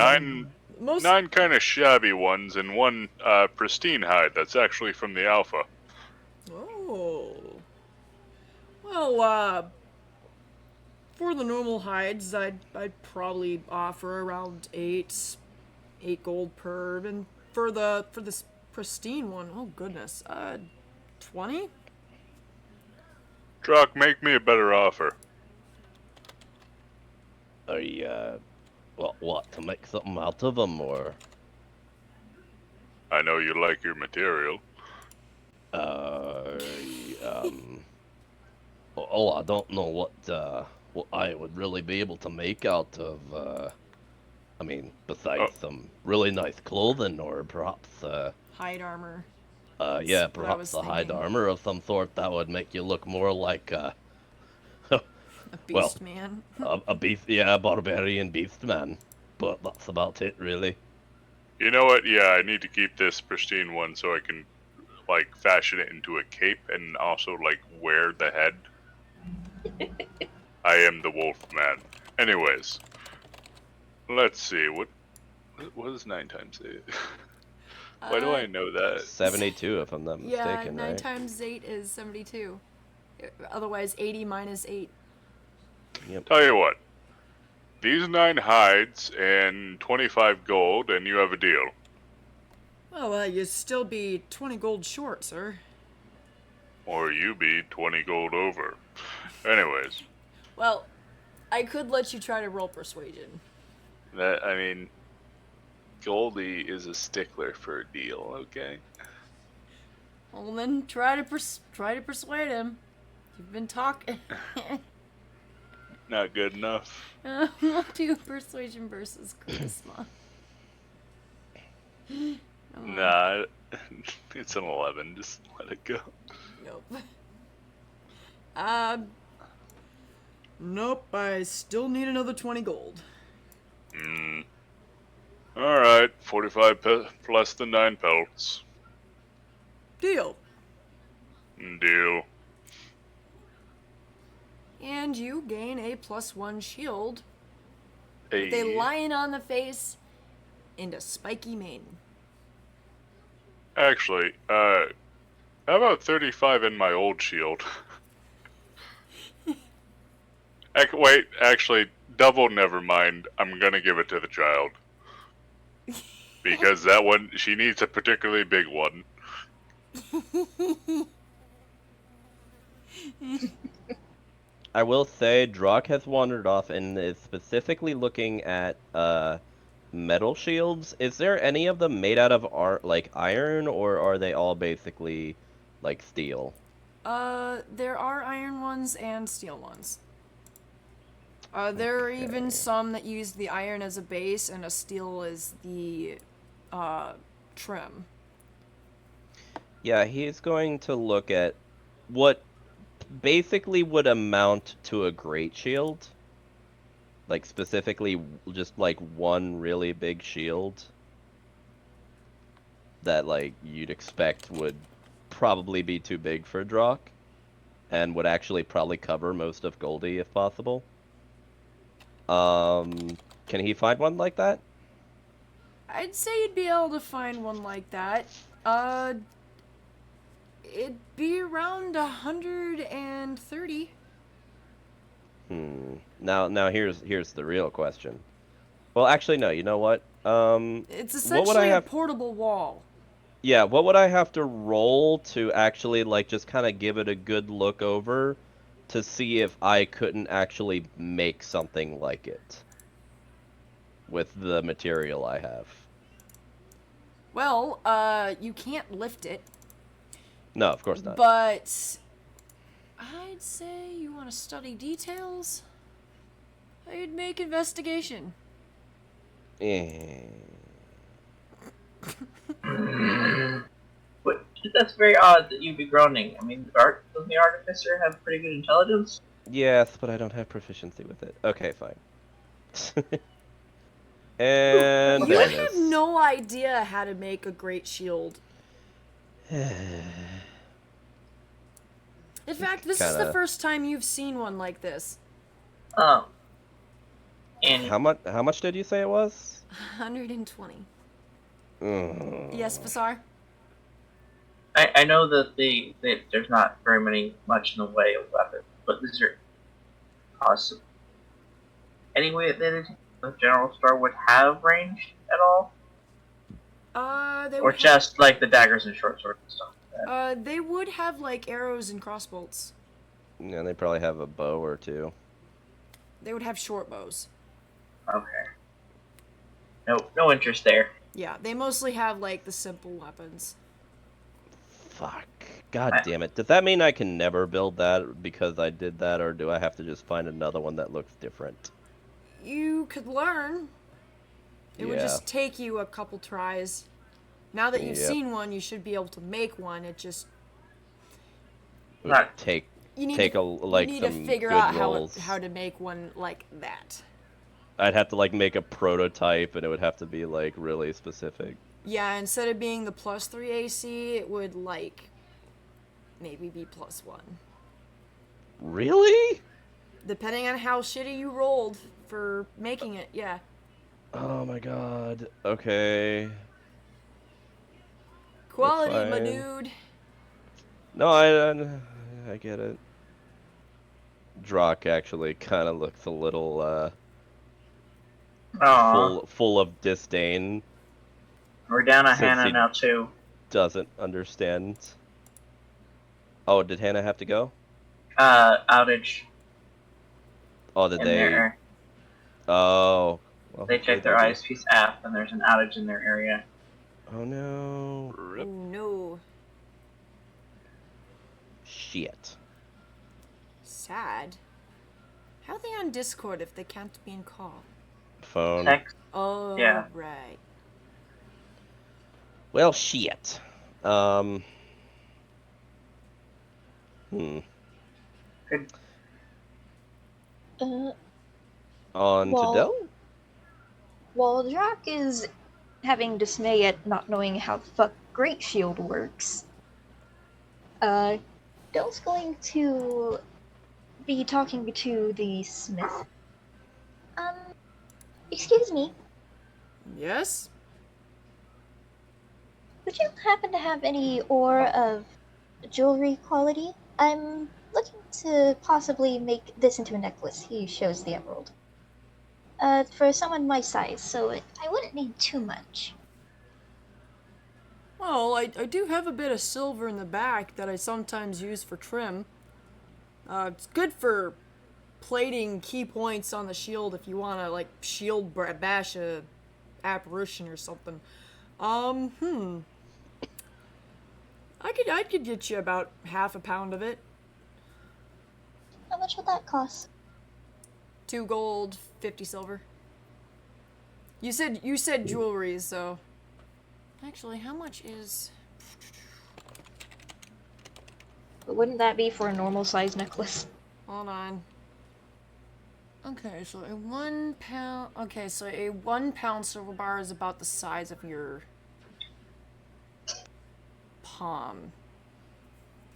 nine kind of shabby ones and one pristine hide that's actually from the alpha. Oh. Well, for the normal hides, I'd probably offer around 8 gold per, and for this pristine one, oh goodness, 20? Drock, make me a better offer. Are you, what, to make something out of them, or? I know you like your material. I don't know what I would really be able to make out of, besides some really nice clothing, or perhaps, Hide armor. yeah, what I was perhaps a hide thinking. armor of some sort that would make you look more like, A Well, beast man. a beast, yeah, a barbarian beast man. But that's about it, really. You know what? Yeah, I need to keep this pristine one so I can, like, fashion it into a cape and also, like, wear the head. I am the wolf man. Anyways, let's see. What is 9 times 8? Why do I know that? 72, if I'm not Yeah, mistaken, 9 right? times 8 is 72. Otherwise, 80 minus 8. Tell you what. These 9 hides and 25 gold, and you have a deal. Well, you'd still be 20 gold short, sir. Or you be 20 gold over. Anyways, Well, I could let you try to roll persuasion. I mean, Goldie is a stickler for a deal, okay? Well, then try to persuade him. You've been talking. Not good enough. We'll do persuasion versus charisma. Nah, it's an 11. Just let it go. Nope. Nope. I still need another 20 gold. Alright, 45 plus the 9 pelts. Deal. Deal. And you gain a +1 shield Hey, with a lion on the face and a spiky mane. Actually, how about 35 in my old shield? Wait, actually, double never mind. I'm gonna give it to the child. Because that one, she needs a particularly big one. I will say, Drock has wandered off and is specifically looking at metal shields. Is there any of them made out of iron, or are they all basically like steel? There are iron ones and steel ones. There are even some that use the iron as a base and a steel as the trim. Yeah, he's going to look at what basically would amount to a great shield. Like, specifically, just like one really big shield that, like, you'd expect would probably be too big for Drock and would actually probably cover most of Goldie if possible. Can he find one like that? I'd say you'd be able to find one like that. It'd be around 130. Now here's the real question. Well, actually, no. You know what? It's What would I essentially a have? portable wall. Yeah, what would I have to roll to actually like just kind of give it a good look over to see if I couldn't actually make something like it with the material I have? Well, you can't lift it, No, of course not. but I'd say you want to study details. I'd make investigation. Eh. But that's very odd that you'd be groaning. I mean, doesn't the artificer have pretty good intelligence? Yes, but I don't have proficiency with it. Okay, fine. You And there it have is. no idea how to make a great shield. In fact, this is the Kinda- first time you've seen one like this. And How much did you say it was? 120. Mm. Yes, Basar? I know that there's not very much in the way of weapons, but is there possible any way that the general store would have range at all, They or would just like the daggers and short swords and stuff? they would have like arrows and crossbolts. Yeah, they probably have a bow or two. They would have short bows. Okay. No interest there. Yeah, they mostly have like the simple weapons. Fuck. God damn it. Does that mean I can never build that because I did that, or do I have to just find another one that looks different? You could learn. It would Yeah. just take you a couple tries. Now that you've Yep. seen one, you should be able to make one. It just It would Not- take you need take to, a like you need to some figure good out rolls. how to make one like that. I'd have to like make a prototype, and it would have to be like really specific. Yeah, instead of being the +3 AC, it would like maybe be +1. Really? Depending on how shitty you rolled for making it, yeah. Oh my god. Okay. Quality, my fine. dude. No, I get it. Drock actually kind of looks a little Aw, full of disdain. we're down a Since Hannah he- now too. Doesn't understand. Oh, did Hannah have to go? Outage Oh, did in they? their. Oh. Well, They hopefully checked their they do. ISP's app, and there's an outage in their area. Oh no. Oh no. Shit. Sad. How are they on Discord if they can't be in call? Phone. Text. Oh, Yeah. right. Well, shit. Hmm. On Well- to Dell? While Jack is having dismay at not knowing how the fuck Great Shield works, Dell's going to be talking to the smith. Excuse me, Yes? would you happen to have any ore of jewelry quality? I'm looking to possibly make this into a necklace. He shows the emerald. For someone my size, so I wouldn't need too much. Well, I do have a bit of silver in the back that I sometimes use for trim. It's good for plating key points on the shield if you want to, like, shield bash a apparition or something. I could get you about half a pound of it. How much would that cost? 2 gold, 50 silver. You said jewelry, so actually, how much is? But wouldn't that be for a normal size necklace? Hold on. Okay, so a 1 pound. Okay, so a 1 pound silver bar is about the size of your palm.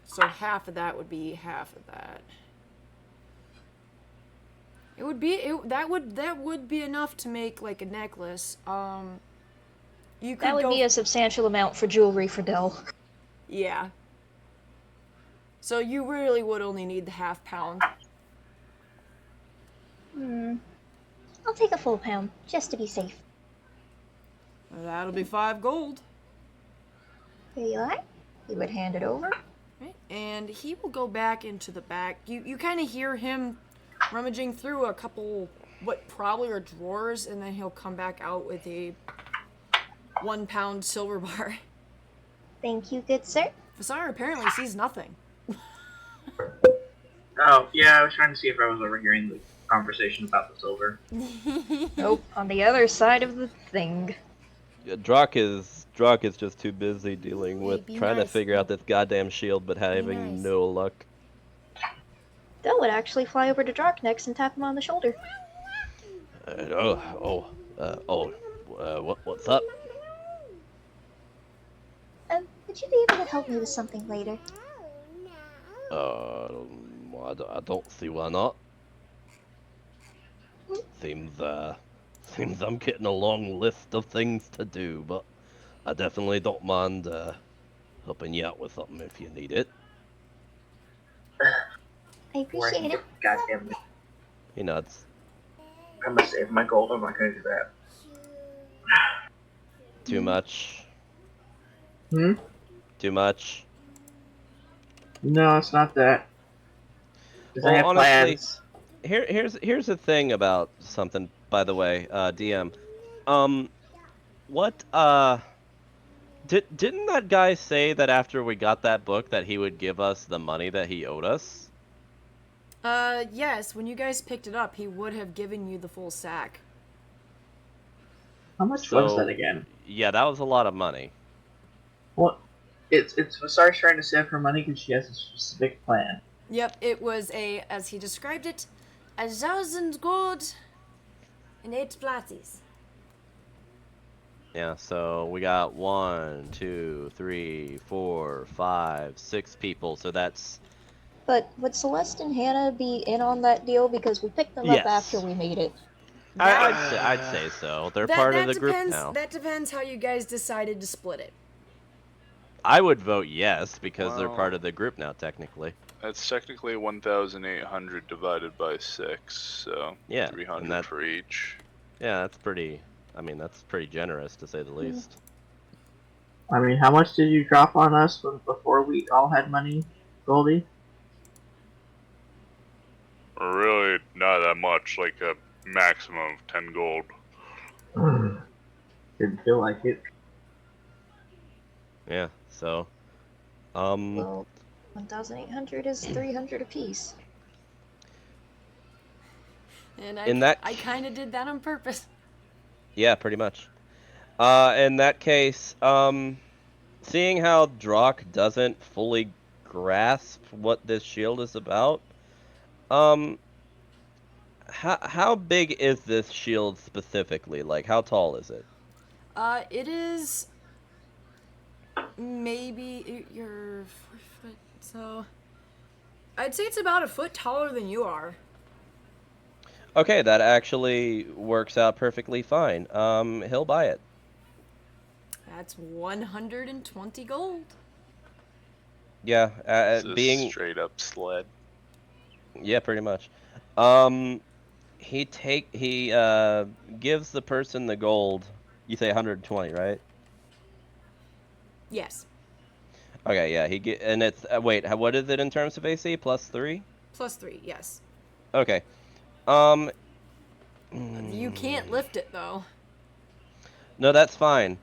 So half of that would be half of that. It would be that would be enough to make like a necklace. You could That would go, be a substantial amount for jewelry for Dell. yeah. So you really would only need the half pound. I'll take a full pound, just to be safe. That'll be 5 gold. Here you are. He would hand it over. Right. And he will go back into the back. You kind of hear him rummaging through a couple, what probably are drawers, and then he'll come back out with a 1 pound silver bar. Thank you, good sir. Vasar apparently sees nothing. Oh, yeah, I was trying to see if I was overhearing the conversation about the silver. Nope, on the other side of the thing. Yeah, Drock is just too busy dealing with be trying nice. to figure out this goddamn shield, but having nice. no luck. Dell would actually fly over to Drak next and tap him on the shoulder. What's up? Would you be able to help me with something later? I don't see why not. Seems I'm getting a long list of things to do, but I definitely don't mind helping you out with something if you need it. I appreciate it. Goddamn, He nods. I'm gonna save my gold. I'm not gonna do that. Too much. Hmm? Too much. No, it's not that. 'Cause I Well, have honestly, plans. Here's the thing about something, by the way, DM. What didn't that guy say that after we got that book that he would give us the money that he owed us? Yes, when you guys picked it up, he would have given you the full sack. How much So, was that again? Yeah, that was a lot of money. Well, it's Vasar's trying to save her money because she has a specific plan. Yep, it was as he described it, 1,000 gold and 8 platies. Yeah, so we got 1, 2, 3, 4, 5, 6 people, so that's But would Celeste and Hannah be in on that deal because we picked them Yes. up after we made it? I'd say so. They're part of the group now. That depends how you guys decided to split it. I would vote yes because they're Well- part of the group now, technically. That's technically 1,800 divided by 6, so Yeah, 300 and that- for each. Yeah, that's pretty. I mean, that's pretty generous to say the least. I mean, how much did you drop on us before we all had money, Goldie? Really, not that much, like a maximum of 10 gold. Didn't feel like it. Yeah. So, Well, 1,800 is 300 apiece. And In that- I kind of did that on purpose. yeah, pretty much. In that case, seeing how Drock doesn't fully grasp what this shield is about, how big is this shield specifically? Like, how tall is it? It is maybe you're 4 foot, so I'd say it's about a foot taller than you are. Okay, that actually works out perfectly fine. He'll buy it. That's 120 gold. Yeah, It's a being straight up sled. yeah, pretty much. He gives the person the gold. You say 120, right? Yes, Okay, yeah. And it's wait, what is it in terms of AC? +3? +3. Yes, Okay. you can't lift it though. No, that's fine.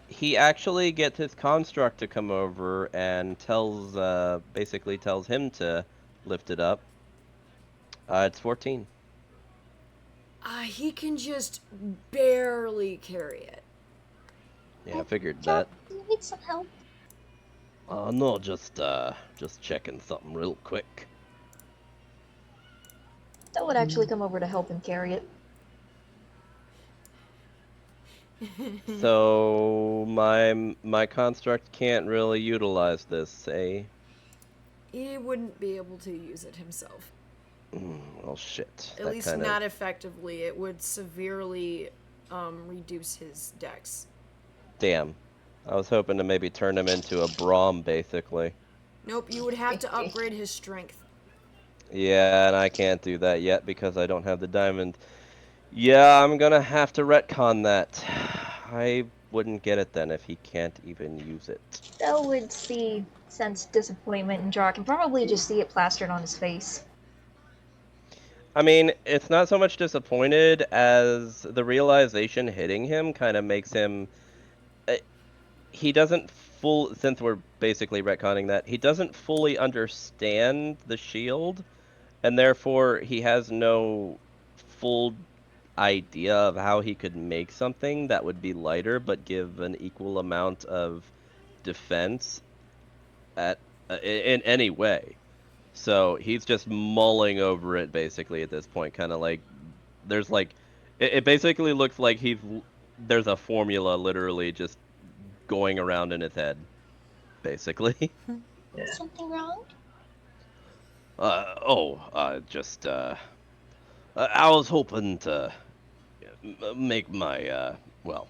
He actually gets his construct to come over and basically tells him to lift it up. It's 14. He can just barely carry it. Yeah, I figured John, that. do you need some help? No, just checking something real quick. Dell would actually come over to help him carry it. So my construct can't really utilize this, eh? He wouldn't be able to use it himself. Well, shit. At least not effectively. It would severely reduce his dex. Damn. I was hoping to maybe turn him into a Braum, basically. Nope, you would have to upgrade his strength. Yeah, and I can't do that yet because I don't have the diamond. Yeah, I'm gonna have to retcon that. I wouldn't get it then if he can't even use it. Bell would sense disappointment in Jock and probably just see it plastered on his face. I mean, it's not so much disappointed as the realization hitting him kind of makes him. He doesn't since we're basically retconning that, he doesn't fully understand the shield, and therefore he has no full idea of how he could make something that would be lighter but give an equal amount of defense at in any way. So he's just mulling over it basically at this point, kind of like there's like it basically looks like there's a formula literally just going around in his head, basically. Yeah. Something wrong? I was hoping to make my well,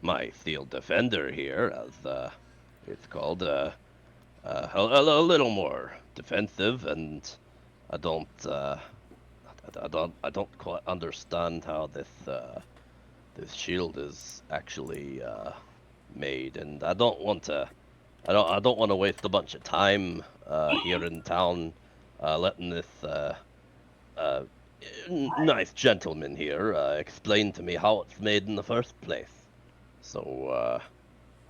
my steel defender here, as it's called, a little more defensive, and I don't, I don't quite understand how this shield is actually made, and I don't want to, I don't want to waste a bunch of time here in town, letting this nice gentleman here explain to me how it's made in the first place. So,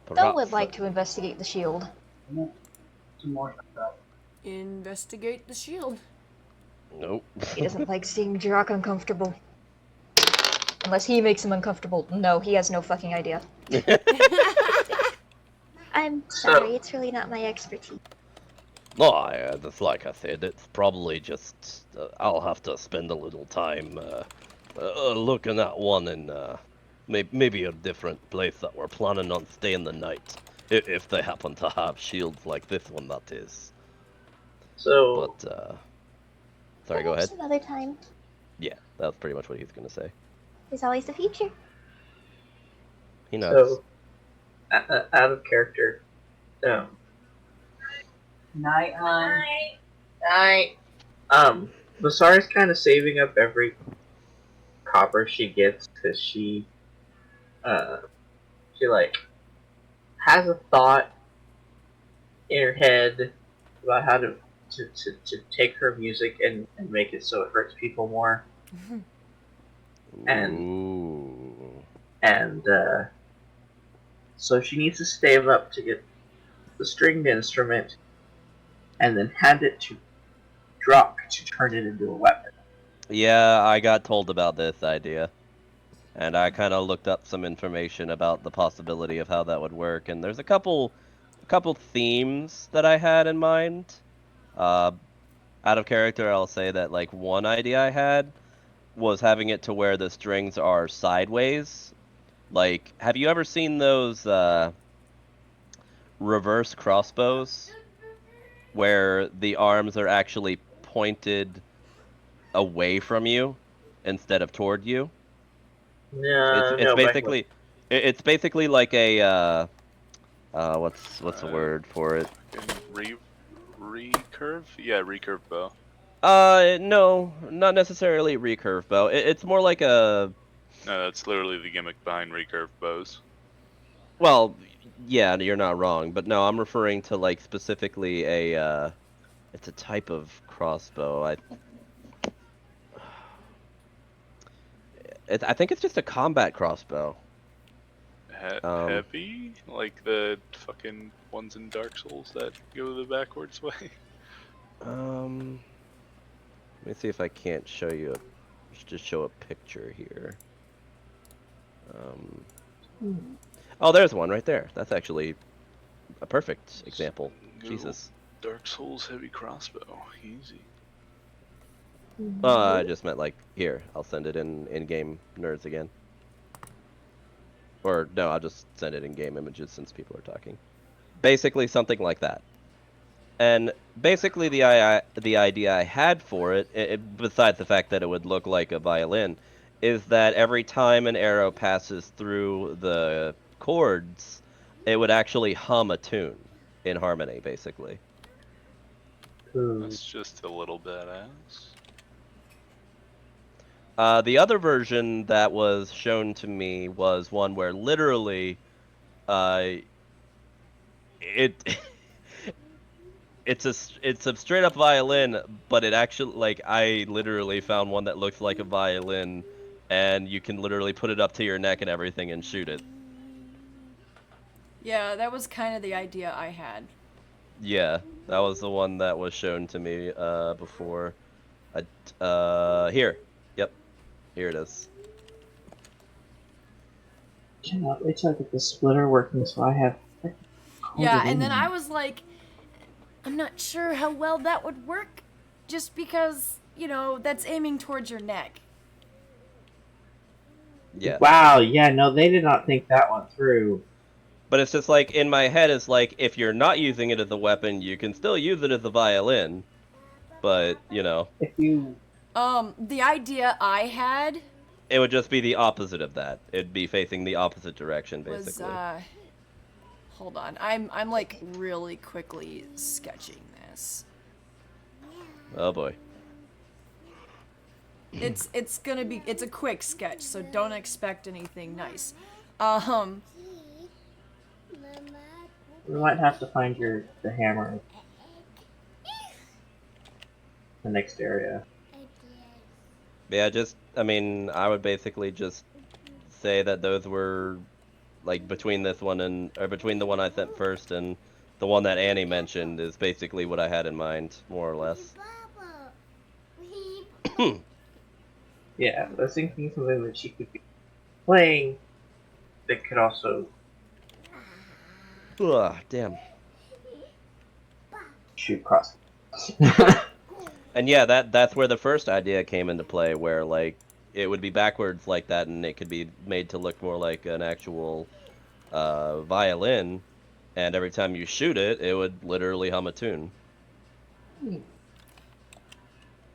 Bell would perhaps. like to investigate the shield. Some more stuff. Investigate the shield. Nope. He doesn't like seeing Jock uncomfortable. Unless he makes him uncomfortable. No, he has no fucking idea. I'm sorry, it's really not my expertise. No, just like I said, it's probably just I'll have to spend a little time looking at one in maybe a different place that we're planning on staying the night, if they happen to have shields like this one, that is. So, But sorry, go ahead. Perhaps another time. Yeah, that's pretty much what he's gonna say. There's always the future. He nods. so out of character. Night, hon. Night. Basara's kind of saving up every copper she gets because she like has a thought in her head about how to take her music and make it so it hurts people more. And- Ooh. And so she needs to save up to get the stringed instrument and then hand it to Druck to turn it into a weapon. Yeah, I got told about this idea. And I kind of looked up some information about the possibility of how that would work, and there's a couple themes that I had in mind. Out of character, I'll say that like one idea I had was having it to where the strings are sideways. Like, have you ever seen those reverse crossbows where the arms are actually pointed away from you instead of toward you? No, It's no, basically it's basically like a what's the word for it? Recurve? Yeah, recurve bow. No, not necessarily recurve bow. It's more like a No, that's literally the gimmick behind recurve bows. well, yeah, you're not wrong, but no, I'm referring to like specifically a it's a type of crossbow. I think it's just a combat crossbow. Heavy? Like the fucking ones in Dark Souls that go the backwards way? Let me see if I can't show you just show a picture here. Oh, there's one right there. That's actually a perfect example. Google Jesus. Dark Souls heavy crossbow. Easy. I just meant like here. I'll send it in game nerds again. Or no, I'll just send it in game images since people are talking. Basically something like that. And basically the idea I had for it, besides the fact that it would look like a violin, is that every time an arrow passes through the chords, it would actually hum a tune in harmony, basically. Ooh. That's just a little badass. The other version that was shown to me was one where literally, it it's a straight up violin, but it actually, like, I literally found one that looks like a violin, and you can literally put it up to your neck and everything and shoot it. Yeah, that was kind of the idea I had. Yeah, that was the one that was shown to me before. Here. Yep. Here it is. Cannot wait till I get the splitter working so I have. Yeah, and then I was like, I'm not sure how well that would work, just because, you know, that's aiming towards your neck. Yeah. Wow, yeah, no, they did not think that one through. But it's just like, in my head, it's like, if you're not using it as a weapon, you can still use it as a violin. But, you know. If you. The idea I had It would just be the opposite of that. It'd be facing the opposite direction, basically. was, hold on. I'm like really quickly sketching this. Oh boy. It's a quick sketch, so don't expect anything nice. We might have to find the hammer. The next area. Yeah, I mean, I would basically just say that those were, like, between this one or between the one I sent first and the one that Annie mentioned is basically what I had in mind, more or less. Yeah, I was thinking something that she could be playing that could also Ugh, damn. shoot cross. And yeah, that's where the first idea came into play, where, like, it would be backwards like that, and it could be made to look more like an actual violin, and every time you shoot it, it would literally hum a tune.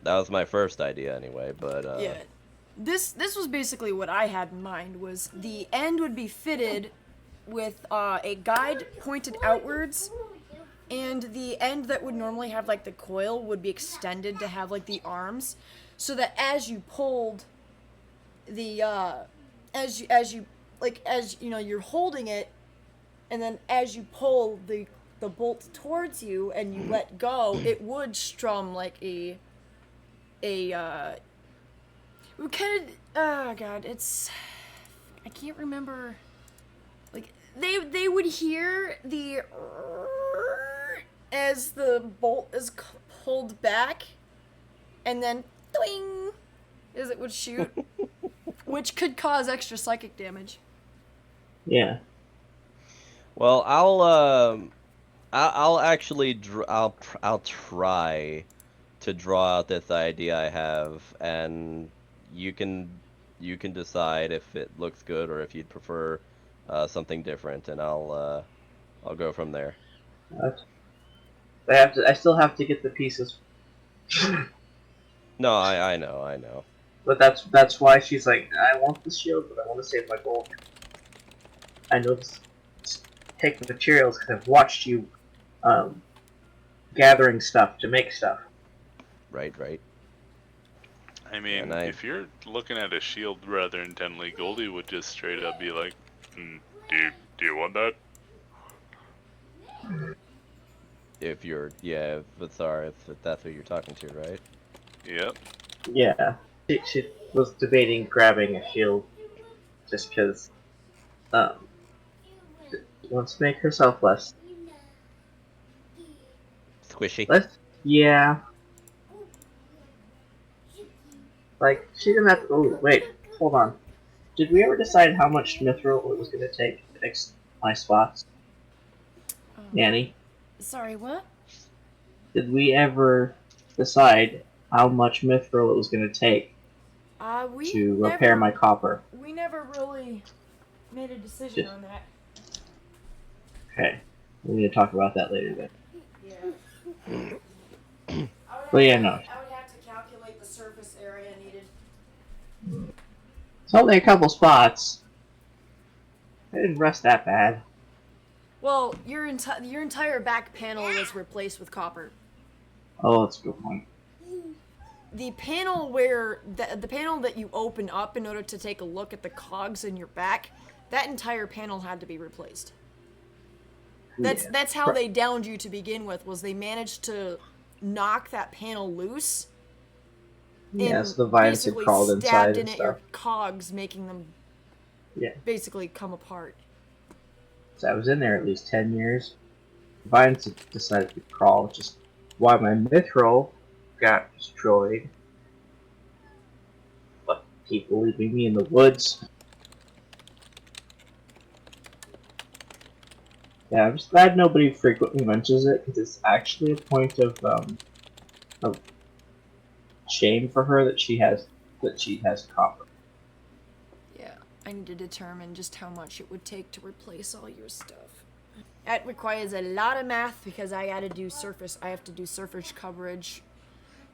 That was my first idea, anyway, but Yeah. This was basically what I had in mind, was the end would be fitted with a guide pointed outwards, and the end that would normally have like the coil would be extended to have like the arms, so that as you pulled the as you know, you're holding it, and then as you pull the bolt towards you and you let go, it would strum like a kind of, oh god, it's, I can't remember, like, they would hear the as the bolt is pulled back, and then doing as it would shoot, which could cause extra psychic damage. Yeah. well, I'll actually I'll try to draw out this idea I have, and you can decide if it looks good or if you'd prefer something different, and I'll go from there. I still have to get the pieces. No, I know. But that's why she's like, I want the shield, but I want to save my gold. I know this. Take the materials because I've watched you gathering stuff to make stuff. Right. I mean, if you're looking at a shield rather intently, Goldie would just straight up be like, do you want that? If you're, yeah, if that's who you're talking to, right? Yep. Yeah. She was debating grabbing a shield just because she wants to make herself less Squishy. Yeah. Like, she didn't have to. Oh, wait, hold on. Did we ever decide how much mithril it was going to take to fix my spots? Annie? Sorry, what? Did we ever decide how much mithril it was going to take to repair my copper? We never really made a decision on that. Okay. We need to talk about that later then. Yeah. But yeah, no. I would have to calculate the surface area needed. It's only a couple spots. I didn't rust that bad. Well, your entire back panel was replaced with copper. Oh, that's a good point. the panel where the panel that you open up in order to take a look at the cogs in your back, that entire panel had to be replaced. That's how they downed you to begin with. Was they managed to knock that panel loose? Yes, the vines had crawled inside stabbed in and at stuff. your cogs, making them basically come apart. So I was in there at least 10 years. The vines had decided to crawl, which is why my mithril got destroyed. But people leaving me in the woods. Yeah, I'm just glad nobody frequently mentions it, because it's actually a point of shame for her that she has copper. Yeah, I need to determine just how much it would take to replace all your stuff. That requires a lot of math because I have to do surface coverage,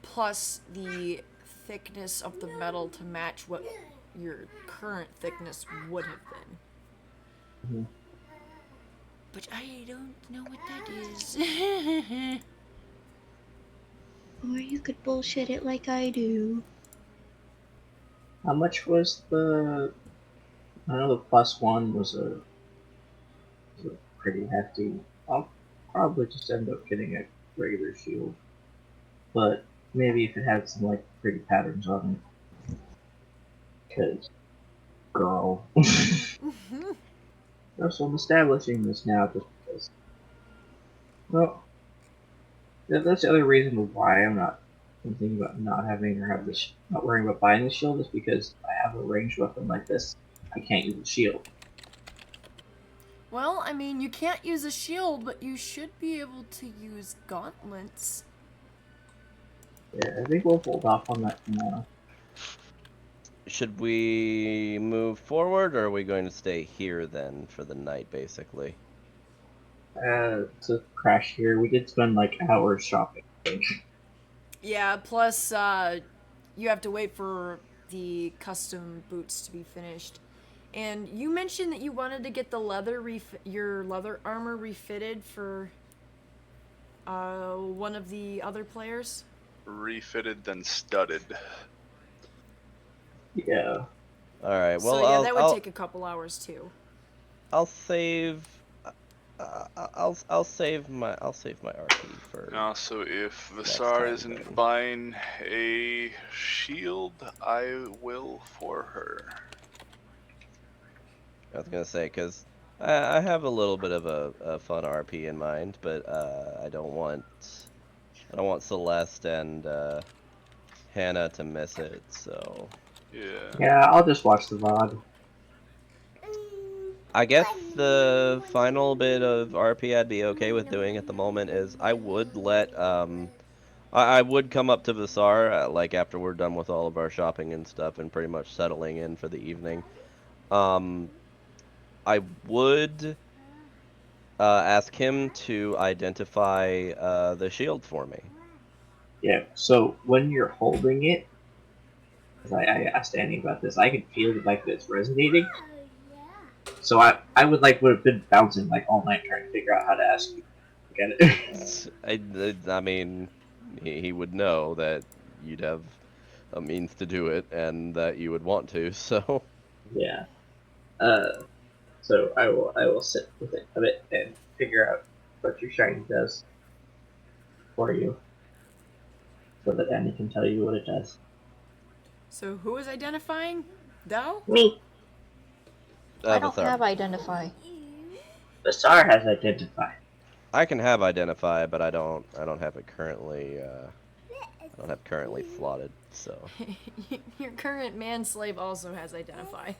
plus the thickness of the metal to match what your current thickness would have been. Mm-hmm. But I don't know what that is. Or you could bullshit it like I do. How much was the... I know the +1 was a pretty hefty. I'll probably just end up getting a regular shield. But maybe if it had some like pretty patterns on it. Because, girl. Also, I'm establishing this now just because. Well, that's the other reason why I'm thinking about not worrying about buying the shield is because I have a ranged weapon like this. I can't use a shield. Well, I mean, you can't use a shield, but you should be able to use gauntlets. Yeah, I think we'll hold off on that for now. Should we move forward, or are we going to stay here then for the night, basically? To crash here, we did spend like hours shopping. Yeah, plus, you have to wait for the custom boots to be finished. And you mentioned that you wanted to get the your leather armor refitted for one of the other players? Refitted, then studded. Yeah. Alright, well, so, yeah, that would take a couple hours, too. I'll save... I'll save my RP for... Also, if Vasar isn't buying a shield, I will for her. I was gonna say, because I have a little bit of a fun RP in mind, but I don't want Celeste and Hannah to miss it, so... Yeah, I'll just watch the VOD. I guess the final bit of RP I'd be okay with doing at the moment is I would let, I would come up to Vasar, like after we're done with all of our shopping and stuff and pretty much settling in for the evening. I would ask him to identify the shield for me. Yeah, so when you're holding it, I asked Annie about this, I can feel the fact that it's resonating. So I would have been bouncing like all night trying to figure out how to ask you to get it. I mean, he would know that you'd have a means to do it and that you would want to, so... Yeah. So I will sit with it a bit and figure out what your shiny does for you, so that Annie can tell you what it does. So who is identifying? Dal? Me. I don't have identify. Vasar has identify. I can have identify, but I don't have it currently. I don't have currently slotted. So. Your current manslave also has identify.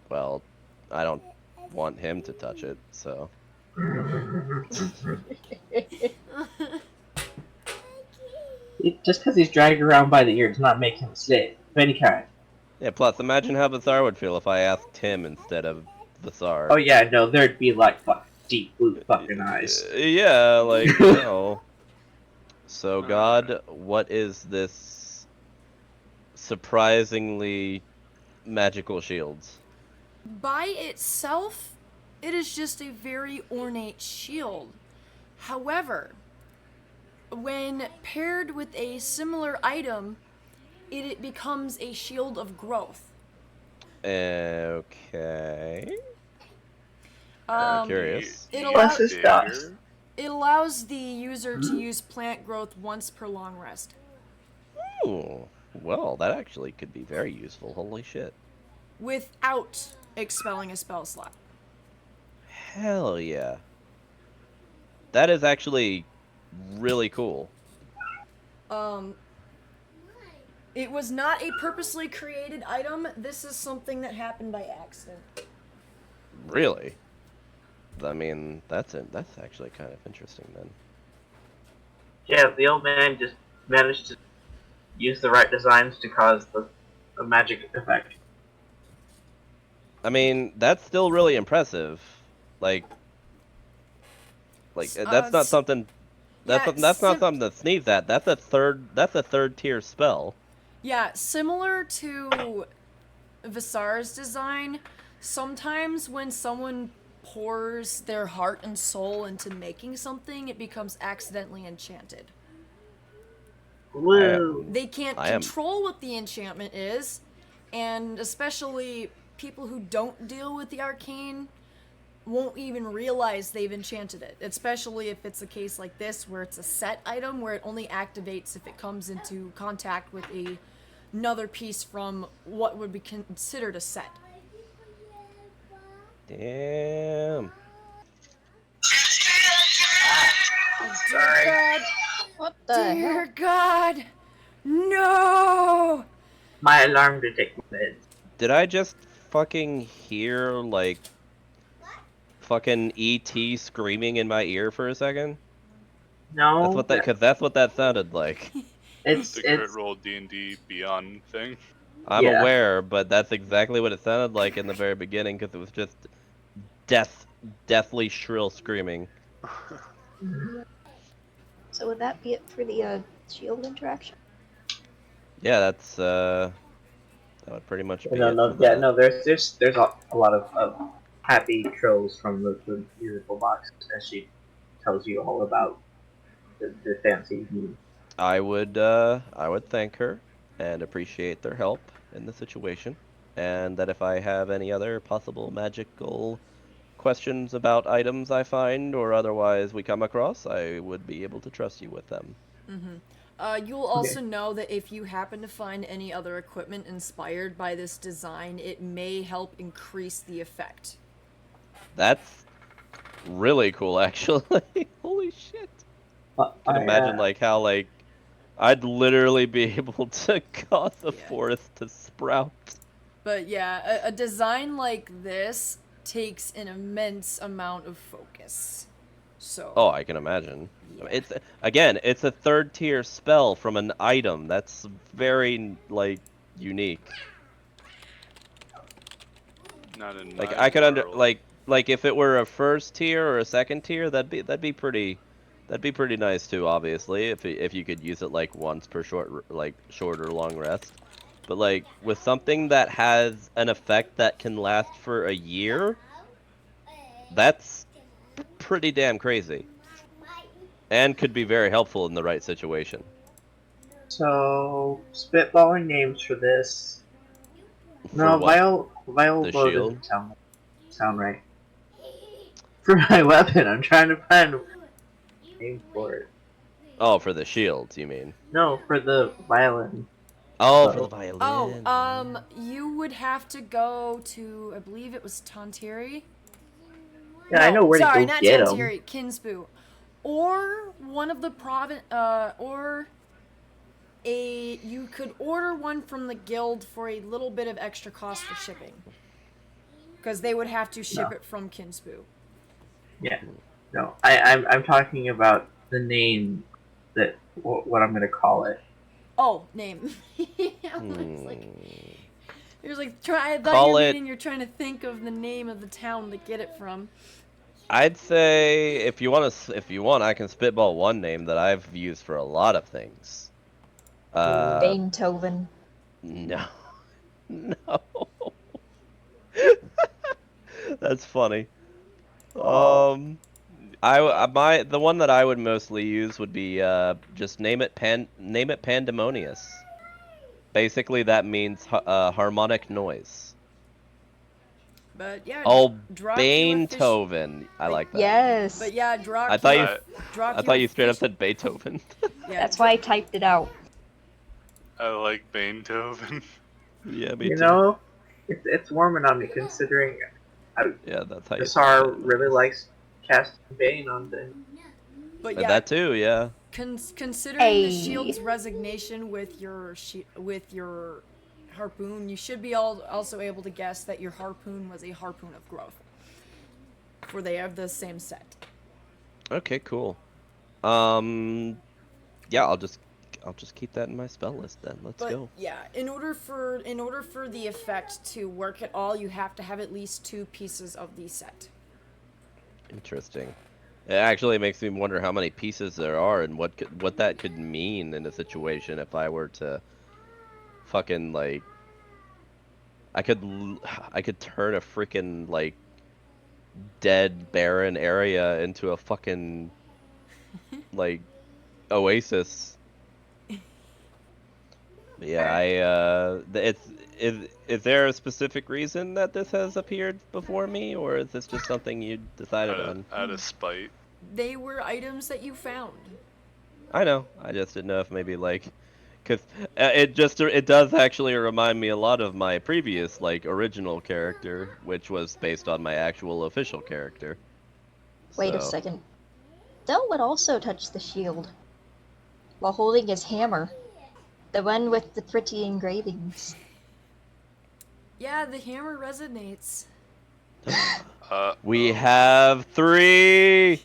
Well, I don't want him to touch it, so. Just because he's dragged around by the ear does not make him a slave of any kind. Yeah, plus imagine how Vasar would feel if I asked him instead of Vasar. Oh yeah, no, there'd be like fucking deep blue fucking eyes. Yeah, like, no. So, God, what is this surprisingly magical shields? By itself, it is just a very ornate shield. However, When paired with a similar item, it becomes a shield of growth. Okay. I'm curious. It What's allows this does? it allows the user to use plant growth once per long rest. Ooh, well, that actually could be very useful. Holy shit. Without expelling a spell slot. Hell yeah. That is actually really cool. It was not a purposely created item. This is something that happened by accident. Really? I mean, that's actually kind of interesting then. Yeah, the old man just managed to use the right designs to cause the magic effect. I mean, that's still really impressive. Like that's not something. That's not something to sneeze at. That's a third tier spell. Yeah, similar to Visar's design, sometimes when someone pours their heart and soul into making something, it becomes accidentally enchanted. Woo! They can't control what the enchantment is, and especially people who don't deal with the arcane won't even realize they've enchanted it, especially if it's a case like this where it's a set item where it only activates if it comes into contact with another piece from what would be considered a set. Damn. Dear God. What the Dear hell? God. No! My alarm detector meds. Did I just fucking hear like fucking ET screaming in my ear for a second? No, that's what that sounded like. it's The crit roll D&D Beyond thing. I'm aware, but that's exactly what it sounded like in the very beginning because it was just deathly shrill screaming. So would that be it for the shield interaction? Yeah, that's that would pretty much be it. No, there's a lot of happy trills from the musical box as she tells you all about the fancy move. I would thank her and appreciate their help in the situation, and that if I have any other possible magical questions about items I find or otherwise we come across, I would be able to trust you with them. You'll also know that if you happen to find any other equipment inspired by this design, it may help increase the effect. That's really cool, actually. Holy shit. I can imagine like how like I'd literally be able to cause a forest to sprout. But yeah, a design like this takes an immense amount of focus. So. Oh, I can imagine. Yeah. It's a third tier spell from an item. That's very like unique. Not in Like my I could world. like if it were a first tier or a second tier, that'd be pretty nice too. Obviously, if you could use it like once per short or long rest. But like with something that has an effect that can last for a year, that's pretty damn crazy. And could be very helpful in the right situation. So spitballing names for this. For what? Vial The bow shield? doesn't sound right. For my weapon, I'm trying to find a name for it. Oh, for the shields, you mean? No, for the violin. Oh, for the violin. Oh, you would have to go to, I believe it was Tontieri. Yeah, no, I know where to go not get them. Tontieri, Kinsbu. Or one of the you could order one from the guild for a little bit of extra cost for shipping. Because they would have to ship it from Kinsbu. Yeah. No, I'm talking about the name that what I'm gonna call it. Oh, name. You're trying to think of the name of the town to get it from. I'd say if you want, I can spitball one name that I've used for a lot of things. Beethoven. No. Oh. The one that I would mostly use would be just name it Pandemonious. Basically, that means harmonic noise. But yeah, Oh, drop you Beethoven. I like that. Yes. But yeah, drop I thought you. drop I thought you straight up official- said Beethoven. Yeah, That's why I typed it out. I like Beethoven. Yeah, me You too. know, it's warming on me considering Yeah, that's how you. Nassar really likes casting Bane on things. But And yeah, that too, yeah. considering the shield's resignation with your harpoon, you should be also able to guess that your harpoon was a harpoon of growth. For they have the same set. Okay, cool. Yeah, I'll just keep that in my spell list then. Let's go. Yeah, in order for the effect to work at all, you have to have at least 2 pieces of the set. Interesting. It actually makes me wonder how many pieces there are and what that could mean in a situation if I were to fucking like I could turn a freaking like dead barren area into a fucking like oasis. But yeah, is there a specific reason that this has appeared before me, or is this just something you decided on? Out of spite. They were items that you found. I know. I just didn't know if maybe like, cause it does actually remind me a lot of my previous like original character, which was based on my actual official character. Wait a So- second. Del would also touch the shield while holding his hammer. The one with the pretty engravings. Yeah, the hammer resonates. We have 3.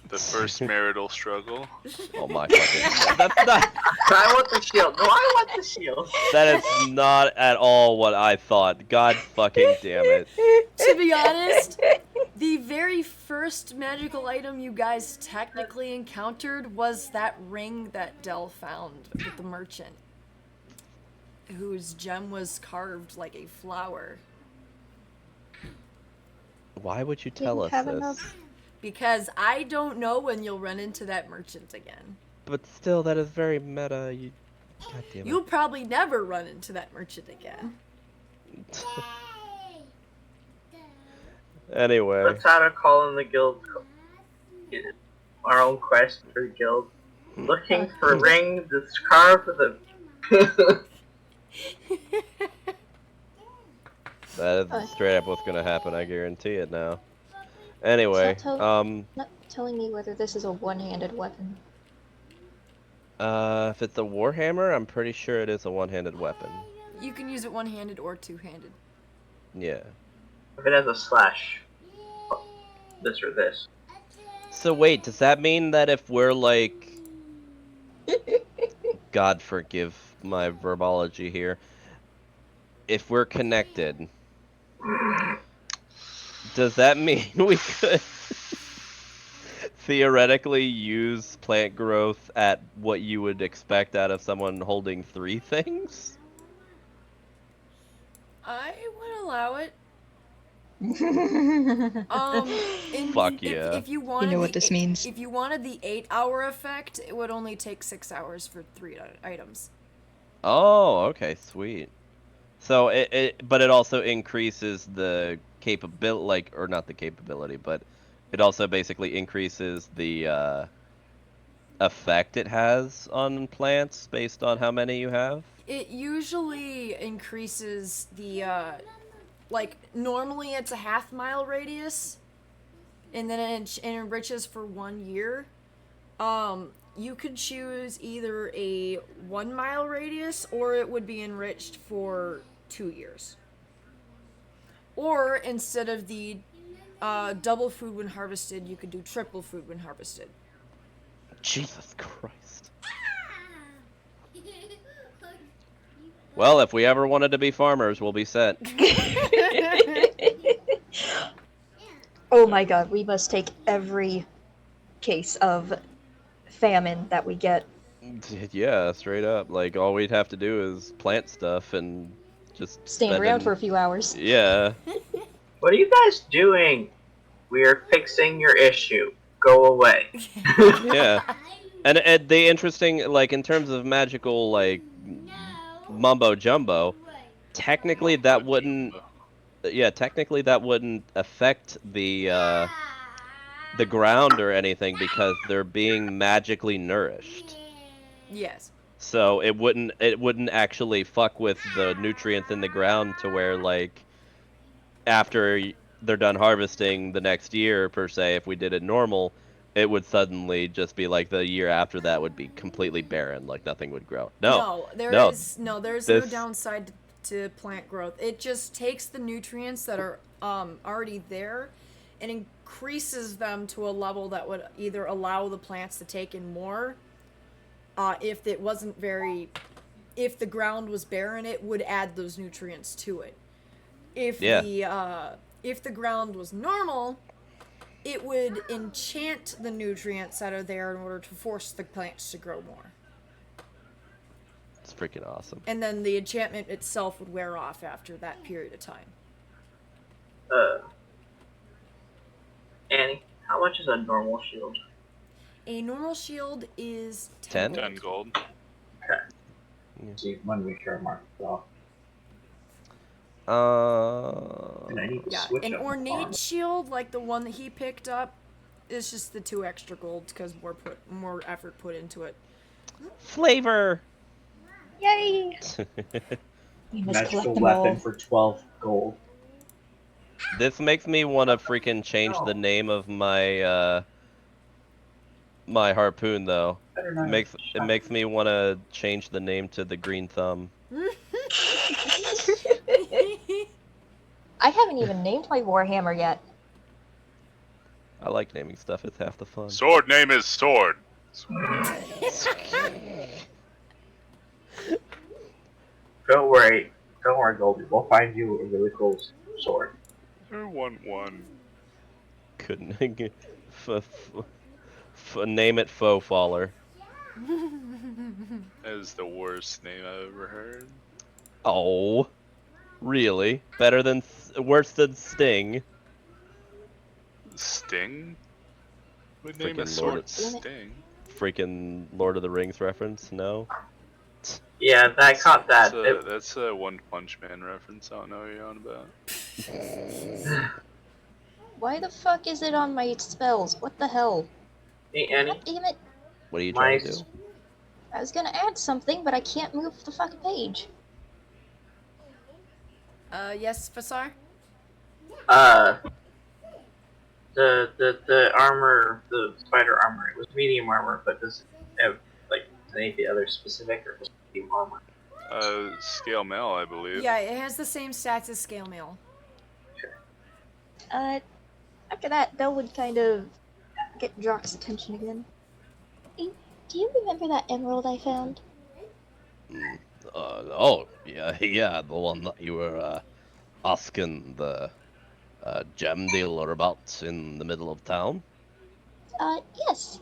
The first marital struggle. Oh my fucking! That's not. I want the shield. No, I want the shield. That is not at all what I thought. God fucking damn it. To be honest, the very first magical item you guys technically encountered was that ring that Del found with the merchant, whose gem was carved like a flower. Why would you tell us have this? enough- Because I don't know when you'll run into that merchant again. But still, that is very meta. You. God damn it. You'll probably never run into that merchant again. Anyway. Let's out a call in the guild. Our own quest for the guild. Looking for a ring that's carved with a. That is straight up what's gonna happen. I guarantee it now. Anyway, Not telling me whether this is a one-handed weapon. if it's a warhammer, I'm pretty sure it is a one-handed weapon. You can use it one-handed or two-handed. Yeah. If it has a slash. This or this. So wait, does that mean that if we're like, God forgive my verbology here, if we're connected, does that mean we could theoretically use plant growth at what you would expect out of someone holding 3 things? I would allow it. Fuck yeah. If you wanted know what this means. If you wanted the 8-hour effect, it would only take 6 hours for 3 items. Oh, okay, sweet. So but it also increases the capability, like, or not the capability, but it also basically increases the effect it has on plants based on how many you have. It usually increases the like normally it's a half-mile radius, and then it enriches for 1 year. You could choose either a 1-mile radius, or it would be enriched for 2 years. Or instead of the double food when harvested, you could do triple food when harvested. Jesus Christ. Well, if we ever wanted to be farmers, we'll be set. Oh my god, we must take every case of famine that we get. Yeah, straight up. Like, all we'd have to do is plant stuff and just Stand around for a few hours. Yeah. What are you guys doing? We are fixing your issue. go away. Yeah. And the interesting, like, in terms of magical, like, mumbo jumbo, technically that wouldn't, technically that wouldn't affect the ground or anything because they're being magically nourished. Yes. So it wouldn't actually fuck with the nutrients in the ground to where, like, after they're done harvesting the next year, per se, if we did it normal, it would suddenly just be like the year after that would be completely barren, like nothing would grow. No, there's no this- downside to plant growth. It just takes the nutrients that are already there and increases them to a level that would either allow the plants to take in more. If the ground was barren, it would add those nutrients to it. If the ground was normal, it would enchant the nutrients that are there in order to force the plants to grow more. It's freaking awesome. And then the enchantment itself would wear off after that period of time. Annie, how much is a normal shield? A normal shield is 10? 10 gold. Okay. See, want to make sure I mark it off. And I need to switch an up the ornate farm. shield like the one that he picked up is just the 2 extra golds because more effort put into it. Flavor. Yay! You must Magical collect them weapon all. for 12 gold. This makes me want to freaking change the name of my my harpoon, though. It makes me want to change the name to the Green Thumb. I haven't even named my Warhammer yet. I like naming stuff. It's half the fun. Sword name is Sword. Don't worry, Goldie. We'll find you a really cool sword. I want one. Couldn't name it Faux Faller. That is the worst name I've ever heard. Oh, really? Worse than Sting. Sting? Would name a Freaking sword Lord Sting? Freaking Lord of the Rings reference? No. Yeah, I caught that. That's a One Punch Man reference. I don't know what you're on about. Why the fuck is it on my spells? What the hell? Hey, Annie. God damn it. What are you trying to do? I was gonna add something, but I can't move the fucking page. Yes, Fasar? The armor, the spider armor, it was medium armor, but does it have, like, any of the other specific or just medium armor? Scale mail, I believe. Yeah, it has the same stats as scale mail. After that, Belle would kind of get Jock's attention again. Hey, do you remember that emerald I found? Oh, yeah, the one that you were asking the gem dealer about in the middle of town? Yes.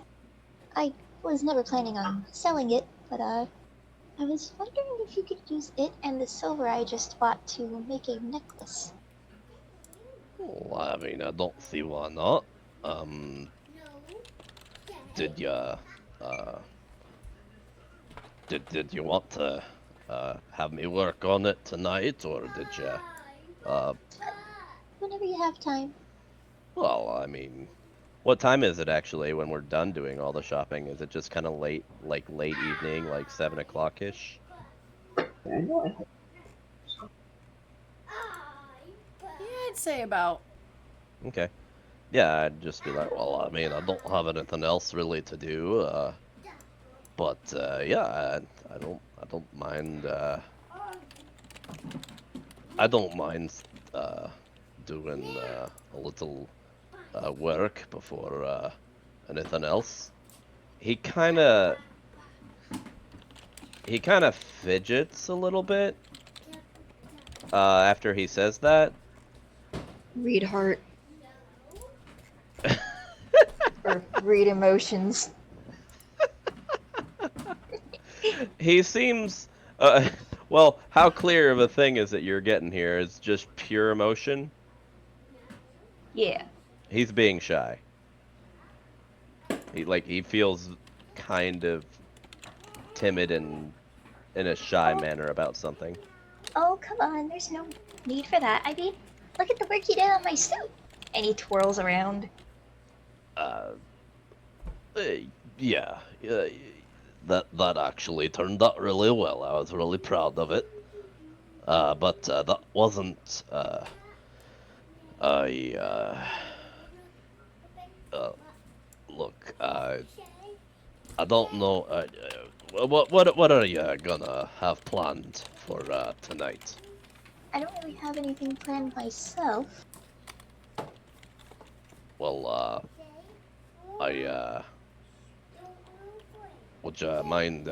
I was never planning on selling it, but I was wondering if you could use it and the silver I just bought to make a necklace. Well, I mean, I don't see why not. Did you want to have me work on it tonight, or did you? Whenever you have time. Well, I mean, what time is it actually when we're done doing all the shopping? Is it just kind of late, like late evening, like 7 o'clock-ish? Yeah, I'd say about. Okay. Yeah, I'd just be like, well, I mean, I don't have anything else really to do, but yeah, I don't mind. I don't mind doing a little work before anything else. He kind of fidgets a little bit after he says that. Read heart. Or read emotions. He seems well, how clear of a thing is it you're getting here? It's just pure emotion? Yeah. He's being shy. He feels kind of timid and in a shy manner about something. Oh, come on, there's no need for that. I mean, look at the work you did on my suit. And he twirls around. Yeah, that actually turned out really well. I was really proud of it. But that wasn't. Look, I don't know. What are you gonna have planned for tonight? I don't really have anything planned myself. Well, would you mind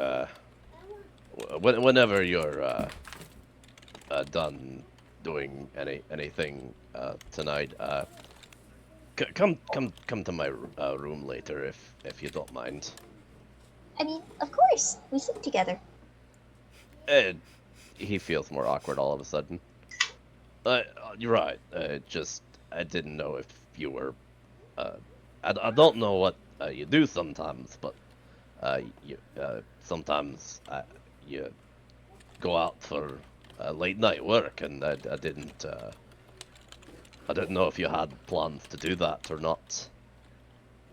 whenever you're done doing anything tonight, come to my room later if you don't mind. I mean, of course, we sleep together. He feels more awkward all of a sudden. You're right. I didn't know if you were. I don't know what you do sometimes, but you sometimes you go out for late night work, and I didn't know if you had plans to do that or not.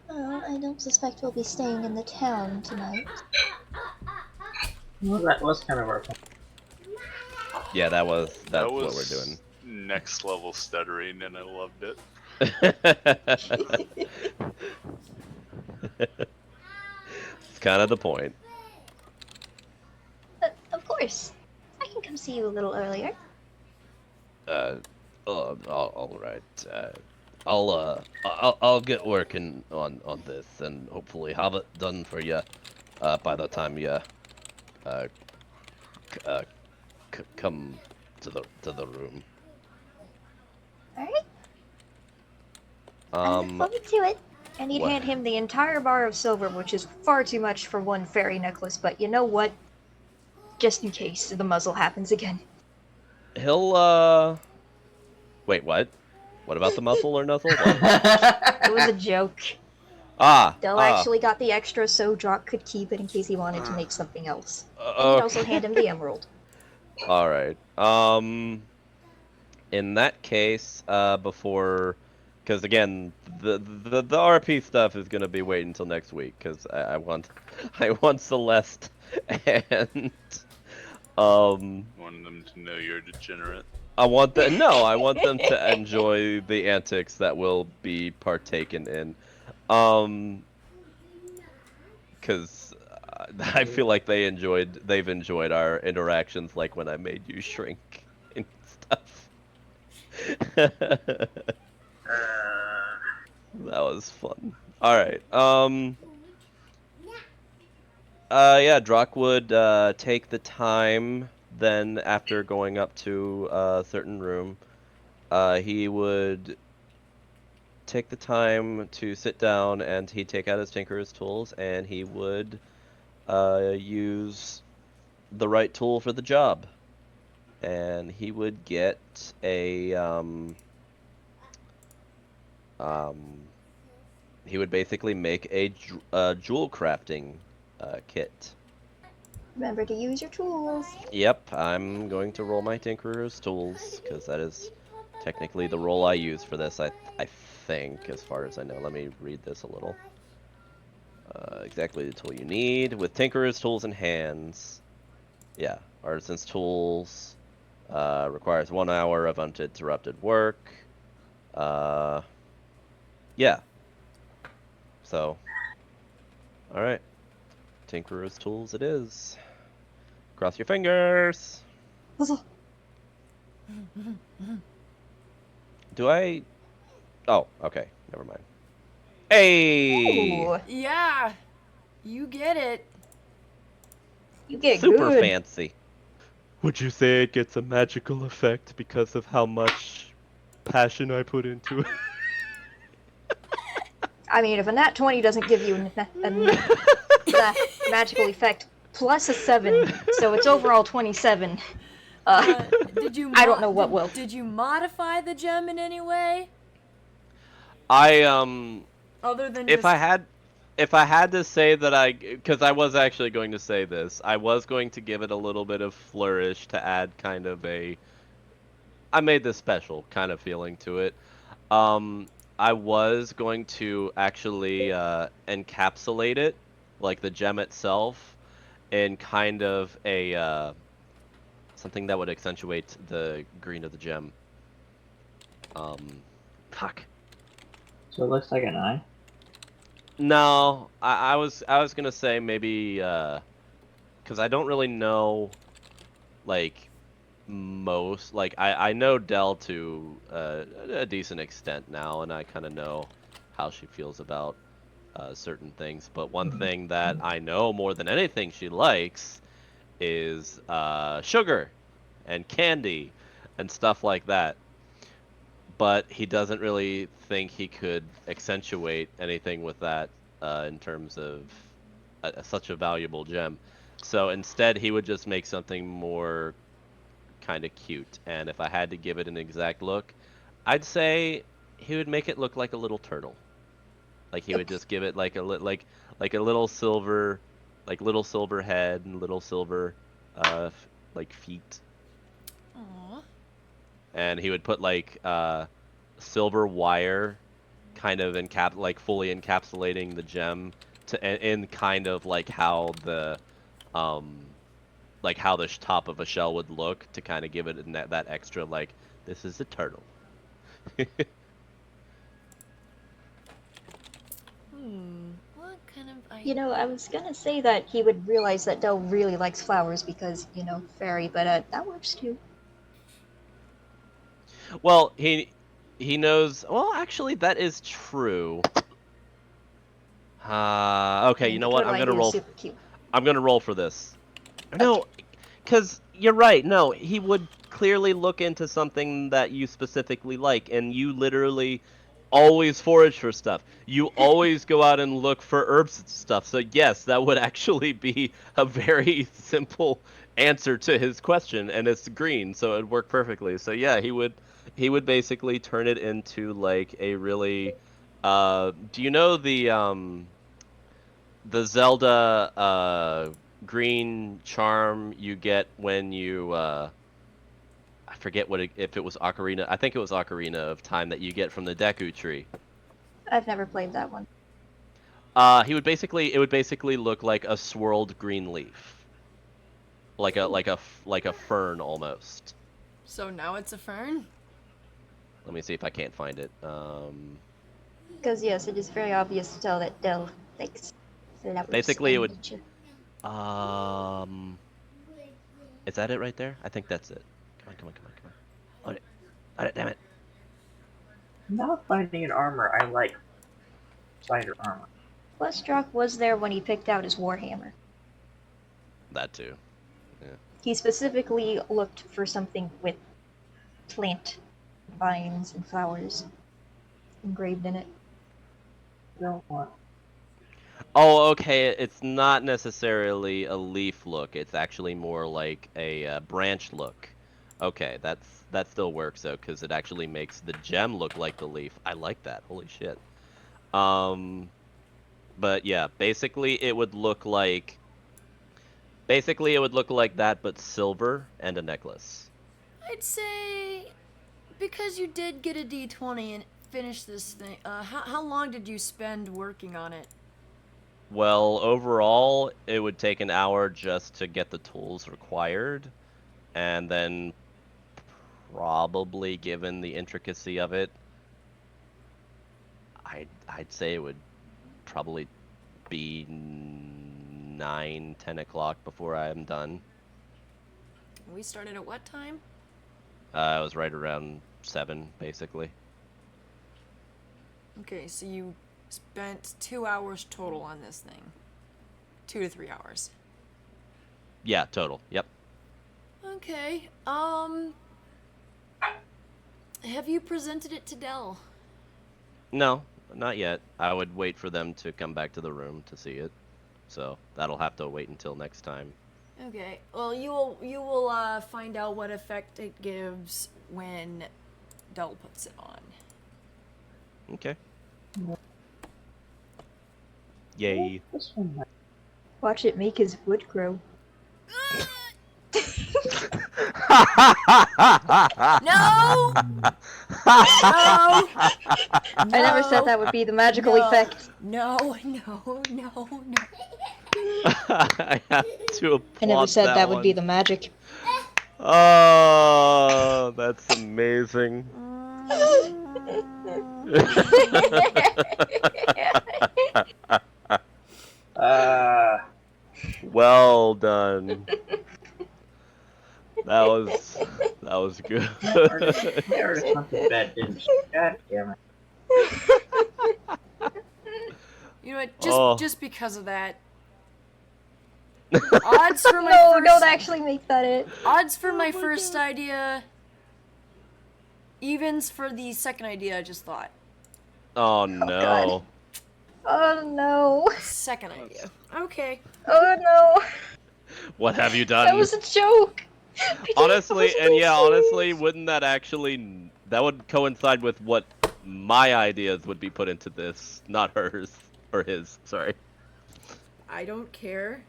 Well, I don't suspect we'll be staying in the town tonight. Well, that was kind of our plan. Yeah, that's what we're was doing. Next level stuttering, and I loved it. It's kind of the point. Of course. I can come see you a little earlier. All right. I'll get working on this and hopefully have it done for you by the time you come to the room. Alright. I look forward to it. And he'd what- hand him the entire bar of silver, which is far too much for one fairy necklace, but you know what? Just in case the muzzle happens again. He'll wait, what? What about the muscle or nuzzle? What? It was a joke. Del Ah. actually got the extra so Jock could keep it in case he wanted to make something else. And he'd Okay. also hand him the emerald. All right. In that case, before, because again, the RP stuff is gonna be waiting until next week, because I want Celeste and Want them to know you're degenerate. I want them to enjoy the antics that will be partaken in, because I feel like they've enjoyed our interactions, like when I made you shrink and stuff. That was fun. All right. Yeah, Drock would take the time then after going up to a certain room. He would take the time to sit down, and he'd take out his tinkerer's tools, and he would use the right tool for the job. And he would get a he would basically make a jewel crafting kit. Remember to use your tools. Yep, I'm going to roll my tinkerer's tools, because that is technically the role I use for this, I think, as far as I know. Let me read this a little. Exactly the tool you need. With tinkerer's tools in hands. Yeah, artisan's tools. Requires 1 hour of uninterrupted work. Yeah. So, alright. Tinkerer's tools it is. Cross your fingers. Do I? Oh, okay. Never mind. Hey! Ooh, Yeah, you get it. you get Super good. fancy. Would you say it gets a magical effect because of how much passion I put into it? I mean, if a nat 20 doesn't give you a magical effect, plus a 7, so it's overall 27. Did you? I don't know what will. Did you modify the gem in any way? I Other than if just... I had if I had to say that because I was actually going to say this, I was going to give it a little bit of flourish to add kind of I made this special kind of feeling to it. I was going to actually encapsulate it, like the gem itself, in kind of something that would accentuate the green of the gem. Fuck. So it looks like an eye. No, I was gonna say maybe because I don't really know like I know Dell to a decent extent now, and I kind of know how she feels about certain things. But one thing that I know more than anything she likes is sugar and candy and stuff like that. But he doesn't really think he could accentuate anything with that in terms of such a valuable gem. So instead, he would just make something more kind of cute. And if I had to give it an exact look, I'd say he would make it look like a little turtle. Like he would just give it like like a little silver, like little silver head and little silver, like feet. Aww. And he would put like silver wire kind of fully encapsulating the gem in kind of like how the top of a shell would look to kind of give it that extra like this is a turtle. What kind of You know, I was gonna say that he would realize that Dell really likes flowers because, you know, fairy, but that works too. Well, he knows. Well, actually, that is true. Okay, I you mean, know the what? turtle idea is super cute. I'm gonna roll for this. No, because you're right. No, he would clearly look into something that you specifically like, and you literally always forage for stuff. You always go out and look for herbs and stuff. So yes, that would actually be a very simple answer to his question, and it's green, so it'd work perfectly. So yeah, he would basically turn it into like a really do you know the Zelda green charm you get when you I forget if it was Ocarina. I think it was Ocarina of Time that you get from the Deku tree. I've never played that one. It would basically look like a swirled green leaf. Like a fern almost. So now it's a fern? Let me see if I can't find it. Because, yes, it is very obvious to tell that Dell likes flowers. Basically, it and would. nature. Is that it right there? I think that's it. Come on. Hold it, damn it. Not finding an armor, I like spider armor. Westrock was there when he picked out his warhammer. That too. He specifically looked for something with plant vines and flowers engraved in it. Don't want. Oh, okay. It's not necessarily a leaf look. It's actually more like a branch look. Okay, that still works though, because it actually makes the gem look like the leaf. I like that. Holy shit. But yeah, basically it would look like that, but silver and a necklace. I'd say because you did get a D20 and finish this thing. How long did you spend working on it? Well, overall, it would take an hour just to get the tools required, and then probably, given the intricacy of it, I'd say it would probably be 9, 10 o'clock before I'm done. We started at what time? I was right around 7, basically. Okay, so you spent 2 hours total on this thing. 2 to 3 hours. Yeah, total. Yep. Okay. Have you presented it to Dell? No, not yet. I would wait for them to come back to the room to see it. So that'll have to wait until next time. Okay. Well, you will find out what effect it gives when Dell puts it on. Okay. Yay. This one might- Watch it make his wood grow. No! No! I never said that would be the magical effect. No, no, no, no. I have to applaud I never said that would one. be the magic. Oh, that's amazing. Well done. That was good. Meredith went to bed, didn't she? God damn it. You know what? Oh. Just because of that. Odds for my No, first don't actually make that it. odds for my first idea. Evens for the second idea I just thought. Oh no. God. Oh no. Second idea. Okay. Oh no. What have you done? That was a joke. Honestly, and yeah, honestly, wouldn't that actually that would coincide with what my ideas would be put into this, not hers or his, sorry. I don't care.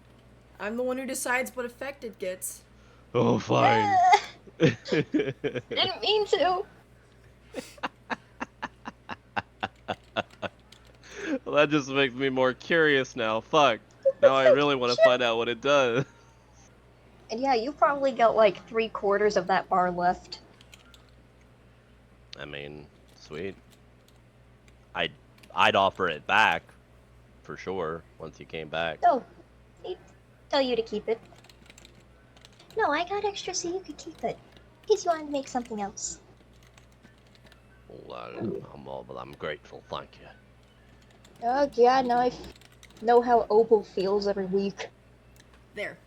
I'm the one who decides what effect it gets. Oh, fine. Didn't mean to. Well, that just makes me more curious now. Fuck. Now I really want to find out what it does. And yeah, you probably got like 3/4 of that bar left. I mean, sweet. I'd offer it back, for sure, once you came back. No, he'd tell you to keep it. No, I got extra so you could keep it. In case you wanted to make something else. Well, I'm grateful, thank you. Oh yeah, now I know how Opal feels every week. There.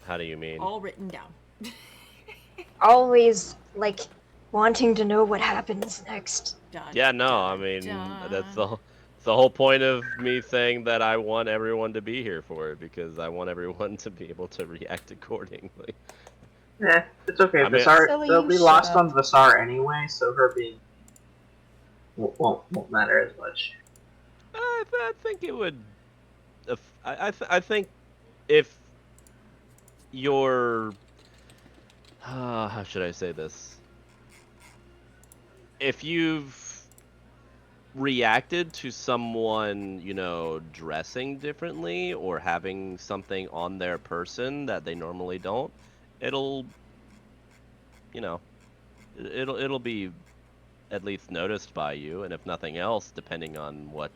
How do you mean? All written down. Always, like, wanting to know what happens next. Dun, Yeah, no, I dun, mean, dun. that's the whole point of me saying that I want everyone to be here for it, because I want everyone to be able to react accordingly. Yeah, it's okay. I mean- Visar, Silly, they'll you be shut lost up. on Visar anyway, so her being won't matter as much. I think it would. I think if you're, how should I say this? If you've reacted to someone, you know, dressing differently or having something on their person that they normally don't, it'll, you know, it'll be at least noticed by you, and if nothing else, depending on what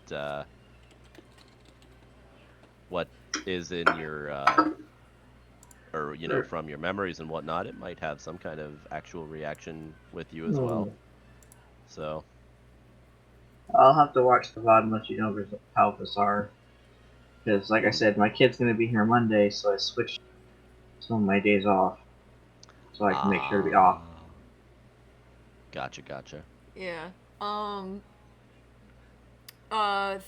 is in your or you know, Sure. from your memories and whatnot, it might have some kind of actual reaction with you as well. So I'll have to watch the VOD and let you know how Visar. Because, like I said, my kid's gonna be here Monday, so I switched some of my days off, so I can make sure to be off. Gotcha. Yeah.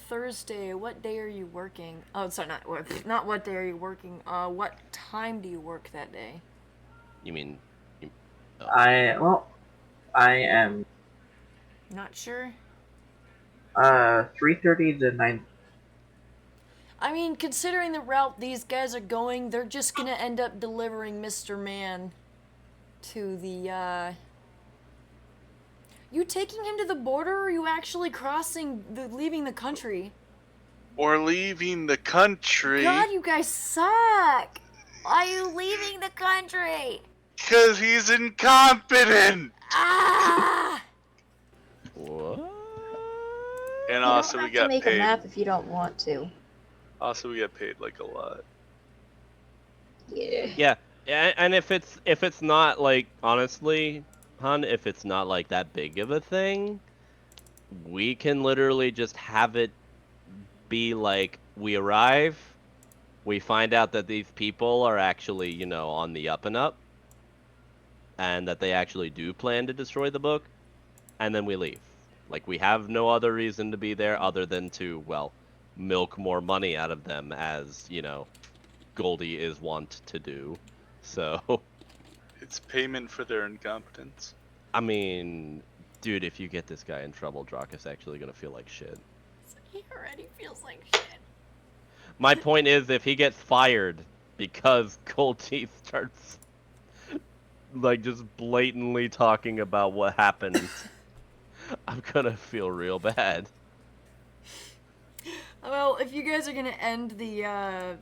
Thursday, what day are you working? Oh, sorry, not what day are you working. What time do you work that day? You mean? I am Not sure? 3:30 to 9. I mean, considering the route these guys are going, they're just gonna end up delivering Mr. Man to the, You taking him to the border, or are you actually leaving the country? Or leaving the country. God, you guys suck! Why are you leaving the country? Because he's incompetent! Ah! What? And You also don't we have got to make paid. a map if you don't want to. Also we get paid like a lot. Yeah. Yeah, and if it's not like, honestly, hun, if it's not like that big of a thing, we can literally just have it be like, we arrive, we find out that these people are actually, you know, on the up and up, and that they actually do plan to destroy the book, and then we leave. Like, we have no other reason to be there other than to, well, milk more money out of them, as, you know, Goldie is wont to do. So, It's payment for their incompetence. I mean, dude, if you get this guy in trouble, Drak is actually gonna feel like shit. He already feels like shit. My point is, if he gets fired because Gold Teeth starts, like, just blatantly talking about what happened, I'm gonna feel real bad. Well, if you guys are gonna end the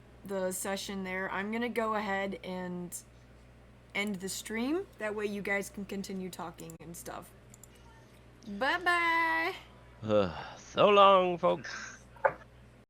session there, I'm gonna go ahead and end the stream. That way you guys can continue talking and stuff. Bye bye. So long, folks.